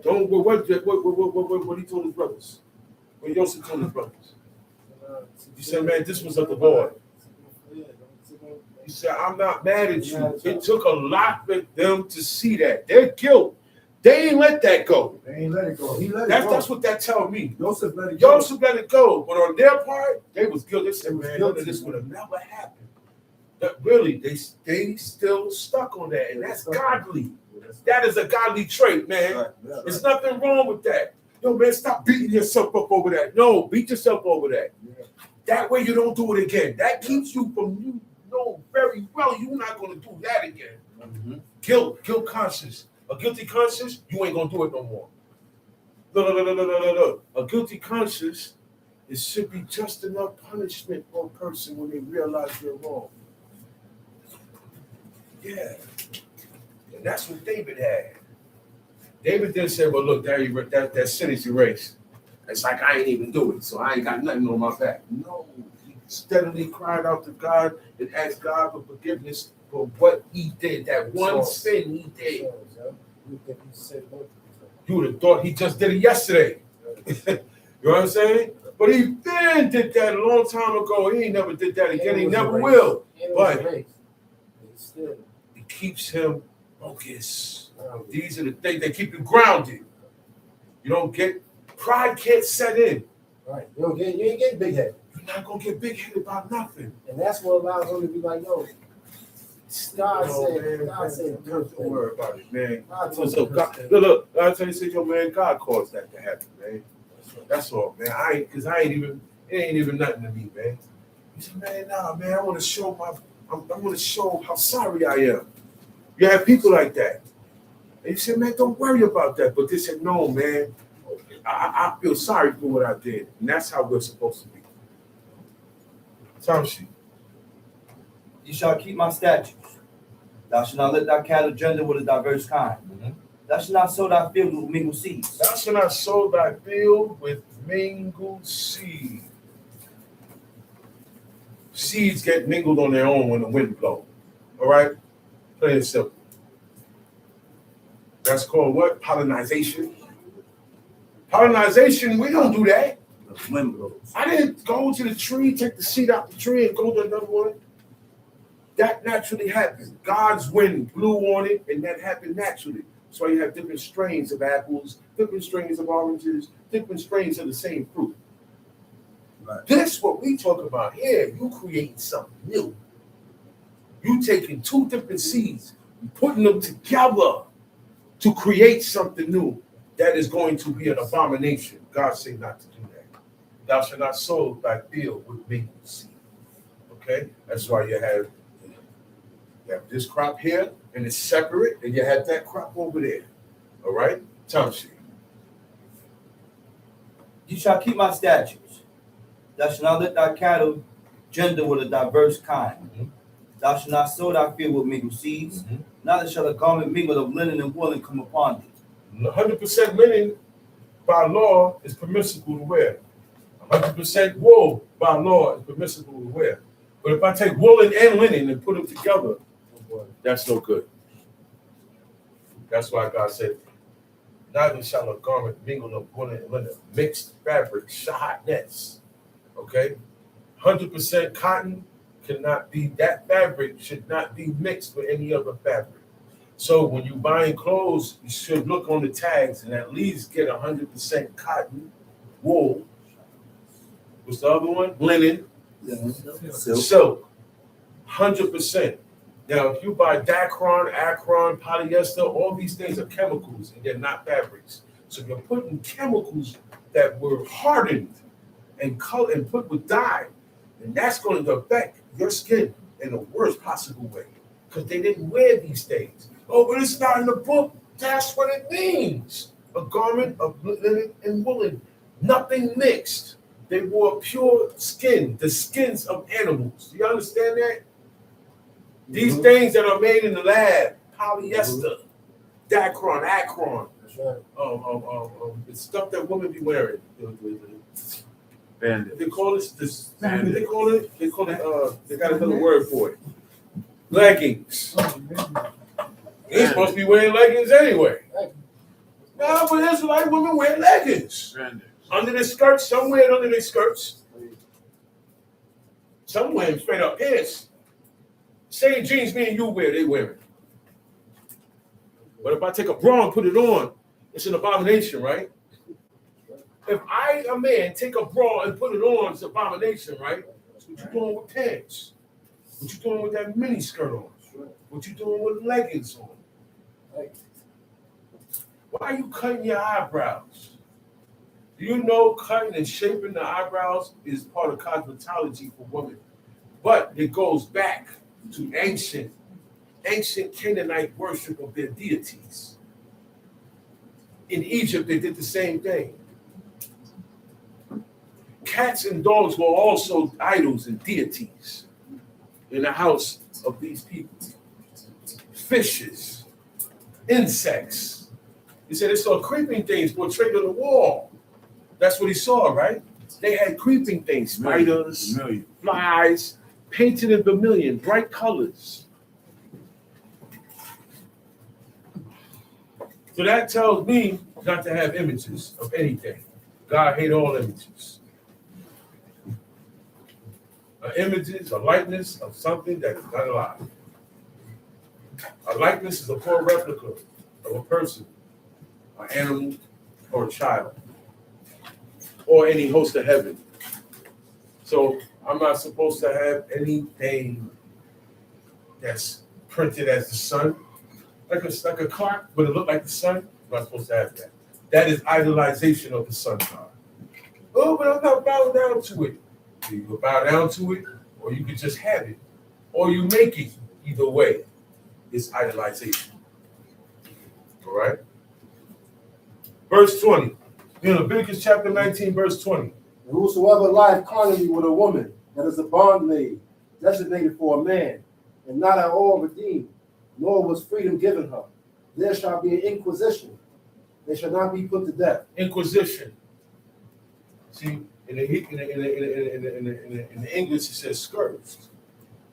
C: Don't what he told his brothers. What Joseph told his brothers. He said, man, this was of the Lord. He said, I'm not mad at you. It took a lot for them to see that. Their guilt. They ain't let that go.
E: They ain't let it go. He let it go.
C: That's what that tells me.
E: Joseph let it go.
C: Joseph let it go. But on their part, they was guilty. They said, man, this would have never happened. But really, they still stuck on that. And that's godly. That is a godly trait, man. There's nothing wrong with that. No, man, stop beating yourself up over that. No, beat yourself over that.
E: Yeah.
C: That way you don't do it again. That keeps you from, you know very well you're not going to do that again.
D: Mhm.
C: Guilt conscious. A guilty conscience, you ain't going to do it no more. Look. A guilty conscience, it should be just enough punishment for a person when they realize they're wrong. Yeah. And that's what David had. David then said, well, look, that sin is erased. It's like I ain't even do it, so I ain't got nothing on my back. No, he steadily cried out to God and asked God for forgiveness for what he did, that one sin he did. You would have thought he just did it yesterday. You know what I'm saying? But he then did that a long time ago. He ain't never did that again. He never will. But it keeps him focused. These are the things that keep you grounded. You don't get, pride can't set in.
F: Right. You ain't getting big headed.
C: You're not gonna get big headed about nothing.
F: And that's what allows them to be like, no. God said,
C: don't worry about it, man.
F: God
C: Look, I'll tell you, say, yo, man, God caused that to happen, man. That's all, man. It ain't even nothing to me, man. He said, man, nah, man, I want to show how sorry I am. You have people like that. And you said, man, don't worry about that. But they said, no, man, I feel sorry for what I did. And that's how we're supposed to be. Tom sheet.
H: You shall keep my statutes. Thou shalt not let thy cattle gender with a diverse kind.
C: Mm-hmm.
H: Thou shalt not sow thy field with mingled seeds.
C: Thou shalt not sow thy field with mingled seed. Seeds get mingled on their own when the wind blows. All right? Plain and simple. That's called what? Pollinization. Pollinization, we don't do that.
D: The wind blows.
C: I didn't go to the tree, take the seed out the tree, and go to another one. That naturally happened. God's wind blew on it, and that happened naturally. That's why you have different strains of apples, different strains of oranges, different strains of the same fruit.
D: Right.
C: That's what we talk about here. You creating something new. You taking two different seeds, putting them together to create something new that is going to be an abomination. God said not to do that. Thou shalt not sow thy field with mingled seed. Okay? That's why you have this crop here, and it's separate, and you have that crop over there. All right? Tom sheet.
H: You shall keep my statutes. Thou shalt not let thy cattle gender with a diverse kind.
C: Mm-hmm.
H: Thou shalt not sow thy field with mingled seeds.
C: Mm-hmm.
H: Neither shall a garment mingled of linen and woolen come upon thee.
C: 100% linen by law is permissible to wear. 100% wool by law is permissible to wear. But if I take woolen and linen and put them together, that's no good. That's why God said, neither shall a garment mingle of woolen and linen, mixed fabric, shahat nets. Okay? 100% cotton cannot be, that fabric should not be mixed with any other fabric. So when you're buying clothes, you should look on the tags and at least get 100% cotton, wool. What's the other one? Linen, silk. 100%. Now, if you buy Dacron, Akron, polyester, all these things are chemicals and they're not fabrics. So you're putting chemicals that were hardened and colored and put with dye, and that's going to affect your skin in the worst possible way because they didn't wear these things. Oh, but it's not in the book. That's what it means. A garment of linen and woolen, nothing mixed. They wore pure skin, the skins of animals. Do you understand that? These things that are made in the lab, polyester, Dacron, Akron,
F: That's right.
C: it's stuff that women be wearing.
D: Bandit.
C: They call it this. They call it. They got another word for it. Leggings. You ain't supposed to be wearing leggings anyway. No, but Israelite women wear leggings. Under their skirts, some wear it under their skirts. Some wear them straight up pants. Same jeans me and you wear, they wear it. But if I take a bra and put it on, it's an abomination, right? If I, a man, take a bra and put it on, it's an abomination, right? That's what you doing with pants. What you doing with that mini skirt on? What you doing with leggings on? Why are you cutting your eyebrows? Do you know cutting and shaping the eyebrows is part of cosmetology for women? But it goes back to ancient Canaanite worship of their deities. In Egypt, they did the same thing. Cats and dogs were also idols and deities in the house of these people. Fishes, insects. He said they saw creeping things portrayed on the wall. That's what he saw, right? They had creeping things, spiders, flies, painted in vermilion, bright colors. So that tells me not to have images of anything. God hates all images. An image is a likeness of something that is not alive. A likeness is a poor replica of a person, an animal, or a child, or any host of heaven. So I'm not supposed to have anything that's printed as the sun, like a clock, but it looked like the sun. I'm not supposed to have that. That is idolization of the sun god. Oh, but I'm not bowing down to it. You can bow down to it, or you can just have it, or you make it. Either way, it's idolization. All right? Verse 20. In Leviticus chapter 19, verse 20.
F: And whosoever lieth carnally with a woman that is a bondmaid, designated for a man, and not at all redeemed, nor was freedom given her, there shall be an inquisition. They shall not be put to death.
C: Inquisition. See, in the English it says scourged.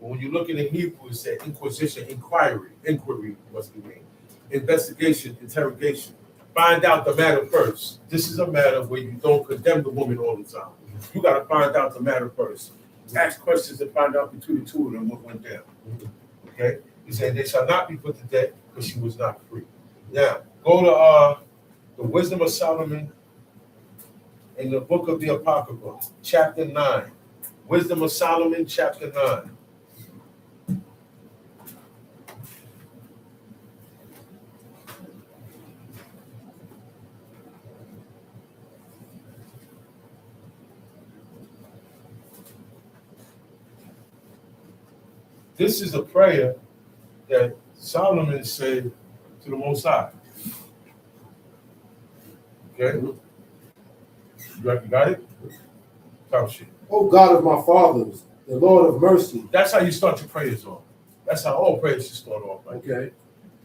C: But when you look in the Hebrew, it says inquisition, inquiry must be made. Investigation, interrogation. Find out the matter first. This is a matter where you don't condemn the woman all the time. You got to find out the matter first. Ask questions and find out between the two of them what went down. Okay? He said they shall not be put to death because she was not free. Now, go to the Wisdom of Solomon in the book of the Apocrypha, chapter 9. Wisdom of Solomon, chapter 9. This is a prayer that Solomon said to the Most High. Okay? You got it? Talk shit.
F: O God of my fathers, the Lord of mercy.
C: That's how you start your prayers off. That's how all prayers should start off. Like
F: Okay.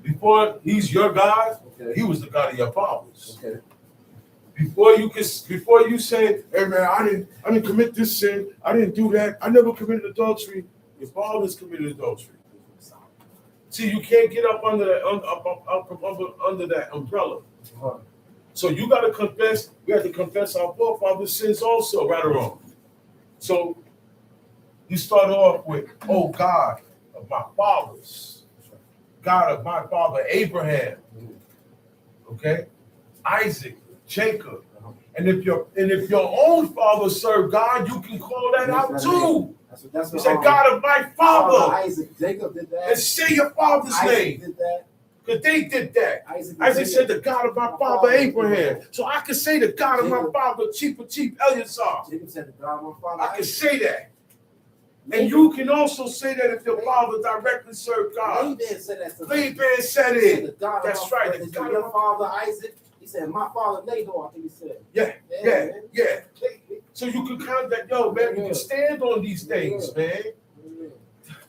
C: before he's your God,
F: Okay.
C: he was the God of your fathers.
F: Okay.
C: Before you say, hey man, I didn't commit this sin, I didn't do that, I never committed adultery, your fathers committed adultery. See, you can't get up under that under that umbrella.
F: Uh-huh.
C: So you got to confess. We have to confess our forefathers' sins also, right or wrong. So you start off with, oh God of my fathers, God of my father Abraham, okay, Isaac, Jacob, and if your own father served God, you can call that out too.
F: That's
C: You say, God of my father,
F: Isaac, Jacob did that.
C: and say your father's
F: Isaac
C: name.
F: did that.
C: Because they did that. Isaac said, the God of my father Abraham. So I can say the God of my father, Chief Eleazar.
F: Jacob said the God of my father.
C: I can say that. And you can also say that if your father directly served God.
F: Laban said that.
C: Laban said it.
F: That's
C: right.
F: The God of your father Isaac. He said, my father Nahor, I think he said.
C: Yeah. So you can count that, yo, man, you can stand on these things, man.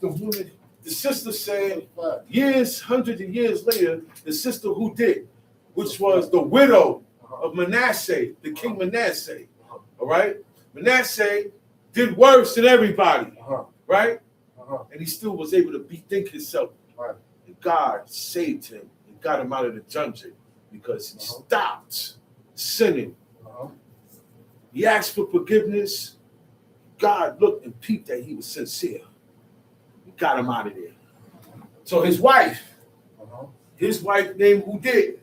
C: The woman, the sister said, hundreds of years later, the sister who did, which was the widow of Manasseh, the king Manasseh. All right? Manasseh did worse than everybody, right? And he still was able to bethink himself. And God saved him and got him out of the dungeon because he stopped sinning. He asked for forgiveness. God looked and peeped that he was sincere. He got him out of there. So his wife named Udit,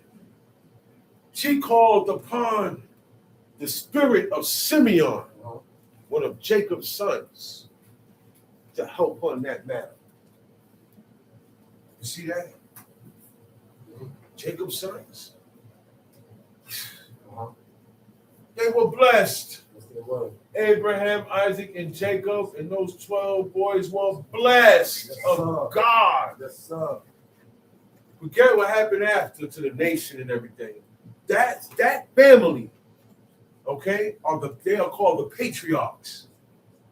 C: she called upon the spirit of Simeon, one of Jacob's sons, to help her in that matter. You see that? Jacob's sons. They were blessed.
F: Yes, they were.
C: Abraham, Isaac, and Jacob, and those 12 boys were blessed of God.
F: Yes, sir.
C: Forget what happened after to the nation and everything. That family, okay, they are called the patriarchs.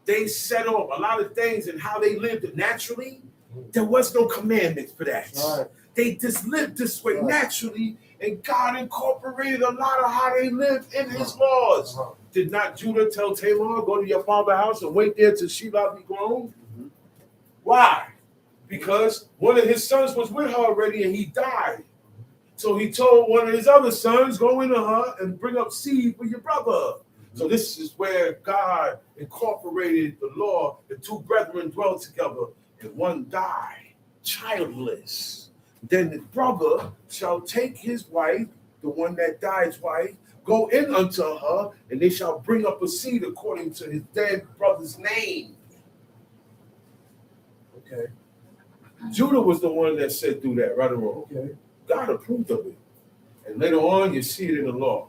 C: They set up a lot of things and how they lived naturally. There was no commandments for that.
F: Right.
C: They just lived this way naturally, and God incorporated a lot of how they lived in his laws. Did not Judah tell Tamar, go to your father's house and wait there till Shelah be grown? Why? Because one of his sons was with her already and he died. So he told one of his other sons, go into her and bring up seed for your brother. So this is where God incorporated the law. The two brethren dwelt together and one died childless. Then the brother shall take his wife, the one that died's wife, go in unto her, and they shall bring up a seed according to his dead brother's name.
F: Okay.
C: Judah was the one that said do that, right or wrong.
F: Okay.
C: God approved of it. And later on, you see it in the law.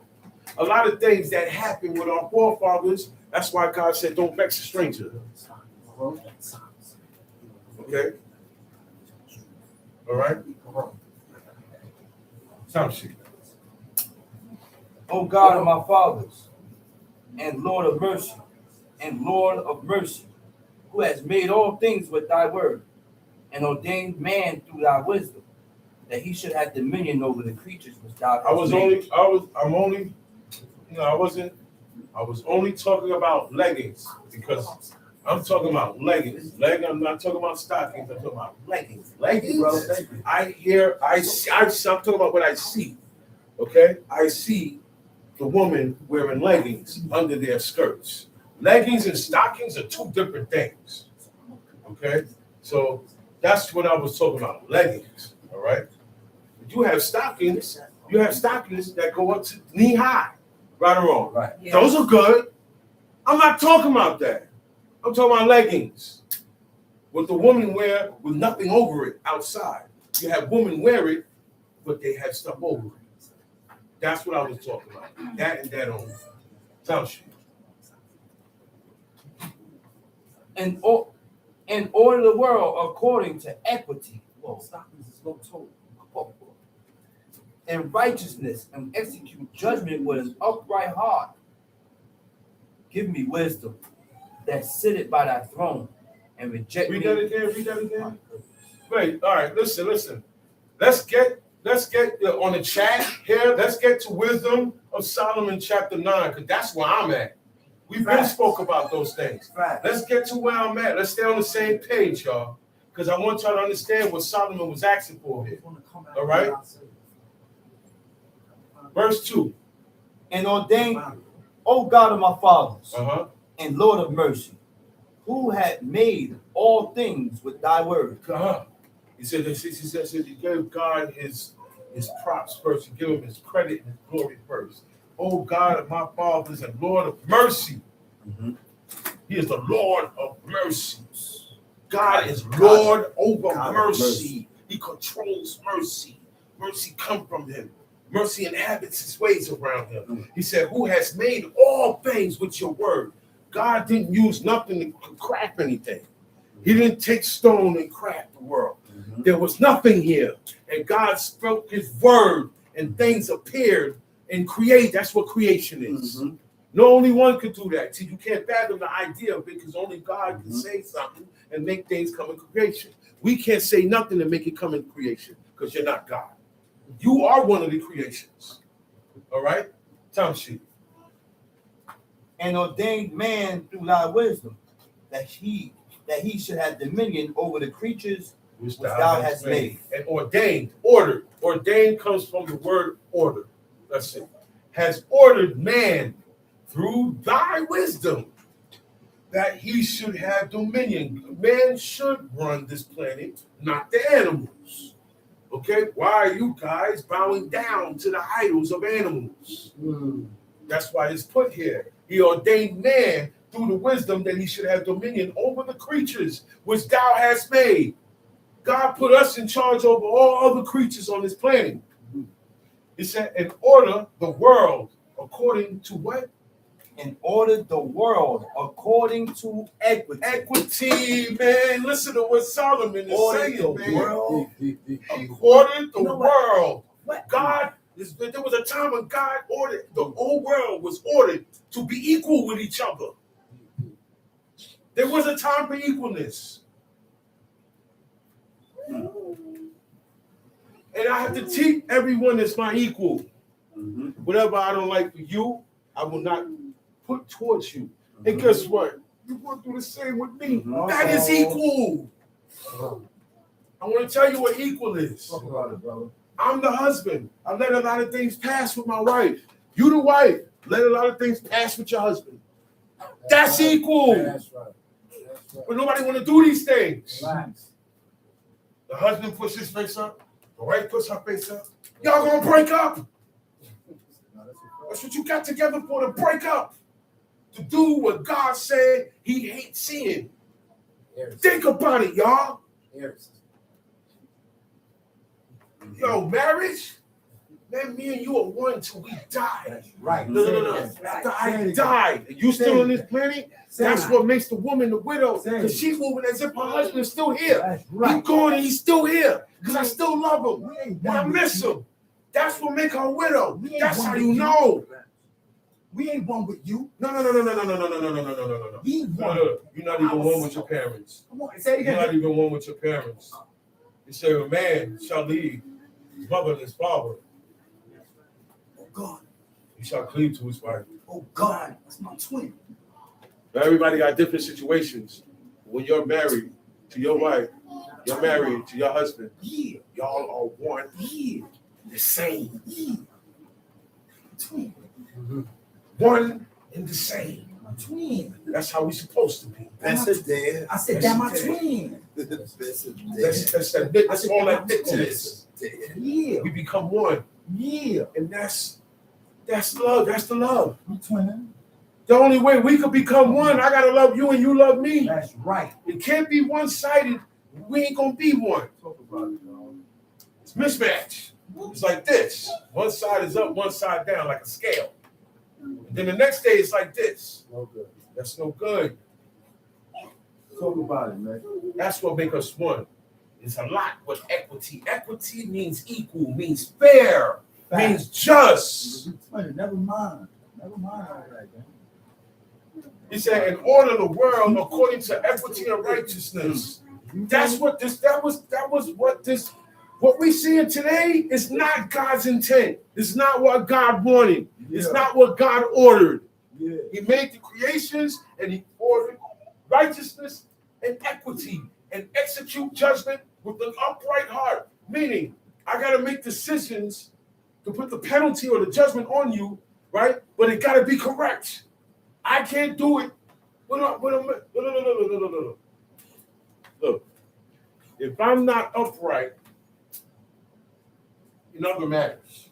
C: A lot of things that happened with our forefathers, that's why God said, don't vex a stranger. Okay? All right? Sound sheet.
H: O God of my fathers, and Lord of mercy, who has made all things with thy word, and ordained man through thy wisdom, that he should have dominion over the creatures which thou hast made.
C: I was only talking about leggings, because I'm talking about leggings. I'm not talking about stockings, I'm talking about leggings. Leggings? I'm talking about what I see. Okay? I see the woman wearing leggings under their skirts. Leggings and stockings are two different things. Okay? So that's what I was talking about, leggings. All right? You have stockings that go up to knee high. Right or wrong?
H: Right.
G: Yeah.
C: Those are good. I'm not talking about that. I'm talking about leggings. What the woman wear with nothing over it outside. You have women wear it, but they have stuff over it. That's what I was talking about. That and that only. Sound shit.
H: And order the world according to equity. And righteousness, and execute judgment with an upright heart. Give me wisdom that sitteth by thy throne, and reject
C: Read
H: me.
C: Read that again. Wait, all right, listen. Let's get on the chat here. Let's get to Wisdom of Solomon chapter 9, because that's where I'm at. We've been spoke about those things. Let's get to where I'm at. Let's stay on the same page, y'all, because I want y'all to understand what Solomon was asking for here. All right? Verse 2.
H: And ordained, O God of my fathers, and Lord of mercy, who had made all things with thy word.
C: He said, he gave God his props first. He gave him his credit and his glory first. Oh God of my fathers and Lord of mercy. He is the Lord of mercy. God is Lord over mercy. He controls mercy. Mercy comes from him. Mercy inhabits his ways around him. He said, who has made all things with your word. God didn't use nothing to craft anything. He didn't take stone and craft the world. There was nothing here. And God spoke his word and things appeared and create. That's what creation is. No only one could do that. See, you can't fathom the idea of it because only God can say something and make things come in creation. We can't say nothing and make it come in creation because you're not God. You are one of the creations. All right? Time sheet.
H: And ordained man through thy wisdom, that he should have dominion over the creatures which thou hast made.
C: And ordained, ordered. Ordained comes from the word order. That's it. Has ordered man through thy wisdom that he should have dominion. Man should run this planet, not the animals. Okay? Why are you guys bowing down to the idols of animals? That's why it's put here. He ordained man through the wisdom that he should have dominion over the creatures which thou hast made. God put us in charge over all other creatures on this planet. He said, and order the world according to what?
H: and ordered the world according to equity.
C: Equity, man. Listen to what Solomon is
H: Ordered
C: saying,
H: the
C: man.
H: world.
C: Ordered the
H: You know
C: world.
H: What?
C: God, there was a time when God ordered, the whole world was ordered to be equal with each other. There was a time for equalness. And I have to teach everyone that's my equal. Whatever I don't like for you, I will not put towards you. And guess what? You want to do the same with me. That is equal. I want to tell you what equal is.
F: Talk about it, brother.
C: I'm the husband. I let a lot of things pass with my wife. You the wife. Let a lot of things pass with your husband. That's equal.
F: That's right. That's right.
C: But nobody want to do these things.
F: Relax.
C: The husband puts his face up. The wife puts her face up. Y'all gonna break up. That's what you got together for, to break up. To do what God said he hates seeing. Think about it, y'all. Yo, marriage, man, me and you are one till we die.
F: That's right.
C: No. After I die, and you still on this planet, that's what makes the woman the widow. Because she's moving as if her husband is still here.
F: That's right.
C: He's gone and he's still here. Because I still love him. And I miss him. That's what makes her a widow. That's how you know.
B: We ain't one with you.
C: No.
B: We one.
C: You're not even one with your parents.
B: Come on, say it
C: You're not
B: again.
C: even one with your parents. You say a man shall leave his mother and his father.
B: Oh God.
C: He shall cleave to his wife.
B: Oh God. That's my twin.
C: Now, everybody got different situations. When you're married to your wife, you're married to your husband.
B: Yeah.
C: Y'all are one.
B: Yeah.
C: The same.
B: Yeah. Twin.
C: One and the same.
B: My twin.
C: That's how we're supposed to be.
D: That's it, Dad.
B: I said that my twin.
C: That's all that is.
B: Yeah.
C: We become one.
B: Yeah.
C: And that's love. That's the love.
B: My twin.
C: The only way we could become one, I gotta love you and you love me.
B: That's right.
C: It can't be one-sided. We ain't gonna be one.
F: Talk about it, y'all.
C: It's mismatch. It's like this. One side is up, one side down, like a scale. And then the next day it's like this.
F: No good.
C: That's no good.
F: Talk about it, man.
C: That's what makes us one. It's a lot with equity. Equity means equal, means fair, means just.
B: Never mind. Never mind all that, man.
C: He said, and order the world according to equity and righteousness. That's what what we see today is not God's intent. It's not what God wanted. It's not what God ordered.
F: Yeah.
C: He made the creations and he ordered righteousness and equity and execute judgment with an upright heart. Meaning, I got to make decisions to put the penalty or the judgment on you, right? But it got to be correct. I can't do it. No. Look, if I'm not upright in other matters,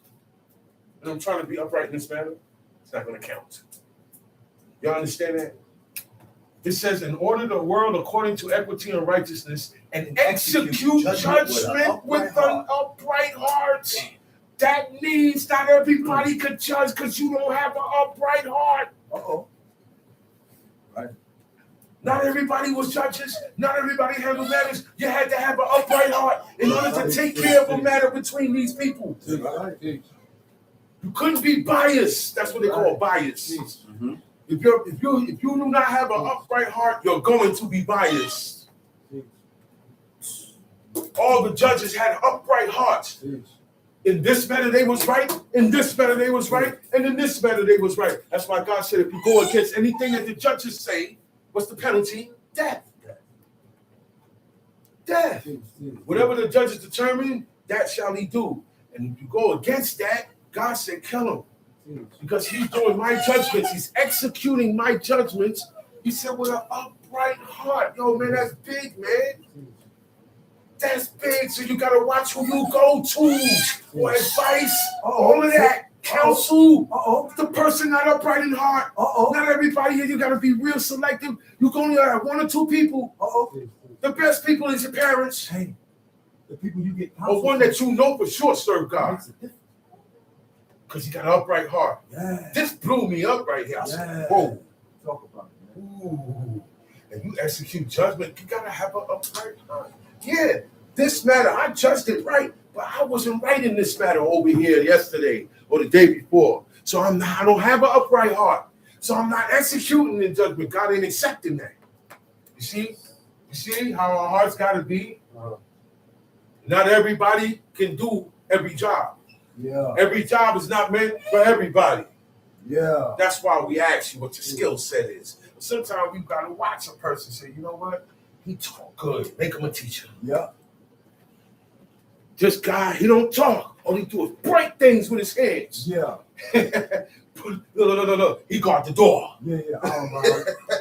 C: and I'm trying to be upright in this matter, it's not going to count. Y'all understand that? It says, in order the world according to equity and righteousness, and execute judgment with an upright heart. That means not everybody could judge because you don't have an upright heart.
B: Uh-oh.
C: Not everybody was judges. Not everybody handled matters. You had to have an upright heart in order to take care of a matter between these people. You couldn't be biased. That's what they call bias. If you do not have an upright heart, you're going to be biased. All the judges had upright hearts. In this matter they was right, in this matter they was right, and in this matter they was right. That's why God said if you go against anything that the judges say, what's the penalty? Death. Death. Whatever the judges determine, that shall he do. And if you go against that, God said kill him. Because he's doing my judgments. He's executing my judgments. He said with an upright heart. Yo, man, that's big, man. That's big. So you got to watch who you go to for advice, all of that. Counsel. The person not upright in heart. Not everybody here. You got to be real selective. You can only have one or two people. The best people is your parents.
B: Hey, the people you get
C: Or one that you know for sure serve God. Because he got an upright heart.
B: Yeah.
C: This blew me up right here. I said,
B: Yeah.
C: whoa.
B: Talk about it, man.
C: Ooh. And you execute judgment, you gotta have an upright heart. Yeah, this matter, I judged it right, but I wasn't right in this matter over here yesterday or the day before. So I don't have an upright heart. So I'm not executing the judgment. God ain't accepting that. You see how our hearts gotta be? Not everybody can do every job.
B: Yeah.
C: Every job is not meant for everybody.
B: Yeah.
C: That's why we ask you what your skill set is. Sometimes we've got to watch a person say, you know what? He talk good. Make him a teacher.
B: Yeah.
C: This guy, he don't talk. All he do is break things with his hands.
B: Yeah.
C: Look. He guard the door.
B: Yeah. I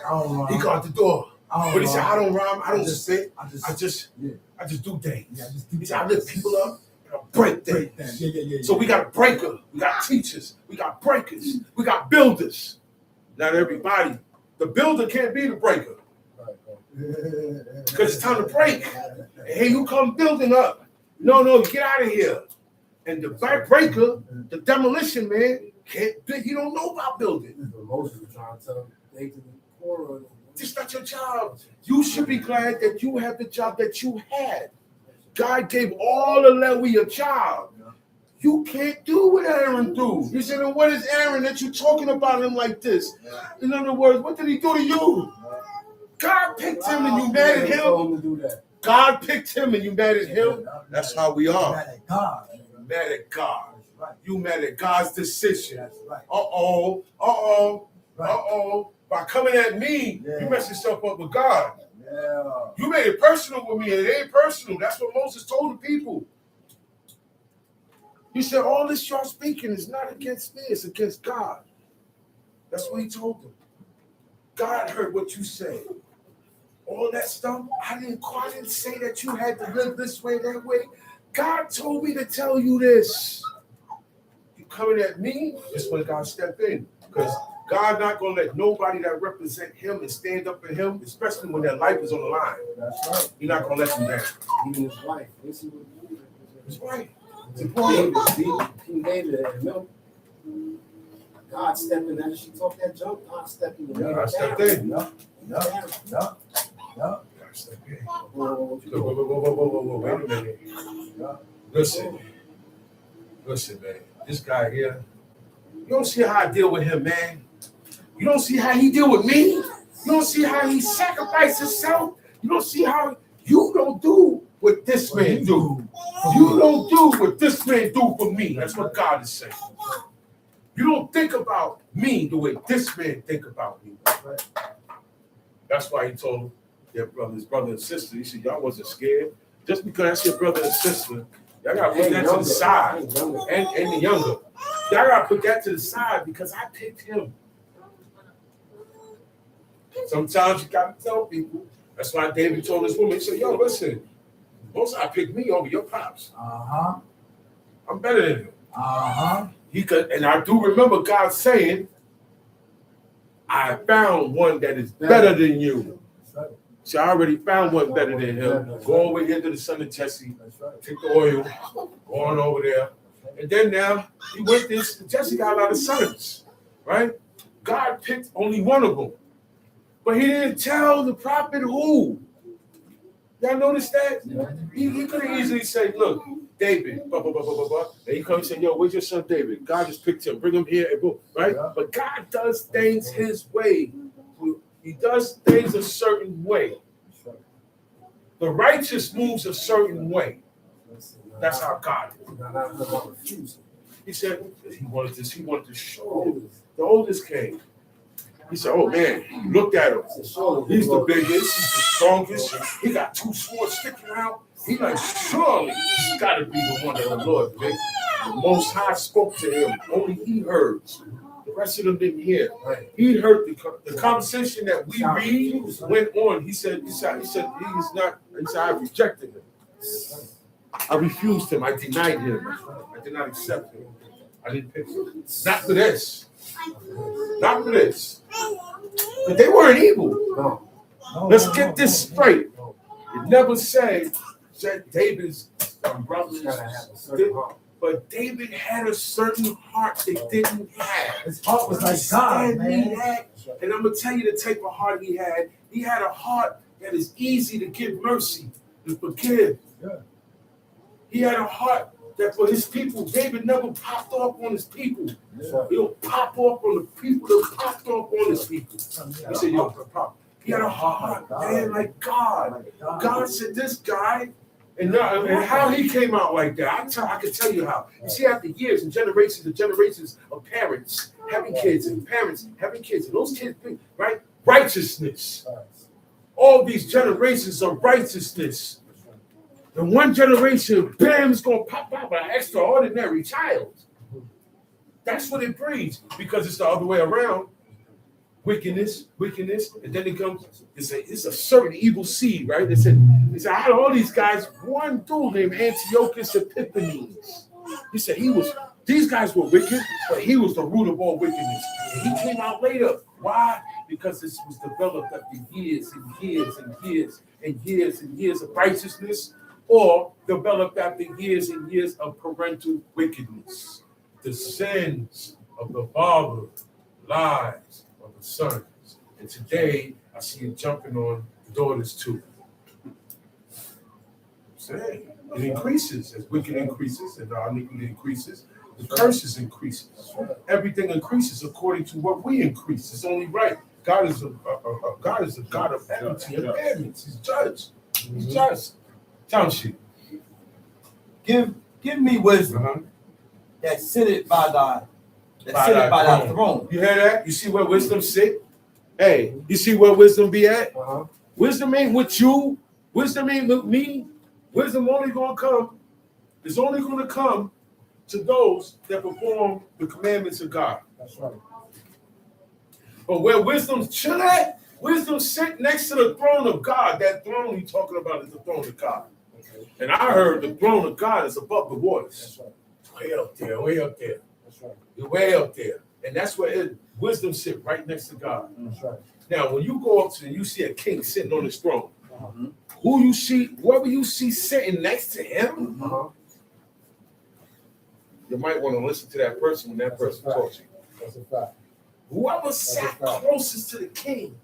B: don't rhyme.
C: He guard the door. But he said, I don't rhyme. I don't spit.
B: I
C: I just do things.
B: Yeah, I just do
C: He said, I lift people up. And I break things.
B: Yeah.
C: So we got a breaker. We got teachers. We got breakers. We got builders. Not everybody. The builder can't be the breaker. Because it's time to break. Hey, you come building up. No, get out of here. And the breaker, the demolition man, can't. He don't know about building.
F: Moses was trying to tell they to the poor.
C: It's not your job. You should be glad that you have the job that you had. God gave all of Lewi a job. You can't do what Aaron do. You said, well, what is Aaron that you're talking about him like this? In other words, what did he do to you? God picked him and you mad at him. God picked him and you mad at him. That's how we are.
B: Mad at God.
C: Mad at God.
B: Right.
C: You mad at God's decision.
B: That's right.
C: By coming at me, you mess yourself up with God.
B: Yeah.
C: You made it personal with me, and it ain't personal. That's what Moses told the people. He said, all this y'all speaking is not against me, it's against God. That's what he told them. God heard what you said. All that stuff, I didn't say that you had to live this way, that way. God told me to tell you this. You coming at me, this is when God stepped in. Because God not going to let nobody that represent him and stand up for him, especially when their life is on the line.
F: That's right.
C: He's not going to let them down.
F: Even his wife.
C: That's right. It's
F: King
C: important.
F: David and milk. God stepped in after she talked that junk. God stepped in.
C: God stepped in.
B: Yeah.
C: God stepped in. Whoa. Wait a minute. Listen, man. This guy here, you don't see how I deal with him, man. You don't see how he deal with me. You don't see how he sacrificed himself. You don't see how you don't do what this man do. You don't do what this man do for me. That's what God is saying. You don't think about me the way this man think about me. That's why he told his brother and sister, he said, y'all wasn't scared. Just because that's your brother and sister, y'all gotta put that to the side. And the younger. Y'all gotta put that to the side because I picked him. Sometimes you gotta tell people. That's why David told this woman, he said, yo, listen, most I picked me over your pops. I'm better than him. He could, and I do remember God saying, I found one that is better than you. See, I already found one better than him. Go over here to the son of Jesse, take the oil, go on over there. And then now, he went this, Jesse got a lot of sons, right? God picked only one of them. But he didn't tell the prophet who. Y'all notice that? He could have easily said, look, David, blah, blah, blah, blah, blah, blah. And he comes and said, yo, where's your son David? God just picked him, bring him here, and boom, right? But God does things his way. He does things a certain way. The righteous moves a certain way. That's how God is. He said he wanted to show him. The oldest came. He said, oh man, look at him. He's the biggest, he's the strongest. He got two swords sticking out. He like, surely he's got to be the one that the Lord picked. The Most High spoke to him. Only he heard. The rest of them didn't hear. He heard the conversation that we read went on. He said, he's not, he said, I rejected him. I refused him. I denied him. I did not accept him. I didn't pick him. Not for this. Not for this. But they weren't evil. Let's get this straight. It never said that David's brothers. But David had a certain heart they didn't have.
B: His heart was like God, man.
C: And I'm gonna tell you the type of heart he had. He had a heart that is easy to give mercy, to forgive.
B: Yeah.
C: He had a heart that for his people, David never popped off on his people.
B: Yeah.
C: He'll pop off on the people that popped off on his people. He said, yo, pop. He had a heart, man, like God. God said, this guy, and how he came out like that, I can tell you how. You see, after years and generations of parents having kids and parents having kids, and those kids, right? Righteousness. All these generations of righteousness. And one generation, bam, is going to pop out an extraordinary child. That's what it breeds, because it's the other way around. Wickedness, and then it comes, it's a certain evil seed, right? They said, out of all these guys, one dude named Antiochus Epiphanes. He said these guys were wicked, but he was the root of all wickedness. And he came out later. Why? Because this was developed after years and years and years and years and years of righteousness, or developed after years and years of parental wickedness. The sins of the father, lies of the sons. And today, I see it jumping on the daughters too. Saying it increases as wicked increases and our iniquity increases. The curses increases. Everything increases according to what we increase. It's only right. God is a God of equity and fairness. He's judge. He's just. Township.
H: Give me wisdom that sitteth by thy throne.
C: You hear that? You see where wisdom sit? Hey, you see where wisdom be at? Wisdom ain't with you. Wisdom ain't with me. Wisdom only gonna come. It's only gonna come to those that perform the commandments of God.
F: That's right.
C: But where wisdom chill at, wisdom sit next to the throne of God. That throne he's talking about is the throne of God. And I heard the throne of God is above the waters.
F: That's right.
C: Way up there, way up there.
F: That's right.
C: You're way up there. And that's where wisdom sit right next to God.
F: That's right.
C: Now, when you go up to and you see a king sitting on his throne, whoever you see sitting next to him, you might want to listen to that person when that person talks to you.
F: That's a fact.
C: Whoever sat closest to the king,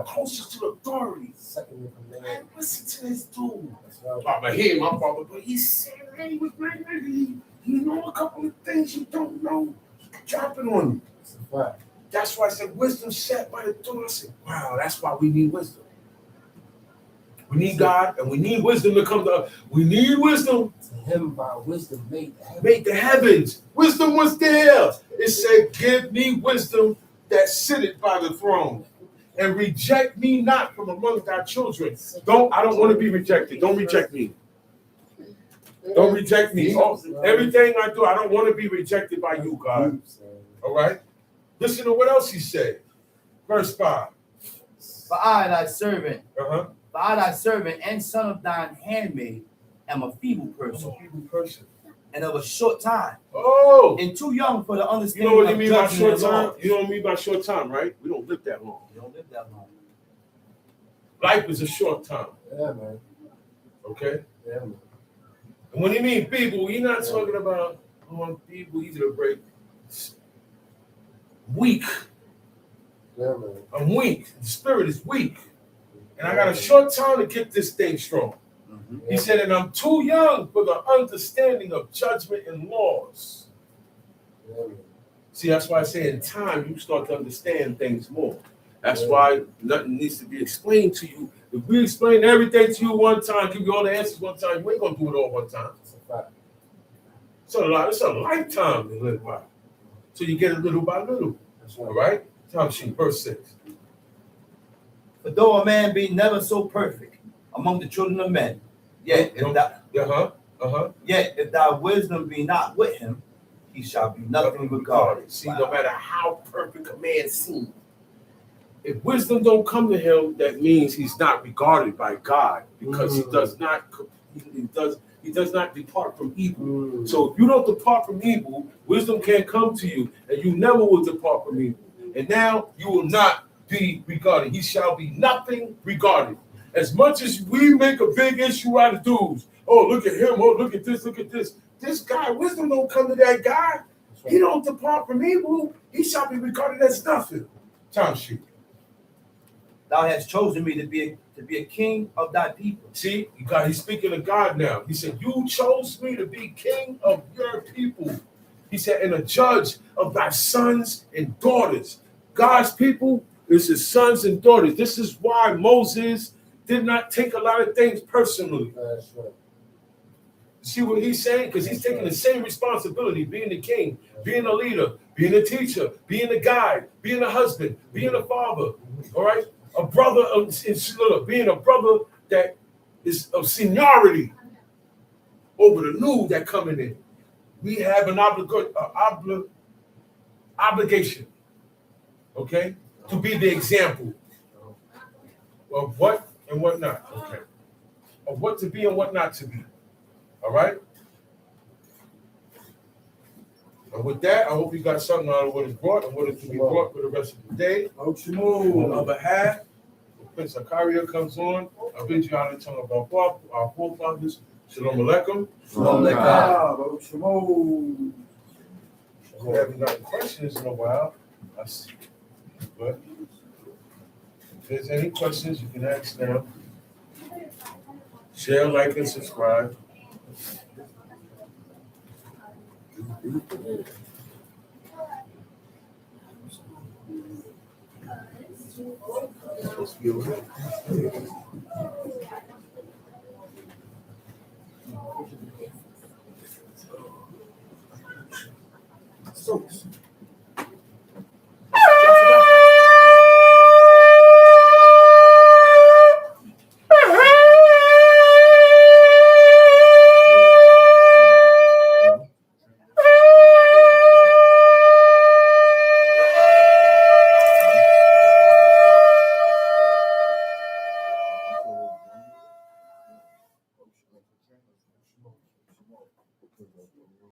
C: closest to the authority,
F: Second in command.
C: man, listen to this dude.
F: That's right.
C: Oh, but he ain't my father, but he said, hey, you know a couple of things you don't know, dropping on you.
F: That's a fact.
C: That's why I said wisdom sat by the door. I said, wow, that's why we need wisdom. We need God, and we need wisdom to come to us. We need wisdom.
F: To him by wisdom made the heavens.
C: Make the heavens. Wisdom was there. It said, give me wisdom that sitteth by the throne, and reject me not from among thy children. I don't want to be rejected. Don't reject me. Don't reject me. Everything I do, I don't want to be rejected by you, God. All right? Listen to what else he said. Verse 5.
H: For I, thy servant, and son of thine handmaid, am a feeble person. And of a short time.
C: Oh.
H: And too young for the understanding.
C: You know what you mean by short time? You know what I mean by short time, right? We don't live that long.
H: You don't live that long.
C: Life is a short time.
F: Yeah, man.
C: Okay?
F: Yeah, man.
C: And when you mean feeble, you're not talking about feeble, easy to break. Weak.
F: Yeah, man.
C: I'm weak. The spirit is weak. And I got a short time to get this thing strong. He said, and I'm too young for the understanding of judgment and laws. See, that's why I say in time, you start to understand things more. That's why nothing needs to be explained to you. If we explain everything to you one time, give you all the answers one time, we ain't going to do it all one time. It's a lifetime to live by. So you get it little by little. All right? Time sheet, verse 6.
H: For though a man be never so perfect among the children of men, yet if thy wisdom be not with him, he shall be nothing regarded.
C: See, no matter how perfect a man seems, if wisdom don't come to him, that means he's not regarded by God, because he does not depart from evil. So if you don't depart from evil, wisdom can't come to you, and you never will depart from evil. And now you will not be regarded. He shall be nothing regarded. As much as we make a big issue out of dudes, oh, look at him, oh, look at this, look at this. This guy, wisdom don't come to that guy. He don't depart from evil. He shall be regarded as nothing. Time sheet.
H: Thou hast chosen me to be a king of thy people.
C: See, he's speaking to God now. He said, you chose me to be king of your people. He said, and a judge of thy sons and daughters. God's people is his sons and daughters. This is why Moses did not take a lot of things personally.
F: That's right.
C: See what he's saying? Because he's taking the same responsibility, being the king, being a leader, being a teacher, being a guide, being a husband, being a father, all right? A brother, being a brother that is of seniority over the new that coming in. We have an obligation, okay, to be the example of what and what not, okay, of what to be and what not to be. All right? And with that, I hope you got something out of what is brought and what is to be brought for the rest of the day. On the other half, Prince Akaria comes on. I bid you out of the tongue of our forefathers. Shalom Aleichem.
H: Shalom
C: Shalom. We haven't gotten questions in a while. I see. But if there's any questions, you can ask now. Share, like, and subscribe. Let's be over here. So.